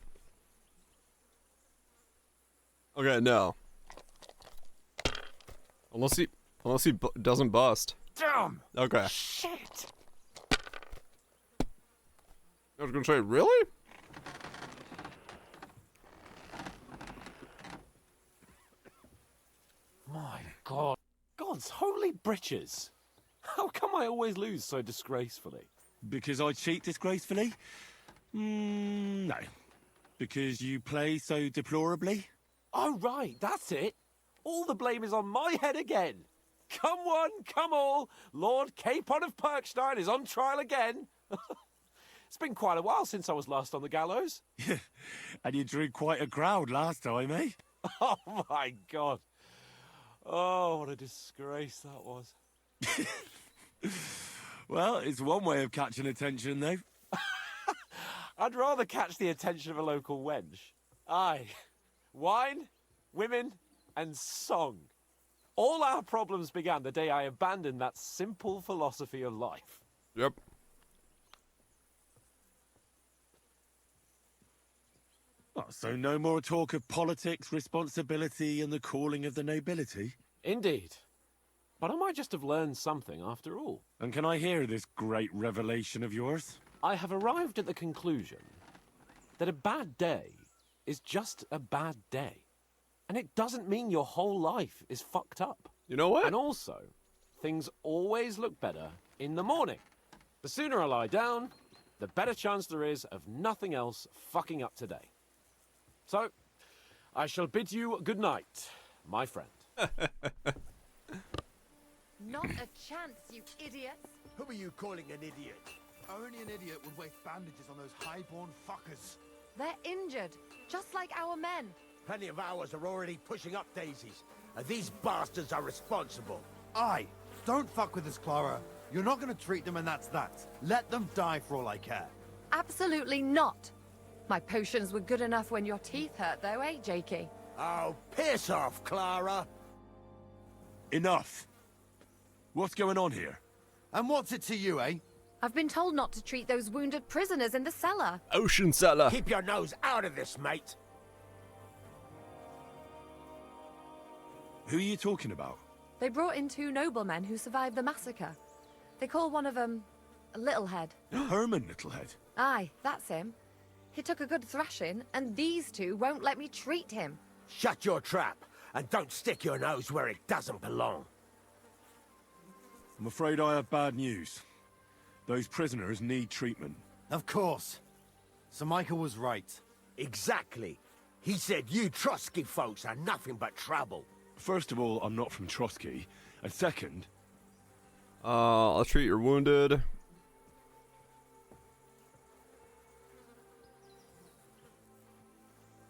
Okay, no. Unless he doesn't bust. Damn. Okay. Shit. I was gonna say, really? My God. God's holy britches. How come I always lose so disgracefully? Because I cheat disgracefully? No. Because you play so deplorably? Oh, right, that's it. All the blame is on my head again. Come one, come all. Lord Capon of Perkstein is on trial again. It's been quite a while since I was last on the gallows. And you drew quite a crowd last time, eh? Oh my God. Oh, what a disgrace that was. Well, it's one way of catching attention, though. I'd rather catch the attention of a local wench. Aye. Wine, women, and song. All our problems began the day I abandoned that simple philosophy of life. Yep. Oh, so no more talk of politics, responsibility, and the calling of the nobility? Indeed. But I might just have learned something after all. And can I hear this great revelation of yours? I have arrived at the conclusion that a bad day is just a bad day. And it doesn't mean your whole life is fucked up. You know what? And also, things always look better in the morning. The sooner I lie down, the better chance there is of nothing else fucking up today. So, I shall bid you good night, my friend. Not a chance, you idiots. Who are you calling an idiot? Only an idiot would waste bandages on those highborn fuckers. They're injured, just like our men. Plenty of ours are already pushing up daisies, and these bastards are responsible. Aye, don't fuck with us, Clara. You're not going to treat them and that's that. Let them die for all I care. Absolutely not. My potions were good enough when your teeth hurt, though, eh, Jakey? Oh, piss off, Clara! Enough! What's going on here? And what's it to you, eh? I've been told not to treat those wounded prisoners in the cellar. Ocean cellar. Keep your nose out of this, mate. Who are you talking about? They brought in 2 noblemen who survived the massacre. They call one of them Littlehead. Herman Littlehead? Aye, that's him. He took a good thrashing, and these 2 won't let me treat him. Shut your trap, and don't stick your nose where it doesn't belong. I'm afraid I have bad news. Those prisoners need treatment. Of course. Sir Michael was right. Exactly. He said you Trotsky folks are nothing but trouble. First of all, I'm not from Trotsky. And second... I'll treat your wounded.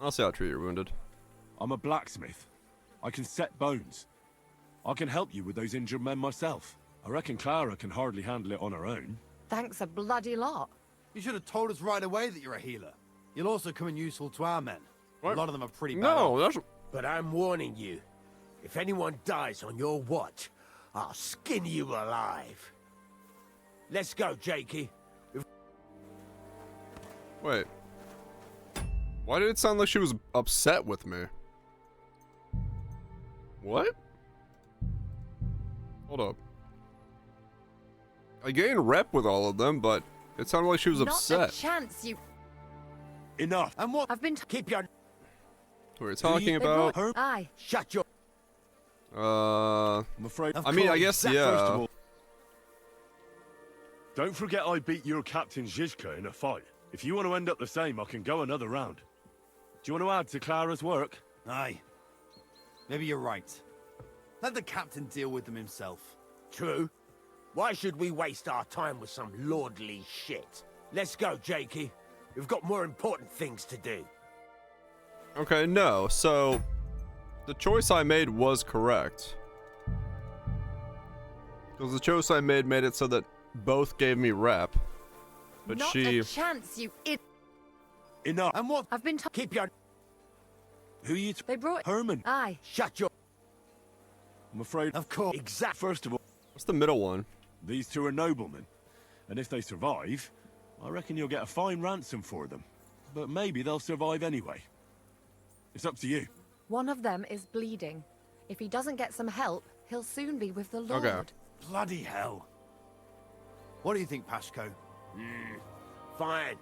I'll say I'll treat your wounded. I'm a blacksmith. I can set bones. I can help you with those injured men myself. I reckon Clara can hardly handle it on her own. Thanks a bloody lot. You should have told us right away that you're a healer. You'll also come in useful to our men. What? A lot of them are pretty bad. No, that's... But I'm warning you. If anyone dies on your watch, I'll skin you alive. Let's go, Jakey. Wait. Why did it sound like she was upset with me? What? Hold up. I gained rep with all of them, but it sounded like she was upset. Not a chance, you... Enough. And what? I've been... Keep your... What are you talking about? Aye. Shut your... I'm afraid... I mean, I guess, yeah. First of all, don't forget I beat your Captain Zizka in a fight. If you want to end up the same, I can go another round. Do you want to add to Clara's work? Aye. Maybe you're right. Let the captain deal with them himself. True. Why should we waste our time with some lordly shit? Let's go, Jakey. We've got more important things to do. Okay, no, so... the choice I made was correct. Because the choice I made it so that both gave me rep. But Not she... a chance, you Enough. And what? I've been told... Keep your... Who are you... They brought... Herman. Aye. Shut your... I'm afraid... Of course. Exact. First of all... What's the middle one? These 2 are noblemen. And if they survive, I reckon you'll get a fine ransom for them. But maybe they'll survive anyway. It's up to you. One of them is bleeding. If he doesn't get some help, he'll soon be with the Lord. Okay. Bloody hell. What do you think, Pashko? Fine.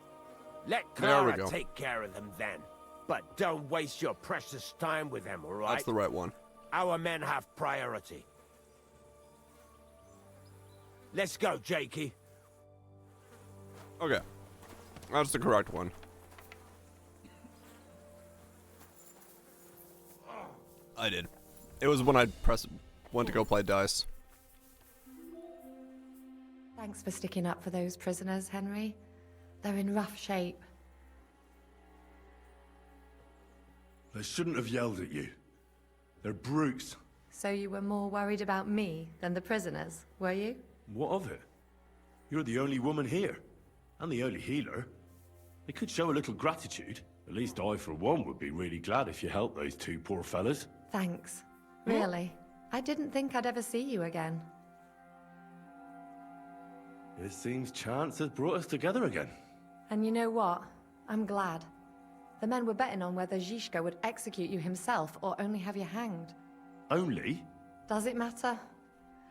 Let There we Clara go. take care of them then. But don't waste your precious time with them, all right? That's the right one. Our men have priority. Let's go, Jakey. Okay. That's the correct one. I did. It was when I went to go play dice. Thanks for sticking up for those prisoners, Henry. They're in rough shape. They shouldn't have yelled at you. They're brutes. So you were more worried about me than the prisoners, were you? What of it? You're the only woman here. And the only healer. They could show a little gratitude. At least I, for one, would be really glad if you helped those two poor fellas. Thanks. Really. I didn't think I'd ever see you again. It seems chance has brought us together again. And you know what? I'm glad. The men were betting on whether Zizka would execute you himself or only have you hanged. Only? Does it matter?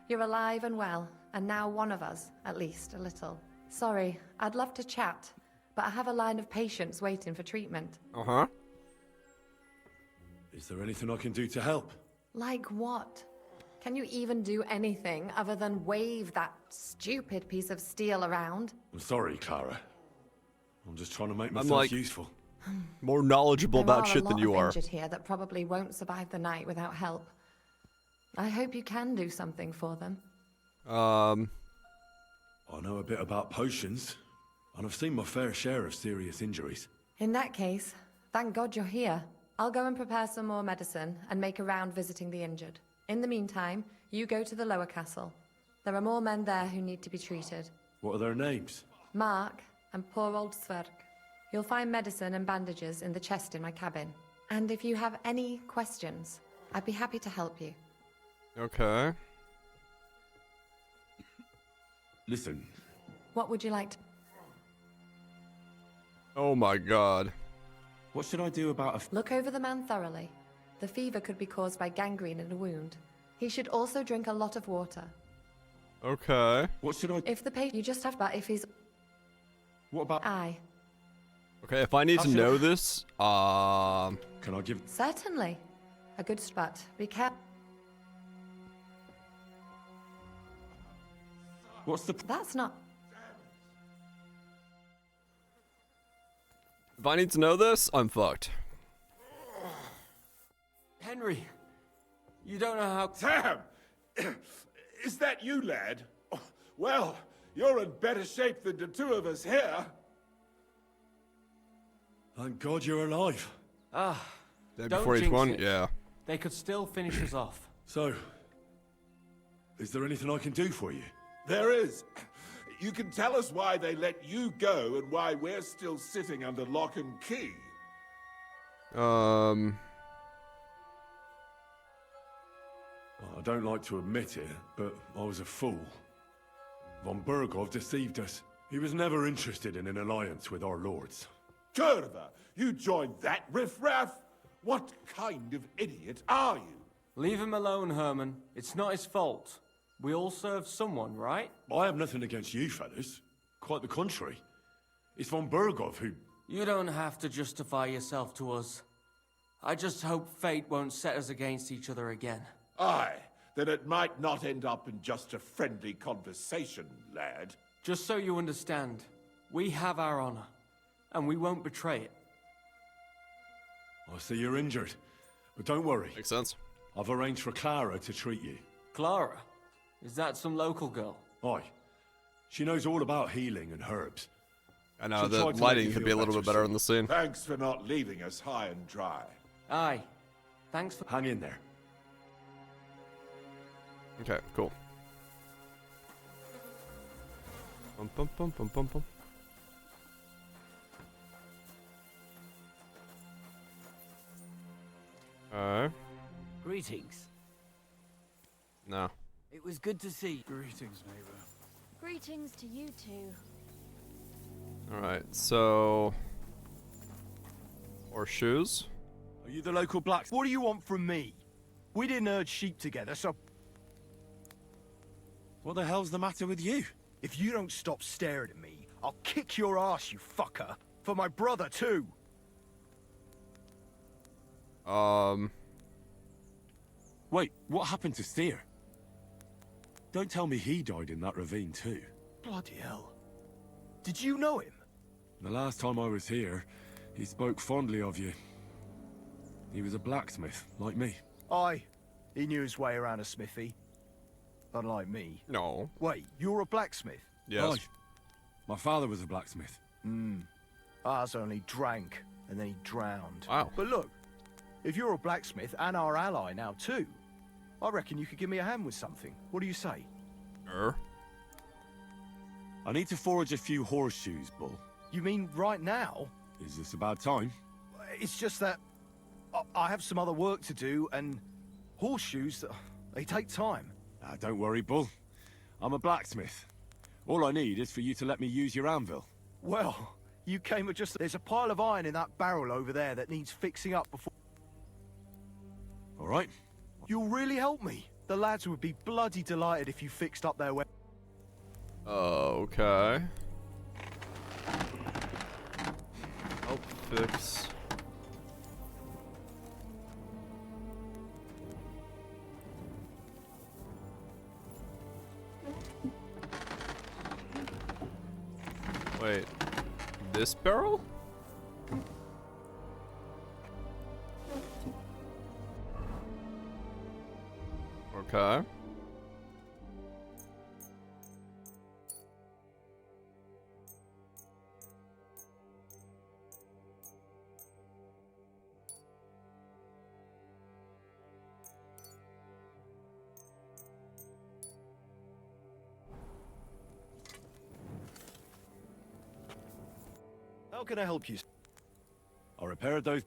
You're alive and well, and now one of us, at least a little. Sorry, I'd love to chat, but I have a line of patients waiting for treatment. Uh-huh. Is there anything I can do to help? Like what? Can you even do anything other than wave that stupid piece of steel around? I'm sorry, Clara. I'm just trying to make I'm, myself like, useful. more knowledgeable There about are shit a than lot you of are. injured here that probably won't survive the night without help. I hope you can do something for them. I know a bit about potions, and I've seen my fair share of serious injuries. In that case, thank God you're here. I'll go and prepare some more medicine and make a round visiting the injured. In the meantime, you go to the lower castle. There are more men there who need to be treated. What are their names? Mark and poor old Sverk. You'll find medicine and bandages in the chest in my cabin. And if you have any questions, I'd be happy to help you. Okay. Listen. What would you like to... Oh my god. What should I do about a... Look over the man thoroughly. The fever could be caused by gangrene in a wound. He should also drink a lot of water. Okay. What should I... If the patient... You just have to... If he's... What about... Aye. Okay, if I need to know this, Can I give... Certainly. A good spot. Be careful. What's the... That's not... If I need to know this, I'm fucked. Henry, you don't know how... Sam! Is that you, lad? Oh, well, you're in better shape than the two of us here. Thank God you're alive. Ah, Day don't before each jinx one? it. Yeah. They could still finish us off. So, is there anything I can do for you? There is. You can tell us why they let you go and why we're still sitting under lock and key. I don't like to admit it, but I was a fool. Von Bergov deceived us. He was never interested in an alliance with our lords. Curva, you joined that riffraff? What kind of idiot are you? Leave him alone, Herman. It's not his fault. We all serve someone, right? I have nothing against you, fellas. Quite the contrary. It's von Bergov who... You don't have to justify yourself to us. I just hope fate won't set us against each other again. Aye, then it might not end up in just a friendly conversation, lad. Just so you understand, we have our honor, and we won't betray it. I see you're injured, but don't worry. Makes sense. I've arranged for Clara to treat you. Clara? Is that some local girl? Aye. She knows all about healing and herbs. I know, She'll the try to make lighting you could feel be a little better bit better soon. in the scene. Thanks for not leaving us high and dry. Aye. Thanks for... Hang in there. Okay, cool. Bum, bum, bum, bum, bum, bum. Greetings. No. It was good to see. Greetings, neighbor. Greetings to you two. Alright, so... Horseshoes? Are you the local blacks? What do you want from me? We didn't herd sheep together, so... What the hell's the matter with you? If you don't stop staring at me, I'll kick your ass, you fucker. For my brother, too. Wait, what happened to Steer? Don't tell me he died in that ravine too. Bloody hell. Did you know him? The last time I was here, he spoke fondly of you. He was a blacksmith, like me. Aye. He knew his way around a smithy. Unlike me. No. Wait, you're a blacksmith? Yes. Aye. My father was a blacksmith. Ours only drank, and then he drowned. Wow. But look, if you're a blacksmith and our ally now too, I reckon you could give me a hand with something. What do you say? I need to forge a few horseshoes, Bull. You mean right now? Is this about time? It's just that I have some other work to do, and horseshoes, they take time. Don't worry, Bull. I'm a blacksmith. All I need is for you to let me use your anvil. Well, you came at just... There's a pile of iron in that barrel over there that needs fixing up before... All right. You'll really help me. The lads would be bloody delighted if you fixed up their way. Okay. Help fix. Wait, this barrel? Okay. How can I help you? I repaired those...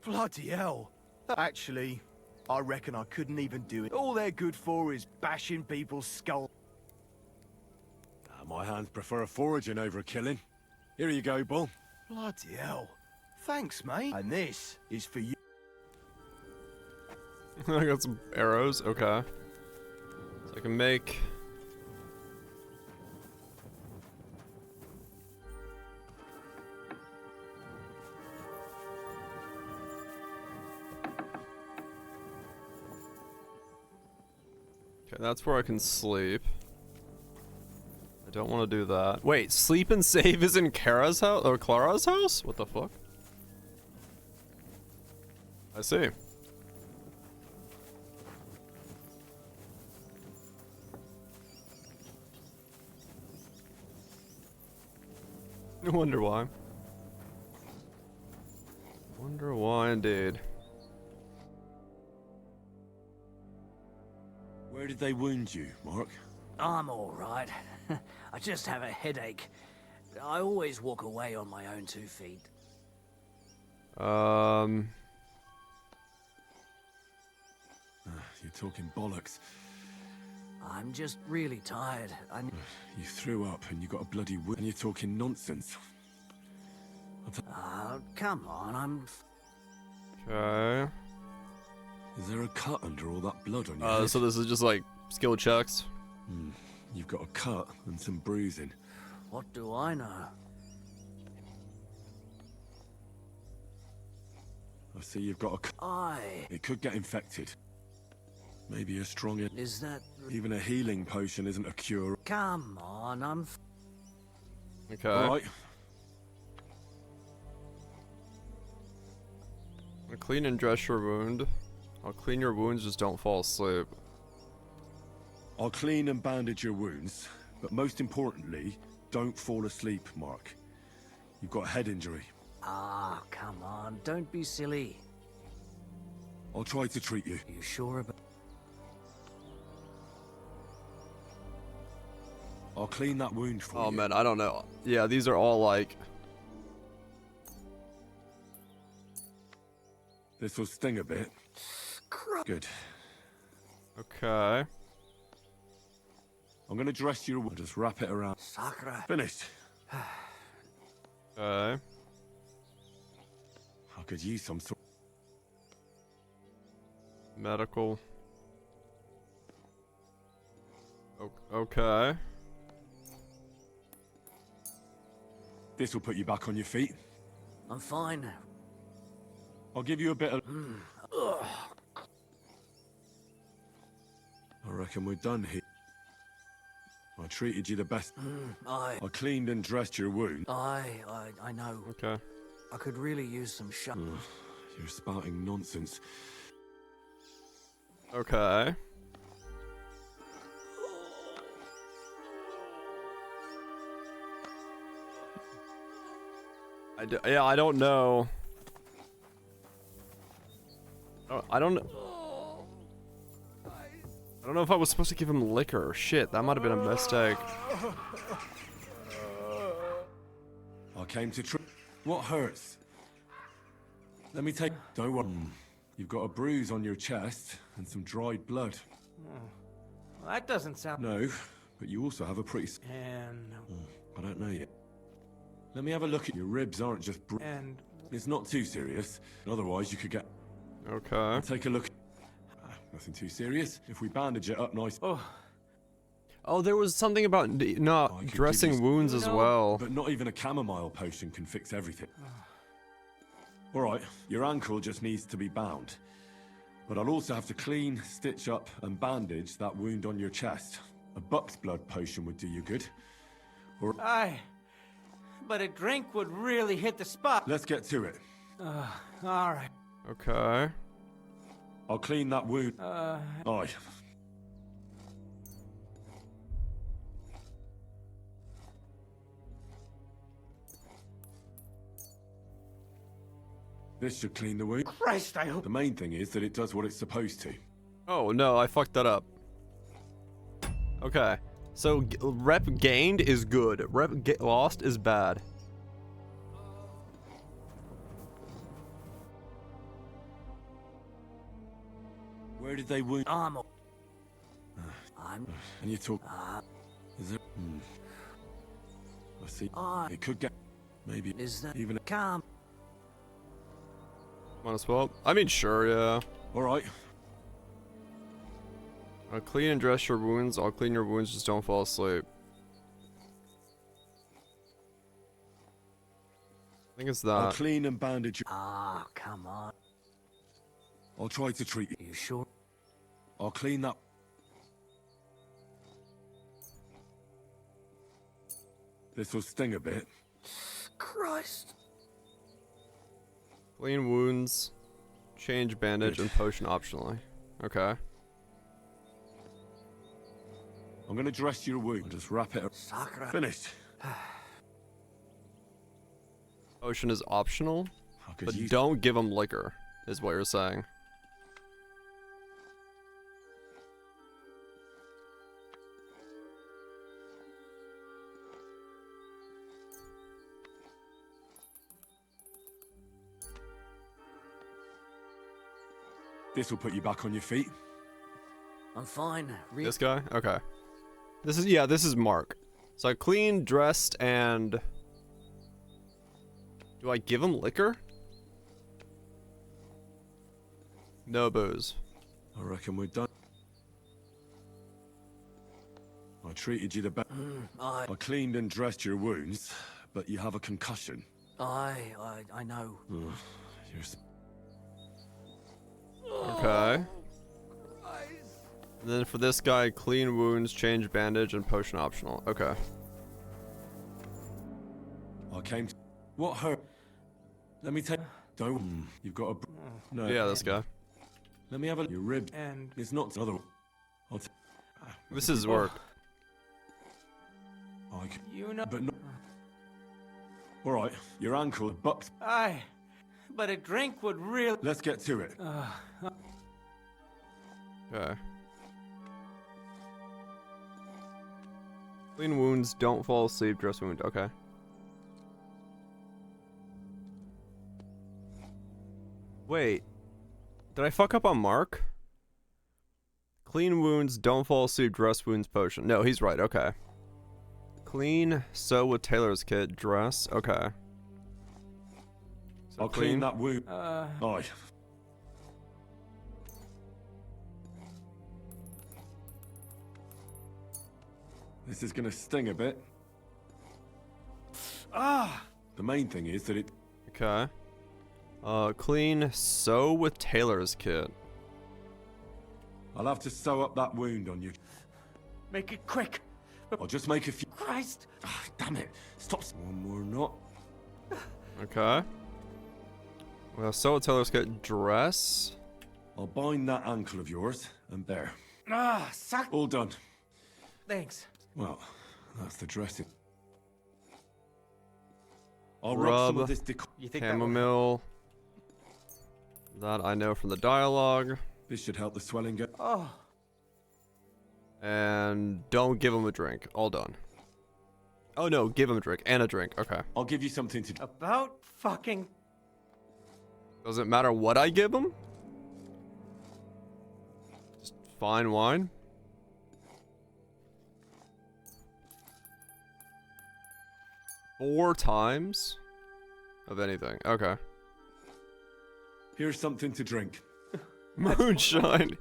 Bloody hell. Actually, I reckon I couldn't even do it. All they're good for is bashing people's skulls. My hands prefer foraging over killing. Here you go, Bull. Bloody hell. Thanks, mate. And this is for you. I got some arrows. Okay. So I can make... Okay, that's where I can sleep. I don't want to do that. Wait, sleep and save is in Kara's house or Clara's house? What the fuck? I see. I wonder why. Wonder why indeed. Where did they wound you, Mark? I'm all right. I just have a headache. I always walk away on my own 2 feet. You're talking bollocks. I'm just really tired. You threw up and you got a bloody wound and you're talking nonsense. Come on, I'm... Okay. Is there a cut under all that blood on your head? So this is just like skill checks. You've got a cut and some bruising. What do I know? I see you've got a cut. It could get infected. Maybe a strong... Is that... Even a healing potion isn't a cure. Come on, I'm... Okay. Alright. I'll clean and dress your wound. I'll clean your wounds, just don't fall asleep. I'll clean and bandage your wounds, but most importantly, don't fall asleep, Mark. You've got a head injury. Come on, don't be silly. I'll try to treat you. You sure about... I'll clean that wound for you. Oh man, I don't know. Yeah, these are all like... This will sting a bit. Good. Okay. I'm gonna dress your wound, just wrap it around. Sakra. Finished. Okay. I could use some sort... Medical. Okay. This will put you back on your feet. I'm fine. I'll give you a bit of... I reckon we're done here. I treated you the best. I cleaned and dressed your wound. I know. Okay. I could really use some shut. You're spouting nonsense. Okay. Yeah, I don't know. I don't know. I don't know if I was supposed to give him liquor. Shit, that might have been a mistake. I came to try. What hurts? Let me take. Don't worry. You've got a bruise on your chest and some dried blood. Well, that doesn't sound. No, but you also have a pretty. And. I don't know yet. Let me have a look at your ribs. Aren't just. And. It's not too serious. Otherwise, you could get. Okay. I'll take a look. Nothing too serious. If we bandage it up nice. Oh, there was something about not dressing wounds as well. But not even a chamomile potion can fix everything. Alright, your ankle just needs to be bound. But I'll also have to clean, stitch up, and bandage that wound on your chest. A buck's blood potion would do you good. Or Aye. But a drink would really hit the spot. let's get to it. Alright. Okay. I'll clean that wound. Aye. This should clean the wound. Christ, I hope. The main thing is that it does what it's supposed to. Oh no, I fucked that up. Okay. So rep gained is good. Rep lost is bad. Where did they wound? I'm. And you talk. Is it? I see. It could get. Maybe. Is that even? Calm. Might as well. I mean, sure, yeah. Alright. I'll clean and dress your wounds. I'll clean your wounds, just don't fall asleep. I think it's that. I'll clean and bandage you. Ah, come on. I'll try to treat you. You sure? I'll clean that. This will sting a bit. Christ. Clean wounds, change bandage, and potion optionally. Okay. I'm gonna dress your wound. Just wrap it up. Sakura. Finished. Potion is optional, could but use- don't give him liquor, is what you're saying. This will put you back on your feet. I'm fine. This guy? Okay. This is, yeah, this is Mark. So I clean, dressed, and... Do I give him liquor? No booze. I reckon we're done. I treated you the best. I cleaned and dressed your wounds, but you have a concussion. I know. You're... Okay. And then for this guy, clean wounds, change bandage, and potion optional. Okay. I came to... What hurt? Let me take... Don't... You've got a... No. Yeah, this guy. Let me have a... Your rib. And... It's not another... I'll This is work. I can... You know... But not... Alright, your ankle bucked. Aye. But a drink would really... Let's get to it. Okay. Clean wounds, don't fall asleep, dress wound. Okay. Wait. Did I fuck up on Mark? Clean wounds, don't fall asleep, dress wounds, potion. No, he's right. Okay. Clean, sew with tailor's kit, dress. Okay. So I'll clean that wound. Aye. This is gonna sting a bit. The main thing is that it... Okay. Clean, sew with tailor's kit. I'll have to sew up that wound on you. Make it quick. I'll just make a few... Christ. Damn it. Stop. One more knot. Okay. Well, sew with tailor's kit, dress. I'll bind that ankle of yours, and there. Suck. All done. Thanks. Well, that's the dressing. I'll rub some of Rub, this chamomile. That I know from the dialogue. This should help the swelling go. Oh. And don't give him a drink. All done. Oh no, give him a drink and a drink. Okay. I'll give you something to. About fucking. Does it matter what I give him? Just fine wine. Four times of anything. Okay. Here's something to drink. Moonshine.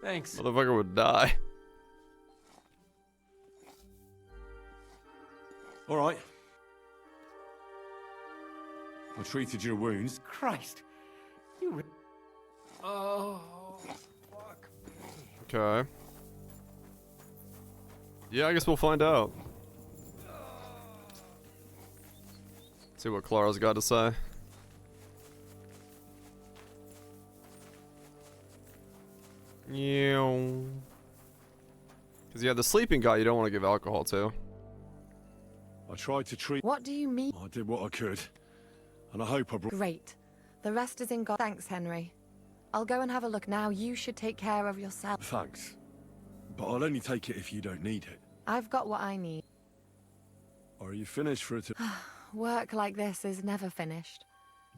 Thanks. Motherfucker would die. All right. I treated your wounds. Christ. You. Oh. Fuck. Okay. Yeah, I guess we'll find out. See what Clara's got to say. Yeah. Because yeah, the sleeping guy you don't want to give alcohol to. I tried to treat. What do you mean? I did what I could, and I hope I brought. Great. The rest is in God. Thanks, Henry. I'll go and have a look now. You should take care of yourself. Thanks, but I'll only take it if you don't need it. I've got what I need. Are you finished for it? Work like this is never finished.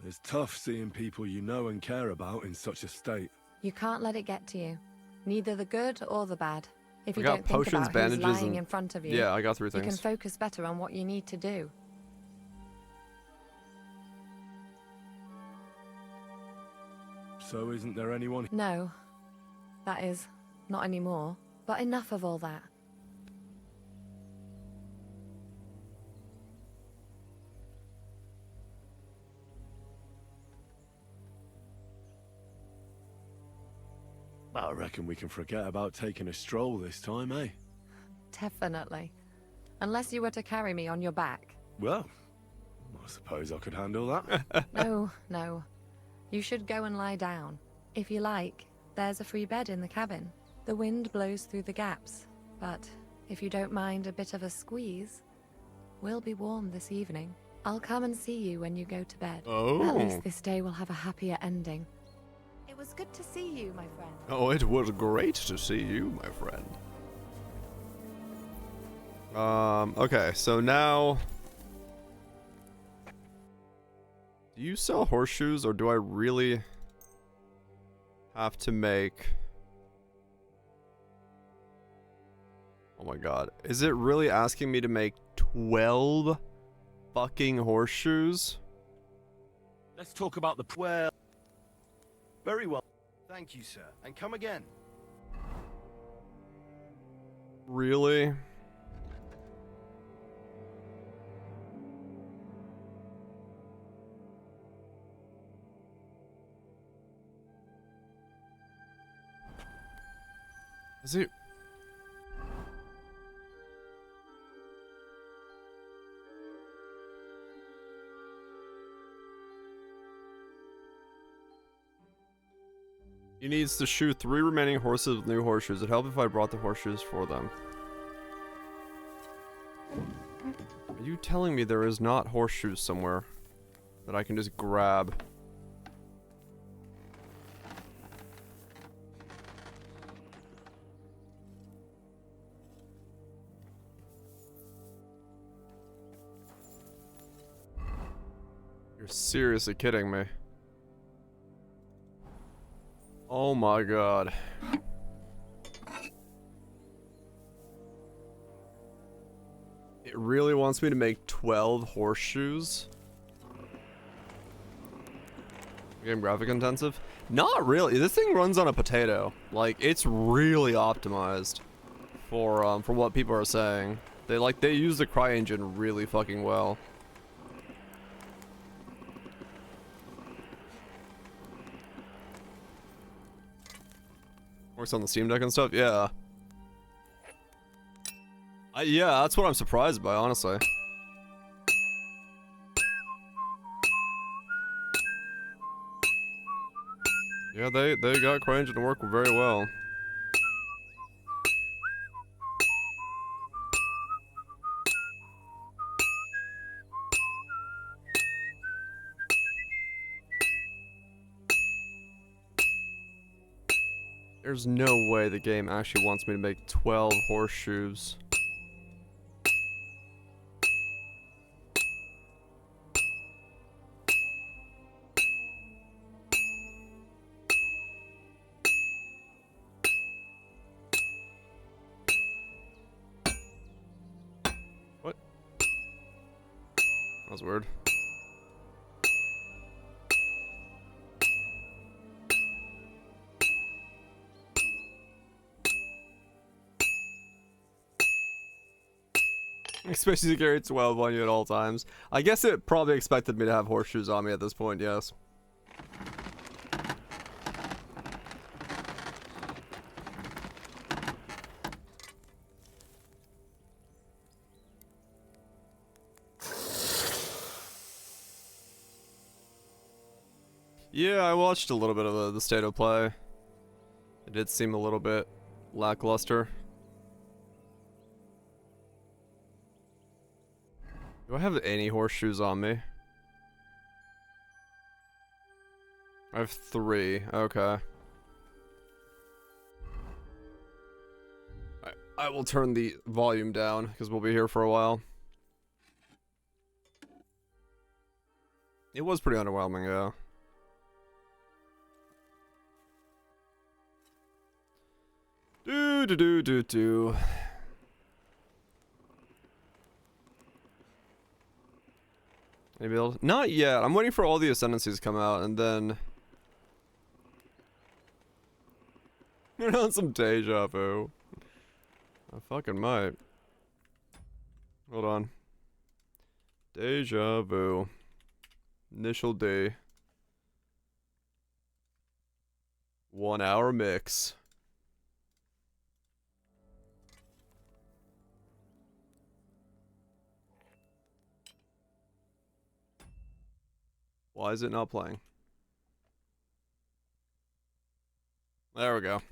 It's tough seeing people you know and care about in such a state. You can't let it get to you. Neither the good or the bad. If I you got don't think potions, about who's bandages, lying and- in front of you, Yeah, I got 3 you can things. focus better on what you need to do. So isn't there anyone? No. That is, not anymore. But enough of all that. I reckon we can forget about taking a stroll this time, eh? Definitely. Unless you were to carry me on your back. Well, I suppose I could handle that. No, no. You should go and lie down. If you like, there's a free bed in the cabin. The wind blows through the gaps, but if you don't mind a bit of a squeeze, we'll be warm this evening. I'll come and see you when you go to bed. Oh. At least this day will have a happier ending. It was good to see you, my friend. Oh, it was great to see you, my friend. Okay, so now... Do you sell horseshoes, or do I really have to make... Oh my god. Is it really asking me to make 12 fucking horseshoes? Let's talk about the... Well... Very well. Thank you, sir. And come again. Really? Is it? He needs to shoot 3 remaining horses with new horseshoes. It'd help if I brought the horseshoes for them. Are you telling me there is not horseshoes somewhere that I can just grab? You're seriously kidding me. Oh my god. It really wants me to make 12 horseshoes? Game graphic intensive? Not really. This thing runs on a potato. Like, it's really optimized for what people are saying. They use the CryEngine really fucking well. Works on the Steam Deck and stuff? Yeah. Yeah, that's what I'm surprised by, honestly. Yeah, they got CryEngine to work very well. There's no way the game actually wants me to make 12 horseshoes. What? That was weird. Especially to carry 12 on you at all times. I guess it probably expected me to have horseshoes on me at this point, yes. Yeah, I watched a little bit of the state of play. It did seem a little bit lackluster. Do I have any horseshoes on me? I have 3. Okay. I will turn the volume down because we'll be here for a while. It was pretty underwhelming, yeah. Do. Maybe I'll... Not yet. I'm waiting for all the ascendancies to come out, and then... You're on some deja vu. I fucking might. Hold on. Deja vu. Initial D. 1 hour mix. Why is it not playing? There we go.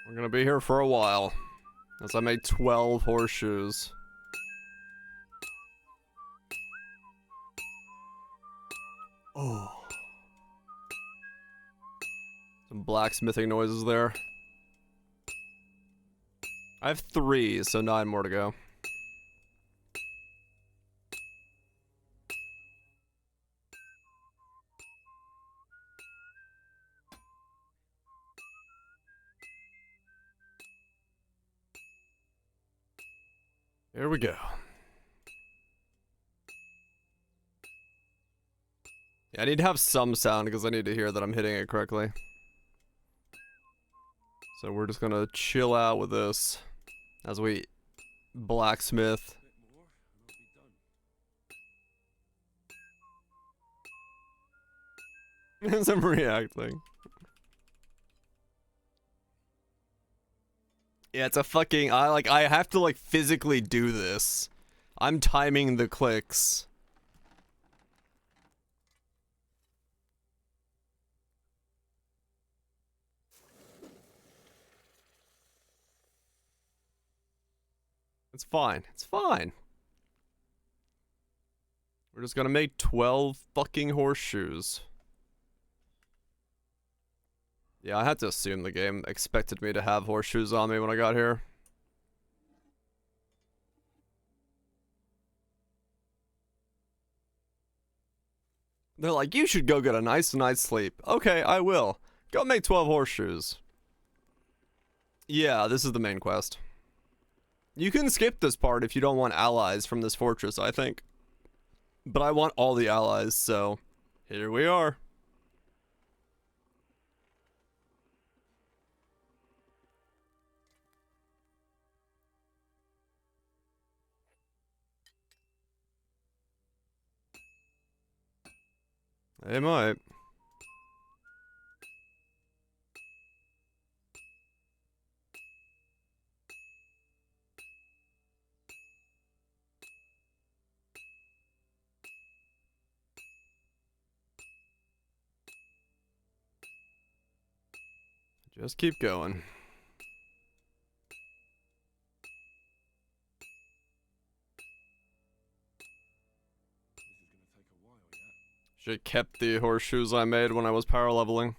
We're gonna be here for a while. As I made 12 horseshoes. Oh. Some blacksmithing noises there. I have 3, so 9 more to go. Here we go. Yeah, I need to have some sound because I need to hear that I'm hitting it correctly. So we're just gonna chill out with this as we blacksmith. As I'm reacting. Yeah, it's a fucking... I have to, physically do this. I'm timing the clicks. It's fine. It's fine. We're just gonna make 12 fucking horseshoes. Yeah, I had to assume the game expected me to have horseshoes on me when I got here. They're like, you should go get a nice night's sleep. Okay, I will. Go make 12 horseshoes. Yeah, this is the main quest. You can skip this part if you don't want allies from this fortress, I think. But I want all the allies, so here we are. They might. Just keep going. Should've kept the horseshoes I made when I was power leveling.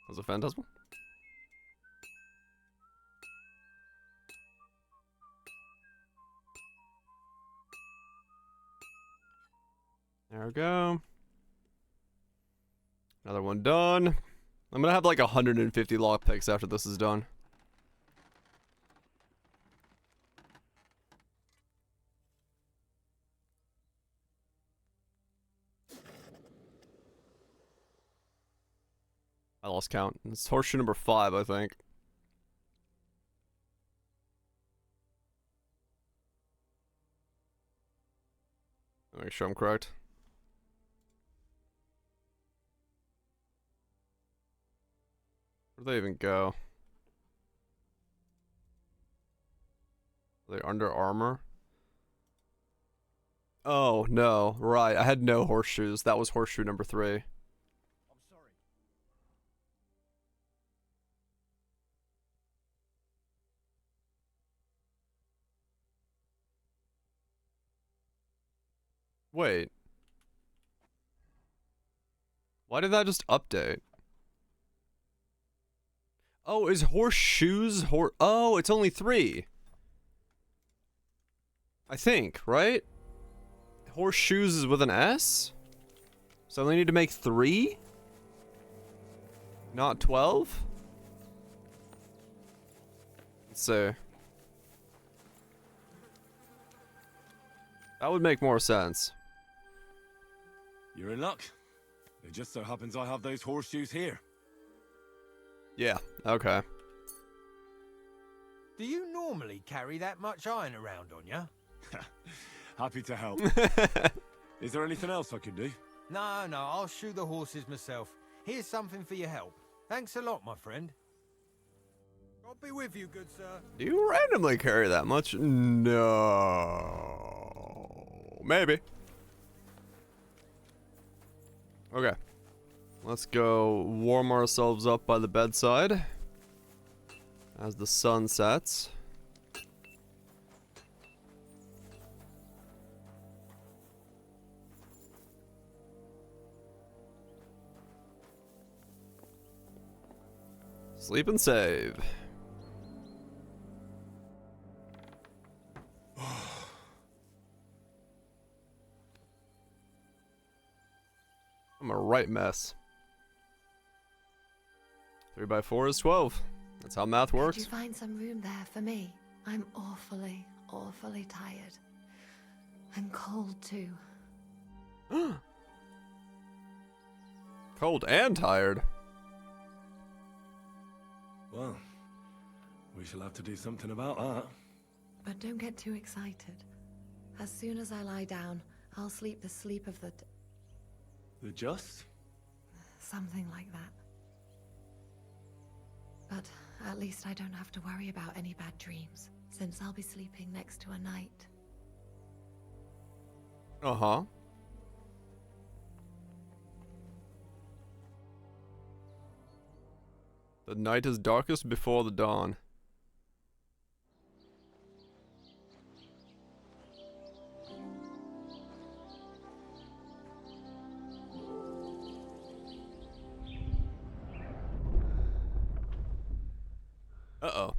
Was it Phantasmal? There we go. Another one done. I'm gonna have like 150 lockpicks after this is done. I lost count. It's horseshoe number 5, I think. Make sure I'm correct. Where do they even go? Are they under armor? Oh, no. Right. I had no horseshoes. That was horseshoe number 3. Wait. Why did that just update? Oh, is horseshoes oh, it's only 3. I think, right? Horseshoes is with an S? So they need to make 3? Not 12? Let's see. That would make more sense. You're in luck. It just so happens I have those horseshoes here. Yeah, okay. Do you normally carry that much iron around on you? Happy to help. Is there anything else I can do? No, I'll shoe the horses myself. Here's something for your help. Thanks a lot, my friend. I'll be with you, good sir. Do you randomly carry that much? No. Maybe. Okay. Let's go warm ourselves up by the bedside as the sun sets. Sleep and save. I'm a right mess. 3 by 4 is 12. That's how math works. Could you find some room there for me? I'm awfully, awfully tired. And cold too. Cold and tired. Well, we shall have to do something about that. But don't get too excited. As soon as I lie down, I'll sleep the sleep of the... The just? Something like that. But at least I don't have to worry about any bad dreams, since I'll be sleeping next to a knight. Uh-huh. The night is darkest before the dawn. Uh-oh.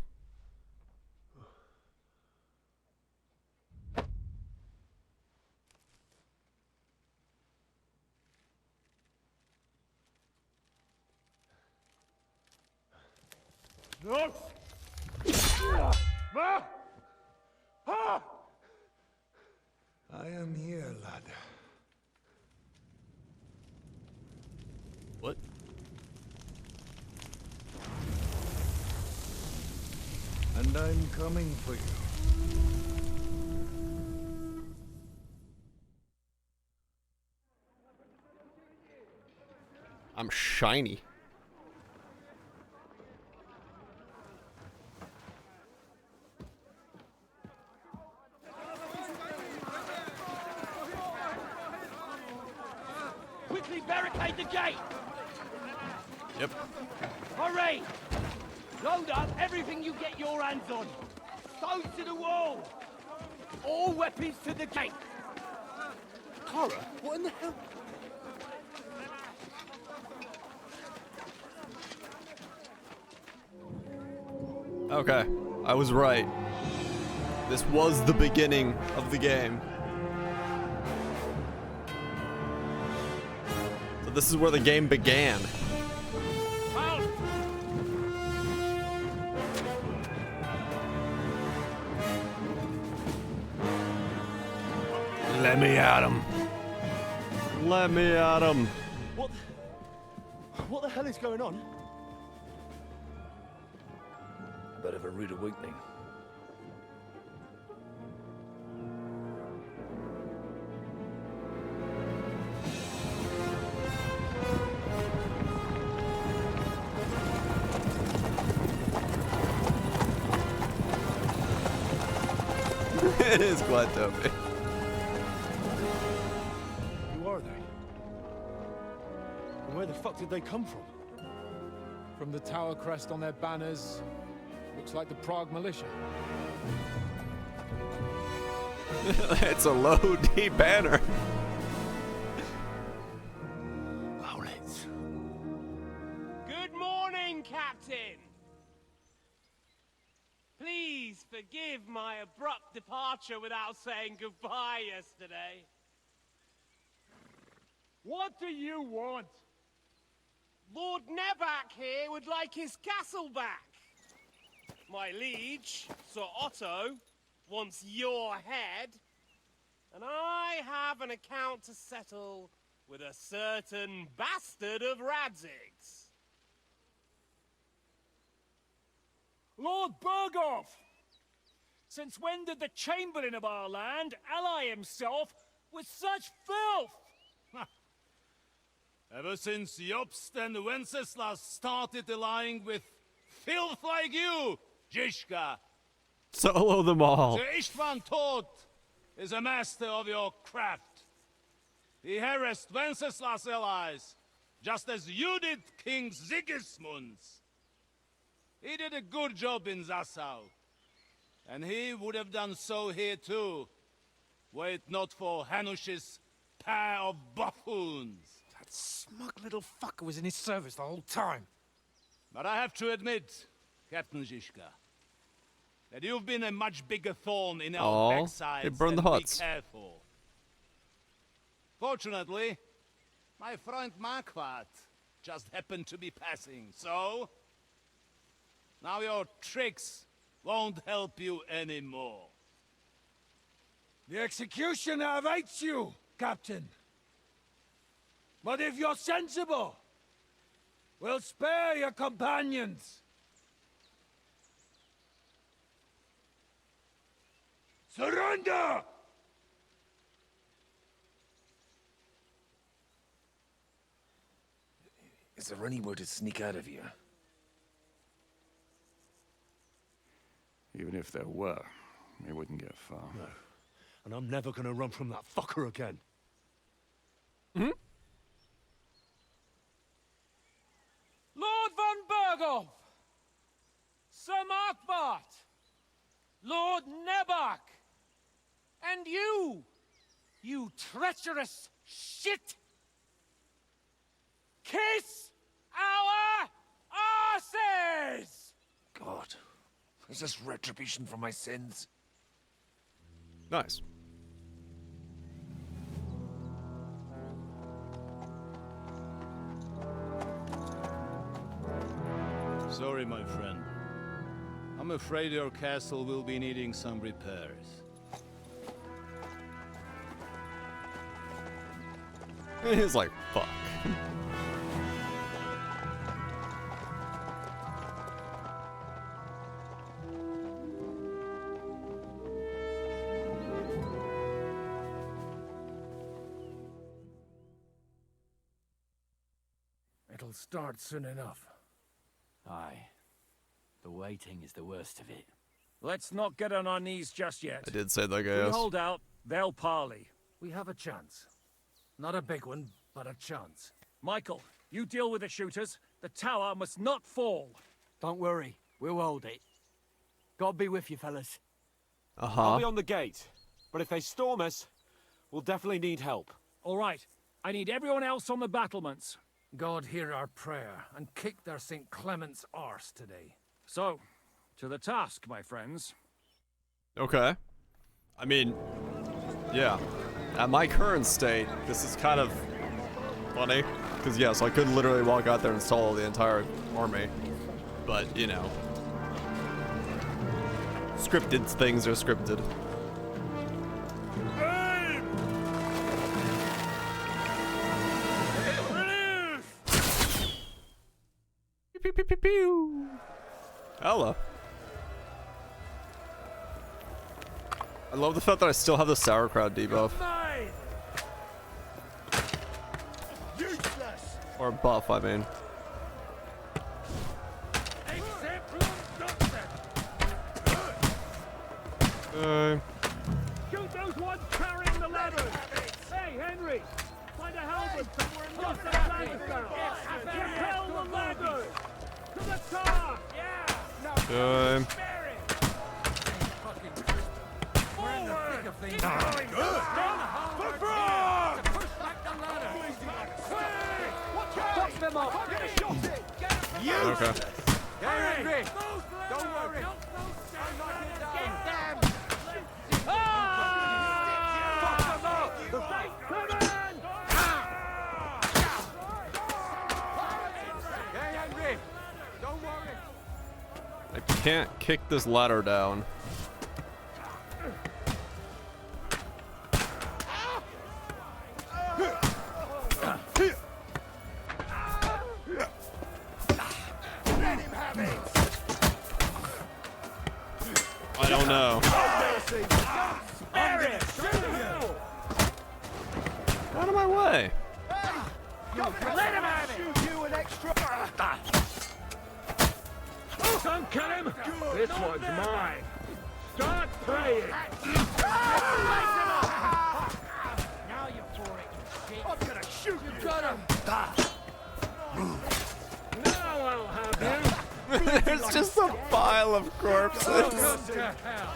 No! Ma! Ah! I am here, lad. What? And I'm coming for you. I'm shiny. barricade the gate! Yep. Hurry! Load up everything you get your hands on. Stones to the wall. All weapons to the gate. Clara, what in the hell? Okay, I was right. This was the beginning of the game. So this is where the game began. Let me at him. Let me at him. What the hell is going on? A bit of a rude awakening. It is glad Toby. Who are they? And where the fuck did they come from? From the tower crest on their banners, looks like the Prague militia. It's a low D banner. Good morning, Captain. Please forgive my abrupt departure without saying goodbye yesterday. What do you want? Lord Nebak here would like his castle back. My liege, Sir Otto, wants your head. And I have an account to settle with a certain bastard of Radzig's. Lord Berghoff! Since when did the Chamberlain of our land ally himself with such filth? Ever since Jobst and Wenceslas started allying with filth like you, Zizka. Solo them all. Sir Istvan Todt is a master of your craft. He harassed Wenceslas' allies, just as you did King Sigismund's. He did a good job in Zassau, and he would have done so here too, were it not for Hanush's pair of buffoons. That smug little fucker was in his service the whole time. But I have to admit, Captain Zizka, that you've been a much bigger thorn in our backsides they burned than the we huts. care for. Fortunately, my friend Marquardt just happened to be passing, so now your tricks won't help you anymore. The executioner awaits you, Captain. But if you're sensible, we'll spare your companions. Surrender! Is there anywhere to sneak out of here? Even if there were, we wouldn't get far. No. And I'm never gonna run from that fucker again. Lord von Berghoff! Sir Markwart! Lord Nebak! And you! You treacherous shit! Kiss our asses! God, is this retribution for my sins? Nice. Sorry, my friend. I'm afraid your castle will be needing some repairs. He's like, fuck. It'll start soon enough. Aye. The waiting is the worst of it. Let's not get on our knees just yet. I did say that, If we guys. hold out, they'll parley. We have a chance. Not a big one, but a chance. Michael, you deal with the shooters. The tower must not fall. Don't worry, we'll hold it. God be with you, fellas. Uh-huh. I'll be on the gate, but if they storm us, we'll definitely need help. All right, I need everyone else on the battlements. God hear our prayer and kick their St. Clement's arse today. So, to the task, my friends. Okay. I mean, yeah. At my current state, this is kind of funny. Because, yes, I could literally walk out there and install the entire army. But, you know. Scripted things are scripted. Pew, pew, pew, pew. Hello. I love the fact that I still have the sauerkraut debuff. Or buff, I mean. Shoot those ones carrying the ladders! Hey, Henry! Find a halberd somewhere and lock that ladder down! Propel the ladders! To the tower! Yeah! Okay. Henry! Don't worry! Get them! I can't kick this ladder down. I don't know. Out of my way. Let him have it! Shoot you an extra... Don't kill him! This one's mine! Start praying! Now you're for it, I'm gonna shoot you! Got him! Now I'll have you! There's just a pile of corpses. Welcome to hell!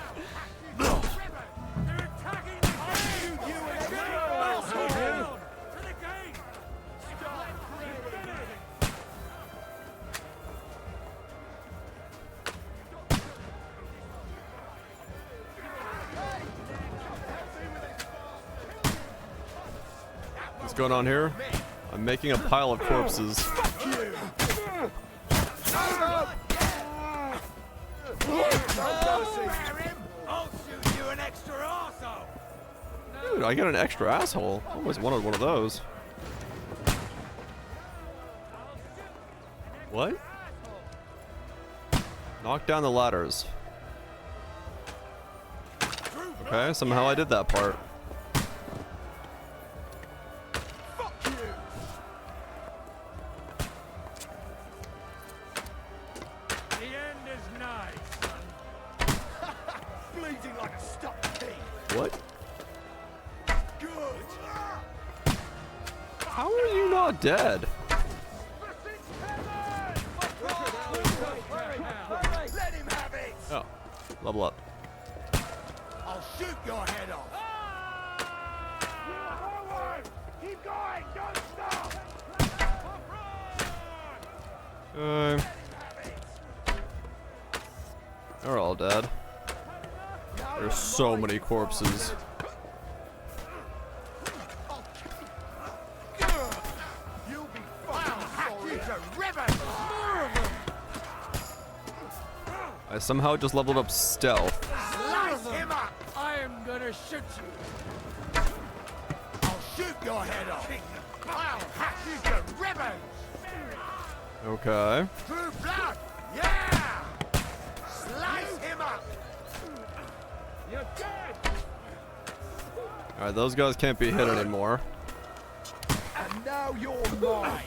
What's going on here? I'm making a pile of corpses. Dude, I got an extra asshole. I always wanted one of those. What? Knock down the ladders. Okay, somehow I did that part. The end is nigh, son. Bleeding like a stuck pig. What? Good. How are you not dead? Let him have it. Oh, level up. I'll shoot your head off. Keep going. Don't stop. They're all dead. There's so many corpses. You'll be fucking ribbons. More of them. I somehow just leveled up stealth. Slice him up. I am gonna shoot you. I'll shoot your head off. I'll hack you to ribbons. Okay. Through blood. Yeah. Slice him up. You're dead. Alright, those guys can't be hit anymore. And now you're mine.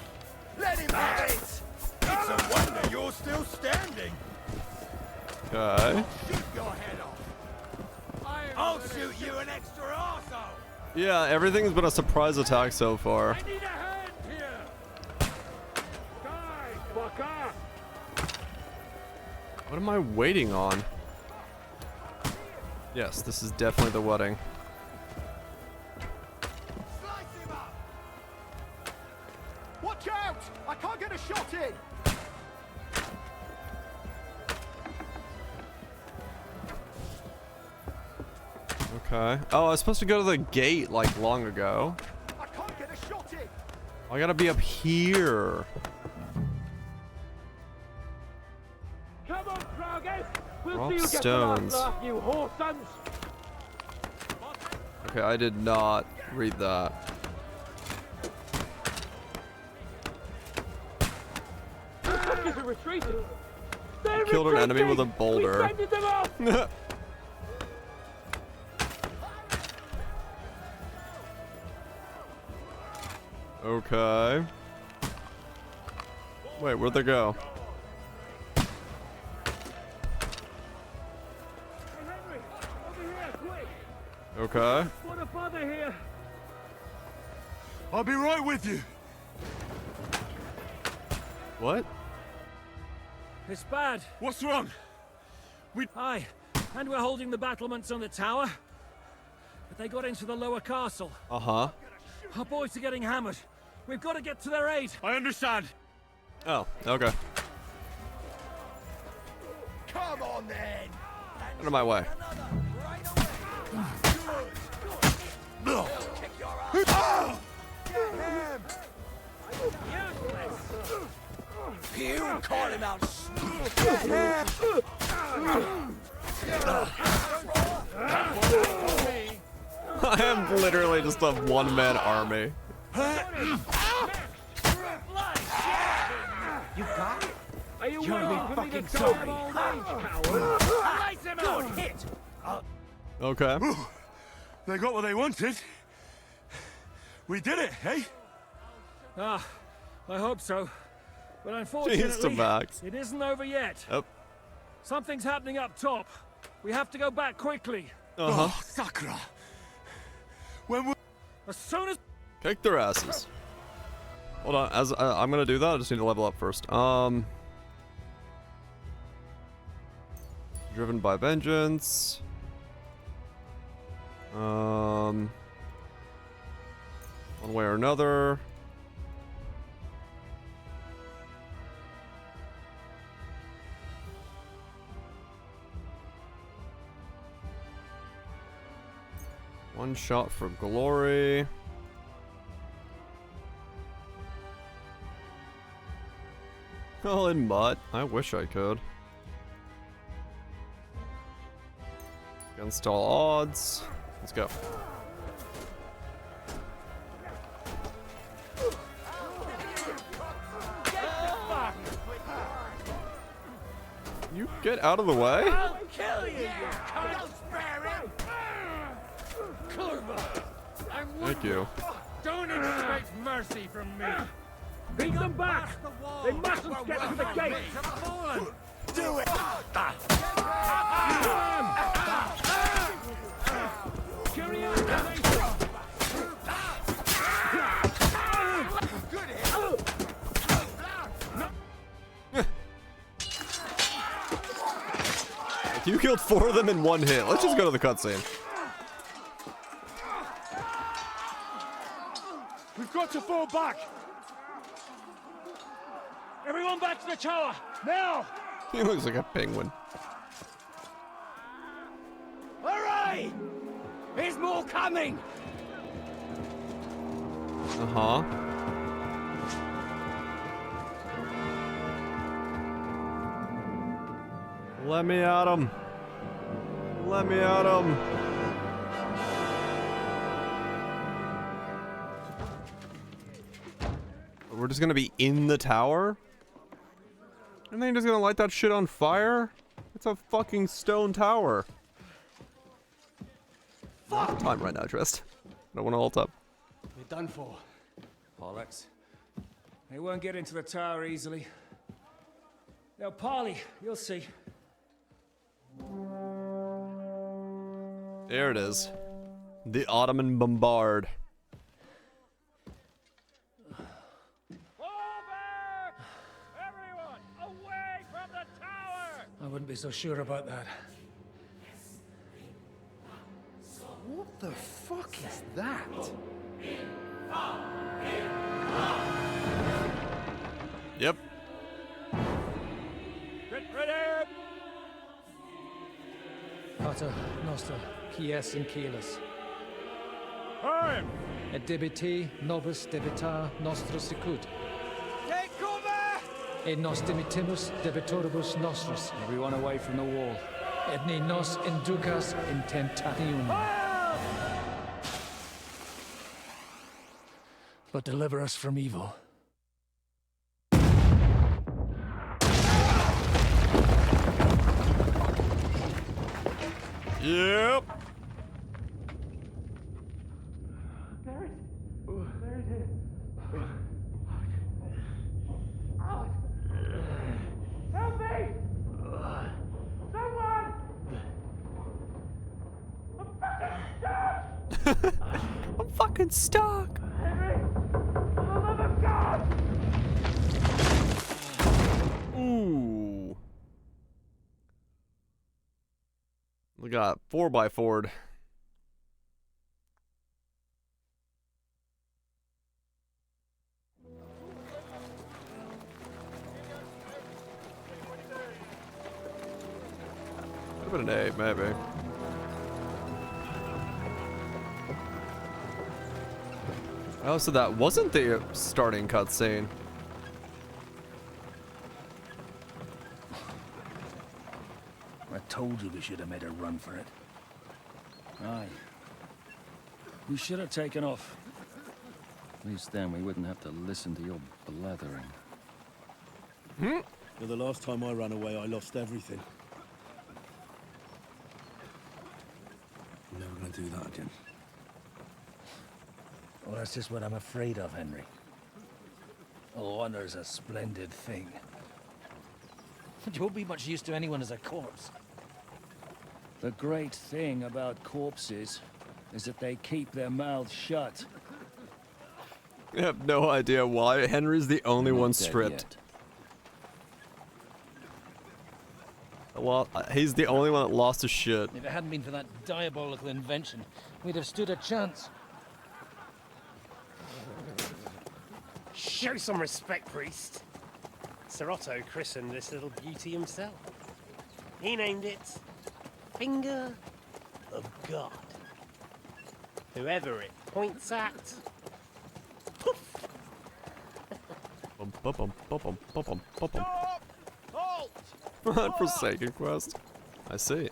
Let him have it. It's a wonder you're still standing. Okay. Shoot your head off. I'll shoot you an extra arsehole. Yeah, everything's been a surprise attack so far. I need a hand here! Die, fucker! What am I waiting on? Yes, this is definitely the wedding. Watch out! I can't get a shot in! Okay. Oh, I was supposed to go to the gate like long ago. I can't get a shot in! I gotta be up here. Come on, Kragus! We'll Rock see you get the stones. last laugh, you whore sons! Okay, I did not read that. The fuckers are retreating! They're Killed an enemy with a retreating! boulder. We fended them off! Okay. Wait, where'd they go? Okay. What a bother here! I'll be right with you. What? It's bad. What's wrong? Aye, and we're holding the battlements on the tower. But they got into the lower castle. Uh-huh. Our boys are getting hammered. We've got to get to their aid. I understand. Oh, okay. Come on then. Out of my way. You call him out. I am literally just a one-man army. You got it? Are you You're waiting for me fucking to sorry. die of old age, coward? Slice him out! Good hit. Okay. They got what they wanted. We did it, eh? Ah, I hope so. But Jeez, unfortunately, Max. it isn't over yet. Oh. Something's happening up top. We have to go back quickly. Uh-huh. Oh, Sakura. When we... As soon as... Kick their asses. Hold on, as I'm gonna do that, I just need to level up first. Driven by vengeance. One way or another. One shot for glory. Oh, in Mutt. I wish I could. Against all odds. Let's go. You get out of the way? I'll kill you, you cunt! Don't spare him! Kurva! Thank you. Don't expect mercy from me. Beat them back! They mustn't get to the gate! Do it! You killed 4 of them in one hit. Let's just go to the cutscene. We've got to fall back! Everyone back to the tower! Now! He looks like a penguin. Hooray! There's more coming! Uh-huh. Let me at him. Let me at him. We're just gonna be in the tower? And then you're just gonna light that shit on fire? It's a fucking stone tower. Not the time right now, Trist. I don't want to ult up. You're done for. Bollocks. They won't get into the tower easily. Now, Parley, you'll see. There it is. The Ottoman bombard. Everyone, away from the tower! I wouldn't be so sure about that. What the fuck is that? Yep. Get ready! Pater Noster, Kies and Keyless. Time! Et debiti nobis debita nostra sicut. Take cover! Et nos dimitimus debitoribus nostris. Everyone away from the wall. Et ne nos inducas in tentationem. But deliver us from evil. Yep. Help me! Someone! I'm fucking stuck. Henry! For the love of God! Ooh. We got 4x4'd. Could have been an 8, maybe. Oh, so that wasn't the starting cutscene. I told you we should have made a run for it. Aye. We should have taken off. At least then we wouldn't have to listen to your blathering. Well, the last time I ran away, I lost everything. I'm never gonna do that again. Well, that's just what I'm afraid of, Henry. Honor's a splendid thing. You won't be much use to anyone as a corpse. The great thing about corpses is that they keep their mouths shut. I have no idea why Henry's the only one stripped. Well, he's the only one that lost his shit. If it hadn't been for that diabolical invention, we'd have stood a chance. Show some respect, priest. Sir Otto christened this little beauty himself. He named it Finger of God. Whoever it points at, poof! Halt! Forsaken quest. I see.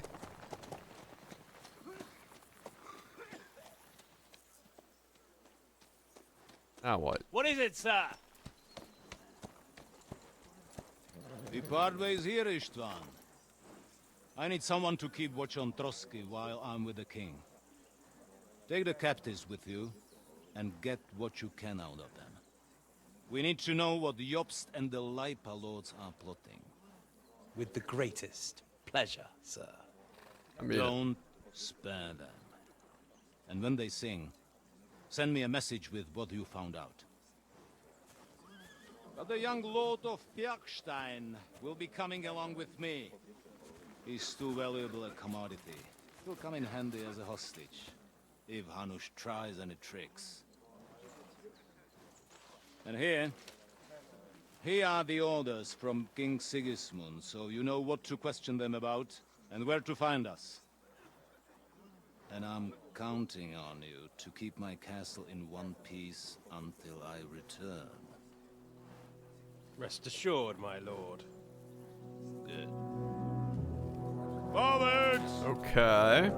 Now what? What is it, sir? The Parway's here, Istvan. I need someone to keep watch on Trotsky while I'm with the king. Take the captives with you, and get what you can out of them. We need to know what Jobst and the Leipa lords are plotting. With the greatest pleasure, sir. Don't spare them. And when they sing, send me a message with what you found out. But the young lord of Bjergstein will be coming along with me. He's too valuable a commodity. He'll come in handy as a hostage, if Hanush tries any tricks. And here are the orders from King Sigismund, so you know what to question them about, and where to find us. And I'm counting on you to keep my castle in one piece until I return. Rest assured, my lord. Good. Forwards! Okay.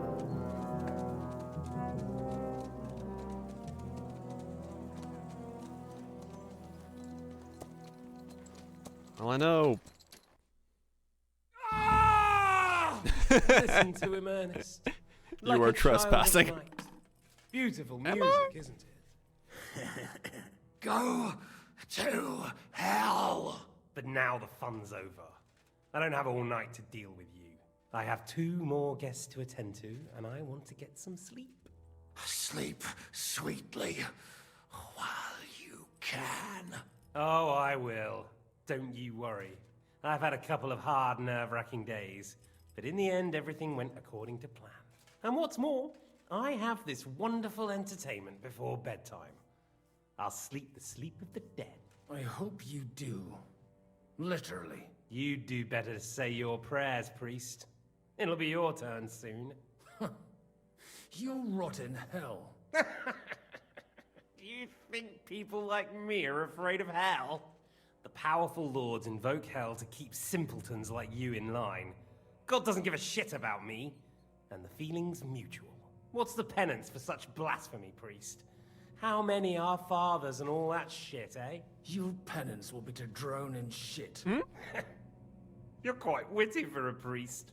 Well, I know. Listen to him, Ernest. You were trespassing. Beautiful music, isn't it? Go to hell! But now the fun's over. I don't have all night to deal with you. I have 2 more guests to attend to, and I want to get some sleep. Sleep sweetly while you can. Oh, I will. Don't you worry. I've had a couple of hard, nerve-wracking days, but in the end, everything went according to plan. And what's more, I have this wonderful entertainment before bedtime. I'll sleep the sleep of the dead. I hope you do. Literally. You'd do better to say your prayers, priest. It'll be your turn soon. You'll rot in hell. Do you think people like me are afraid of hell? The powerful lords invoke hell to keep simpletons like you in line. God doesn't give a shit about me, and the feeling's mutual. What's the penance for such blasphemy, priest? How many are fathers and all that shit, eh? Your penance will be to drown in shit. You're quite witty for a priest.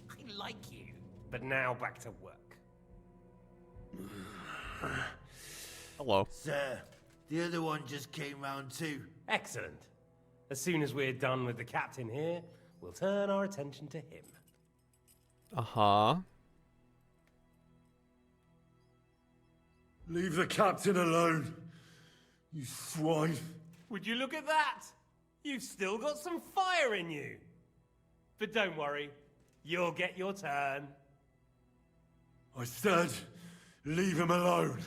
I like you. But now back to work. Hello. Sir, the other one just came round too. Excellent. As soon as we're done with the captain here, we'll turn our attention to him. Uh-huh. Leave the captain alone, you swine. Would you look at that? You've still got some fire in you. But don't worry, you'll get your turn. I said, leave him alone.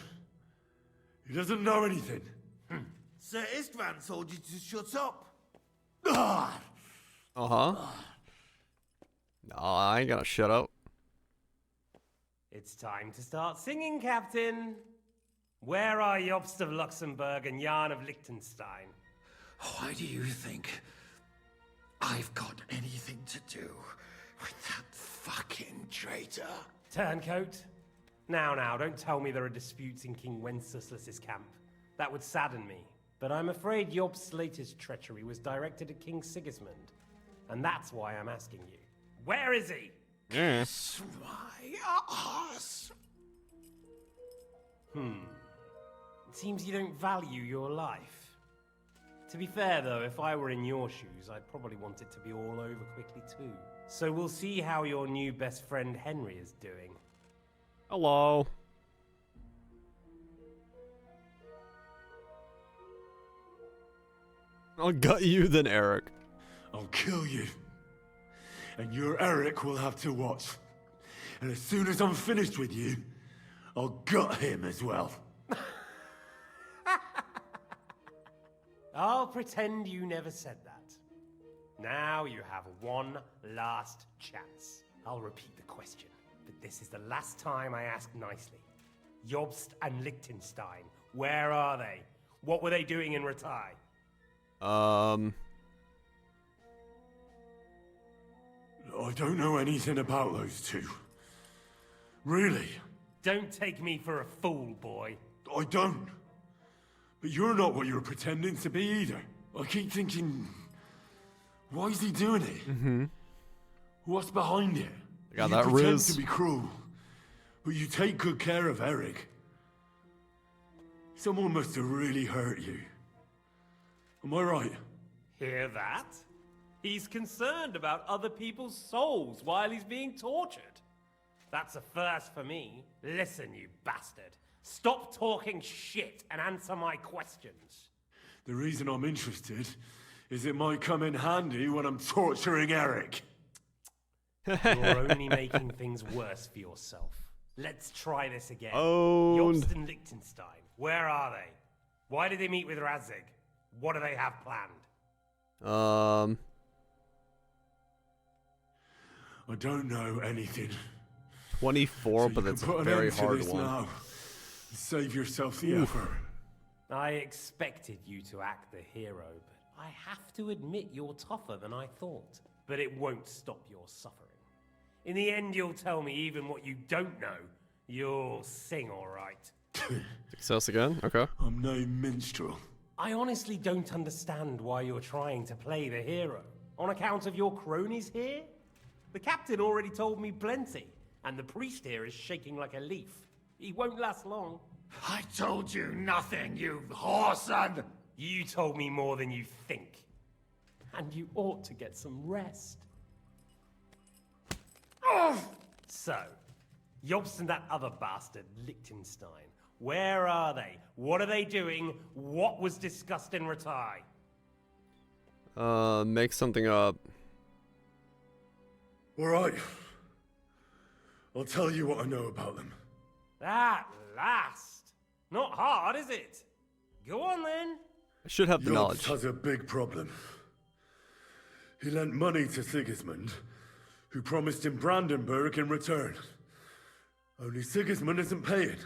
He doesn't know anything. Sir Istvan told you to shut up. Uh-huh. No, I ain't gonna shut up. It's time to start singing, Captain. Where are Jobst of Luxembourg and Jan of Liechtenstein? Why do you think I've got anything to do with that fucking traitor? Turncoat. Now, don't tell me there are disputes in King Wenceslas's camp. That would sadden me. But I'm afraid Jobst's latest treachery was directed at King Sigismund. And that's why I'm asking you. Where is he? Kiss my ass. It seems you don't value your life. To be fair, though, if I were in your shoes, I'd probably want it to be all over quickly, too. So we'll see how your new best friend Henry is doing. Hello. I'll gut you then, Eric. I'll kill you. And your Eric will have to watch. And as soon as I'm finished with you, I'll gut him as well. I'll pretend you never said that. Now you have one last chance. I'll repeat the question, but this is the last time I ask nicely. Jobst and Liechtenstein, where are they? What were they doing in Rattay? I don't know anything about those two. Really? Don't take me for a fool, boy. I don't. But you're not what you're pretending to be either. I keep thinking, why is he doing it? Mm-hmm. What's behind it? Yeah, you that pretend Riz. to be cruel, but you take good care of Eric. Someone must have really hurt you. Am I right? Hear that? He's concerned about other people's souls while he's being tortured. That's a first for me. Listen, you bastard. Stop talking shit and answer my questions. The reason I'm interested is it might come in handy when I'm torturing Eric. You're only making things worse for yourself. Let's try this again. Owned. Jobst and Liechtenstein, where are they? Why did they meet with Radzig? What do they have planned? I don't know anything. 24, So but you it's can a put an very end to hard this one. now. Save yourself the Oof. effort. I expected you to act the hero, but I have to admit you're tougher than I thought. But it won't stop your suffering. In the end, you'll tell me even what you don't know. You'll sing all right. Success again? Okay. I'm no minstrel. I honestly don't understand why you're trying to play the hero. On account of your cronies here? The captain already told me plenty, and the priest here is shaking like a leaf. He won't last long. I told you nothing, you whoreson! You told me more than you think. And you ought to get some rest. So, Jobst and that other bastard, Liechtenstein. Where are they? What are they doing? What was discussed in Rattay? Make something up. All right. I'll tell you what I know about them. At last. Not hard, is it? Go on then. I should have the knowledge. Jobst has a big problem. He lent money to Sigismund, who promised him Brandenburg in return. Only Sigismund isn't paying,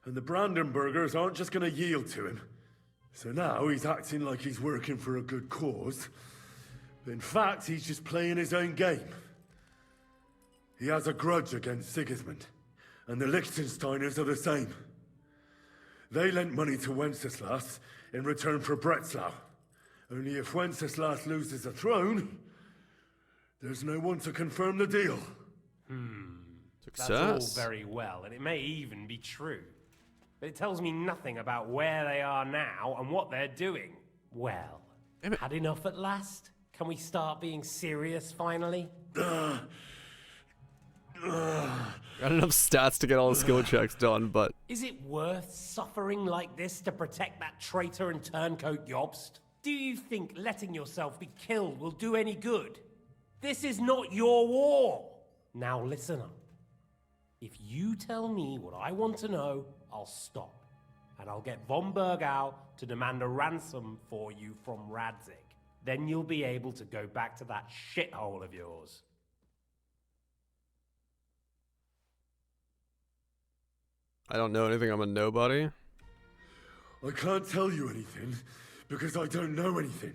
and the Brandenburgers aren't just going to yield to him. So now he's acting like he's working for a good cause. But in fact, he's just playing his own game. He has a grudge against Sigismund, and the Liechtensteiners are the same. They lent money to Wenceslas in return for Breslau. Only if Wenceslas loses the throne, there's no one to confirm the deal. Success. That's all very well, and it may even be true. But it tells me nothing about where they are now and what they're doing. Well, had enough at last? Can we start being serious finally? Got enough stats to get all the skill checks done, but... Is it worth suffering like this to protect that traitor and turncoat Jobst? Do you think letting yourself be killed will do any good? This is not your war! Now listen up. If you tell me what I want to know, I'll stop. And I'll get von Bergau to demand a ransom for you from Radzig. Then you'll be able to go back to that shithole of yours. I don't know anything, I'm a nobody. I can't tell you anything, because I don't know anything.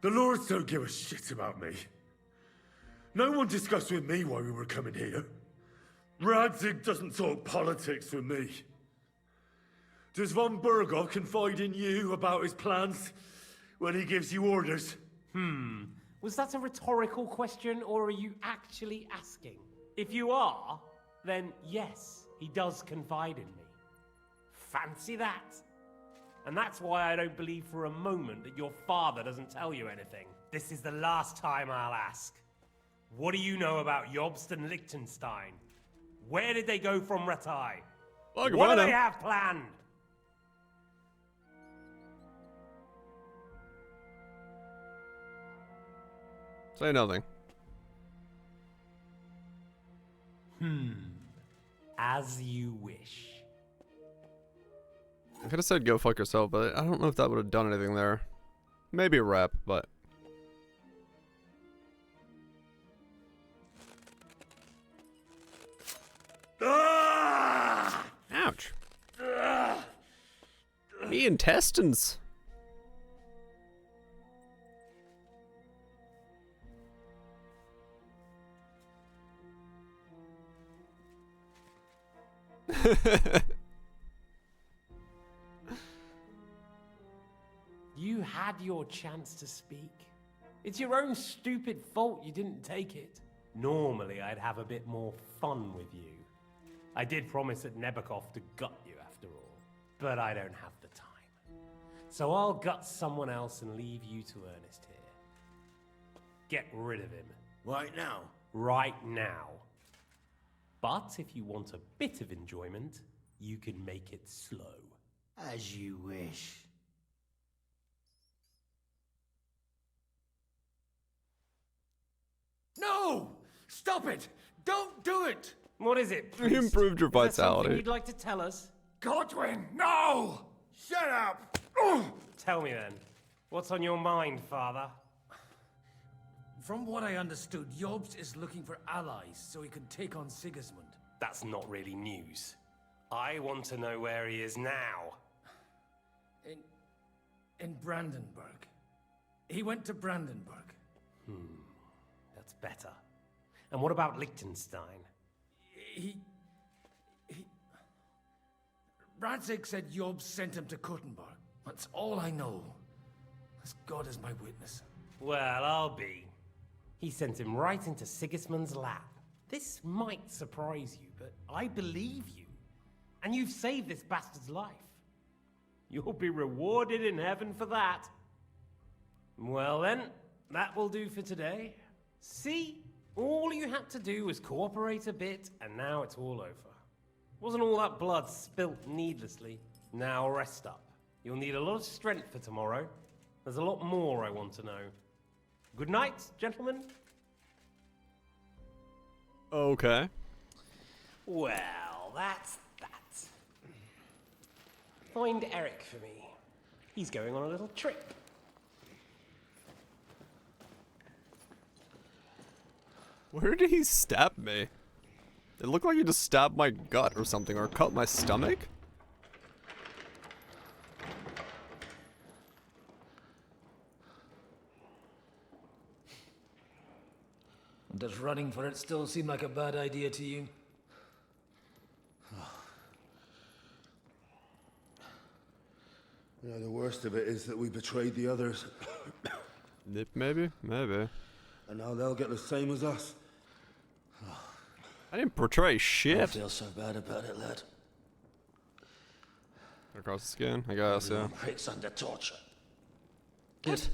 The Lords don't give a shit about me. No one discussed with me why we were coming here. Radzig doesn't talk politics with me. Does von Bergau confide in you about his plans when he gives you orders? Was that a rhetorical question, or are you actually asking? If you are, then yes, he does confide in me. Fancy that. And that's why I don't believe for a moment that your father doesn't tell you anything. This is the last time I'll ask. What do you know about Jobst and Liechtenstein? Where did they go from Rattay? What do they have planned? Say nothing. As you wish. I could have said go fuck yourself, but I don't know if that would have done anything there. Maybe a rep, but... Ouch. Me intestines. You had your chance to speak. It's your own stupid fault you didn't take it. Normally, I'd have a bit more fun with you. I did promise at Nebakov to gut you after all, but I don't have the time. So I'll gut someone else and leave you to Ernest here. Get rid of him. Right now? Right now. But if you want a bit of enjoyment, you can make it slow. As you wish. No! Stop it! Don't do it! What is it, You improved your Is there something vitality. you'd like to tell us? Godwin, no! Shut up! Tell me then. What's on your mind, Father? From what I understood, Jobst is looking for allies so he can take on Sigismund. That's not really news. I want to know where he is now. In Brandenburg. He went to Brandenburg. That's better. And what about Liechtenstein? Radzig said Jobst sent him to Kuttenberg. That's all I know. As God is my witness. Well, I'll be. He sent him right into Sigismund's lap. This might surprise you, but I believe you. And you've saved this bastard's life. You'll be rewarded in heaven for that. Well then, that will do for today. See? All you had to do was cooperate a bit, and now it's all over. Wasn't all that blood spilt needlessly? Now rest up. You'll need a lot of strength for tomorrow. There's a lot more I want to know. Good night, gentlemen. Okay. Well, that's that. Find Eric for me. He's going on a little trip. Where did he stab me? It looked like he just stabbed my gut or something, or cut my stomach? Does running for it still seem like a bad idea to you? You know, the worst of it is that we betrayed the others. Maybe, maybe. And now they'll get the same as us. I didn't portray shit. I feel so bad about it, lad. Across the skin, I guess, yeah. Pricks under torture. It's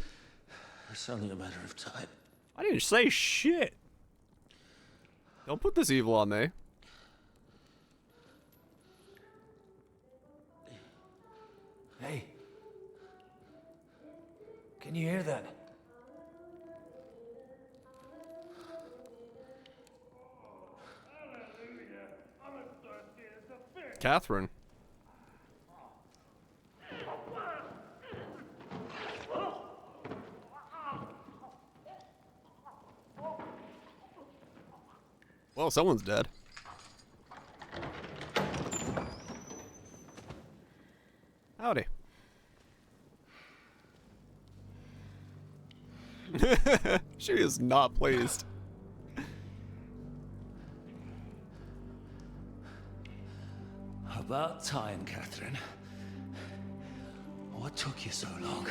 only a matter of time. I didn't say shit. Don't put this evil on me. Hey. Can you hear that? Catherine. Well, someone's dead. Howdy. She is not pleased. About time, Catherine. What took you so long?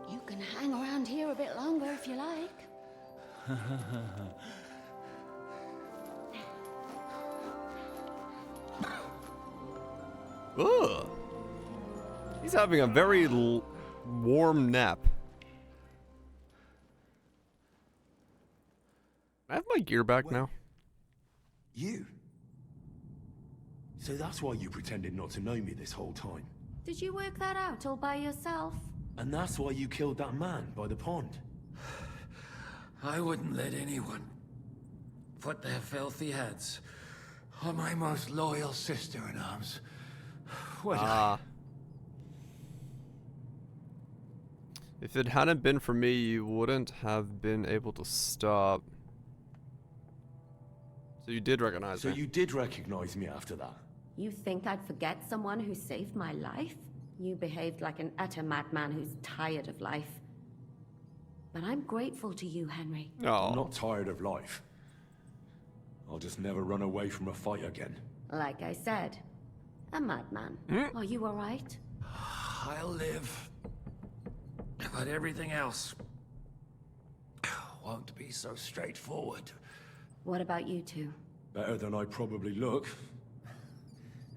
You can hang around here a bit longer if you like. Ugh. He's having a very warm nap. I have my gear back now. You? So that's why you pretended not to know me this whole time. Did you work that out all by yourself? And that's why you killed that man by the pond. I wouldn't let anyone put their filthy heads on my most loyal sister-in-arms. Would I? If it hadn't been for me, you wouldn't have been able to stop. So you did recognize me. So you did recognize me after that? You think I'd forget someone who saved my life? You behaved like an utter madman who's tired of life. But I'm grateful to you, Henry. I'm not tired of life. I'll just never run away from a fight again. Like I said, a madman. Are you alright? I'll live. But everything else won't be so straightforward. What about you two? Better than I probably look.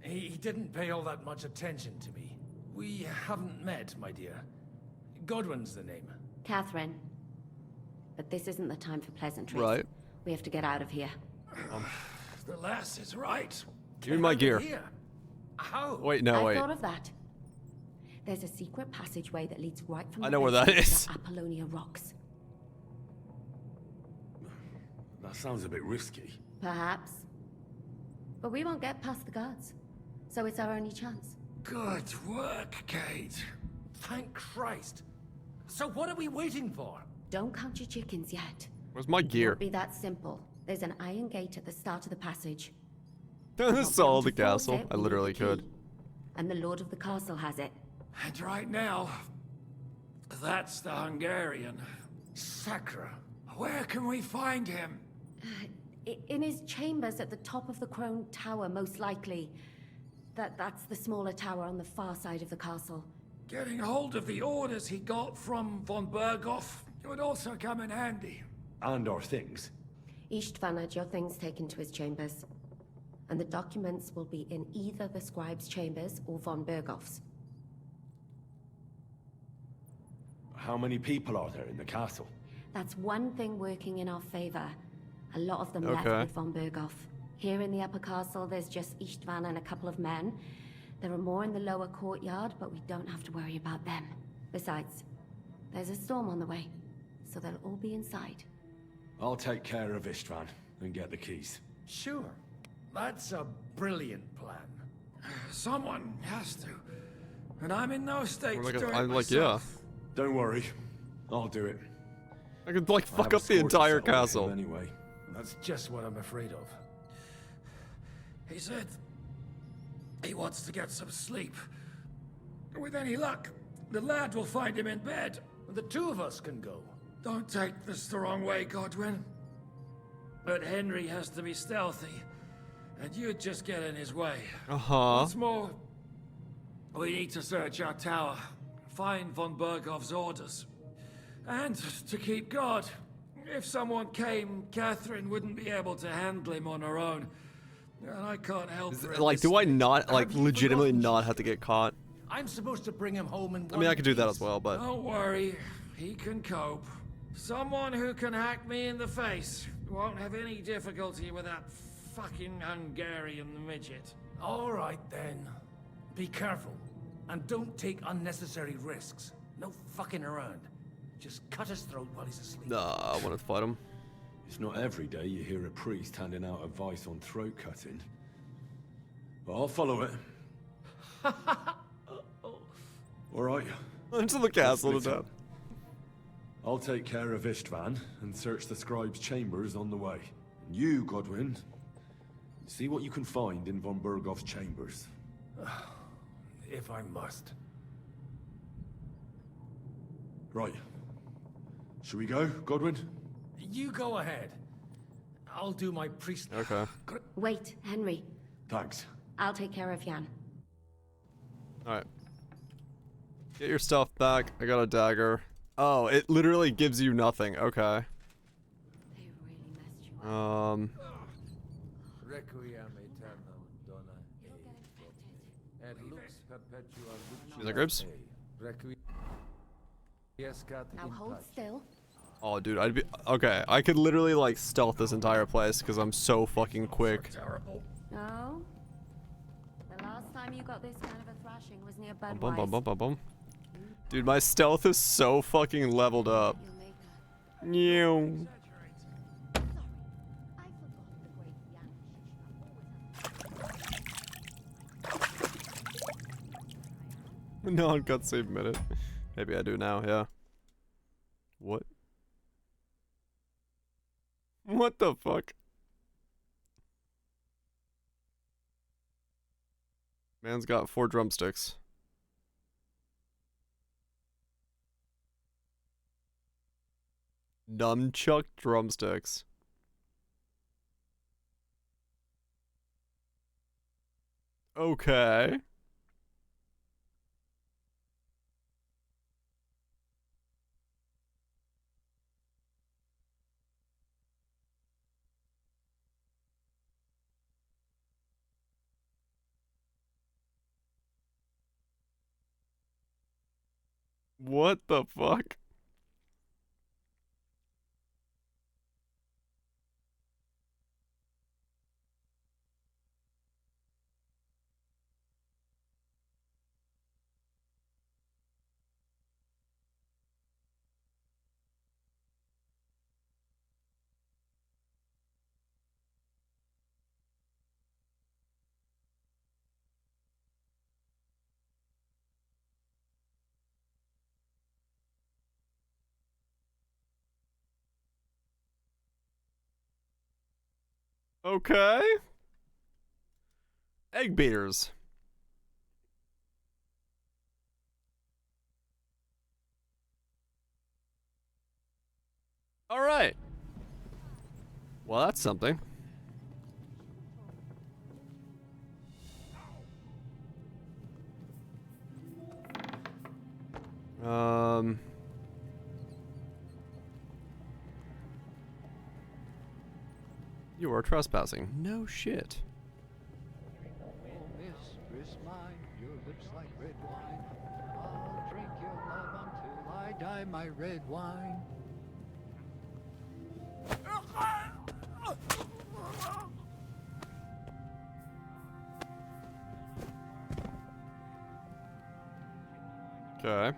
He didn't pay all that much attention to me. We haven't met, my dear. Godwin's the name. Catherine. But this isn't the time for pleasantries. Right. We have to get out of here. The lass is right. Give me my gear. How? Wait, no, wait. I thought of that. There's a secret passageway that leads right from I the know where that basement is. to Apollonia Rocks. That sounds a bit risky. Perhaps. But we won't get past the guards. So it's our only chance. Good work, Kate. Thank Christ. So what are we waiting for? Don't count your chickens yet. Where's my It gear? won't be that simple. There's an iron gate at the start of the passage. Saw the To force castle. it, I we need literally the key. could. And the Lord of the Castle has it. And right now, that's the Hungarian. Sakra. Where can we find him? In his chambers at the top of the Crone Tower, most likely. That's the smaller tower on the far side of the castle. Getting hold of the orders he got from von Berghoff would also come in handy. And our things. Istvan had your things taken to his chambers. And the documents will be in either the scribe's chambers or von Berghoff's. How many people are there in the castle? That's one thing working in our favor. A lot of them left Okay. with von Berghoff. Here in the upper castle, there's just Istvan and a couple of men. There are more in the lower courtyard, but we don't have to worry about them. Besides, there's a storm on the way, so they'll all be inside. I'll take care of Istvan and get the keys. Sure. That's a brilliant plan. Someone has to. And I'm in no state to do it I'm like, myself. Don't worry. I'll do it. I could like I fuck have a up the score to entire settle with him castle. Anyway. That's just what I'm afraid of. He said he wants to get some sleep. With any luck, the lad will find him in bed, and the two of us can go. Don't take this the wrong way, Godwin. But Henry has to be stealthy, and you'd just get in his way. Uh-huh. What's more, we need to search our tower, find von Berghoff's orders, and to keep guard. If someone came, Catherine wouldn't be able to handle him on her own. And I can't help her. Like, do I not, like, legitimately not have to get caught? I'm supposed to bring him home in I mean, I could do that as well, but... Don't worry, he can cope. Someone who can hack me in the face won't have any difficulty with that fucking Hungarian midget. All right, then. Be careful, and don't take unnecessary risks. No fucking around. Just cut his throat while he's asleep. Nah, I want to fight him. It's not every day you hear a priest handing out advice on throat cutting. But I'll follow it. Alright. Into the castle to Split death. up. I'll take care of Istvan and search the scribe's chambers on the way. And you, Godwin, see what you can find in von Berghoff's chambers. If I must. Right. Should we go, Godwin? You go ahead. I'll do my priest. Okay. Wait, Henry. Thanks. I'll take care of Jan. Alright. Get your stuff back. I got a dagger. Oh, it literally gives you nothing. Okay. Requiem aeternam dona et lux perpetua Is that Gribs? Now hold still. Oh, dude, I'd be... Okay, I could literally, like, stealth this entire place because I'm so fucking quick. No? The last time you got this kind of a thrashing was near Bum, bum, Budweiser. bum, bum, bum. Dude, my stealth is so fucking leveled up. Meow. Non-cut save minute. Maybe I do now, yeah. What? What the fuck? Man's got 4 drumsticks. Nunchuck drumsticks. Okay. What the fuck? Okay. Egg beaters. All right. Well, that's something. You are trespassing. No shit. Mistress mine, your lips like red wine. I'll drink your love until I dye my red wine. Okay.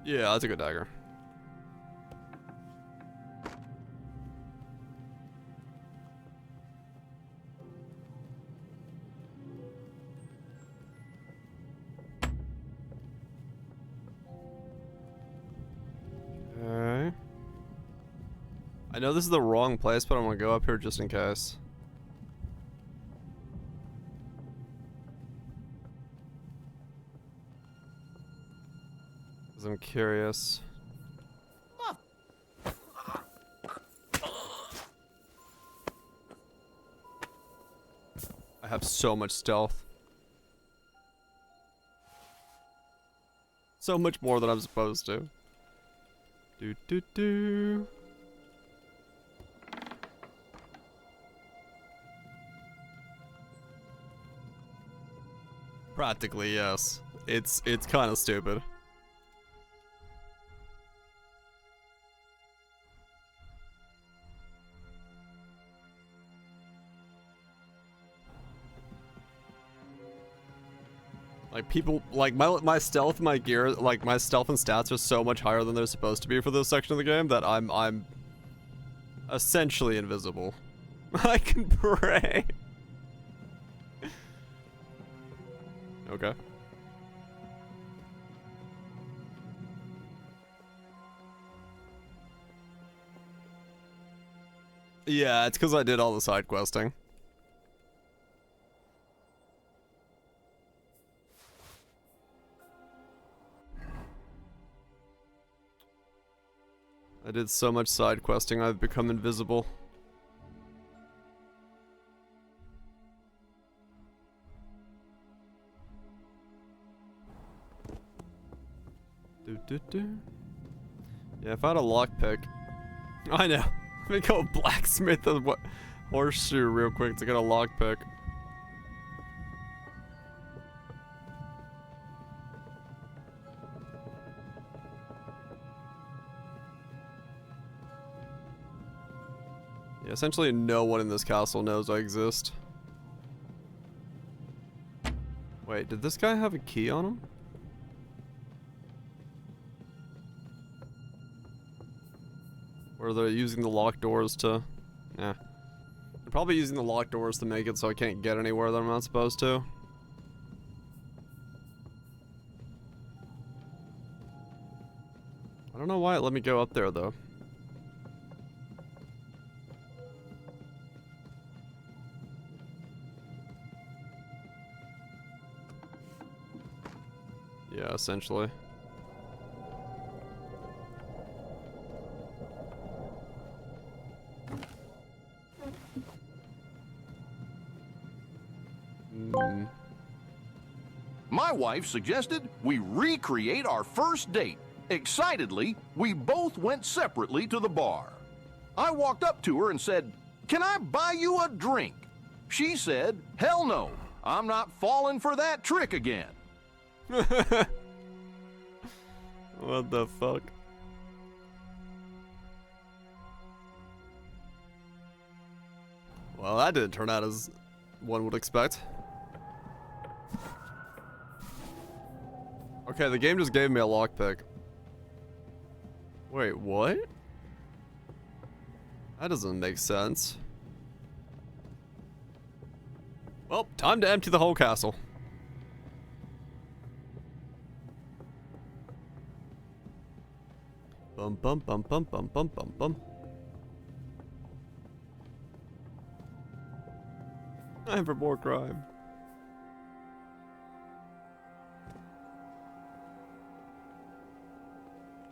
Yeah, that's a good dagger. Okay. I know this is the wrong place, but I'm gonna go up here just in case. I'm curious. I have so much stealth. So much more than I'm supposed to. Do do do. Practically, yes. It's kind of stupid. Like people, like my stealth, my gear, like my stealth and stats are so much higher than they're supposed to be for this section of the game that I'm essentially invisible. I can pray. Okay. Yeah, it's because I did all the side questing. I did so much side questing, I've become invisible. Yeah, if I had a lockpick. I know. Let me go blacksmith a horseshoe real quick to get a lockpick. Yeah, essentially no one in this castle knows I exist. Wait, did this guy have a key on him? Or they're using the locked doors to... Yeah. They're probably using the locked doors to make it so I can't get anywhere that I'm not supposed to. I don't know why it let me go up there, though. Yeah, essentially. My wife suggested we recreate our first date. Excitedly, we both went separately to the bar. I walked up to her and said, "Can I buy you a drink?" She said, "Hell no, I'm not falling for that trick again." What the fuck? Well, that didn't turn out as one would expect. Okay, the game just gave me a lockpick. Wait, what? That doesn't make sense. Well, time to empty the whole castle. Bum bum bum bum bum bum bum bum. Time for more crime.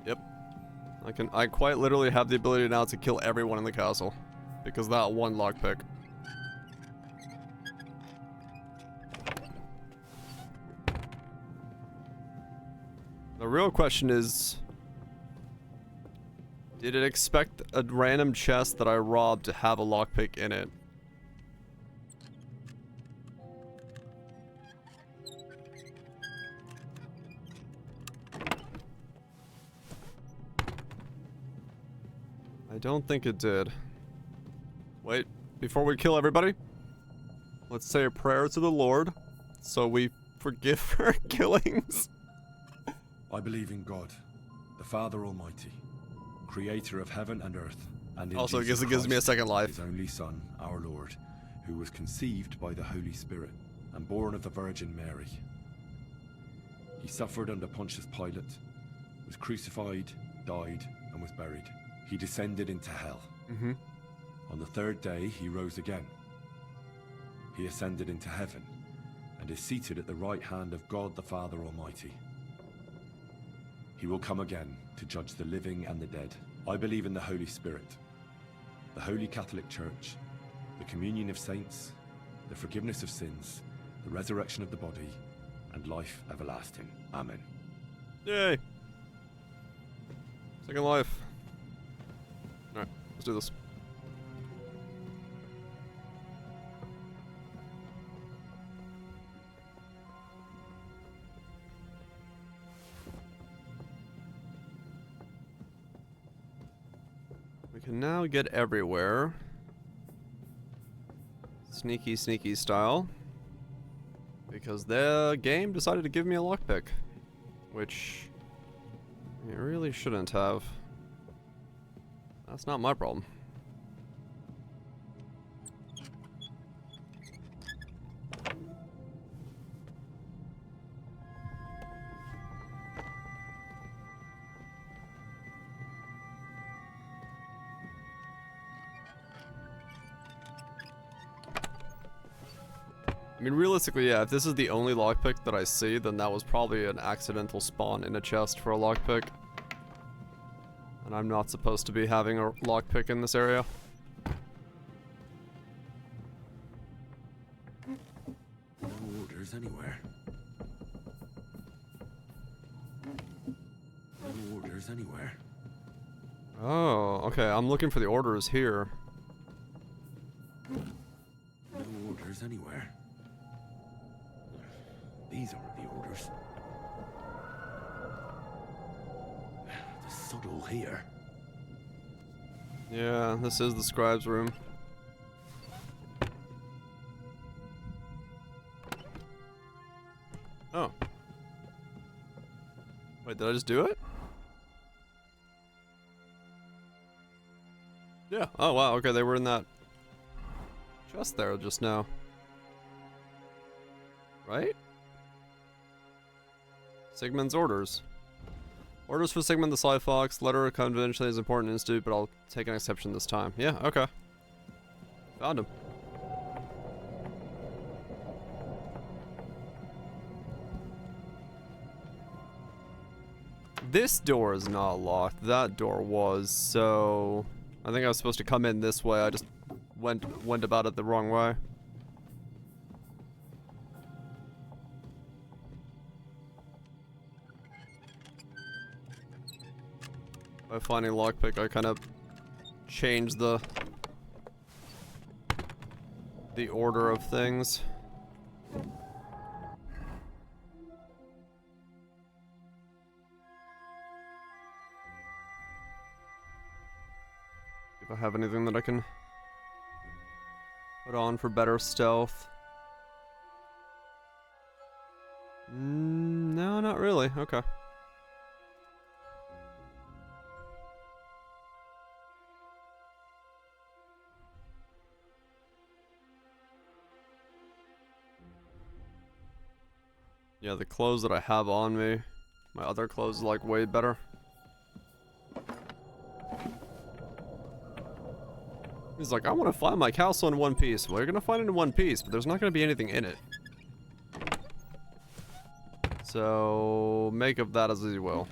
Yep. I quite literally have the ability now to kill everyone in the castle. Because of that one lockpick. The real question is... Did it expect a random chest that I robbed to have a lockpick in it? I don't think it did. Wait, before we kill everybody, let's say a prayer to the Lord so we forgive our killings. I believe in God, the Father Almighty, creator of heaven and earth, and in Also, Jesus it gives me a Christ, second life. his only Son, our Lord, who was conceived by the Holy Spirit and born of the Virgin Mary. He suffered under Pontius Pilate, was crucified, died, and was buried. He descended into hell. Mm-hmm. On the third day, he rose again. He ascended into heaven and is seated at the right hand of God the Father Almighty. He will come again to judge the living and the dead. I believe in the Holy Spirit, the Holy Catholic Church, the communion of saints, the forgiveness of sins, the resurrection of the body, and life everlasting. Amen. Yay. Second life. Alright, let's do this. We can now get everywhere. Sneaky, sneaky style. Because the game decided to give me a lockpick. Which it really shouldn't have. That's not my problem. I mean, realistically, yeah, if this is the only lockpick that I see, then that was probably an accidental spawn in a chest for a lockpick. And I'm not supposed to be having a lockpick in this area. No orders anywhere. No orders anywhere. Oh, okay, I'm looking for the orders here. No orders anywhere. These aren't the orders. The sod all here. Yeah, this is the scribe's room. Oh. Wait, did I just do it? Yeah. Oh, wow. Okay, they were in that chest there just now. Right? Sigmund's orders. Orders for Sigmund the Sly Fox. Letter of convention is important in institute, but I'll take an exception this time. Yeah, okay. Found him. This door is not locked. That door was, so I think I was supposed to come in this way. I just went about it the wrong way. By finding lockpick, I kind of changed the order of things. If I have anything that I can put on for better stealth. No, not really. Okay. Yeah, the clothes that I have on me, my other clothes like way better. He's like, I want to find my castle in one piece. Well, you're gonna find it in one piece, but there's not gonna be anything in it. So, make of that as you will.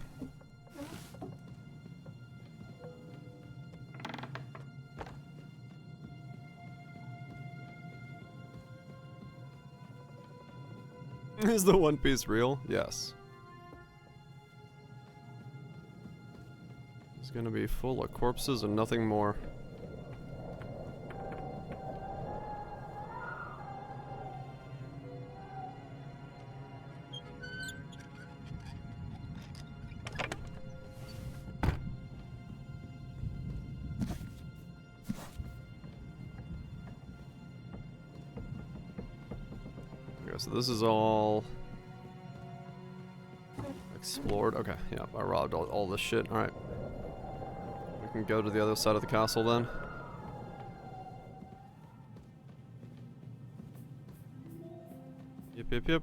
Is the One Piece real? Yes. Just gonna be full of corpses and nothing more. Okay, so this is all explored. Okay, yeah, I robbed all this shit. Alright. We can go to the other side of the castle then. Yep.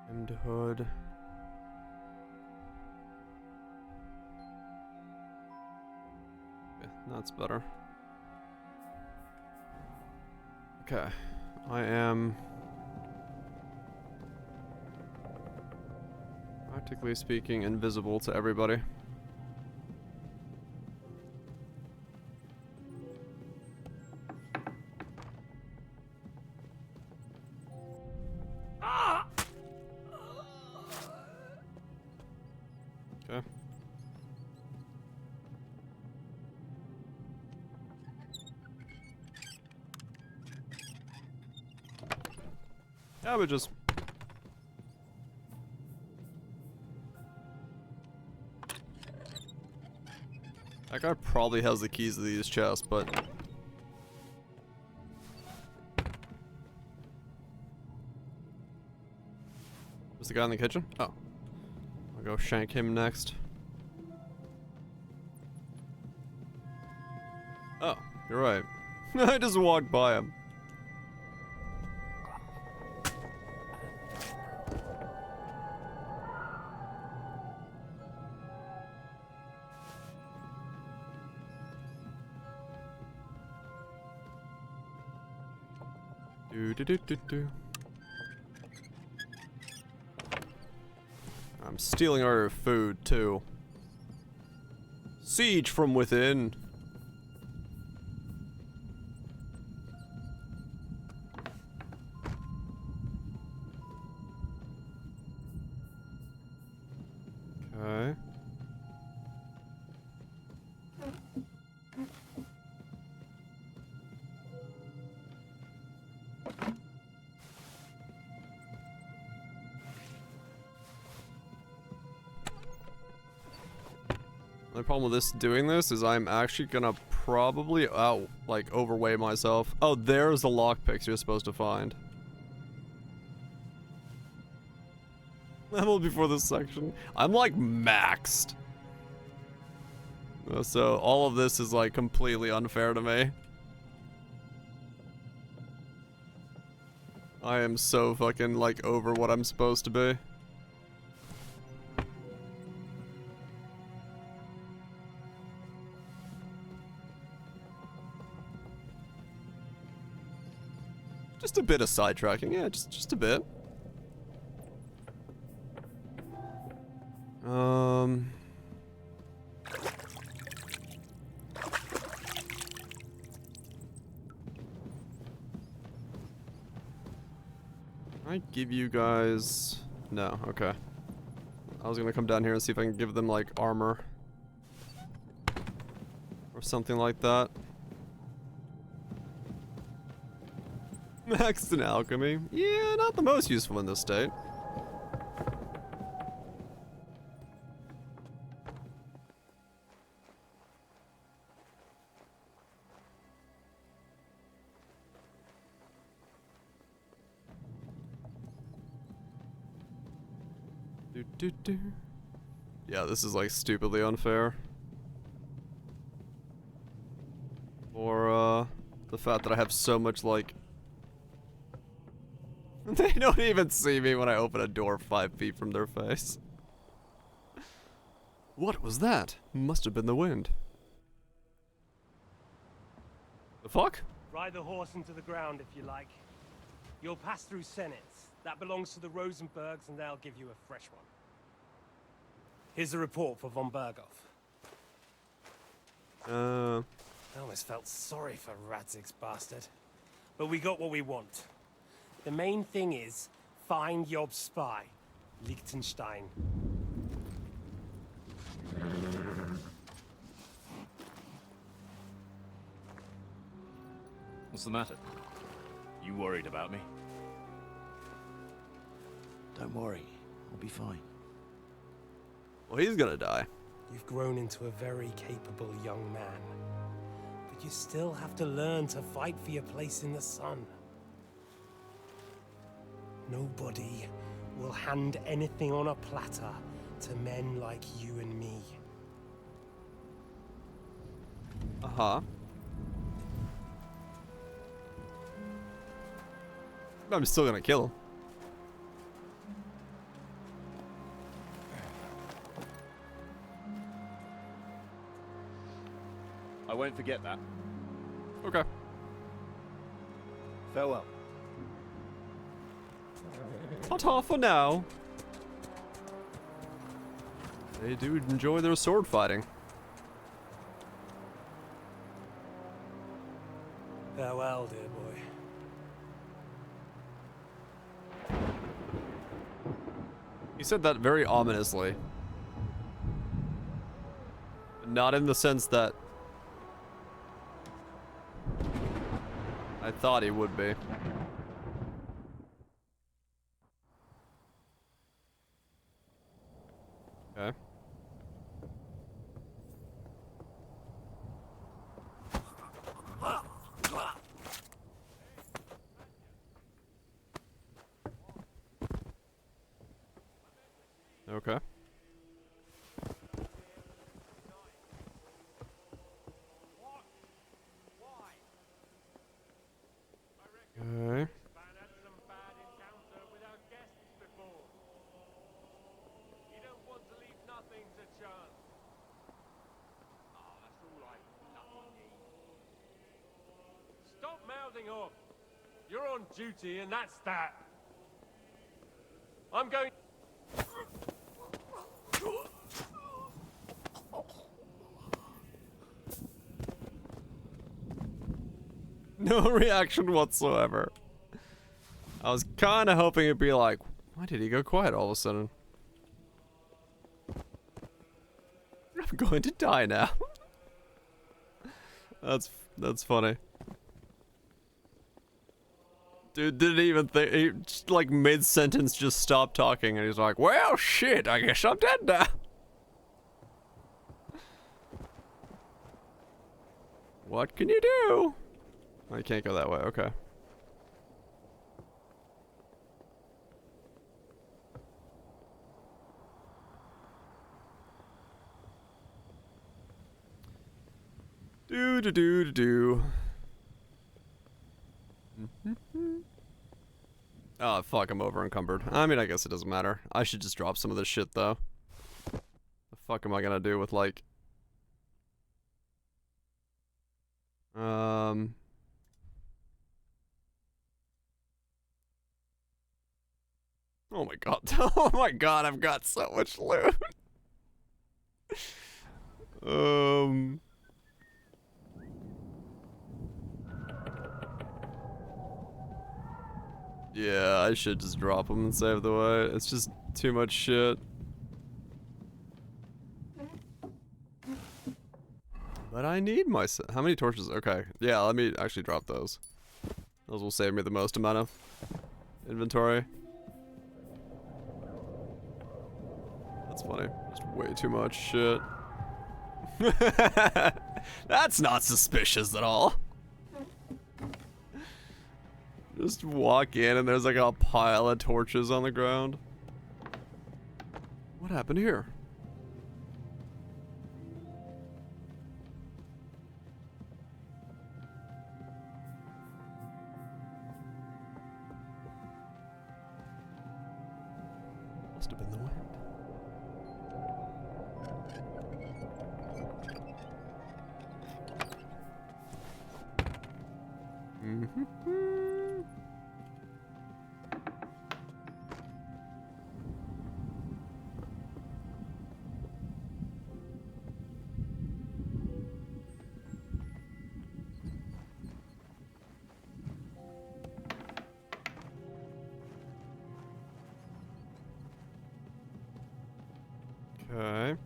Hemmed hood. Okay, that's better. Okay, I am practically speaking invisible to everybody. Okay. Yeah, but just that guy probably has the keys to these chests, but was the guy in the kitchen? Oh. I'll go shank him next. Oh, you're right. I just walked by him. Do. I'm stealing our food too. Siege from within. Okay. The problem with doing this is I'm actually gonna probably like overweigh myself. Oh, there's the lockpicks you're supposed to find. Level before this section. I'm like maxed. So all of this is like completely unfair to me. I am so fucking like over what I'm supposed to be. Just a bit of sidetracking, yeah, just a bit. I give you guys... No, okay. I was gonna come down here and see if I can give them, like, armor. Or something like that. Maxed in alchemy. Yeah, not the most useful in this state. Yeah, this is like stupidly unfair. Or the fact that I have so much like... They don't even see me when I open a door 5 feet from their face. What was that? Must have been the wind. The fuck? Ride the horse into the ground if you like. You'll pass through Senates. That belongs to the Rosenbergs, and they'll give you a fresh one. Here's a report for von Berghoff. I almost felt sorry for Radzig's bastard. But we got what we want. The main thing is, find Job's spy, Liechtenstein. What's the matter? You worried about me? Don't worry, I'll be fine. Well, he's gonna die. You've grown into a very capable young man. But you still have to learn to fight for your place in the sun. Nobody will hand anything on a platter to men like you and me. Uh-huh. I'm still gonna kill him. I won't forget that. Okay. Farewell. Ta-ta for now. They do enjoy their sword fighting. Farewell, dear boy. He said that very ominously. Not in the sense that I thought he would be. Okay. Okay. Okay. Stop mouthing off. You're on duty, and that's that. I'm going. No reaction whatsoever. I was kind of hoping it'd be like, why did he go quiet all of a sudden? I'm going to die now. That's funny. Dude didn't even think, he just, like mid-sentence just stopped talking and he's like, well shit, I guess I'm dead now. What can you do? I can't go that way, okay. Do. Oh, fuck, I'm over encumbered. I mean, I guess it doesn't matter. I should just drop some of this shit, though. The fuck am I gonna do with, like... Oh my god. Oh my god, I've got so much loot. Yeah, I should just drop them and save the way. It's just too much shit. But I need my... How many torches? Okay. Yeah, let me actually drop those. Those will save me the most amount of inventory. That's funny. Just way too much shit. That's not suspicious at all. Just walk in and there's like a pile of torches on the ground. What happened here? Must have been the wind. Okay.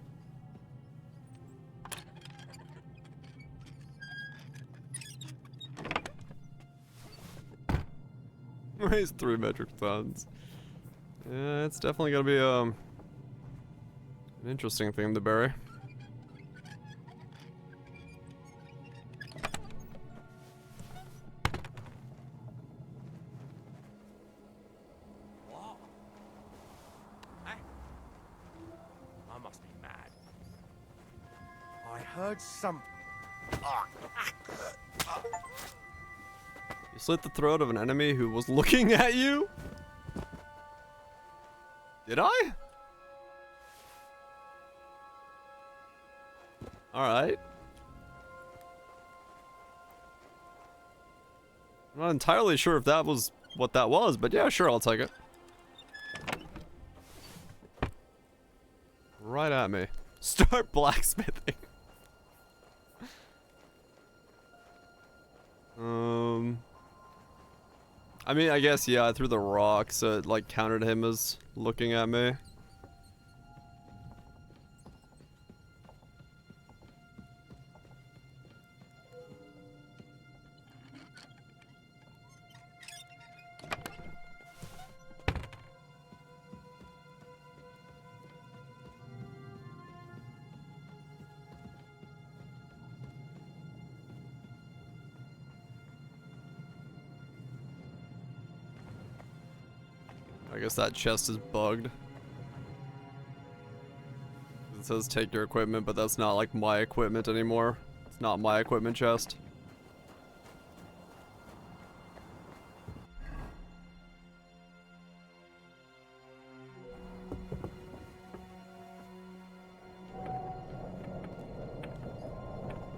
Raise 3 metric tons. Yeah, it's definitely gonna be an interesting thing to bury. I must be mad. I heard some. You slit the throat of an enemy who was looking at you? Did I? Alright. I'm not entirely sure if that was what that was, but yeah, sure, I'll take it. Right at me. Start blacksmithing. I mean, I guess, yeah, I threw the rock, so it, like, counted him as looking at me. I guess that chest is bugged. It says take your equipment, but that's not like my equipment anymore. It's not my equipment chest.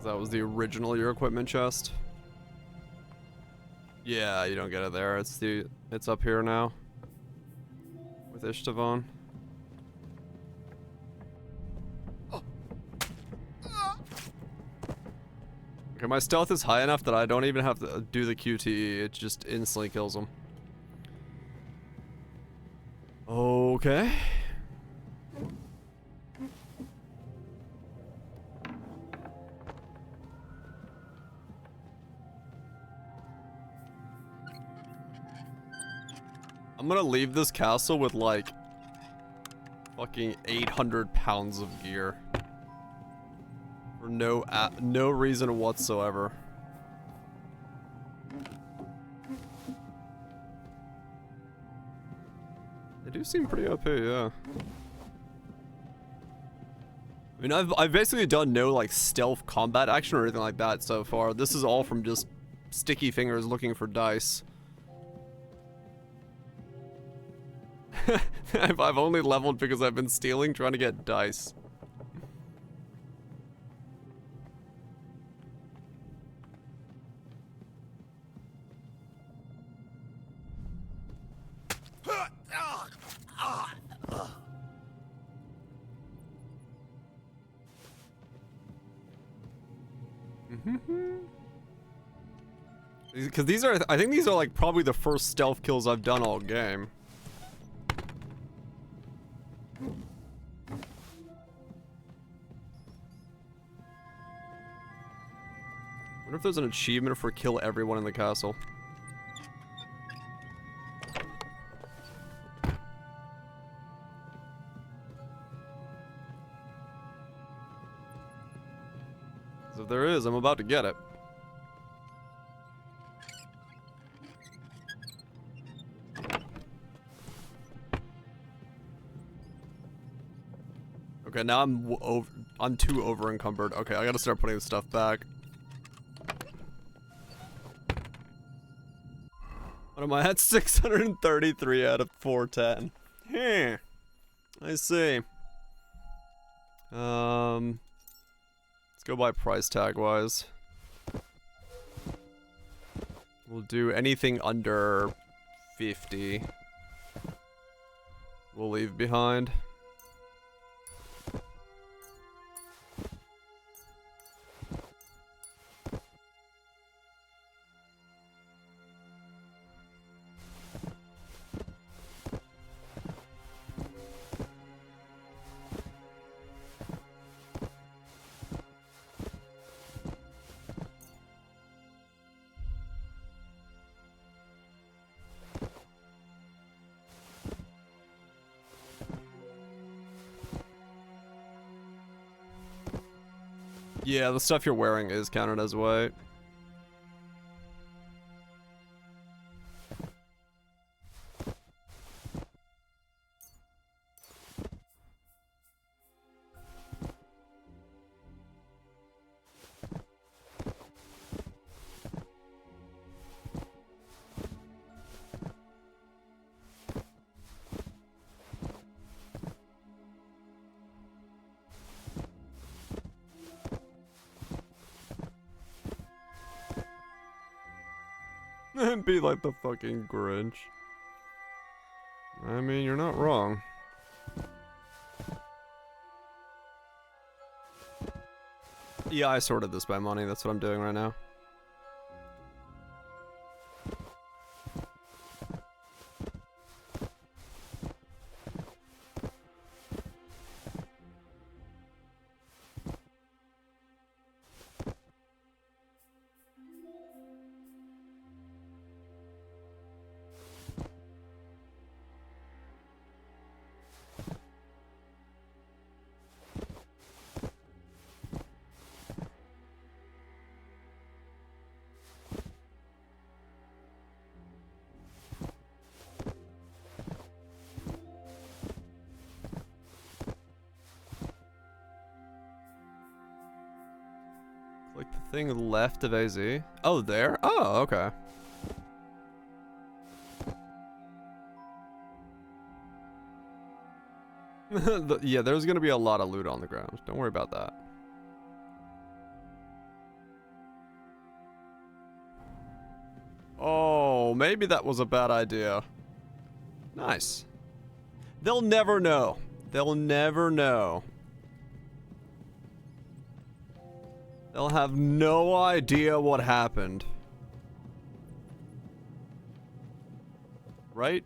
That was the original your equipment chest. Yeah, you don't get it there. It's up here now. With Ishtavan. Okay, my stealth is high enough that I don't even have to do the QTE. It just instantly kills him. Okay. I'm gonna leave this castle with like fucking 800 pounds of gear for no reason whatsoever. They do seem pretty OP, yeah. I mean, I've basically done no like stealth combat action or anything like that so far. This is all from just sticky fingers looking for dice. I've only leveled because I've been stealing, trying to get dice. Because these are, I think these are like probably the first stealth kills I've done all game. I wonder if there's an achievement for kill everyone in the castle. So if there is, I'm about to get it. Okay, now I'm too over encumbered. Okay, I gotta start putting this stuff back. What am I at? 633 out of 410. Yeah, I see. Let's go by price tag wise. We'll do anything under 50. We'll leave behind. Yeah, the stuff you're wearing is counted as weight. Be like the fucking Grinch. I mean, you're not wrong. Yeah, I sorted this by money. That's what I'm doing right now. Like the thing left of AZ? Oh, there? Oh, okay. Yeah, there's gonna be a lot of loot on the ground. Don't worry about that. Oh, maybe that was a bad idea. Nice. They'll never know. They'll never know. They'll have no idea what happened. Right?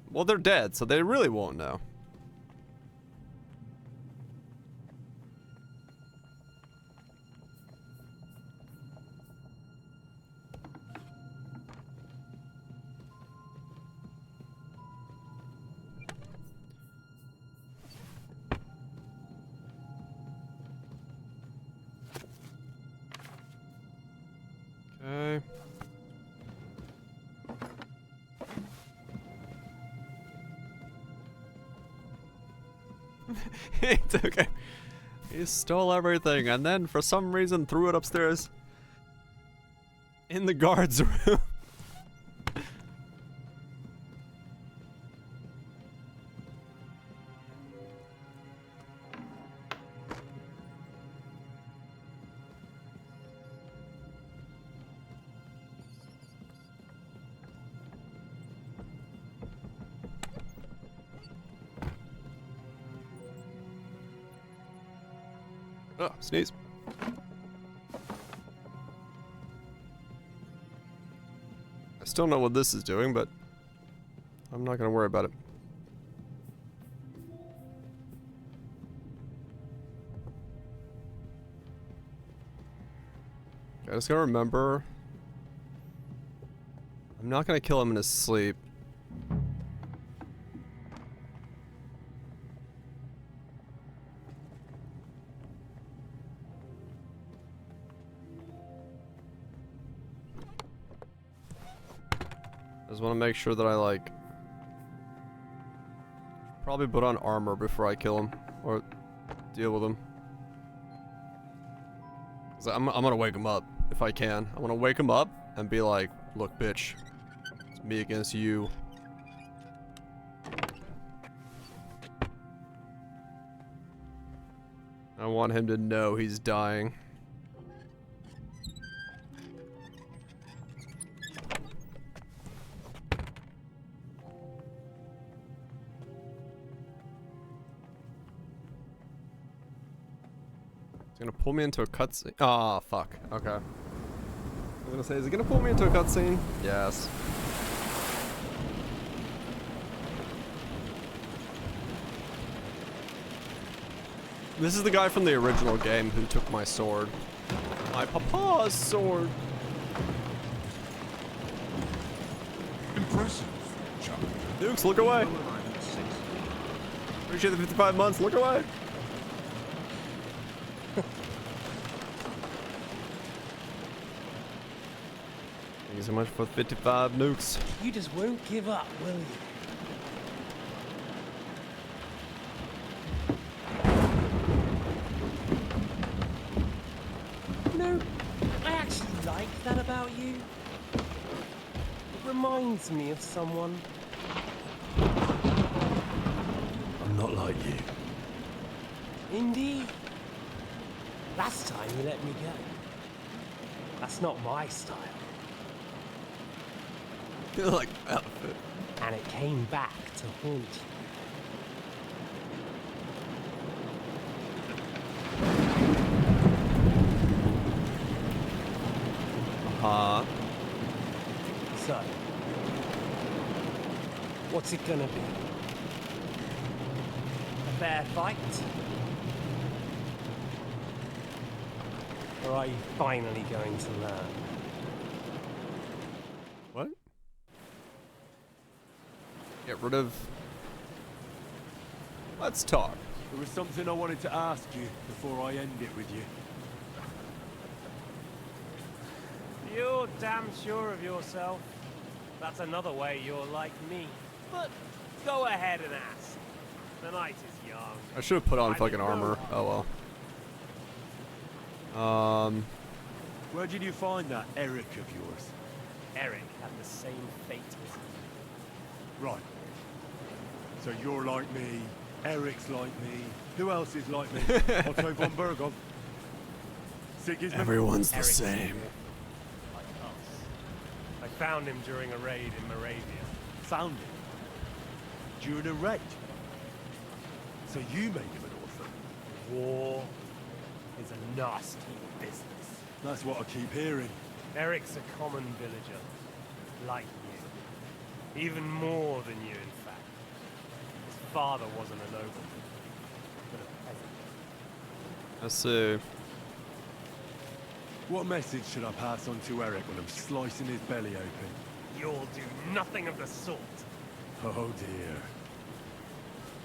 Well, they're dead, so they really won't know. Okay. It's okay. He stole everything and then for some reason threw it upstairs in the guard's room. Oh, sneeze. I still know what this is doing, but I'm not gonna worry about it. I just gotta remember, I'm not gonna kill him in his sleep. I just want to make sure that I, like, probably put on armor before I kill him, or deal with him. 'Cause I'm gonna wake him up, if I can. I want to wake him up and be like, look, bitch, it's me against you. I want him to know he's dying. gonna pull me into a cutscene. Ah, fuck. Okay. I was gonna say, is it gonna pull me into a cutscene? Yes. This is the guy from the original game who took my sword. My papa's sword. Impressive, child. Dukes, look away. Appreciate the 55 months, look away. Thank you so much for 55 nukes. You just won't give up, will you? No, I actually like that about you. It reminds me of someone. I'm not like you. Indeed. Last time you let me go. That's not my style. Like outfit. And it came back to haunt you. So, what's it gonna be? A fair fight? Or are you finally going to learn? What? Get rid of... Let's talk. There was something I wanted to ask you before I end it with you. You're damn sure of yourself. That's another way you're like me. But go ahead and ask. The night is young. I should have put on fucking armor. Oh well. Where did you find that Eric of yours? Eric had the same fate as you. Right. So you're like me, Eric's like me. Who else is like me? Otto von Berghoff. Sigismund. Everyone's the Eric's same. like us. I found him during a raid in Moravia. Found him? During a raid? So you made him an orphan? War is a nasty business. That's what I keep hearing. Eric's a common villager, like you. Even more than you, in fact. His father wasn't a nobleman, but a peasant. Let's see. What message should I pass on to Eric when I'm slicing his belly open? You'll do nothing of the sort. Oh dear.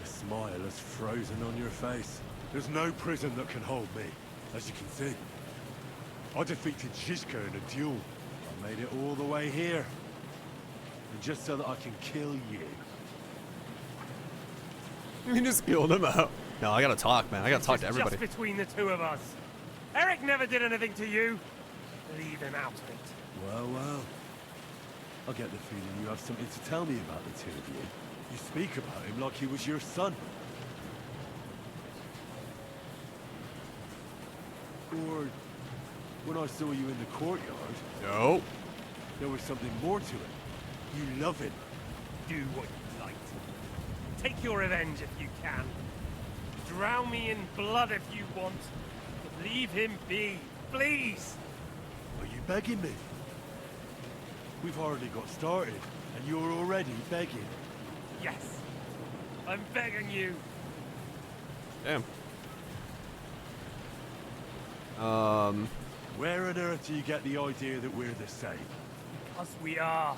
The smile is frozen on your face. There's no prison that can hold me, as you can see. I defeated Zizka in a duel. I made it all the way here. And just so that I can kill you. You just killed him out. No, I gotta talk, man. I gotta talk to everybody. Just between the two of us. Eric never did anything to you. Leave him out of it. Well, well. I get the feeling you have something to tell me about the two of you. You speak about him like he was your son. Or when I saw you in the courtyard. No. There was something more to it. You love him. Do what you like. Take your revenge if you can. Drown me in blood if you want. But leave him be, please. Are you begging me? We've hardly got started, and you're already begging. Yes. I'm begging you. Damn. Where on earth do you get the idea that we're the same? Because we are.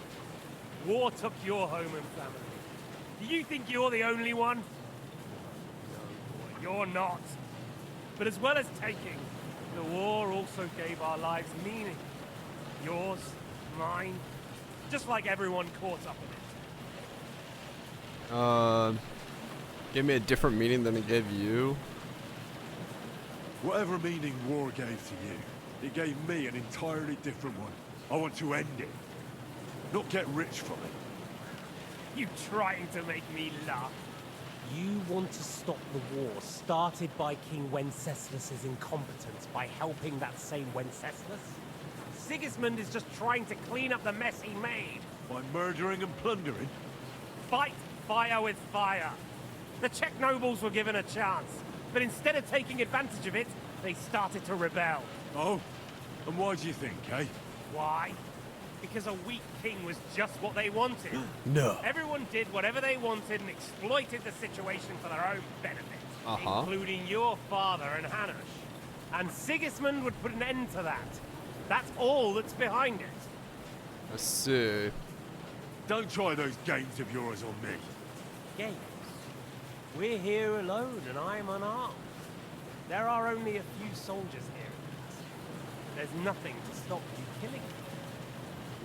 War took your home and family. Do you think you're the only one? No, boy, you're not. But as well as taking, the war also gave our lives meaning. Yours, mine, just like everyone caught up in it. Give me a different meaning than it gave you. Whatever meaning war gave to you, it gave me an entirely different one. I want to end it, not get rich from it. You trying to make me laugh? You want to stop the war started by King Wenceslas's incompetence by helping that same Wenceslas? Sigismund is just trying to clean up the mess he made. By murdering and plundering? Fight fire with fire. The Czech nobles were given a chance, but instead of taking advantage of it, they started to rebel. Oh? And why do you think, eh? Why? Because a weak king was just what they wanted. No. Everyone did whatever they wanted and exploited the situation for their own benefit, including your father and Hanush. And Sigismund would put an end to that. That's all that's behind it. I see. Don't try those games of yours on me. Games? We're here alone and I'm unarmed. There are only a few soldiers here. There's nothing to stop you killing them.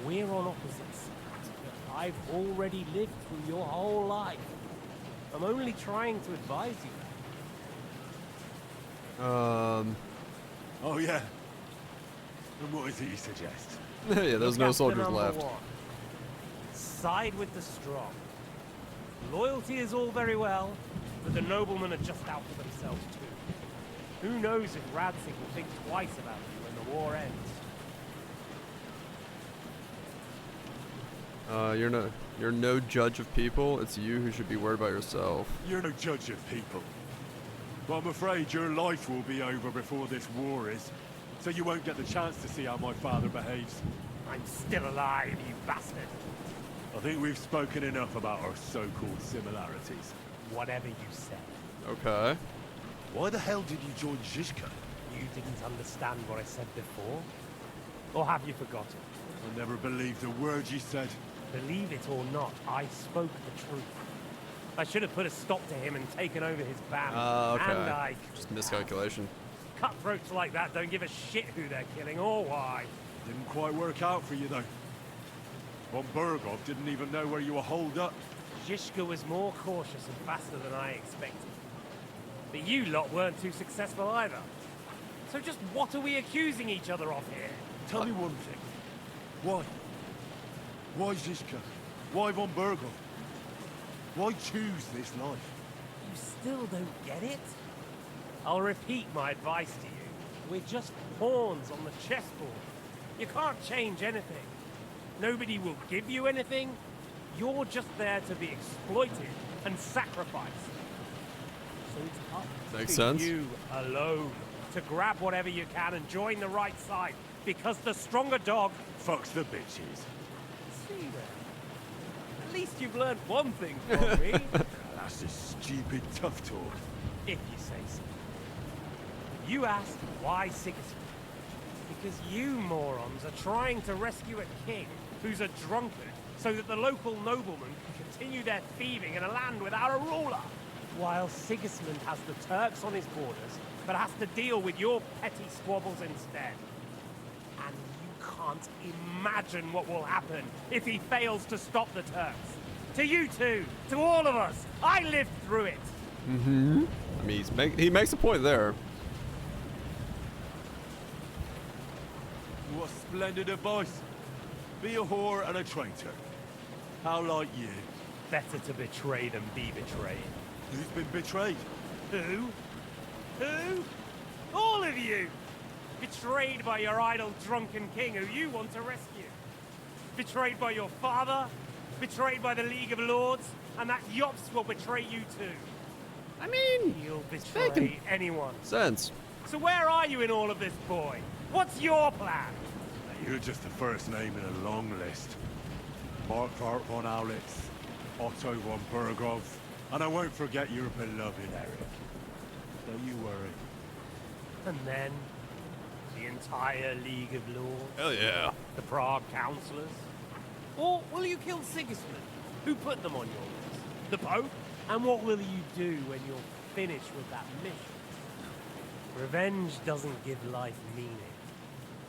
We're on opposite sides, but I've already lived through your whole life. I'm only trying to advise you. Oh, yeah. And what is it you suggest? Yeah, there's no soldiers Number left. one. Side with the strong. Loyalty is all very well, but the noblemen are just out for themselves too. Who knows if Radzig will think twice about you when the war ends. You're no judge of people. It's you who should be worried about yourself. You're no judge of people. But I'm afraid your life will be over before this war is, so you won't get the chance to see how my father behaves. I'm still alive, you bastard. I think we've spoken enough about our so-called similarities. Whatever you said. Okay. Why the hell did you join Zizka? You didn't understand what I said before? Or have you forgotten? I never believed a word you said. Believe it or not, I spoke the truth. I should have put a stop to him and taken over his band. Okay. And I... Just miscalculation. Cutthroats like that don't give a shit who they're killing or why. Didn't quite work out for you, though. Von Burgov didn't even know where you were holed up. Zizka was more cautious and faster than I expected. But you lot weren't too successful either. So just what are we accusing each other of here? Tell me one thing. Why? Why Zizka? Why Von Burgov? Why choose this life? You still don't get it? I'll repeat my advice to you. We're just pawns on the chessboard. You can't change anything. Nobody will give you anything. You're just there to be exploited and sacrificed. So it's up Makes to sense. you alone to grab whatever you can and join the right side, because the stronger dog fucks the bitches. See there. At least you've learned one thing from me. That's just stupid tough talk. If you say so. You ask why Sigismund? Because you morons are trying to rescue a king who's a drunkard so that the local noblemen can continue their thieving in a land without a ruler. While Sigismund has the Turks on his borders, but has to deal with your petty squabbles instead. And you can't imagine what will happen if he fails to stop the Turks. To you two, to all of us, I lived through it. Mm-hmm. I mean, he makes a point there. What splendid advice. Be a whore and a traitor. How like you? Better to betray than be betrayed. Who's been betrayed? Who? Who? All of you! Betrayed by your idle drunken king who you want to rescue. Betrayed by your father. Betrayed by the League of Lords. And that Yops will betray you too. I mean, you'll betray anyone. Sense. So where are you in all of this, boy? What's your plan? You're just the first name in a long list. Markvart von Aulitz, Otto von Burgov, and I won't forget your beloved Eric. Don't you worry. And then, the entire League of Lords? Hell yeah. The Prague Councillors? Or will you kill Sigismund? Who put them on your list? The Pope? And what will you do when you're finished with that mission? Revenge doesn't give life meaning.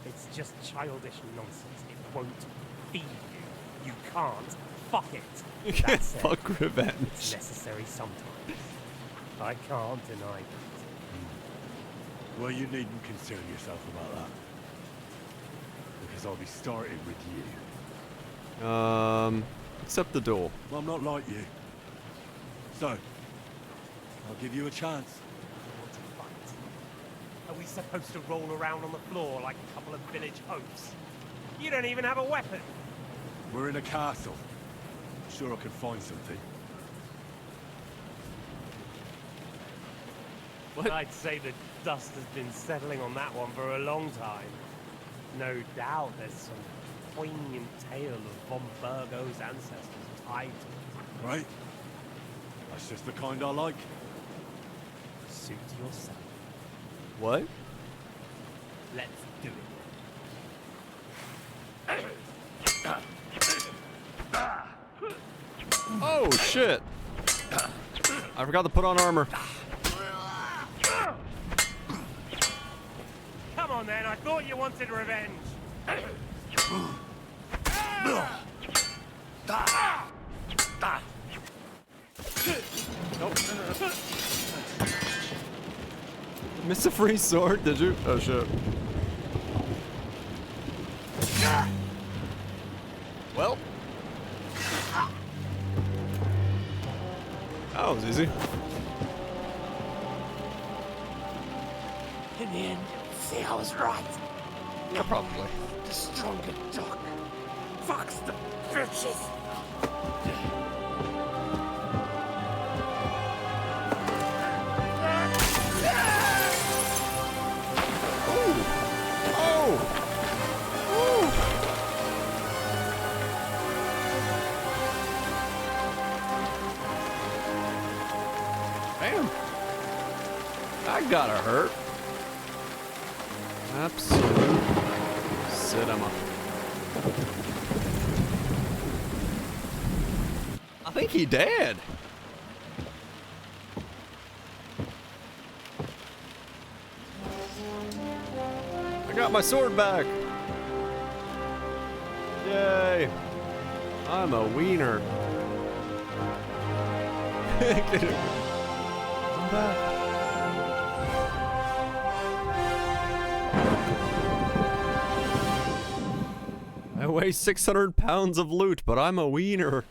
It's just childish nonsense. It won't feed you. You can't fuck it. You can't That said, fuck revenge. It's necessary sometimes. I can't deny that. Well, you needn't concern yourself about that. Because I'll be starting with you. Except the duel. Well, I'm not like you. So, I'll give you a chance. Are we supposed to roll around on the floor like a couple of village oafs? You don't even have a weapon. We're in a castle. I'm sure I can find something. I'd say the dust has been settling on that one for a long time. No doubt there's some poignant tale of von Burgo's ancestors tied to it. Right? That's just the kind I like. Suit yourself. What? Let's do it. Oh, shit. I forgot to put on armor. Come on then, I thought you wanted revenge. Missed a free sword, did you? Oh shit. Well. That was easy. In the end, see, I was right. Yeah, probably. The stronger dog. Fucks the bitches. Damn. That gotta hurt. Absolute cinema. I think he did. I got my sword back. Yay. I'm a wiener. Get it. I'm back. I weigh 600 pounds of loot, but I'm a wiener.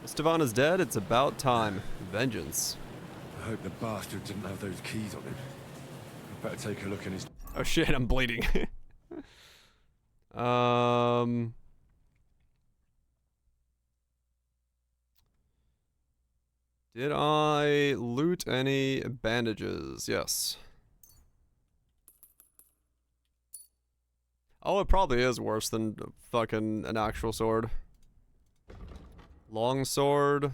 Estevan is dead. It's about time. Vengeance. I hope the bastard didn't have those keys on him. I better take a look in his... Oh shit, I'm bleeding. Did I loot any bandages? Yes. Oh, it probably is worse than fucking an actual sword. Longsword.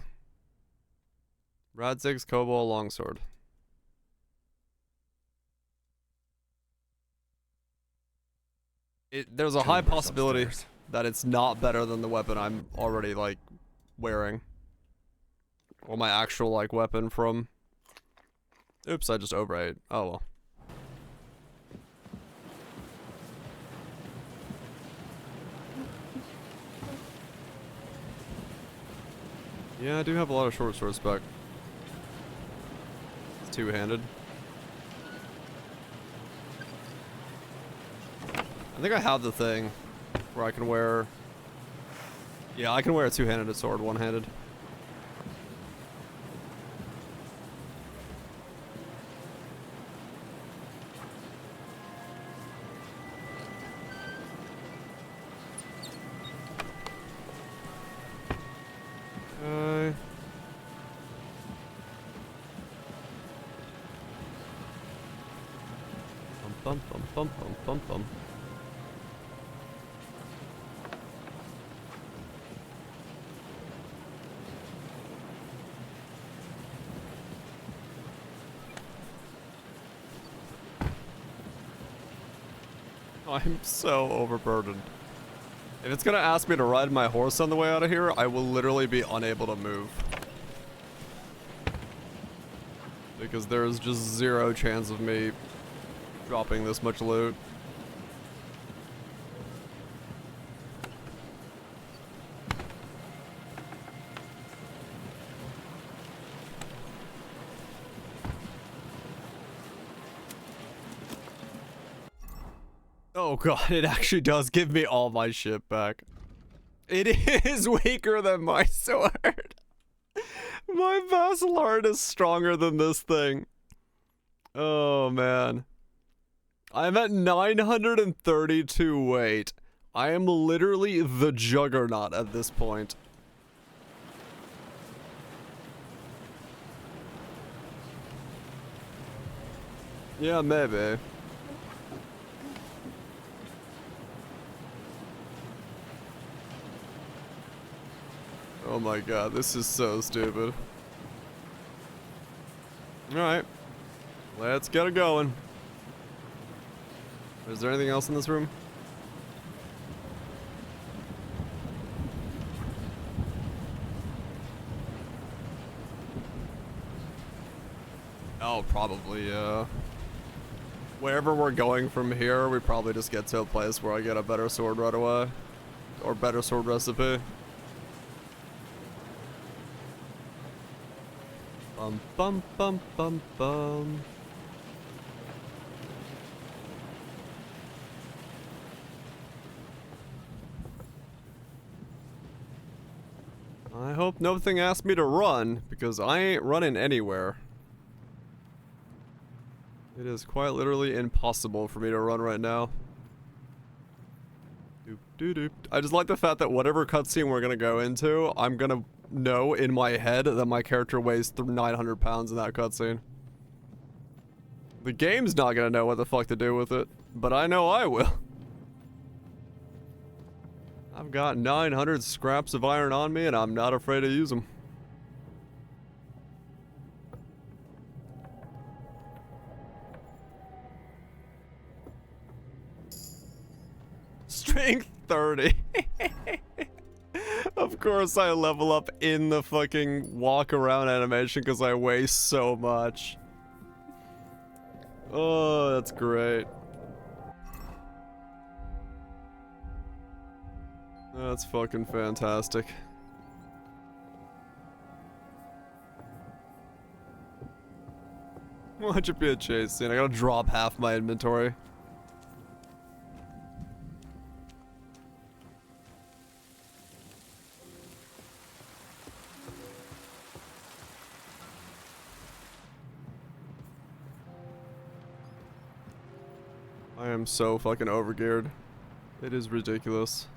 Radzig's Cobalt Longsword. There's a high possibility that it's not better than the weapon I'm already, like, wearing. Or my actual, like, weapon from... Oops, I just overate. Oh, well. Yeah, I do have a lot of short sword spec. It's two-handed. I think I have the thing where I can wear... Yeah, I can wear a two-handed sword, one-handed. Bum bum bum bum bum bum. I'm so overburdened. If it's gonna ask me to ride my horse on the way out of here, I will literally be unable to move. Because there is just zero chance of me dropping this much loot. Oh god, it actually does give me all my shit back. It is weaker than my sword. My Vassalard is stronger than this thing. Oh man. I'm at 932 weight. I am literally the juggernaut at this point. Yeah, maybe. Oh my god, this is so stupid. Alright. Let's get it going. Is there anything else in this room? Oh, probably, yeah. Wherever we're going from here, we probably just get to a place where I get a better sword right away. Or better sword recipe. Bum bum bum bum bum. I hope nothing asked me to run, because I ain't running anywhere. It is quite literally impossible for me to run right now. Doop doop doop. I just like the fact that whatever cutscene we're gonna go into, I'm gonna know in my head that my character weighs 900 pounds in that cutscene. The game's not gonna know what the fuck to do with it, but I know I will. I've got 900 scraps of iron on me and I'm not afraid to use them. Strength 30. Of course I level up in the fucking walk around animation because I weigh so much. Oh, that's great. That's fucking fantastic. Watch it be a chase scene. I gotta drop half my inventory. I am so fucking overgeared. It is ridiculous.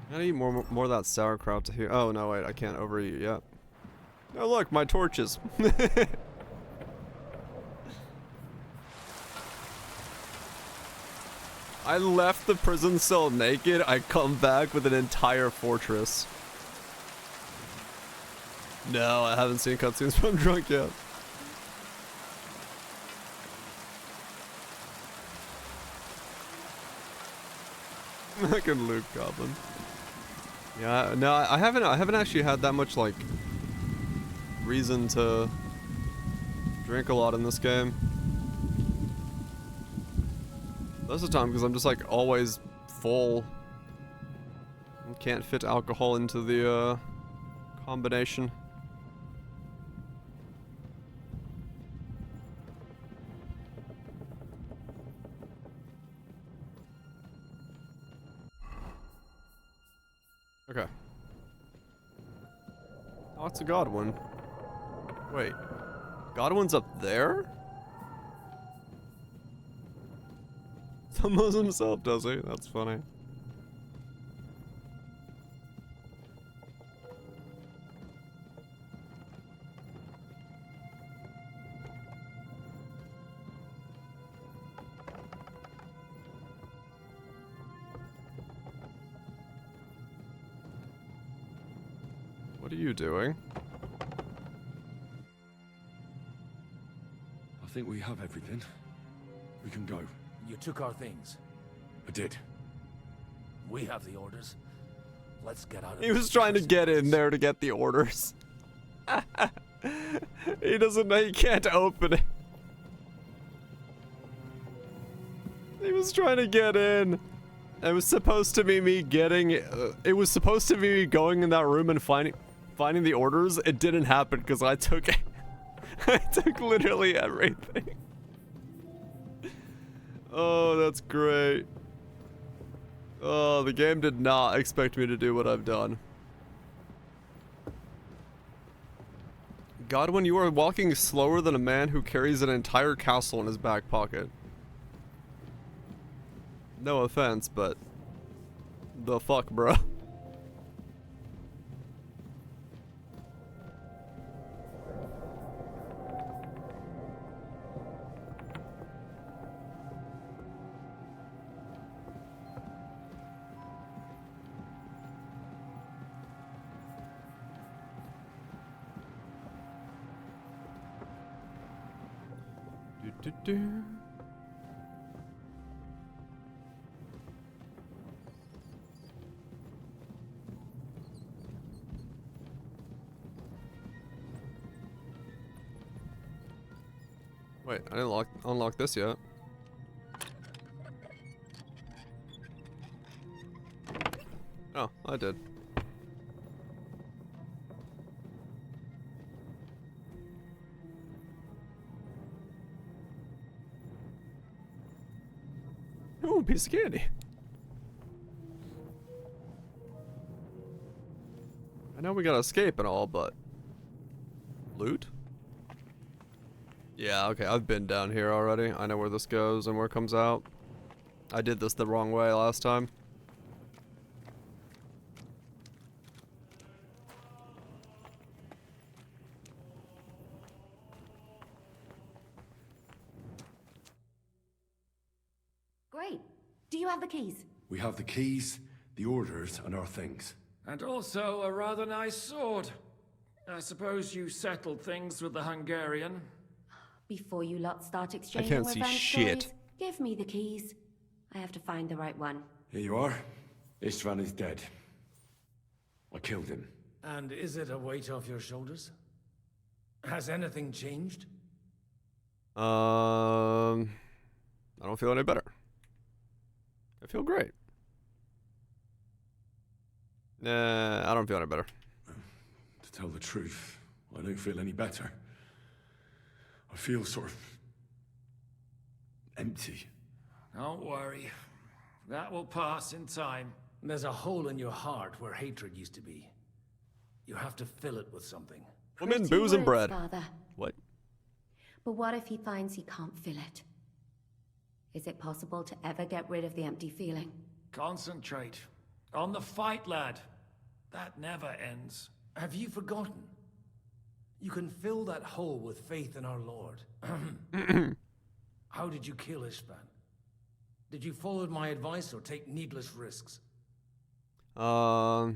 I gotta eat more of that sauerkraut to heal. Oh no, wait, I can't overeat yet. Oh look, my torches. I left the prison cell naked. I come back with an entire fortress. No, I haven't seen cutscenes from drunk yet. Fucking Luke Goblin. Yeah, no, I haven't actually had that much like reason to drink a lot in this game. Most of the time because I'm just like always full. And can't fit alcohol into the combination. Okay. Oh, it's a Godwin. Wait. Godwin's up there? Tumbles himself, does he? That's funny. What are you doing? I think we have everything. We can go. You took our things. I did. We have the orders. Let's get out of He was trying to get in there to get the orders. He doesn't know, he can't open it. He was trying to get in. It was supposed to be me getting, it was supposed to be me going in that room and finding the orders. It didn't happen because I took I took literally everything. Oh, that's great. Oh, the game did not expect me to do what I've done. Godwin, you are walking slower than a man who carries an entire castle in his back pocket. No offense, but the fuck, bro. Do-do-do. Wait, I didn't unlock this yet. Oh, I did. Ooh, piece of candy. I know we gotta escape and all, but loot? Yeah, okay, I've been down here already. I know where this goes and where it comes out. I did this the wrong way last time. Great. Do you have the keys? We have the keys, the orders, and our things. And also a rather nice sword. I suppose you settled things with the Hungarian. Before you lot start exchanging can't see revenge shit. stories, give me the keys. I have to find the right one. Here you are. Istvan is dead. I killed him. And is it a weight off your shoulders? Has anything changed? I don't feel any better. I feel great. Nah, I don't feel any better. To tell the truth, I don't feel any better. I feel sort of empty. Don't worry. That will pass in time. There's a hole in your heart where hatred used to be. You have to fill it with something. Women, Pretty booze, and words, bread. Father. What? But what if he finds he can't fill it? Is it possible to ever get rid of the empty feeling? Concentrate. On the fight, lad. That never ends. Have you forgotten? You can fill that hole with faith in our Lord. How did you kill Istvan? Did you follow my advice or take needless risks? It was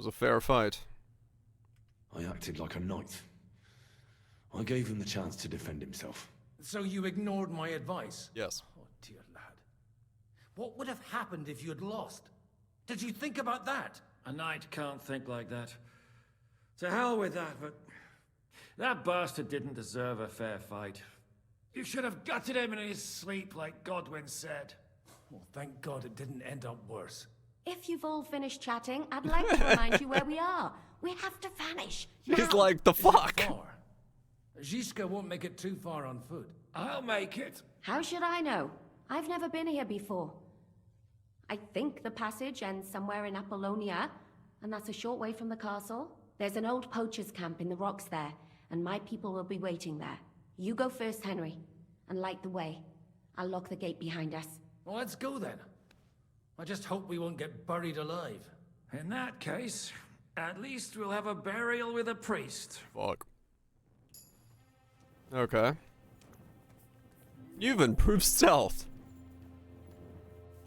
a fair fight. I acted like a knight. I gave him the chance to defend himself. So you ignored my advice? Yes. Oh, dear lad. What would have happened if you had lost? Did you think about that? A knight can't think like that. To hell with that, but that bastard didn't deserve a fair fight. You should have gutted him in his sleep, like Godwin said. Well, thank God it didn't end up worse. If you've all finished chatting, I'd like to remind you where we are. We have to vanish. He's now. like, the fuck? Zizka won't make it too far on foot. I'll make it. How should I know? I've never been here before. I think the passage ends somewhere in Apollonia, and that's a short way from the castle. There's an old poacher's camp in the rocks there, and my people will be waiting there. You go first, Henry, and light the way. I'll lock the gate behind us. Well, let's go then. I just hope we won't get buried alive. In that case, at least we'll have a burial with a priest. Fuck. Okay. You've improved stealth.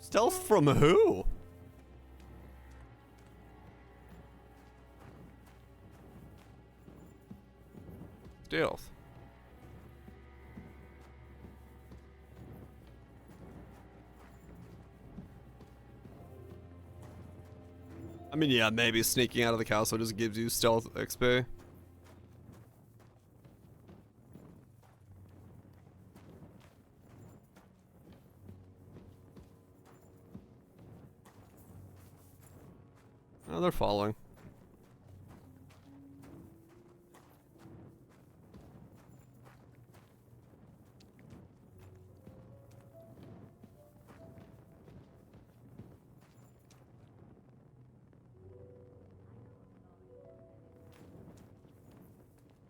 Stealth from who? Stealth. I mean, yeah, maybe sneaking out of the castle just gives you stealth XP. Oh, they're following.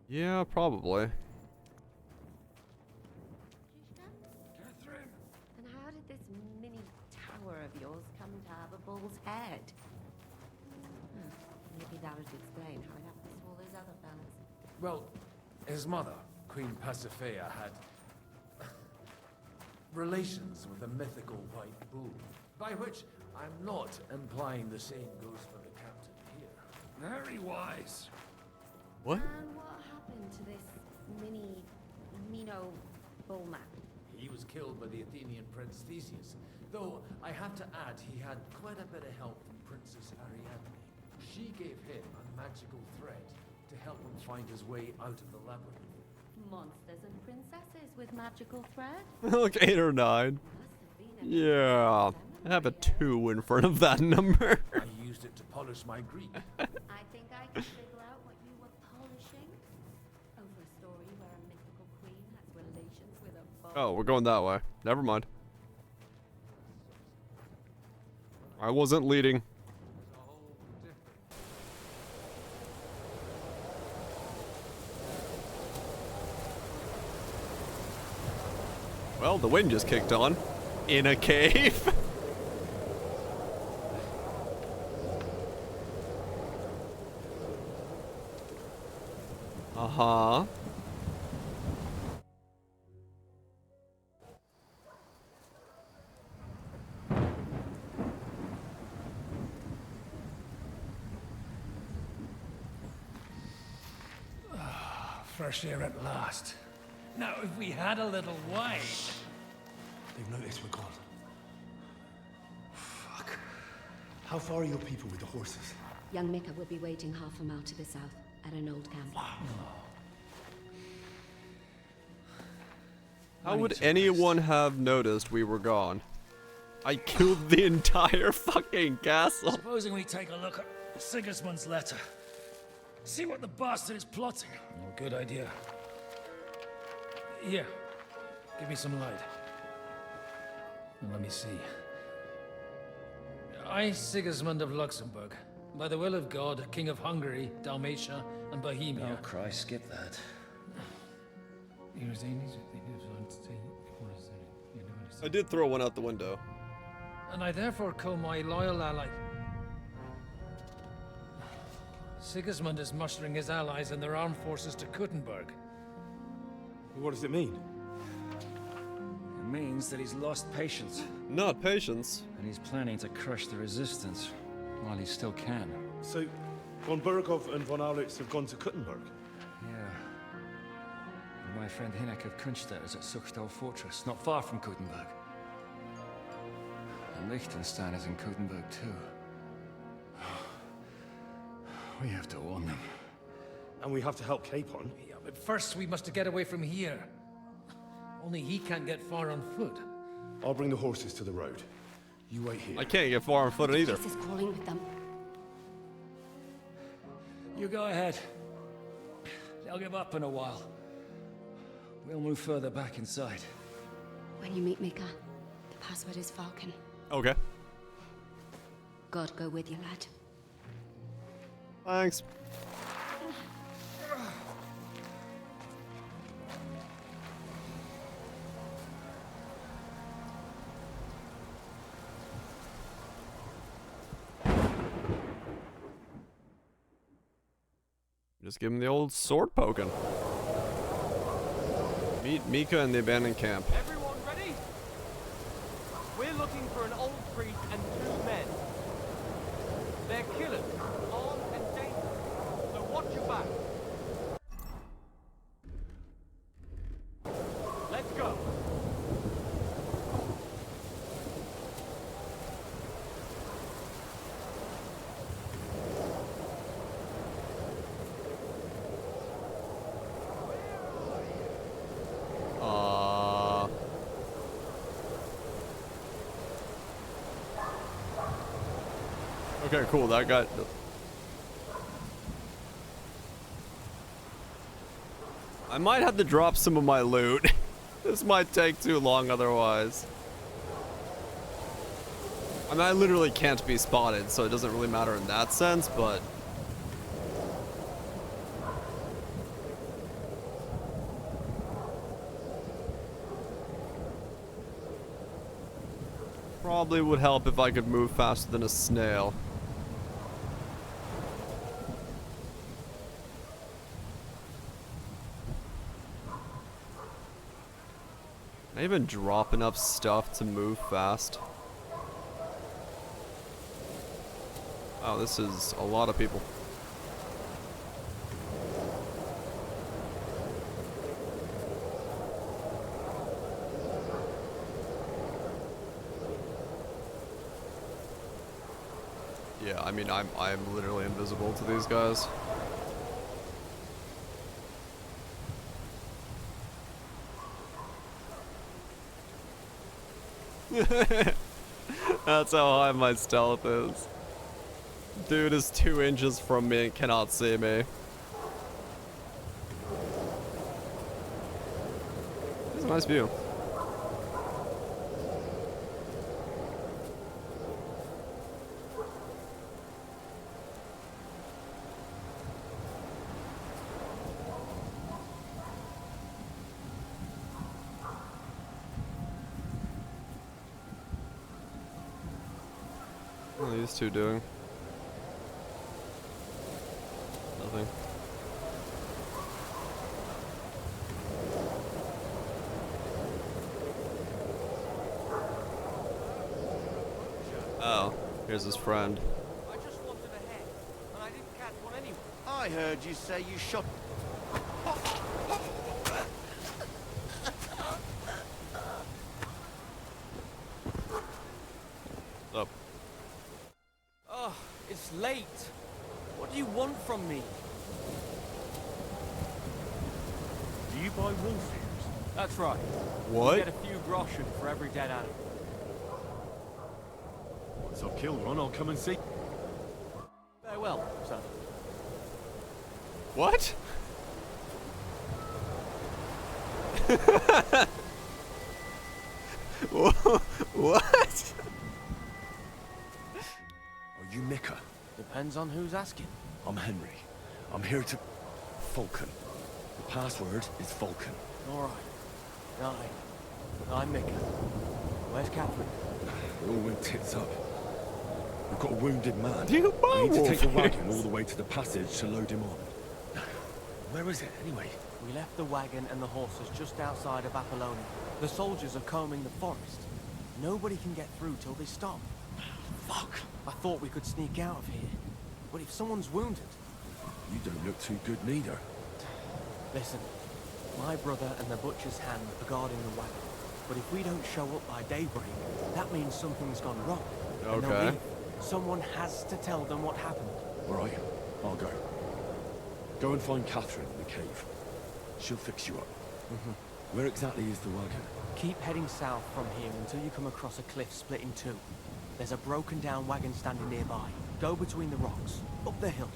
Yeah, probably. Catherine? And how did this mini tower of yours come to have a bull's head? Maybe that would explain how it happens to all those other fellas. Well, his mother, Queen Pasiphae, had relations with a mythical white bull. By which I'm not implying the same goes for the captain here. Very wise. What? And what happened to this Mino Bullman. He was killed by the Athenian Prince Theseus, though I have to add he had quite a bit of help from Princess Ariadne. She gave him a magical thread to help him find his way out of the labyrinth. Monsters and princesses with magical thread? Like 8 or 9. Yeah. I have a 2 in front of that number. I used it to polish my Greek. I think I can figure out what you were polishing. Over a story where a mythical queen has relations with a boy. Oh, we're going that way. Never mind. I wasn't leading. Well, the wind just kicked on. In a cave. Uh-huh. Fresh air at last. Now, if we had a little wine... They've noticed we're gone. Fuck. How far are your people with the horses? Young Mika will be waiting half a mile to the south, at an old camp. How would anyone have noticed we were gone? I killed the entire fucking castle. Supposing we take a look at Sigismund's letter. See what the bastard is plotting. Oh, good idea. Here, give me some light. Let me see. I, Sigismund of Luxembourg, by the will of God, King of Hungary, Dalmatia, and Bohemia. Oh, Christ, skip that. I did throw one out the window. And I therefore call my loyal ally... Sigismund is mustering his allies and their armed forces to Kuttenberg. What does it mean? It means that he's lost patience. Not patience. And he's planning to crush the resistance while he still can. So, von Burkov and von Aulitz have gone to Kuttenberg? Yeah. And my friend Hinek of Kunstadt is at Suchtal Fortress, not far from Kuttenberg. And Liechtenstein is in Kuttenberg too. We have to warn them. And we have to help Capon. Yeah, but first we must get away from here. Only he can't get far on foot. I'll bring the horses to the road. You wait here. I can't get far on foot either. Jesus is calling with them. You go ahead. They'll give up in a while. We'll move further back inside. When you meet Mika, the password is Falcon. Okay. God go with you, lad. Thanks. Just give him the old sword poking. Meet Mika in the abandoned camp. Everyone ready? We're looking for an old priest and 2 men. They're killers, armed and dangerous, so watch your back. Let's go. Okay, cool. That got... I might have to drop some of my loot. This might take too long otherwise. I mean, I literally can't be spotted, so it doesn't really matter in that sense, but... Probably would help if I could move faster than a snail. Can I even drop enough stuff to move fast? Wow, this is a lot of people. Yeah, I mean, I'm literally invisible to these guys. That's how high my stealth is. Dude is 2 inches from me and cannot see me. It's a nice view. What are these two doing? Nothing. Oh, here's his friend. I just wanted a head, and I didn't catch one anyway. I heard you say you shot... Up. Oh, it's late. What do you want from me? Do you buy wolf ears? That's right. What? You get a few groschen for every dead animal. Once I've killed one, I'll come and see. Farewell, son. What? What? Are you Mika? Depends on who's asking. I'm Henry. I'm here to... Falcon. The password is Falcon. All right. I'm Mika. Where's Catherine? It all went tits up. We've got a wounded man. You We need to take the wolf wagon all the way to the passage to load him on. Where is it, anyway? We left the wagon and the horses just outside of Apollonia. The soldiers are combing the forest. Nobody can get through till they stop. Fuck. I thought we could sneak out of here. But if someone's wounded... You don't look too good neither. Listen, my brother and the butcher's hand are guarding the wagon. But if we don't show up by daybreak, that means something's gone wrong. And they'll Okay. leave. Someone has to tell them what happened. All right, I'll go. Go and find Catherine in the cave. She'll fix you up. Where exactly is the wagon? Keep heading south from here until you come across a cliff split in two. There's a broken down wagon standing nearby. Go between the rocks, up the hill,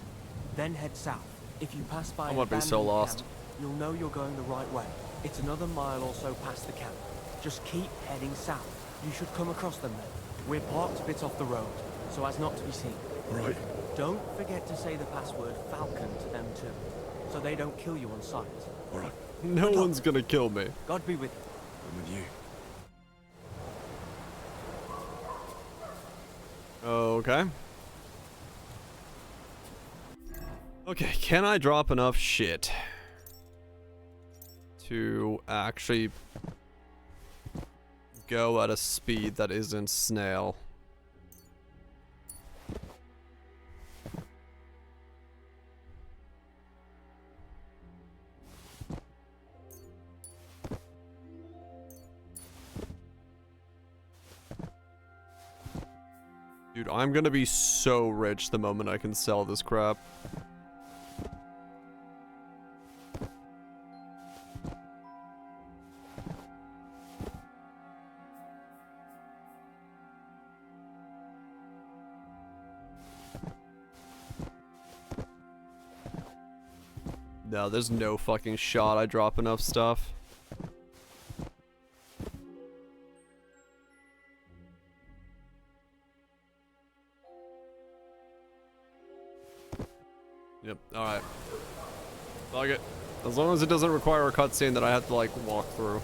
then head south. If you pass by I an won't be so abandoned lost. camp, you'll know you're going the right way. It's another mile or so past the camp. Just keep heading south. You should come across them then. We're parked a bit off the road, so as not to be seen. Right. Don't forget to say the password Falcon to them too, so they don't kill you on sight. All right. No one's gonna kill me. God be with you. I'm with you. Okay. Okay, can I drop enough shit to actually go at a speed that isn't snail? Dude, I'm gonna be so rich the moment I can sell this crap. No, there's no fucking shot I drop enough stuff. Yep, alright. Like it. As long as it doesn't require a cutscene that I have to, like, walk through.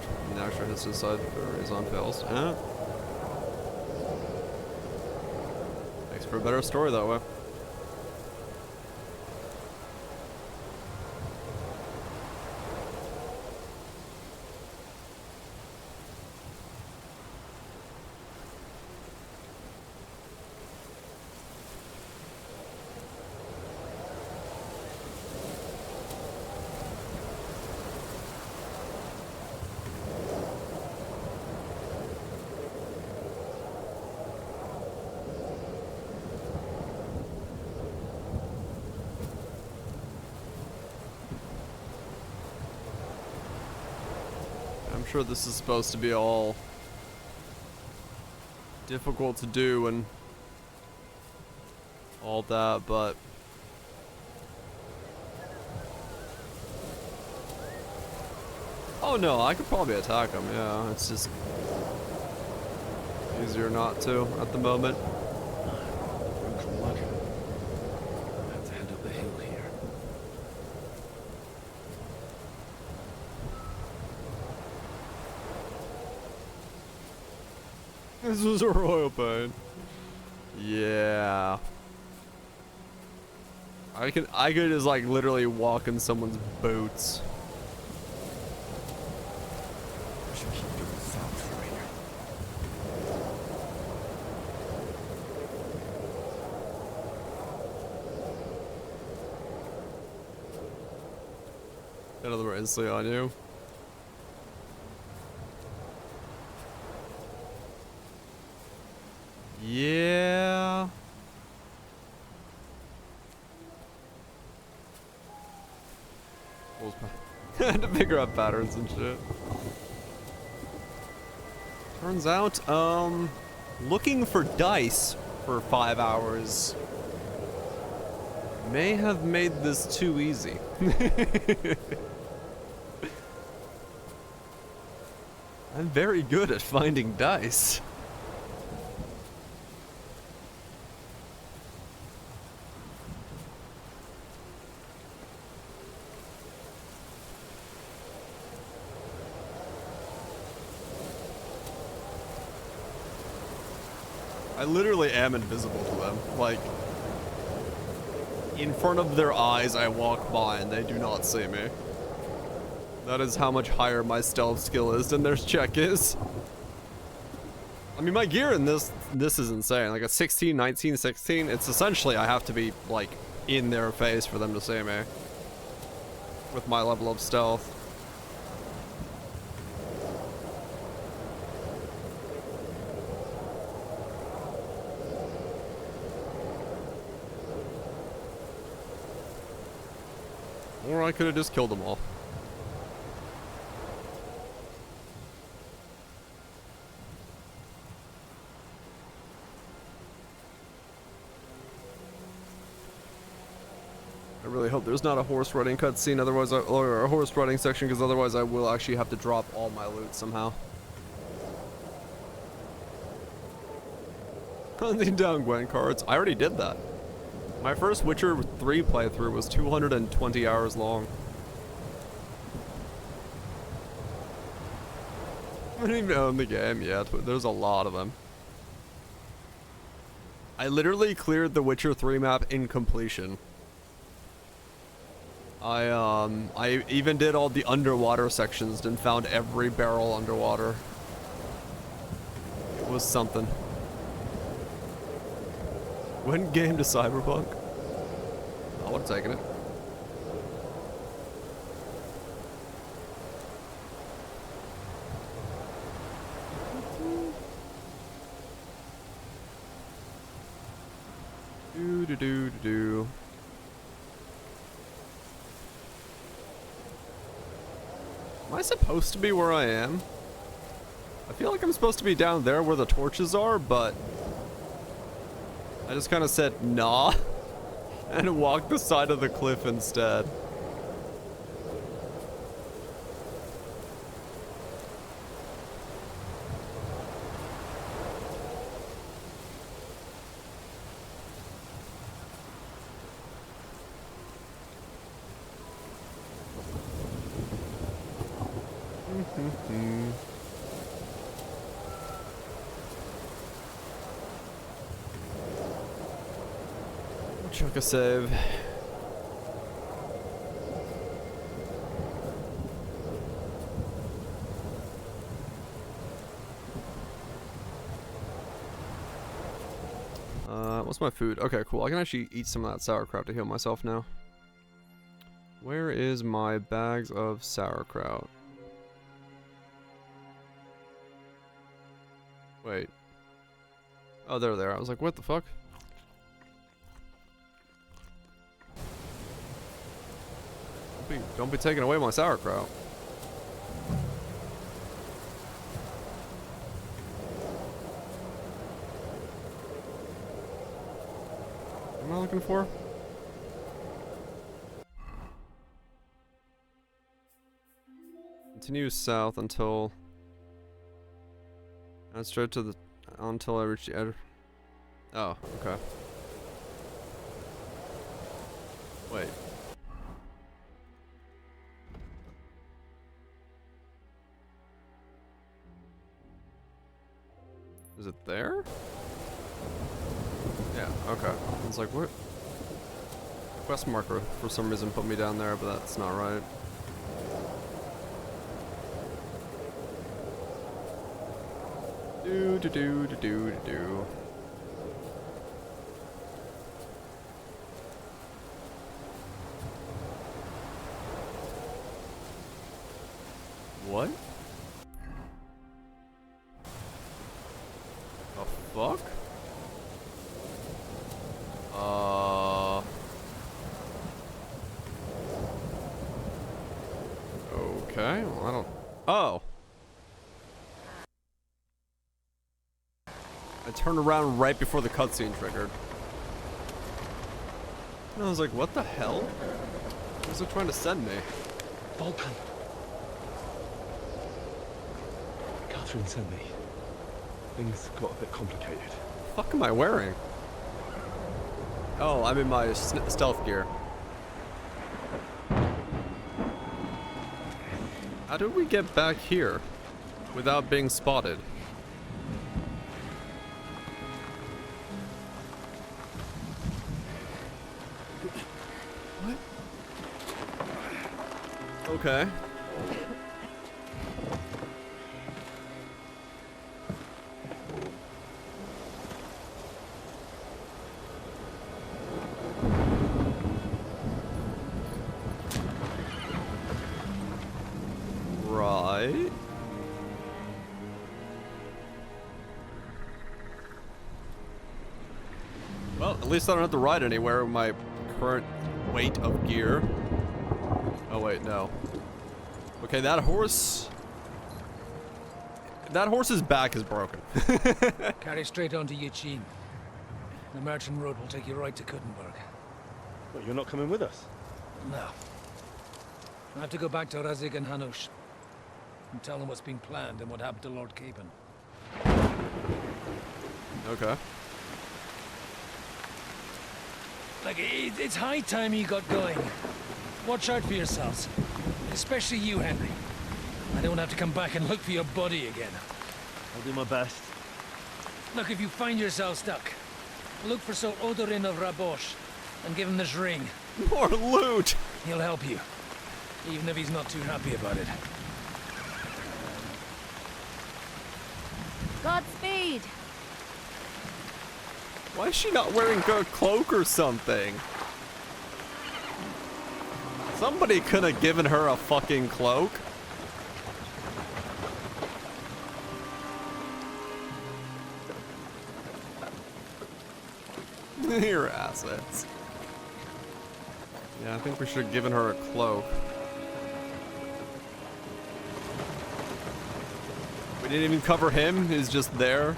hard. And the extra hits to the side is on fails. Makes for a better story that way. I'm sure this is supposed to be all difficult to do and all that, but oh no, I could probably attack him, yeah, it's just easier not to at the moment. This was a royal pain. Yeah. I could just like literally walk in someone's boots. I should keep doing south for later. Another instantly on you. Yeah. To figure out patterns and shit. Turns out, looking for dice for 5 hours may have made this too easy. I'm very good at finding dice. I literally am invisible to them. Like, in front of their eyes, I walk by and they do not see me. That is how much higher my stealth skill is than their check is. I mean, my gear in this is insane. Like a 16, 19, 16, it's essentially I have to be, like, in their face for them to see me. With my level of stealth. Or I could have just killed them all. I really hope there's not a horse riding cutscene, otherwise, or a horse riding section, because otherwise I will actually have to drop all my loot somehow. Hunting down Gwen cards. I already did that. My first Witcher 3 playthrough was 220 hours long. I don't even own the game yet, but there's a lot of them. I literally cleared the Witcher 3 map in completion. I even did all the underwater sections and found every barrel underwater. It was something. When game to Cyberpunk? I would have taken it. Do. Am I supposed to be where I am? I feel like I'm supposed to be down there where the torches are, but I just kind of said nah and walked the side of the cliff instead. Chuck a save. What's my food? Okay, cool. I can actually eat some of that sauerkraut to heal myself now. Where is my bags of sauerkraut? Wait. Oh, they're there. I was like, what the fuck? Don't be taking away my sauerkraut. What am I looking for? Continue south until... And straight to the... until I reach the edge. Oh, okay. Wait. Is it there? Yeah, okay. I was like, what? Quest marker for some reason put me down there, but that's not right. Do do do do do do. What? The fuck? Okay, well, I don't... Oh! I turned around right before the cutscene triggered. And I was like, what the hell? Where's it trying to send me? Vulcan. Catherine sent me. Things got a bit complicated. What the fuck am I wearing? Oh, I'm in my stealth gear. How did we get back here without being spotted? What? Okay. Right. Well, at least I don't have to ride anywhere with my current weight of gear. Oh wait, no. Okay, that horse's back is broken. Carry straight on to Yichin. The merchant road will take you right to Kuttenberg. But you're not coming with us? No. I have to go back to Razik and Hanush and tell them what's been planned and what happened to Lord Capon. Okay. Like, it's high time you got going. Watch out for yourselves. Especially you, Henry. I don't have to come back and look for your body again. I'll do my best. Look, if you find yourself stuck, look for Sir Odorin of Rabosh and give him this ring. More loot! He'll help you, even if he's not too happy about it. Godspeed! Why is she not wearing a cloak or something? Somebody could have given her a fucking cloak. Your assets. Yeah, I think we should have given her a cloak. We didn't even cover him, he's just there.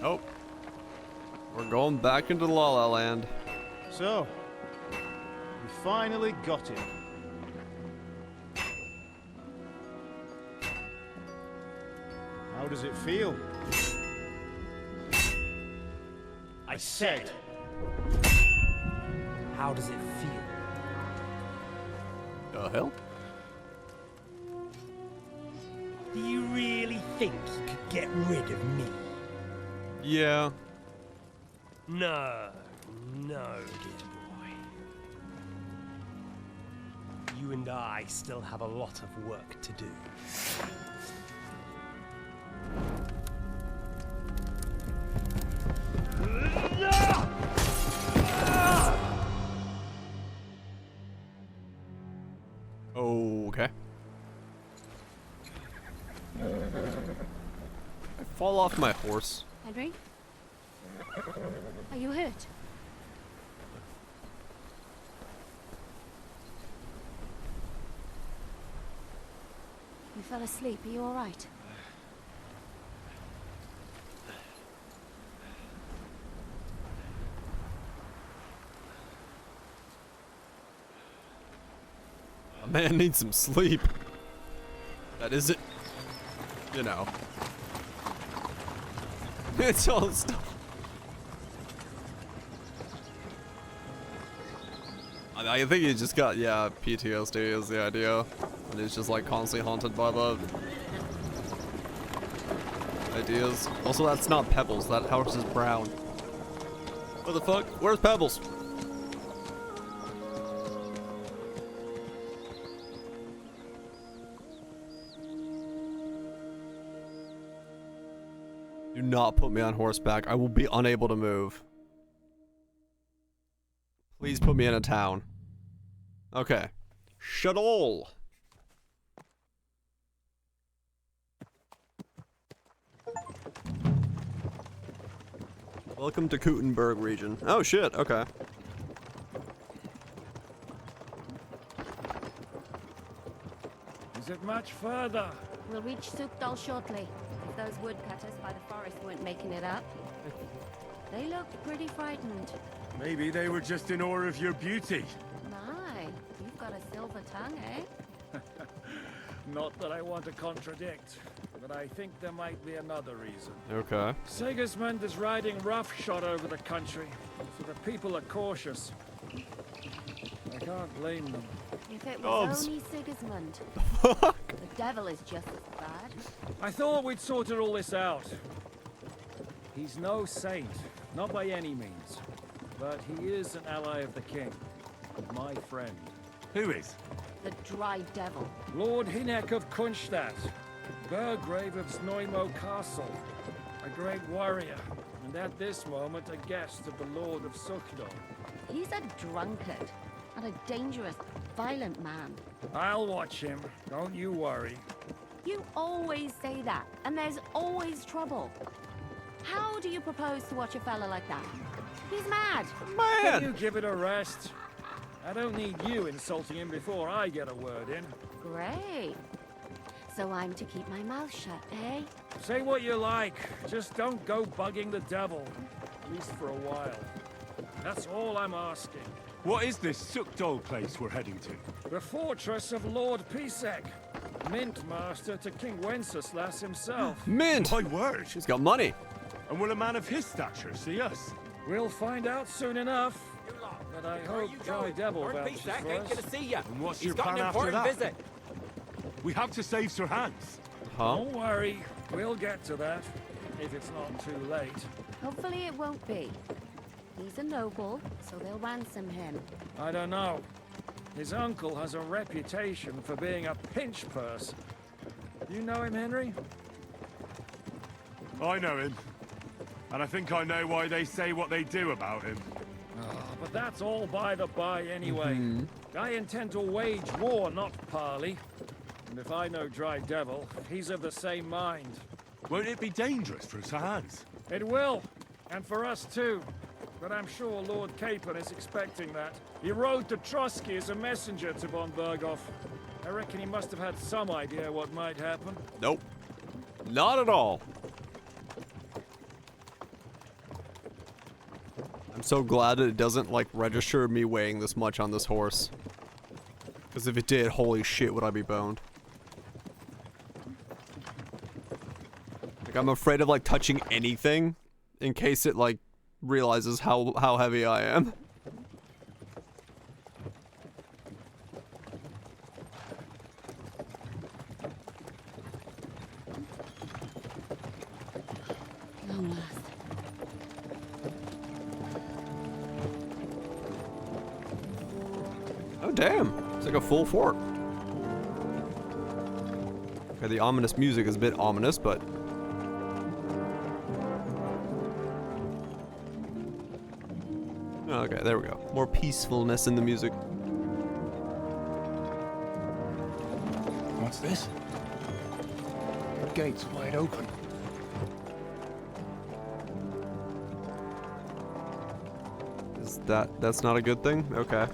Oh. We're going back into La La Land. So, we finally got him. How does it feel? I said, how does it feel? The hell? Do you really think you could get rid of me? Yeah. No, dear boy. You and I still have a lot of work to do. Okay. I fall off my horse. Henry? Are you hurt? You fell asleep. Are you all right? A man needs some sleep. That isn't, you know. It's all stuff. I think he just got, yeah, PTSD is the idea. And he's just like constantly haunted by the ideas. Also, that's not Pebbles. That house is brown. What the fuck? Where's Pebbles? Do not put me on horseback. I will be unable to move. Please put me in a town. Okay. Shadol. Welcome to Kuttenberg region. Oh shit, okay. Is it much further? We'll reach Sukdal shortly. If those woodcutters by the forest weren't making it up. They looked pretty frightened. Maybe they were just in awe of your beauty. My, you've got a silver tongue, eh? Not that I want to contradict, but I think there might be another reason. Okay. Sigismund is riding roughshod over the country, so the people are cautious. I can't blame them. If it was only Sigismund. The devil is just as bad. I thought we'd sorted all this out. He's no saint, not by any means. But he is an ally of the king. My friend. Who is? The Dry Devil. Lord Hinek of Kunstadt. Burgrave of Znojmo Castle. A great warrior. And at this moment a guest of the Lord of Sukdal. He's a drunkard. And a dangerous, violent man. I'll watch him. Don't you worry. You always say that. And there's always trouble. How do you propose to watch a fella like that? He's mad. Can you give it a rest? I don't need you insulting him before I get a word in. Great. So I'm to keep my mouth shut, eh? Say what you like. Just don't go bugging the devil. At least for a while. That's all I'm asking. What is this Sukdal place we're heading to? The fortress of Lord Pisek. Mint master to King Wenceslas himself. Mint! My word! He's got money. And will a man of his stature see us? We'll find out soon enough. But I hope Dry Devil vouches for us. And what's your plan after that? We have to save Sir Hans. Huh? Don't worry. We'll get to that. If it's not too late. Hopefully it won't be. He's a noble, so they'll ransom him. I don't know. His uncle has a reputation for being a pinch purse. You know him, Henry? I know him. And I think I know why they say what they do about him. Oh, but that's all by the by anyway. I intend to wage war, not parley. And if I know Dry Devil, he's of the same mind. Won't it be dangerous for Sir Hans? It will. And for us too. But I'm sure Lord Capon is expecting that. He rode to Trotsky as a messenger to von Berghoff. I reckon he must have had some idea what might happen. Nope. Not at all. I'm so glad that it doesn't, like, register me weighing this much on this horse. Because if it did, holy shit, would I be boned. Like, I'm afraid of like touching anything in case it like realizes how heavy I am. Long last. Oh damn! It's like a full fort. Okay, the ominous music is a bit ominous, but okay, there we go. More peacefulness in the music. What's this? The gate's wide open. Is that's not a good thing? Okay.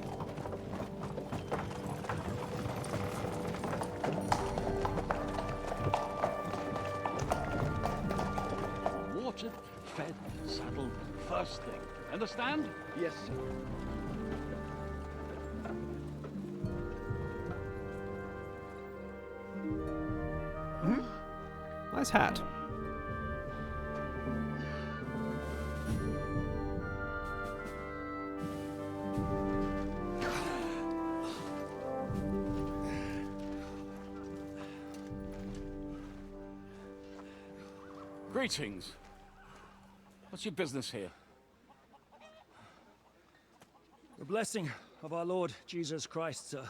Watered, fed, saddled, first thing. Understand? Yes, sir. Nice hat. Greetings. What's your business here? The blessing of our Lord Jesus Christ, sir.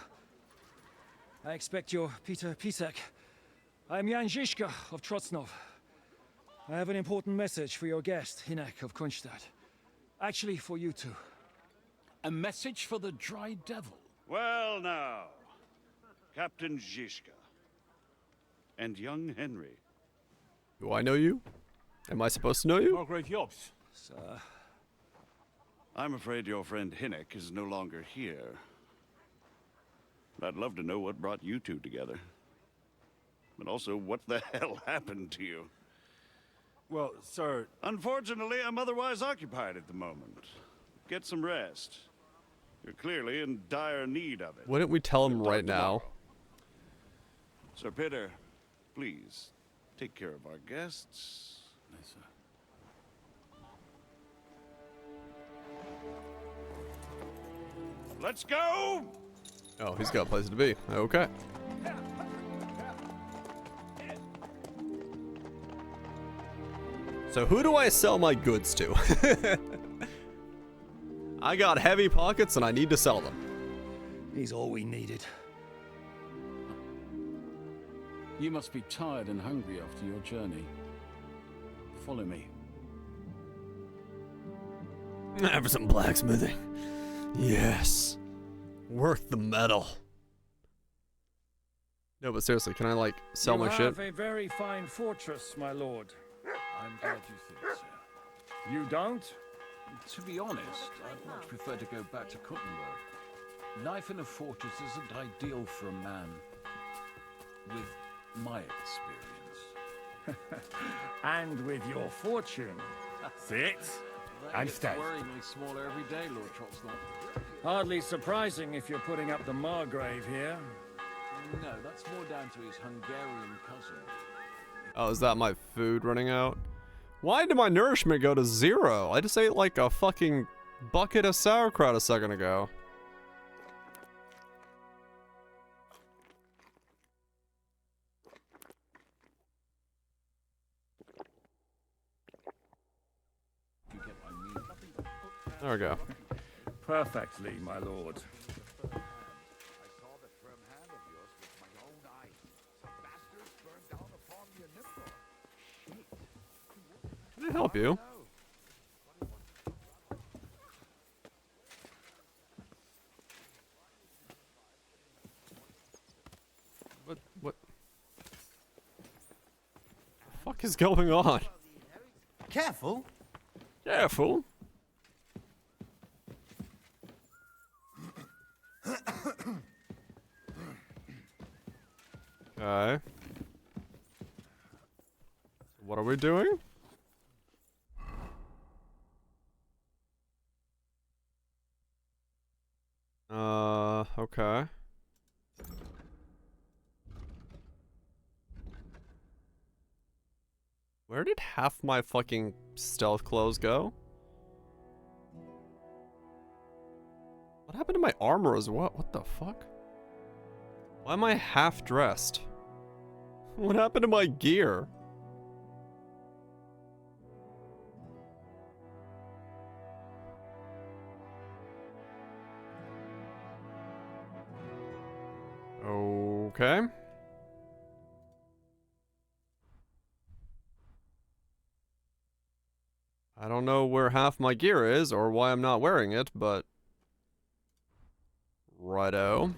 I expect you're Peter Pisek. I am Jan Žižka of Trocnov. I have an important message for your guest, Hinek of Kunstadt. Actually, for you two. A message for the Dry Devil? Well now, Captain Žižka. And young Henry. Do I know you? Am I supposed to know you? Margrave Jobs. Sir. I'm afraid your friend Hinek is no longer here. But I'd love to know what brought you two together. But also, what the hell happened to you? Well, sir... Unfortunately, I'm otherwise occupied at the moment. Get some rest. You're clearly in dire need of it. Wouldn't we tell him right now? Sir Peter, please, take care of our guests. Yes, sir. Let's go! Oh, he's got a place to be. Okay. So who do I sell my goods to? I got heavy pockets and I need to sell them. He's all we needed. You must be tired and hungry after your journey. Follow me. Have some blacksmithing. Yes. Worth the metal. No, but seriously, can I like sell my shit? You have a very fine fortress, my lord. I'm glad you think so. You don't? To be honest, I'd much prefer to go back to Kuttenberg. Life in a fortress isn't ideal for a man with my experience. And with your fortune. Sit and stay. Worryingly smaller every day, Lord Trotsnott. Hardly surprising if you're putting up the Margrave here. No, that's more down to his Hungarian cousin. Oh, is that my food running out? Why did my nourishment go to 0? I just ate like a fucking bucket of sauerkraut a second ago. There we go. Perfectly, my lord. Can I help you? What the fuck is going on? Careful. Careful. Okay. What are we doing? Okay. Where did half my fucking stealth clothes go? What happened to my armor as well? What the fuck? Why am I half dressed? What happened to my gear? Okay. I don't know where half my gear is or why I'm not wearing it, but righto.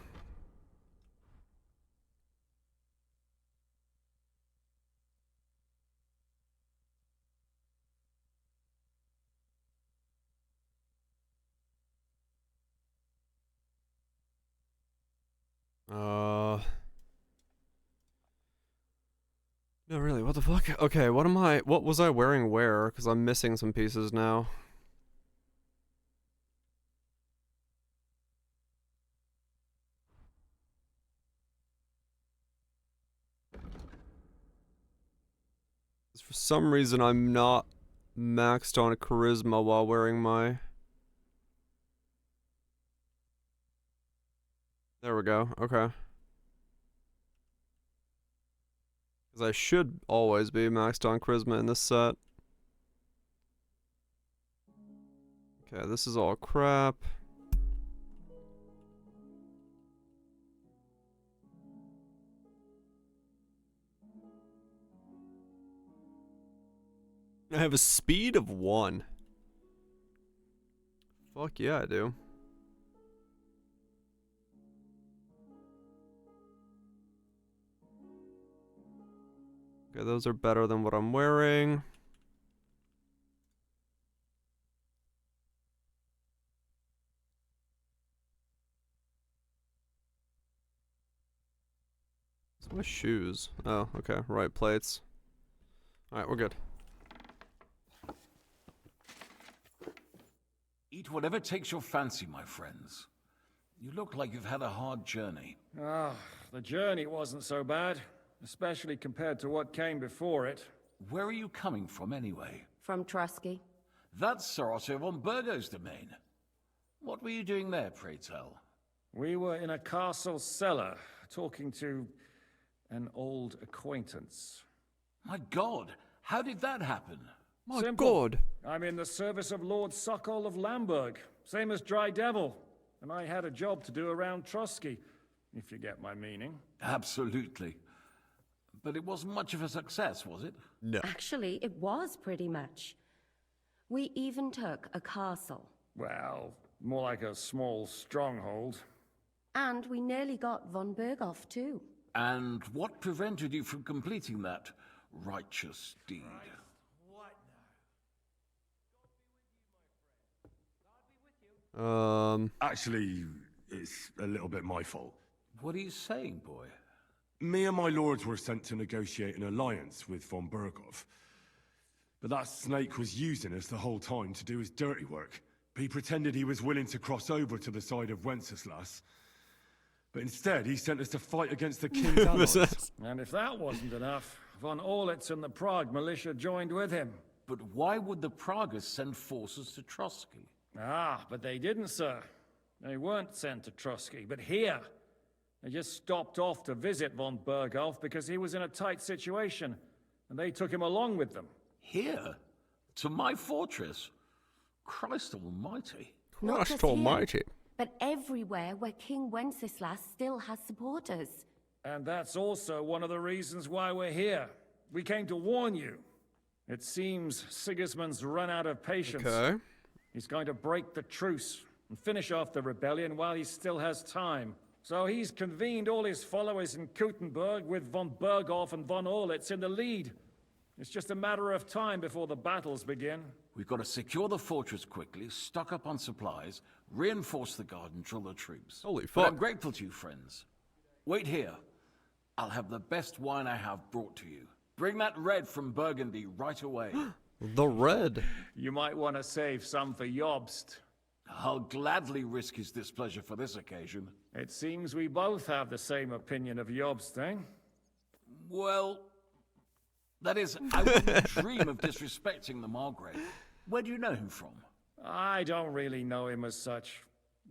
No, really, what the fuck? Okay, what was I wearing where? Because I'm missing some pieces now. For some reason, I'm not maxed on charisma while wearing my... There we go, okay. Because I should always be maxed on charisma in this set. Okay, this is all crap. I have a speed of 1. Fuck yeah, I do. Okay, those are better than what I'm wearing. What's my shoes? Oh, okay, right plates. Alright, we're good. Eat whatever takes your fancy, my friends. You look like you've had a hard journey. Ah, the journey wasn't so bad. Especially compared to what came before it. Where are you coming from, anyway? From Trusky. That's Sir Otto von Burgo's domain. What were you doing there, pray tell? We were in a castle cellar, talking to an old acquaintance. My God, how did that happen? My God! I'm in the service of Lord Sokol of Lamberg, same as Dry Devil, and I had a job to do around Trusky, if you get my meaning. Absolutely. But it wasn't much of a success, was it? No. Actually, it was pretty much. We even took a castle. Well, more like a small stronghold. And we nearly got von Berghoff, too. And what prevented you from completing that righteous deed? Actually, it's a little bit my fault. What are you saying, boy? Me and my lords were sent to negotiate an alliance with von Berghoff. But that snake was using us the whole time to do his dirty work. He pretended he was willing to cross over to the side of Wenceslas. But instead, he sent us to fight against the king's allies. And if that wasn't enough, von Orlitz and the Prague militia joined with him. But why would the Praguers send forces to Trusky? Ah, but they didn't, sir. They weren't sent to Trusky, but here. They just stopped off to visit von Berghoff because he was in a tight situation, and they took him along with them. Here? To my fortress? Christ almighty. Not just here, but everywhere where King Wenceslas still has supporters. And that's also one of the reasons why we're here. We came to warn you. It seems Sigismund's run out of patience. Okay. He's going to break the truce and finish off the rebellion while he still has time. So he's convened all his followers in Kuttenberg with von Berghoff and von Orlitz in the lead. It's just a matter of time before the battles begin. We've got to secure the fortress quickly, stock up on supplies, reinforce the guard and drill the troops. Holy But fuck. I'm grateful to you, friends. Wait here. I'll have the best wine I have brought to you. Bring that red from Burgundy right away. The red. You might want to save some for Jobst. I'll gladly risk his displeasure for this occasion. It seems we both have the same opinion of Jobst, eh? Well, That is, I wouldn't dream of disrespecting the Margrave. Where do you know him from? I don't really know him as such.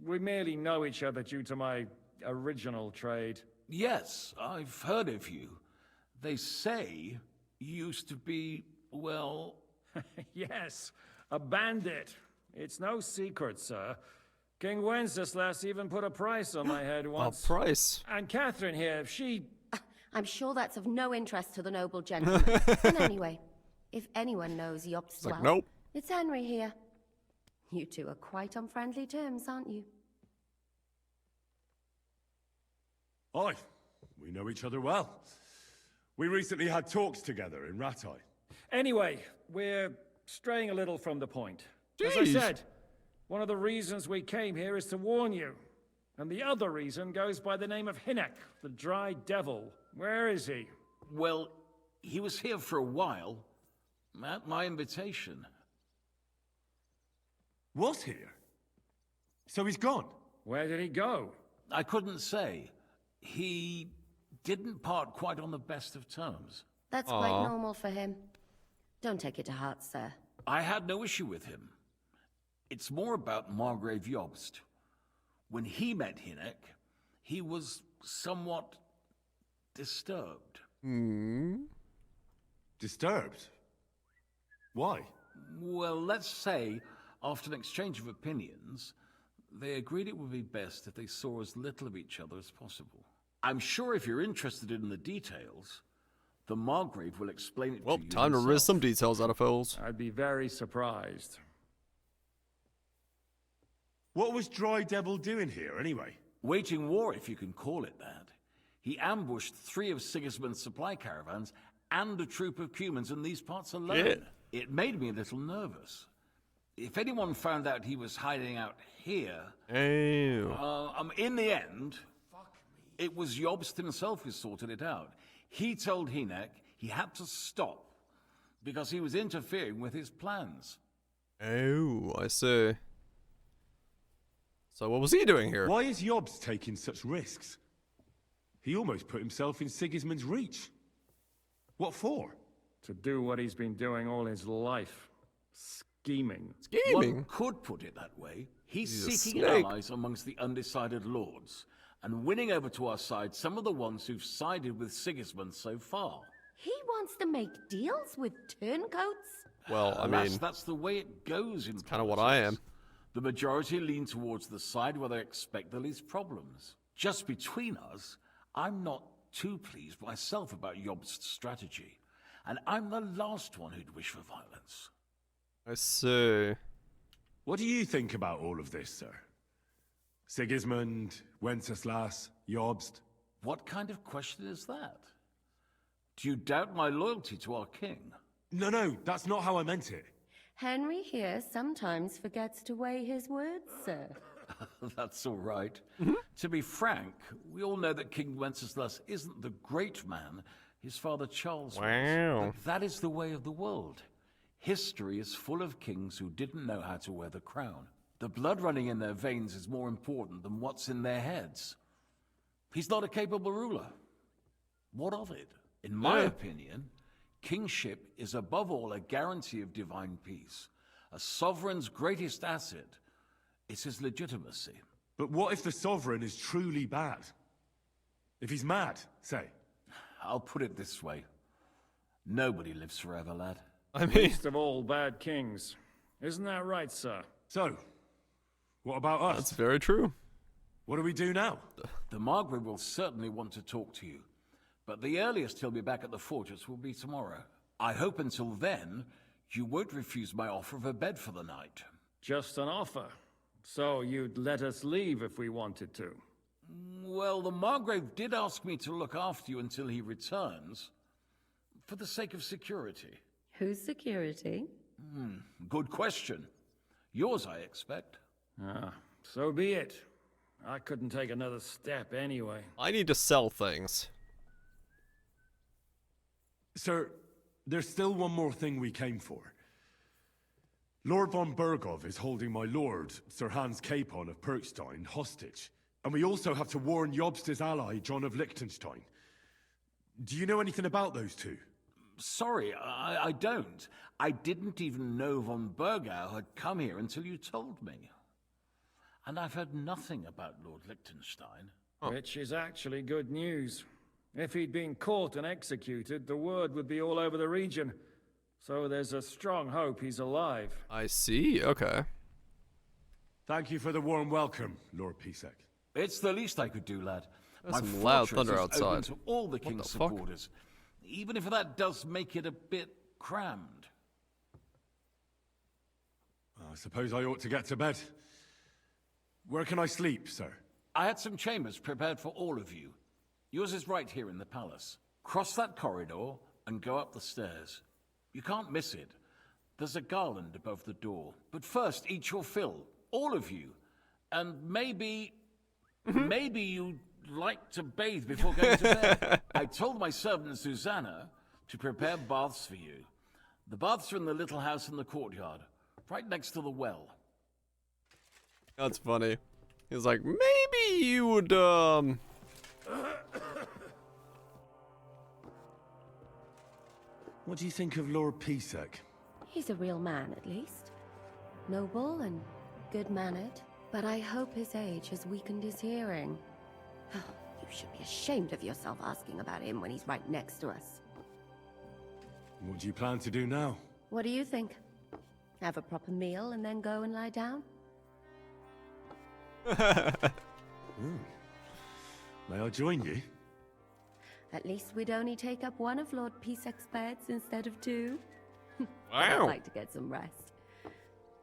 We merely know each other due to my original trade. Yes, I've heard of you. They say you used to be, well... Yes, a bandit. It's no secret, sir. King Wenceslas even put a price on my head once. A price? And Catherine here, she... I'm sure that's of no interest to the noble gentleman. And anyway, if anyone knows Jobst well, nope. it's Henry here. You two are quite on friendly terms, aren't you? Aye, we know each other well. We recently had talks together in Rattay. Anyway, we're straying a little from the point. As I said, one of the reasons we came here is to warn you. And the other reason goes by the name of Hynek, the Dry Devil. Where is he? Well, he was here for a while, at my invitation. Was here? So he's gone? Where did he go? I couldn't say. He didn't part quite on the best of terms. That's quite normal for him. Don't take it to heart, sir. I had no issue with him. It's more about Margrave Jobst. When he met Hynek, he was somewhat disturbed. Disturbed? Why? Well, let's say, after an exchange of opinions, they agreed it would be best if they saw as little of each other as possible. I'm sure if you're interested in the details, the Margrave will explain it to you. Well, time to riz some details out of Foles. I'd be very surprised. What was Dry Devil doing here, anyway? Waging war, if you can call it that. He ambushed 3 of Sigismund's supply caravans and a troop of Cumans in these parts alone. Shit. It made me a little nervous. If anyone found out he was hiding out here... in the end, it was Jobst himself who sorted it out. He told Hynek he had to stop because he was interfering with his plans. Oh, I see. So what was he doing here? Why is Jobst taking such risks? He almost put himself in Sigismund's reach. What for? To do what he's been doing all his life. Scheming. One could put it that way. He's seeking allies amongst the undecided lords, and winning over to our side some of the ones who've sided with Sigismund so far. He wants to make deals with turncoats? Well, I mean... That's the way it goes in kind of what I am. The majority lean towards the side where they expect the least problems. Just between us, I'm not too pleased myself about Jobst's strategy, and I'm the last one who'd wish for violence. I see. What do you think about all of this, sir? Sigismund, Wenceslas, Jobst? What kind of question is that? Do you doubt my loyalty to our king? No, that's not how I meant it. Henry here sometimes forgets to weigh his words, sir. That's all right. To be frank, we all know that King Wenceslas isn't the great man his father Charles was. But that is the way of the world. History is full of kings who didn't know how to wear the crown. The blood running in their veins is more important than what's in their heads. He's not a capable ruler. What of it? In my opinion, kingship is above all a guarantee of divine peace. A sovereign's greatest asset is his legitimacy. But what if the sovereign is truly bad? If he's mad, say? I'll put it this way. Nobody lives forever, lad. I mean... Least of all bad kings. Isn't that right, sir? So, what about us? That's very true. What do we do now? The Margrave will certainly want to talk to you. But the earliest he'll be back at the fortress will be tomorrow. I hope until then, you won't refuse my offer of a bed for the night. Just an offer. So you'd let us leave if we wanted to? Well, the Margrave did ask me to look after you until he returns. For the sake of security. Whose security? Good question. Yours, I expect. So be it. I couldn't take another step anyway. I need to sell things. Sir, there's still one more thing we came for. Lord von Bergov is holding my lord, Sir Hans Capon of Perkstein, hostage. And we also have to warn Jobst's ally, John of Liechtenstein. Do you know anything about those two? Sorry, I don't. I didn't even know von Burgau had come here until you told me. And I've heard nothing about Lord Liechtenstein. Which is actually good news. If he'd been caught and executed, the word would be all over the region. So there's a strong hope he's alive. I see, okay. Thank you for the warm welcome, Lord Pisek. It's the least I could do, lad. There's My some loud fortress thunder is outside. open to all the What king's the fuck? supporters, even if that does make it a bit crammed. I suppose I ought to get to bed. Where can I sleep, sir? I had some chambers prepared for all of you. Yours is right here in the palace. Cross that corridor and go up the stairs. You can't miss it. There's a garland above the door. But first, eat your fill. All of you. And maybe you'd like to bathe before going to bed. I told my servant Susanna to prepare baths for you. The baths are in the little house in the courtyard, right next to the well. That's funny. He's like, maybe you would, What do you think of Lord Pisek? He's a real man, at least. Noble and good-mannered, but I hope his age has weakened his hearing. You should be ashamed of yourself asking about him when he's right next to us. What do you plan to do now? What do you think? Have a proper meal and then go and lie down? May I join you? At least we'd only take up one of Lord Pisek's beds instead of two. Wow. I'd like to get some rest.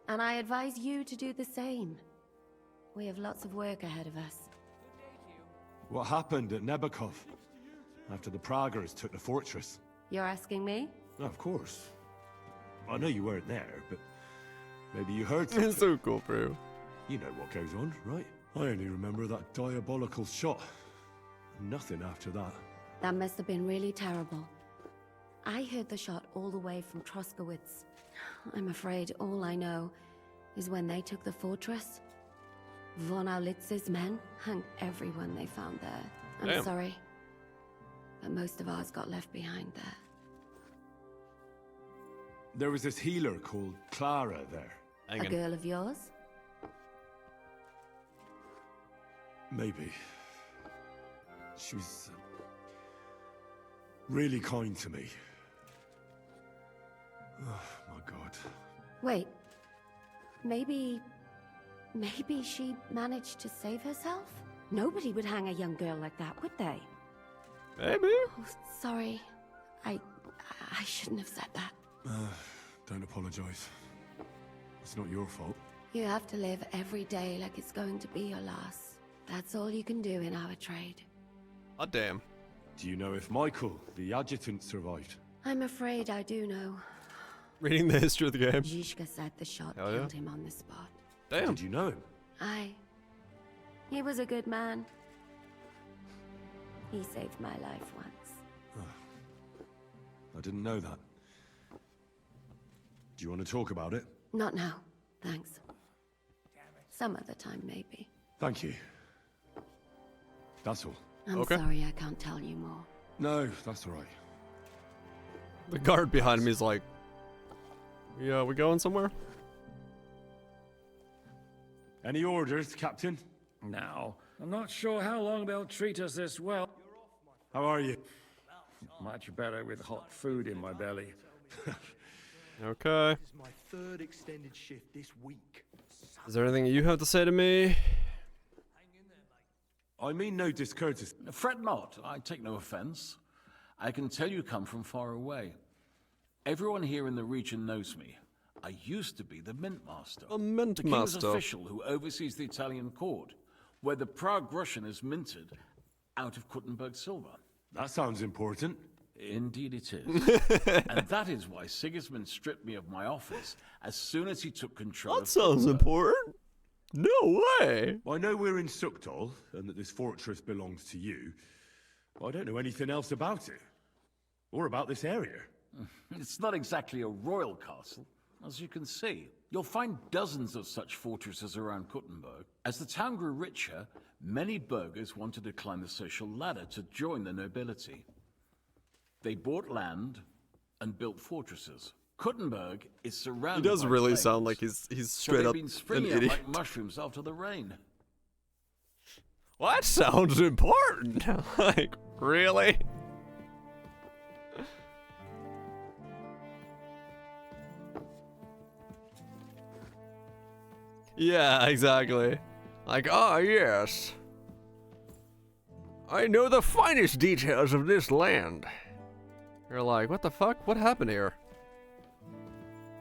And I advise you to do the same. We have lots of work ahead of us. What happened at Nebakov after the Praguers took the fortress? You're asking me? Of course. I know you weren't there, but maybe you heard something. It's so cool, bro. You know what goes on, right? I only remember that diabolical shot. Nothing after that. That must have been really terrible. I heard the shot all the way from Troskowitz. I'm afraid all I know is when they took the fortress, von Aulitz's men hung everyone they found there. I'm Damn. sorry, but most of ours got left behind there. There was this healer called Clara there. A girl of yours? Maybe. She was really kind to me. Oh, my God. Wait, maybe she managed to save herself? Nobody would hang a young girl like that, would they? Maybe. Oh, sorry. I shouldn't have said that. Don't apologize. It's not your fault. You have to live every day like it's going to be your last. That's all you can do in our trade. Oh, damn. Do you know if Michael, the adjutant, survived? I'm afraid I do know. Reading the history of the game. Zhishka said the shot Oh, yeah? killed him on the spot. Damn. Did you know him? Aye. He was a good man. He saved my life once. I didn't know that. Do you want to talk about it? Not now, thanks. Some other time, maybe. Thank you. That's all. I'm sorry I can't tell you more. No, that's all right. The guard behind me is like, yeah, we going somewhere? Any orders, Captain? Now, I'm not sure how long they'll treat us this well. How are you? Much better with hot food in my belly. Okay. This is my third extended shift this week. Is there anything you have to say to me? I mean no discourtesy. Fret not, I take no offense. I can tell you come from far away. Everyone here in the region knows me. I used to be the Mint Master. A Mint the king's Master. official who oversees the Italian court, where the Prague Russian is minted out of Kuttenberg silver. That sounds important. Indeed it is. And that is why Sigismund stripped me of my office as soon as he took control That of sounds Kuttenberg. important. No way. I know we're in Sukdal and that this fortress belongs to you, but I don't know anything else about it. Or about this area. It's not exactly a royal castle, as you can see. You'll find dozens of such fortresses around Kuttenberg. As the town grew richer, many burghers wanted to climb the social ladder to join the nobility. They bought land, and built fortresses. Kuttenberg is He surrounded does by really plains, sound like he's so straight they've up been an springing up idiot. like mushrooms after the rain. Well, that sounds important. Like, really? Yeah, exactly. Like, ah, yes. I know the finest details of this land. You're like, what the fuck? What happened here?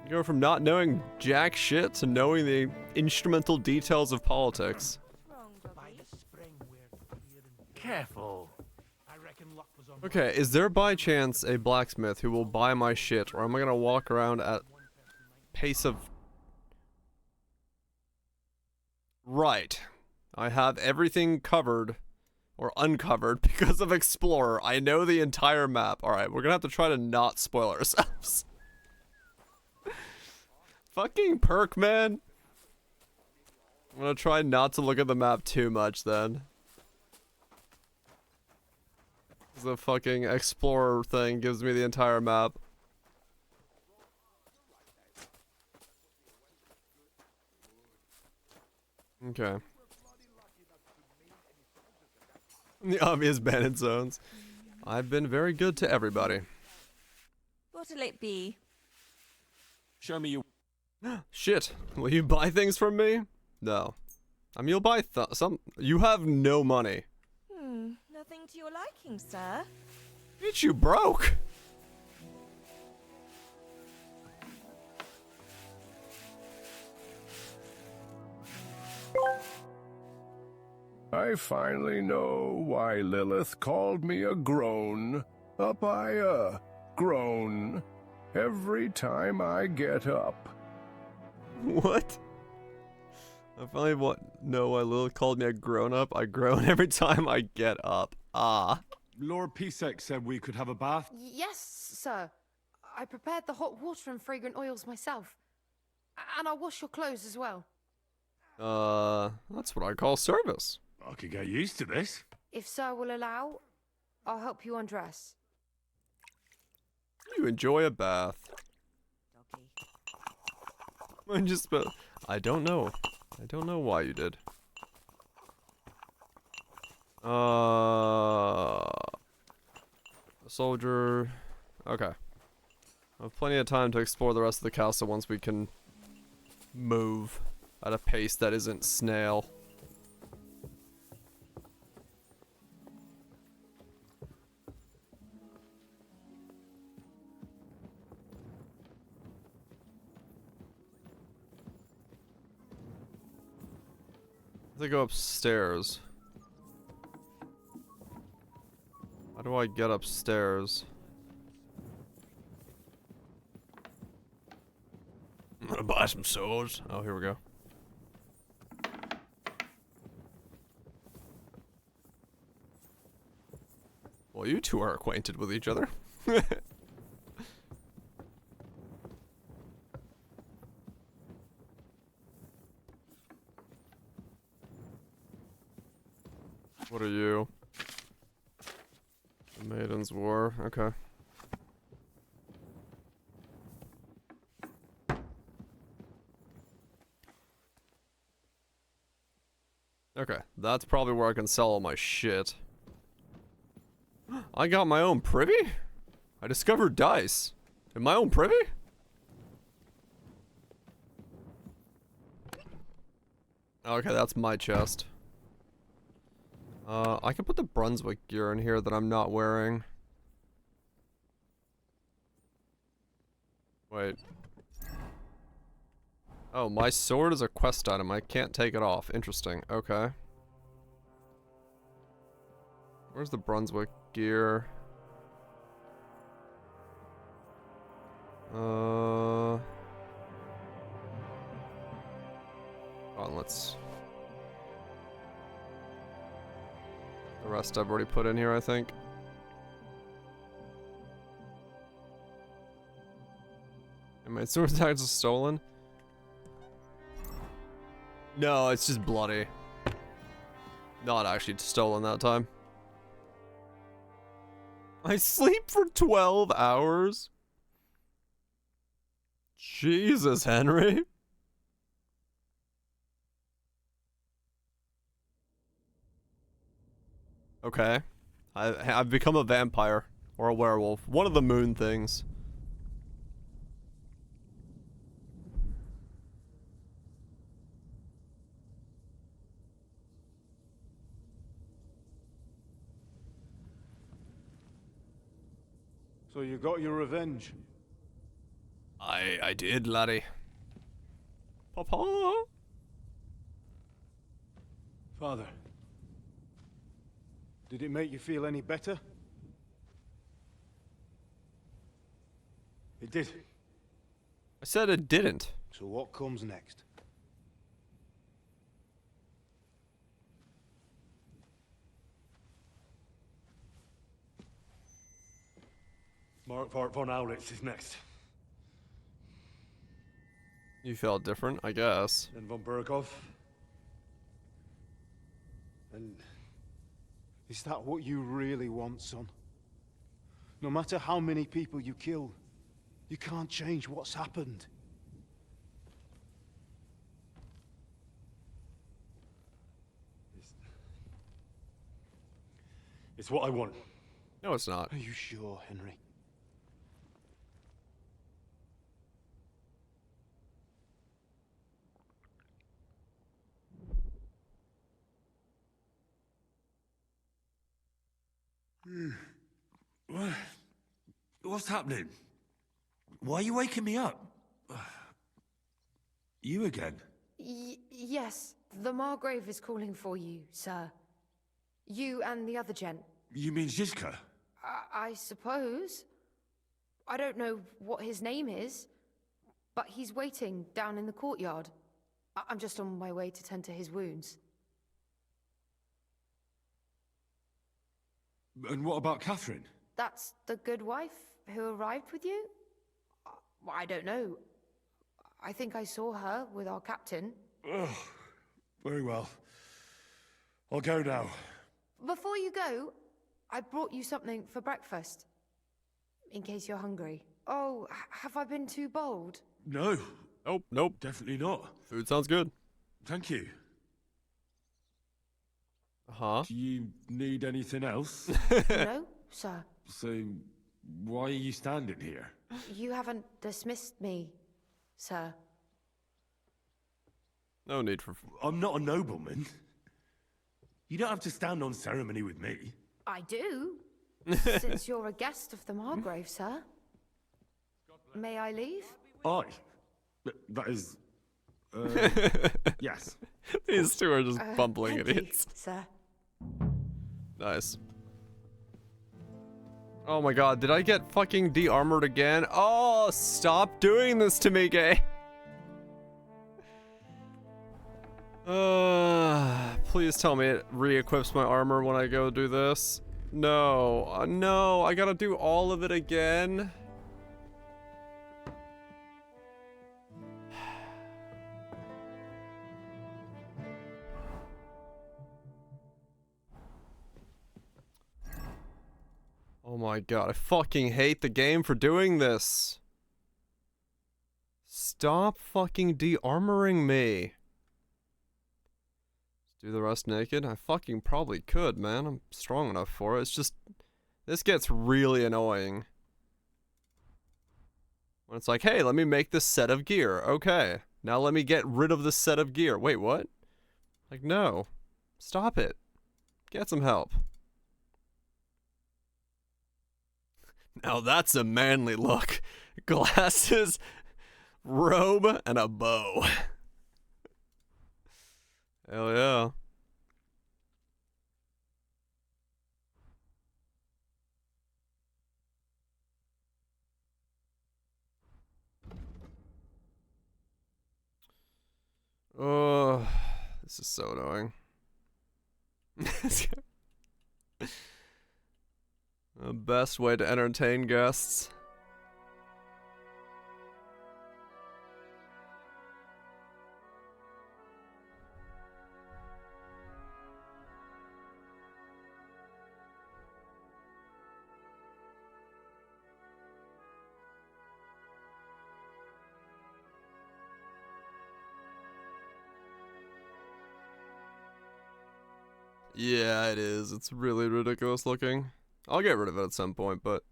You go from not knowing jack shit to knowing the instrumental details of politics. Careful. Okay, is there by chance a blacksmith who will buy my shit, or am I gonna walk around at pace of... Right. I have everything covered, or uncovered, because of Explorer. I know the entire map. Alright, we're gonna have to try to not spoil ourselves. Fucking perk, man. I'm gonna try not to look at the map too much, then. The fucking Explorer thing gives me the entire map. Okay. The obvious bandit zones. I've been very good to everybody. What'll it be? Show me you. Shit. Will you buy things from me? No. I mean, you'll buy some. You have no money. Nothing to your liking, sir. Bitch, you broke. I finally know why Lilith called me a groan. A groan. Every time I get up. What? I finally know why Lilith called me a grown-up. I groan every time I get up. Ah. Lord Pisek said we could have a bath. Yes, sir. I prepared the hot water and fragrant oils myself. And I'll wash your clothes as well. That's what I call service. I could get used to this. If sir will allow, I'll help you undress. You enjoy a bath. I don't know. I don't know why you did. Soldier. Okay. I have plenty of time to explore the rest of the castle once we can move at a pace that isn't snail. They go upstairs. How do I get upstairs? I'm gonna buy some swords. Oh, here we go. Well, you two are acquainted with each other. What are you? The Maiden's War. Okay. Okay, that's probably where I can sell all my shit. I got my own privy? I discovered dice. In my own privy? Okay, that's my chest. I can put the Brunswick gear in here that I'm not wearing. Wait. Oh, my sword is a quest item. I can't take it off. Interesting. Okay. Where's the Brunswick gear? Hold on, let's... The rest I've already put in here, I think. And my sword attack is stolen? No, it's just bloody. Not actually stolen that time. I sleep for 12 hours? Jesus, Henry. Okay. I've become a vampire. Or a werewolf. One of the moon things. So you got your revenge? I did, laddie. Papa? Father, did it make you feel any better? It did. I said it didn't. So what comes next? Mark von Aulitz is next. You felt different, I guess. Then von Burkov. And is that what you really want, son? No matter how many people you kill, you can't change what's happened. It's what I want. No, it's not. Are you sure, Henry? What's happening? Why are you waking me up? You again? Yes, the Margrave is calling for you, sir. You and the other gent. You mean Zizka? I suppose. I don't know what his name is, but he's waiting down in the courtyard. I'm just on my way to tend to his wounds. And what about Catherine? That's the good wife who arrived with you? I don't know. I think I saw her with our captain. Ugh. Very well. I'll go now. Before you go, I brought you something for breakfast. In case you're hungry. Oh, have I been too bold? No. Nope, nope. Definitely not. Food sounds good. Thank you. Uh-huh. Do you need anything else? No, sir. So, why are you standing here? You haven't dismissed me, sir. No need for... I'm not a nobleman. You don't have to stand on ceremony with me. I do. Since you're a guest of the Margrave, sir. May I leave? That is... yes. These two are just bumbling thank idiots. you, sir. Nice. Oh my god, did I get fucking de-armored again? Oh, stop doing this to me, gay. Please tell me it re-equips my armor when I go do this. No, no, I gotta do all of it again. Oh my god, I fucking hate the game for doing this. Stop fucking de-armoring me. Do the rest naked? I fucking probably could, man. I'm strong enough for it. It's just... this gets really annoying. When it's like, hey, let me make this set of gear. Okay. Now let me get rid of this set of gear. Wait, what? Like, no. Stop it. Get some help. Now that's a manly look. Glasses, robe, and a bow. Hell yeah. Oh, this is so annoying. The best way to entertain guests. Yeah, it is. It's really ridiculous looking. I'll get rid of it at some point, but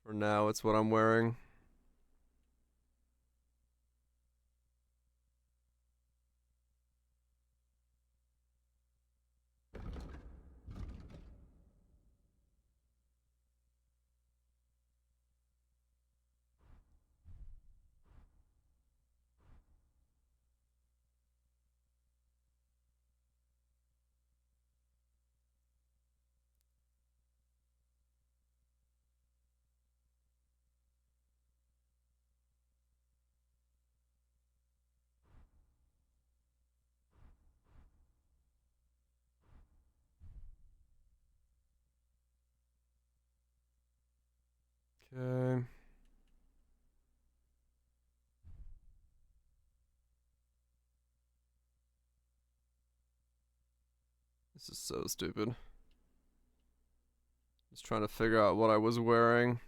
for now, it's what I'm wearing. Okay. This is so stupid. Just trying to figure out what I was wearing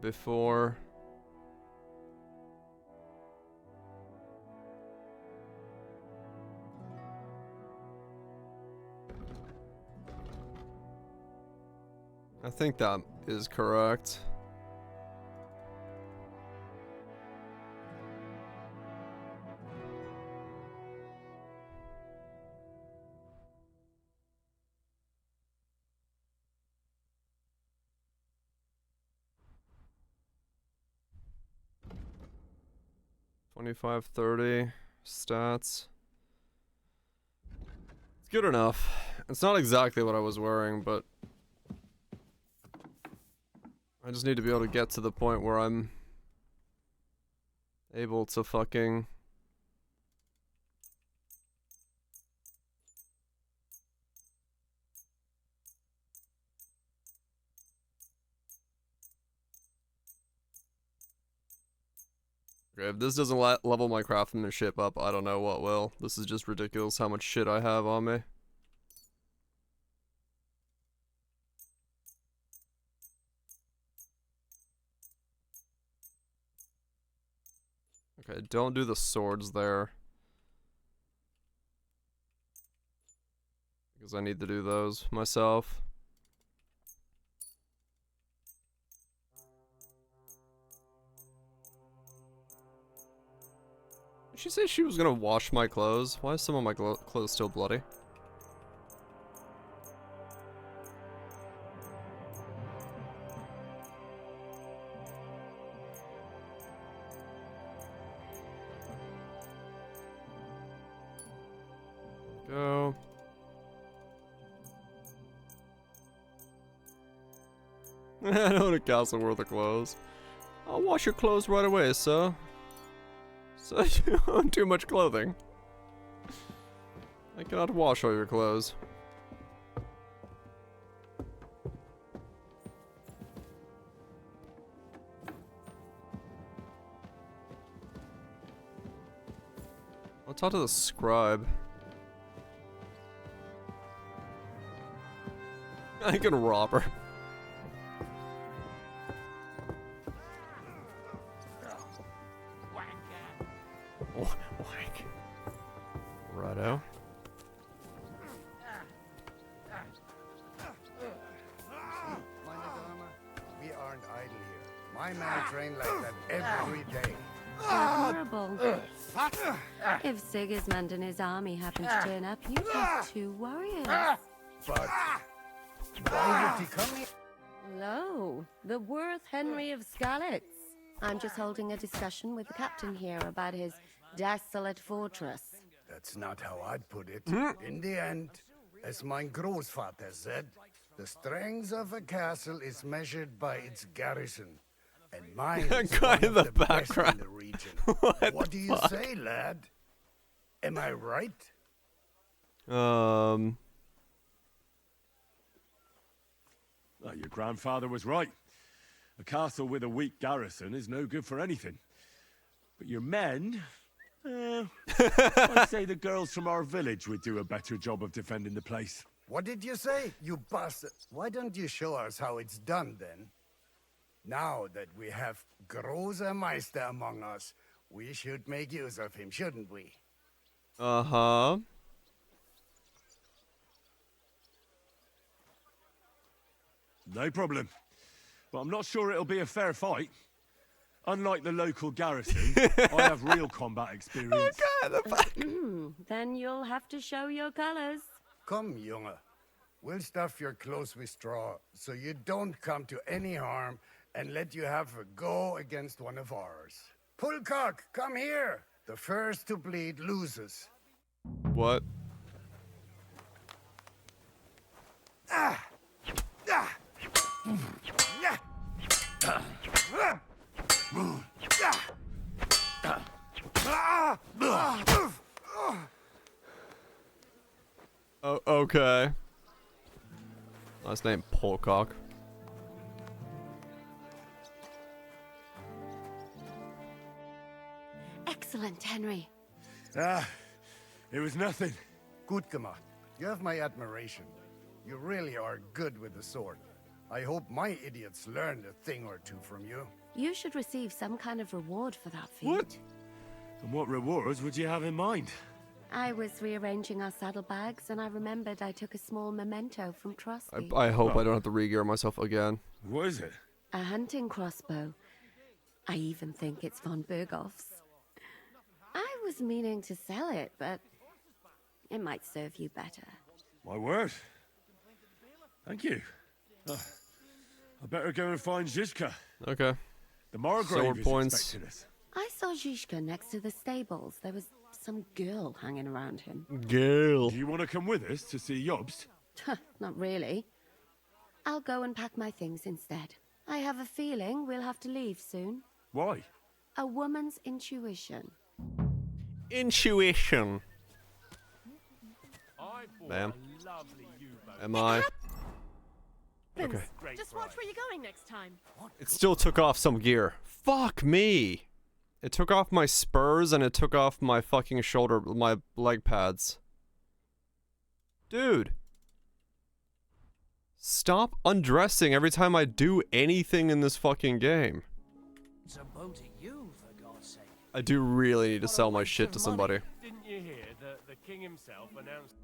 before. I think that is correct. $25.30 stats. It's good enough. It's not exactly what I was wearing, but I just need to be able to get to the point where I'm able to fucking okay, if this doesn't level my craftsmanship up, I don't know what will. This is just ridiculous how much shit I have on me. Okay, don't do the swords there, because I need to do those myself. Did she say she was gonna wash my clothes? Why is some of my clothes still bloody? Go. I don't want a castle worth of clothes. I'll wash your clothes right away, sir. So you own too much clothing. I cannot wash all your clothes. I'll talk to the scribe. I can rob her. Whack. Righto. We aren't idle here. My men train like that every day. Admirable. If Sigismund and his army happen to turn up, you have 2 warriors. But why would he come here? Hello, the worth Henry of Skalitz. I'm just holding a discussion with the captain here about his desolate fortress. That's not how I'd put it. In the end, as my Großvater said, the strength of a castle is measured by its garrison. And mine is guy one in of the best background. in the region. What do the you fuck? say, lad? Am I right? Well, your grandfather was right. A castle with a weak garrison is no good for anything. But your men... I'd say the girls from our village would do a better job of defending the place. What did you say, you bastard? Why don't you show us how it's done, then? Now that we have Großer Meister among us, we should make use of him, shouldn't we? Uh-huh. No problem. But I'm not sure it'll be a fair fight. Unlike the local garrison, I have real combat experience. Then you'll have to show your colors. Come, Junge. We'll stuff your clothes with straw, so you don't come to any harm, and let you have a go against one of ours. Pulcock, come here! The first to bleed loses. What? Ah! Ah! Yeah! Oh, okay. Last name Polcock. Excellent, Henry. It was nothing. Gut gemacht. You have my admiration. You really are good with the sword. I hope my idiots learned a thing or two from you. You should receive some kind of reward for that feat. What? And what rewards would you have in mind? I was rearranging our saddlebags, and I remembered I took a small memento from Trotsky. I hope I don't have to re-gear myself again. What is it? A hunting crossbow. I even think it's von Berghoff's. I was meaning to sell it, but it might serve you better. My word. Thank you. I better go and find Zizka. Okay. The Margrave Sword is points. expecting us. I saw Zizka next to the stables. There was some girl hanging around him. Girl. Do you want to come with us to see Jobst? Not really. I'll go and pack my things instead. I have a feeling we'll have to leave soon. Why? A woman's intuition. Intuition. Bam. Am I? Okay. Just watch where you're going next time. It still took off some gear. Fuck me. It took off my spurs and it took off my fucking my leg pads. Dude. Stop undressing every time I do anything in this fucking game. It's a bow to you, for God's sake. I do really need to sell my shit to somebody. Didn't you hear that the king himself announced?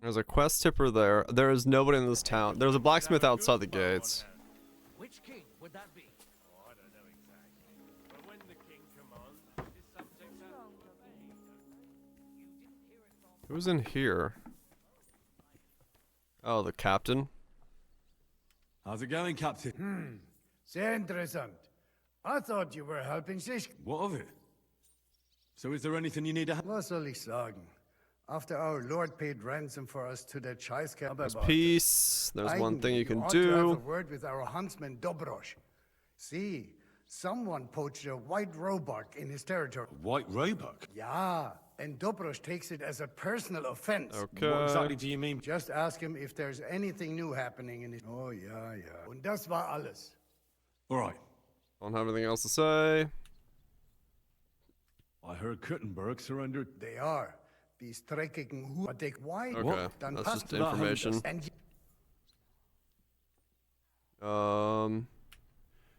There's a quest tipper there. There is nobody in this town. There's a blacksmith outside the gates. Which king would that be? Oh, I don't know exactly. But when the king commands, his subjects have to obey. Who's in here? Oh, the captain. How's it going, Captain? Sehr interessant. I thought you were helping Zizka. What of it? So is there anything you need to... Was soll ich sagen? After our Lord paid ransom for us to the Scheißkerl. There's peace. There's one thing you can ought to have a do. word with our huntsman Dobrosh. See, someone poached a white roebuck in his territory. White roebuck? Yeah, and Dobrosh takes it as a personal offense. Okay. What exactly do you mean? Just ask him if there's anything new happening in his... Oh, yeah, yeah. Und das war alles. All right. Don't have anything else to say. I heard Kuttenberg surrendered. They are. These dreckigen Hu... But take why? Okay, Dann that's passt just das. information. And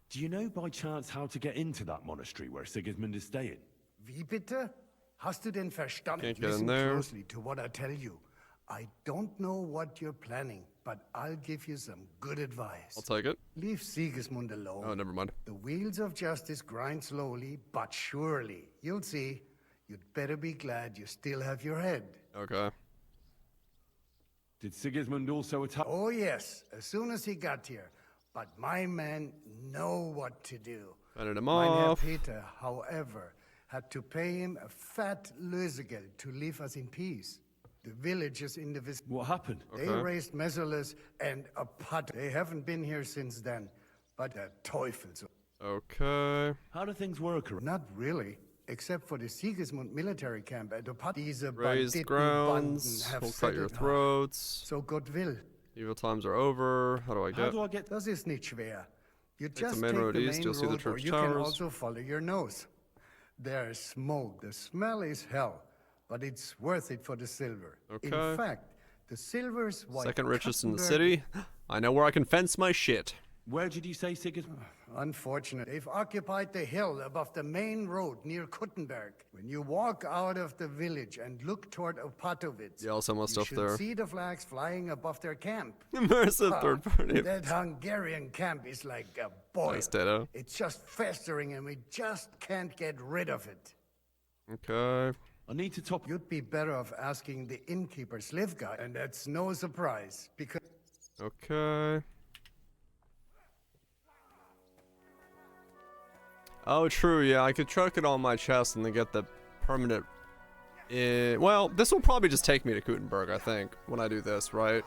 Do you know by chance how to get into that monastery where Sigismund is staying? Wie bitte? Hast du denn verstanden? Can't get in Listen there. closely to what I tell you. I don't know what you're planning, but I'll give you some good advice. I'll take it. Leave Sigismund alone. Oh, never mind. The wheels of justice grind slowly, but surely. You'll see. You'd better be glad you still have your head. Okay. Did Sigismund also attack? Oh, yes, as soon as he got here. But my men know what to do. Fended him Mein Herr off. Peter, however, had to pay him a fat Lösegeld to leave us in peace. The villagers in the vicinity. What happened? They raised Messerles and a pot. They haven't been here since then. But the Teufels. Okay. How do things work around? Not really. Except for the Sigismund military camp at the pot. These Raised Banditenbanden grounds. have We'll cut your settled- throats. So Gott will. Evil times are over. How do I get? Das ist nicht schwer. You the just main take road the east, main you'll see the road, or church you can towers. also follow your nose. There's smoke. The smell is hell, but it's worth it for the silver. Okay. In fact, the silver's what Second richest in the Katzenberg- city. I know where I can fence my shit. Where did you say Sigismund? Unfortunate. They've occupied the hill above the main road near Kuttenberg. When you walk out of the village and look toward Opatowitz, Yeah, also my stuff you there. should see the flags flying above their camp. Immersive third party. That Hungarian camp is like a boil. Nice data. It's just festering and we just can't get rid of it. Okay. I need to top. You'd be better off asking the innkeeper Slivka, and that's no surprise, because... Okay. Oh, true, yeah, I could chuck it on my chest and then get the permanent... well, this will probably just take me to Kuttenberg, I think, when I do this, right?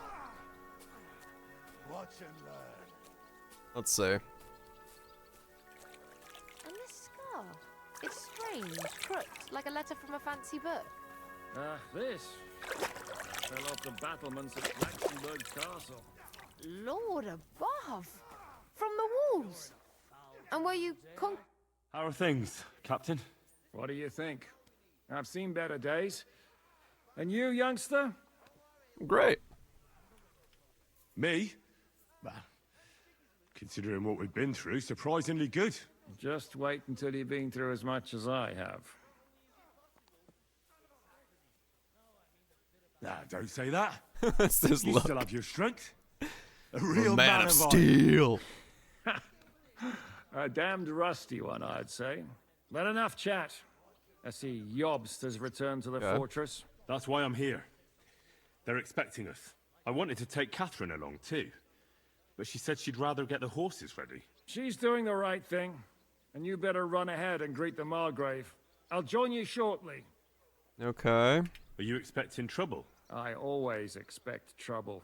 Watch and learn. Let's see. And this scar. It's strange, crooked, like a letter from a fancy book. This fell off the battlements at Laxenburg Castle. Lord above! From the walls! And were you How are things, Captain? What do you think? I've seen better days. And you, youngster? Great. Me? Well, considering what we've been through, surprisingly good. Just wait until you've been through as much as I have. Nah, don't say that. That's this You look. still have your strength. A real Man of of iron. Steel. A damned rusty one, I'd say. But enough chat. I see Jobst has returned to the fortress. That's why I'm here. They're expecting us. I wanted to take Catherine along too, but she said she'd rather get the horses ready. She's doing the right thing, and you better run ahead and greet the Margrave. I'll join you shortly. Okay. Are you expecting trouble? I always expect trouble.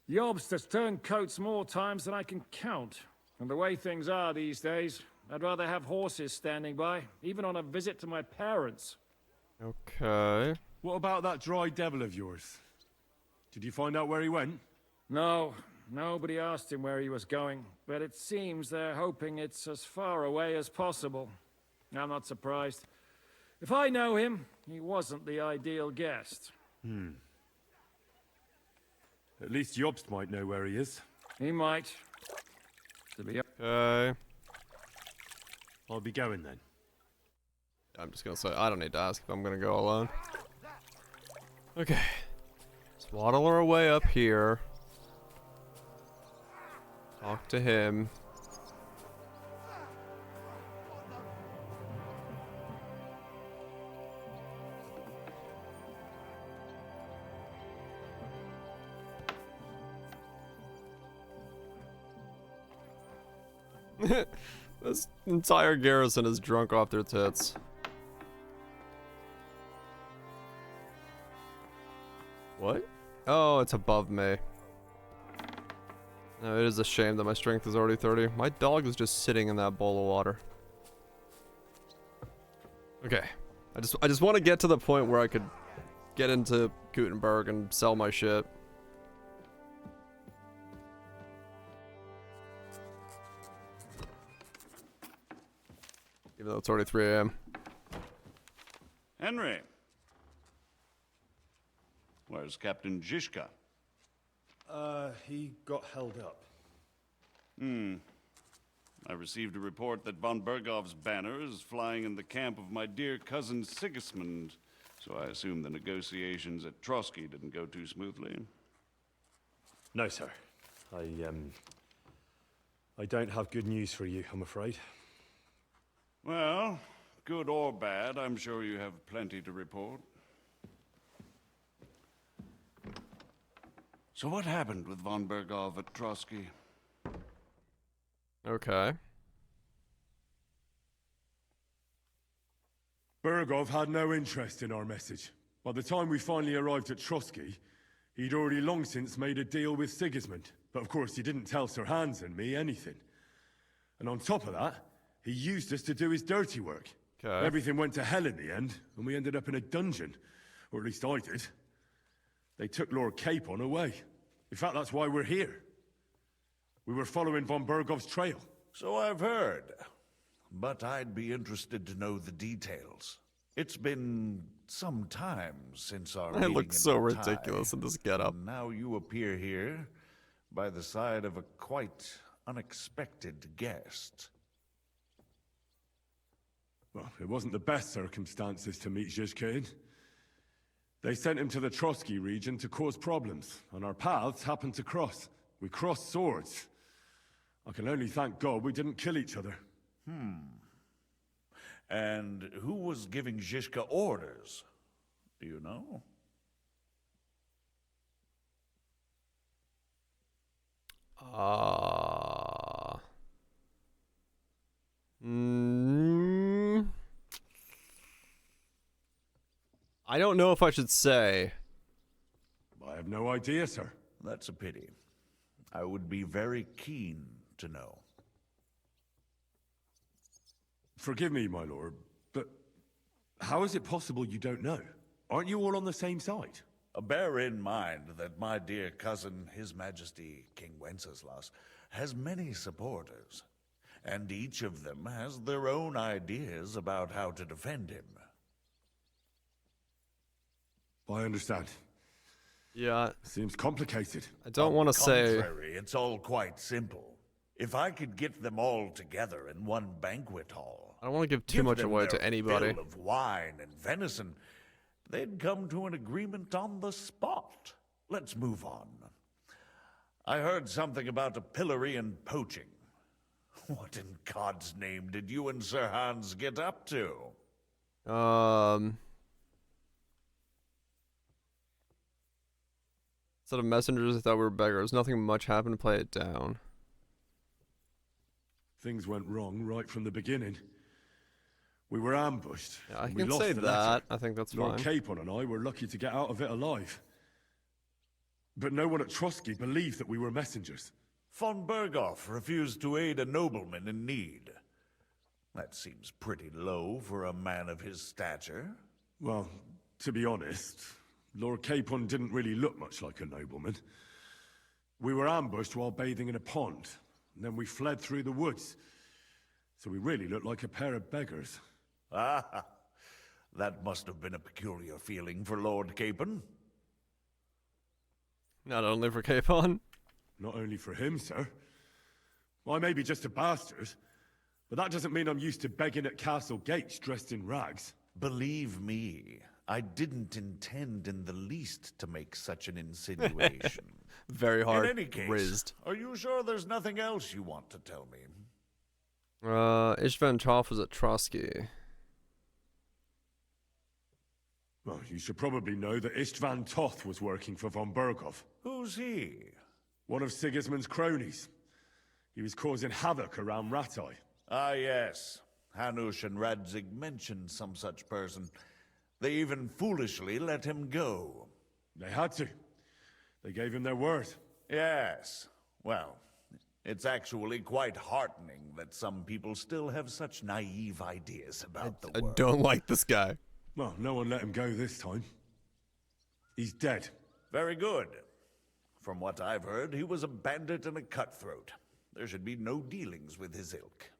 Jobst has turned coats more times than I can count. And the way things are these days, I'd rather have horses standing by, even on a visit to my parents. Okay. What about that dry devil of yours? Did you find out where he went? No, nobody asked him where he was going, but it seems they're hoping it's as far away as possible. I'm not surprised. If I know him, he wasn't the ideal guest. At least Jobst might know where he is. He might. To be Okay. I'll be going then. I'm just gonna say, I don't need to ask if I'm gonna go alone. Okay. Let's waddle our way up here. Talk to him. This entire garrison is drunk off their tits. What? Oh, it's above me. No, it is a shame that my strength is already 30. My dog is just sitting in that bowl of water. Okay. I just want to get to the point where I could get into Kuttenberg and sell my shit. Even though it's already 3 a.m. Henry. Where's Captain Zizka? He got held up. I received a report that von Bergov's banner is flying in the camp of my dear cousin Sigismund, so I assume the negotiations at Trotsky didn't go too smoothly. No, sir. I don't have good news for you, I'm afraid. Well, good or bad, I'm sure you have plenty to report. So what happened with von Bergov at Trotsky? Okay. Bergov had no interest in our message. By the time we finally arrived at Trotsky, he'd already long since made a deal with Sigismund. But of course, he didn't tell Sir Hans and me anything. And on top of that, he used us to do his dirty work. Okay. Everything went to hell in the end, and we ended up in a dungeon. Or at least I did. They took Lord Capon away. In fact, that's why we're here. We were following von Bergov's trail. So I've heard. But I'd be interested to know the details. It's been some time since our I look so ridiculous in this getup. Now you appear here by the side of a quite unexpected guest. Well, it wasn't the best circumstances to meet Zhizka in. They sent him to the Trotsky region to cause problems, and our paths happened to cross. We crossed swords. I can only thank God we didn't kill each other. And who was giving Zhizka orders? Do you know? I don't know if I should say. I have no idea, sir. That's a pity. I would be very keen to know. Forgive me, my lord, but how is it possible you don't know? Aren't you all on the same side? Bear in mind that my dear cousin, His Majesty King Wenceslas, has many supporters, and each of them has their own ideas about how to defend him. I understand. Yeah. Seems complicated. I don't want to say... Contrary, it's all quite simple. If I could get them all together in one banquet hall... I don't want to give too much away to anybody. ...fill of wine and venison, they'd come to an agreement on the spot. Let's move on. I heard something about a pillory and poaching. What in God's name did you and Sir Hans get up to? Instead of messengers, I thought we were beggars. Nothing much happened. Play it down. Things went wrong right from the beginning. We were ambushed. Yeah, I we can lost say the that. letter. I think that's Lord fine. Capon and I were lucky to get out of it alive. But no one at Trotsky believed that we were messengers. Von Berghoff refused to aid a nobleman in need. That seems pretty low for a man of his stature. Well, to be honest, Lord Capon didn't really look much like a nobleman. We were ambushed while bathing in a pond, and then we fled through the woods. So we really looked like a pair of beggars. Ah, that must have been a peculiar feeling for Lord Capon. Not only for Capon. Not only for him, sir. I may be just a bastard, but that doesn't mean I'm used to begging at castle gates dressed in rags. Believe me, I didn't intend in the least to make such an insinuation. Very hard. In any case, rizzed. Are you sure there's nothing else you want to tell me? Istvan Toth was at Trotsky. Well, you should probably know that Istvan Toth was working for von Berghoff. Who's he? One of Sigismund's cronies. He was causing havoc around Rattay. Ah, yes. Hanush and Radzig mentioned some such person. They even foolishly let him go. They had to. They gave him their word. Yes. Well, it's actually quite heartening that some people still have such naive ideas about the world. I don't like this guy. Well, no one let him go this time. He's dead. Very good. From what I've heard, he was a bandit and a cutthroat. There should be no dealings with his ilk.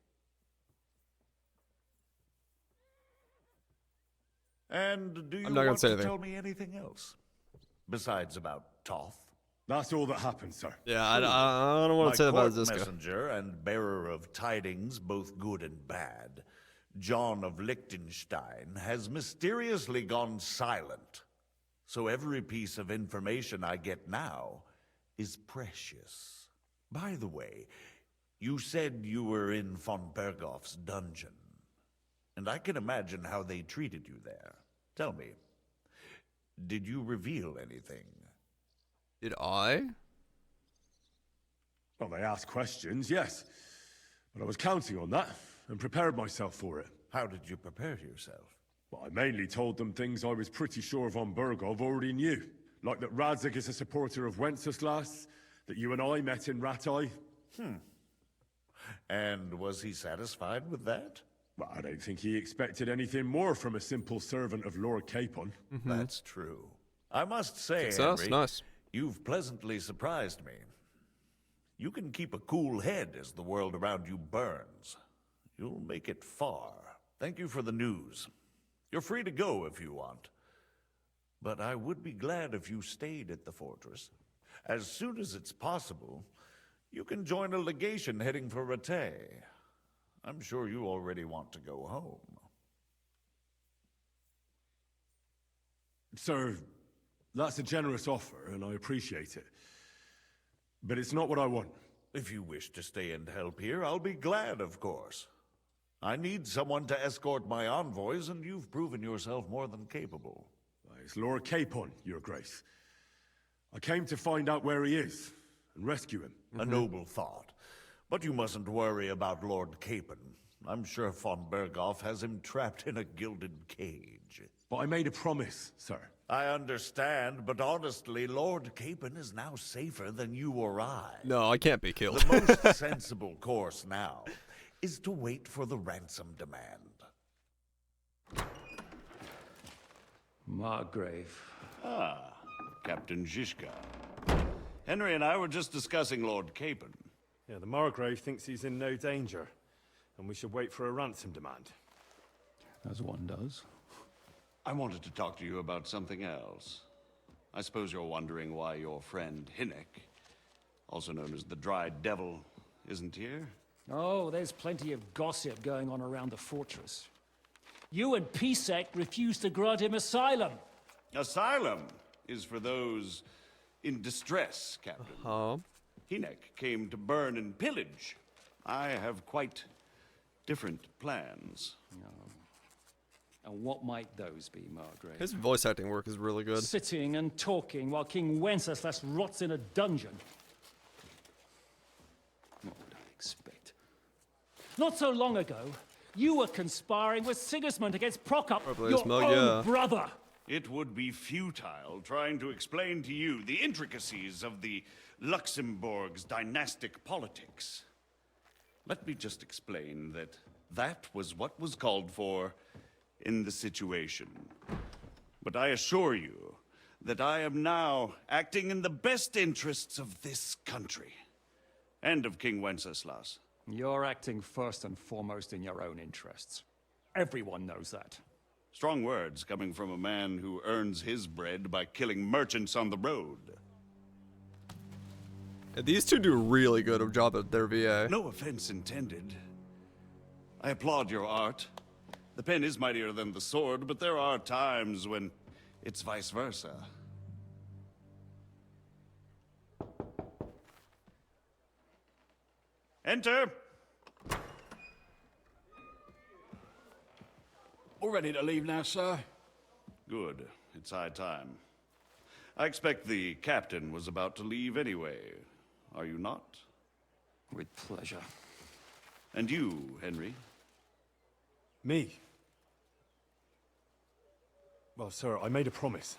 And do you want to tell me anything else? Besides about Toth? That's all that happened, sir. Yeah, I don't want to say about My Zhizka. court messenger and bearer of tidings, both good and bad, John of Liechtenstein, has mysteriously gone silent. So every piece of information I get now is precious. By the way, you said you were in von Berghoff's dungeon. And I can imagine how they treated you there. Tell me, did you reveal anything? Did I? Well, they asked questions, yes. But I was counting on that, and prepared myself for it. How did you prepare yourself? Well, I mainly told them things I was pretty sure von Berghoff already knew. Like that Radzig is a supporter of Wenceslas, that you and I met in Rattay. And was he satisfied with that? Well, I don't think he expected anything more from a simple servant of Lord Capon. That's true. I must say, Success? Henry, Nice. you've pleasantly surprised me. You can keep a cool head as the world around you burns. You'll make it far. Thank you for the news. You're free to go if you want. But I would be glad if you stayed at the fortress. As soon as it's possible, You can join a legation heading for Rattay. I'm sure you already want to go home. Sir, that's a generous offer, and I appreciate it. But it's not what I want. If you wish to stay and help here, I'll be glad, of course. I need someone to escort my envoys, and you've proven yourself more than capable. It's Lord Capon, Your Grace. I came to find out where he is, and rescue him. A noble thought. But you mustn't worry about Lord Capon. I'm sure von Berghoff has him trapped in a gilded cage. But I made a promise, sir. I understand, but honestly, Lord Capon is now safer than you or I. No, I can't be killed. The most sensible course now is to wait for the ransom demand. Margrave. Ah, Captain Zizka. Henry and I were just discussing Lord Capon. Yeah, the Margrave thinks he's in no danger, and we should wait for a ransom demand. As one does. I wanted to talk to you about something else. I suppose you're wondering why your friend Hinnek, also known as the Dried Devil, isn't here? Oh, there's plenty of gossip going on around the fortress. You and Pisek refused to grant him asylum. Asylum is for those in distress, Captain. Hinnek came to burn and pillage. I have quite different plans. And what might those be, Margrave? His voice acting work is really good. Sitting and talking while King Wenceslas rots in a dungeon. What would I expect? Not so long ago, you were conspiring with Sigismund against Prokop, your own brother. It would be futile trying to explain to you the intricacies of the Luxembourg's dynastic politics. Let me just explain that that was what was called for in the situation. But I assure you that I am now acting in the best interests of this country and of King Wenceslas. You're acting first and foremost in your own interests. Everyone knows that. Strong words coming from a man who earns his bread by killing merchants on the road. Yeah, these two do a really good job at their VA. No offense intended. I applaud your art. The pen is mightier than the sword, but there are times when it's vice versa. Enter! All ready to leave now, sir? Good. It's high time. I expect the captain was about to leave anyway. Are you not? With pleasure. And you, Henry? Me? Well, sir, I made a promise.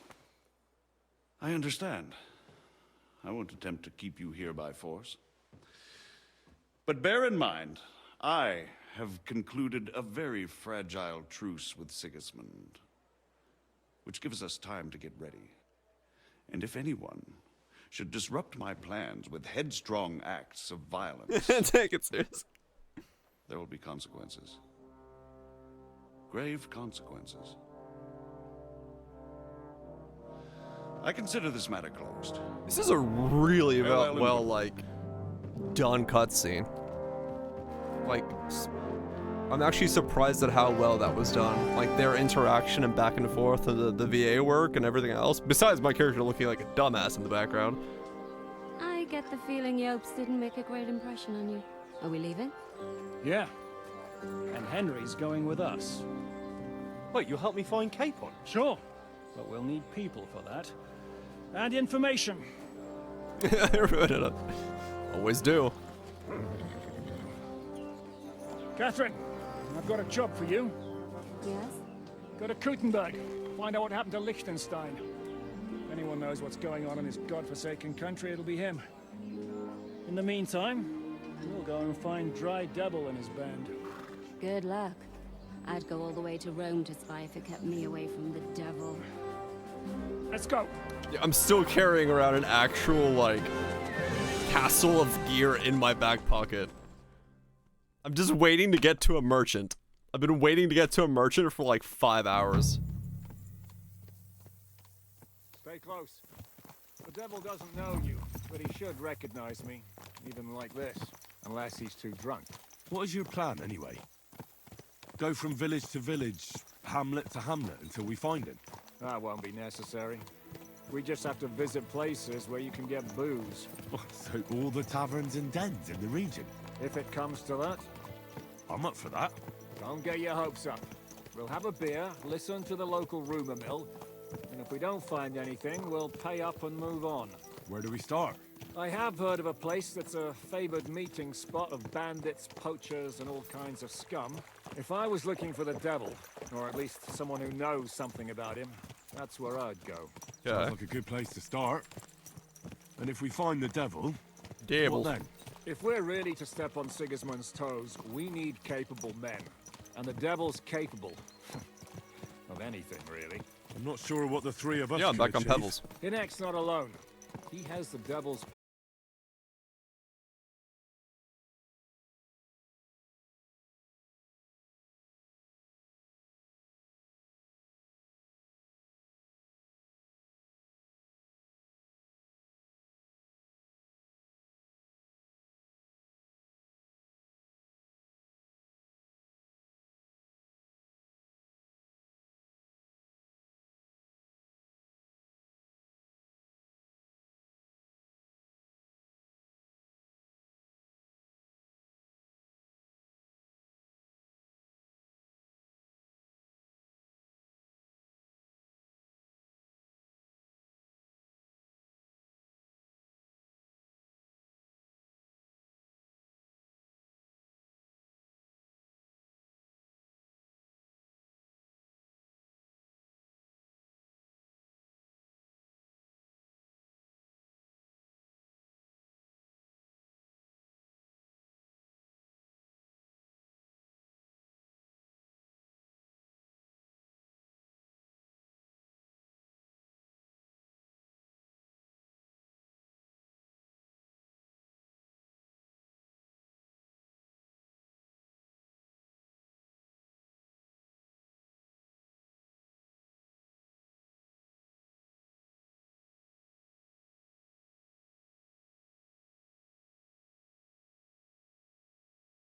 I understand. I won't attempt to keep you here by force. But bear in mind, I have concluded a very fragile truce with Sigismund, which gives us time to get ready. And if anyone should disrupt my plans with headstrong acts of violence... Take it serious. There will be consequences. Grave consequences. I consider this matter closed. This is a really Farewell, well done cutscene. Like, I'm actually surprised at how well that was done. Like, their interaction and back and forth, and the VA work and everything else. Besides my character looking like a dumbass in the background. I get the feeling Yopes didn't make a great impression on you. Are we leaving? Yeah. And Henry's going with us. Wait, you'll help me find Capon? Sure. But we'll need people for that. And information. Always do. Catherine, I've got a job for you. Yes? Go to Kuttenberg. Find out what happened to Liechtenstein. If anyone knows what's going on in this godforsaken country, it'll be him. In the meantime, we'll go and find Dry Devil and his band. Good luck. I'd go all the way to Rome to spy if it kept me away from the devil. Let's go. Yeah, I'm still carrying around an actual, like, castle of gear in my back pocket. I'm just waiting to get to a merchant. I've been waiting to get to a merchant for like 5 hours. Stay close. The devil doesn't know you, but he should recognize me, even like this, unless he's too drunk. What is your plan, anyway? Go from village to village, hamlet to hamlet, until we find him? That won't be necessary. We just have to visit places where you can get booze. So all the taverns and dens in the region? If it comes to that. I'm up for that. Don't get your hopes up. We'll have a beer, listen to the local rumor mill, and if we don't find anything, we'll pay up and move on. Where do we start? I have heard of a place that's a favored meeting spot of bandits, poachers, and all kinds of scum. If I was looking for the devil, or at least someone who knows something about him, that's where I'd go. Sounds like a good place to start. And if we find the devil, Devil. what then? If we're really to step on Sigismund's toes, we need capable men. And the devil's capable. of anything, really. I'm not sure what the three of us Yeah, I'm could back on achieve. Pebbles. Hinek's not alone. He has the devil's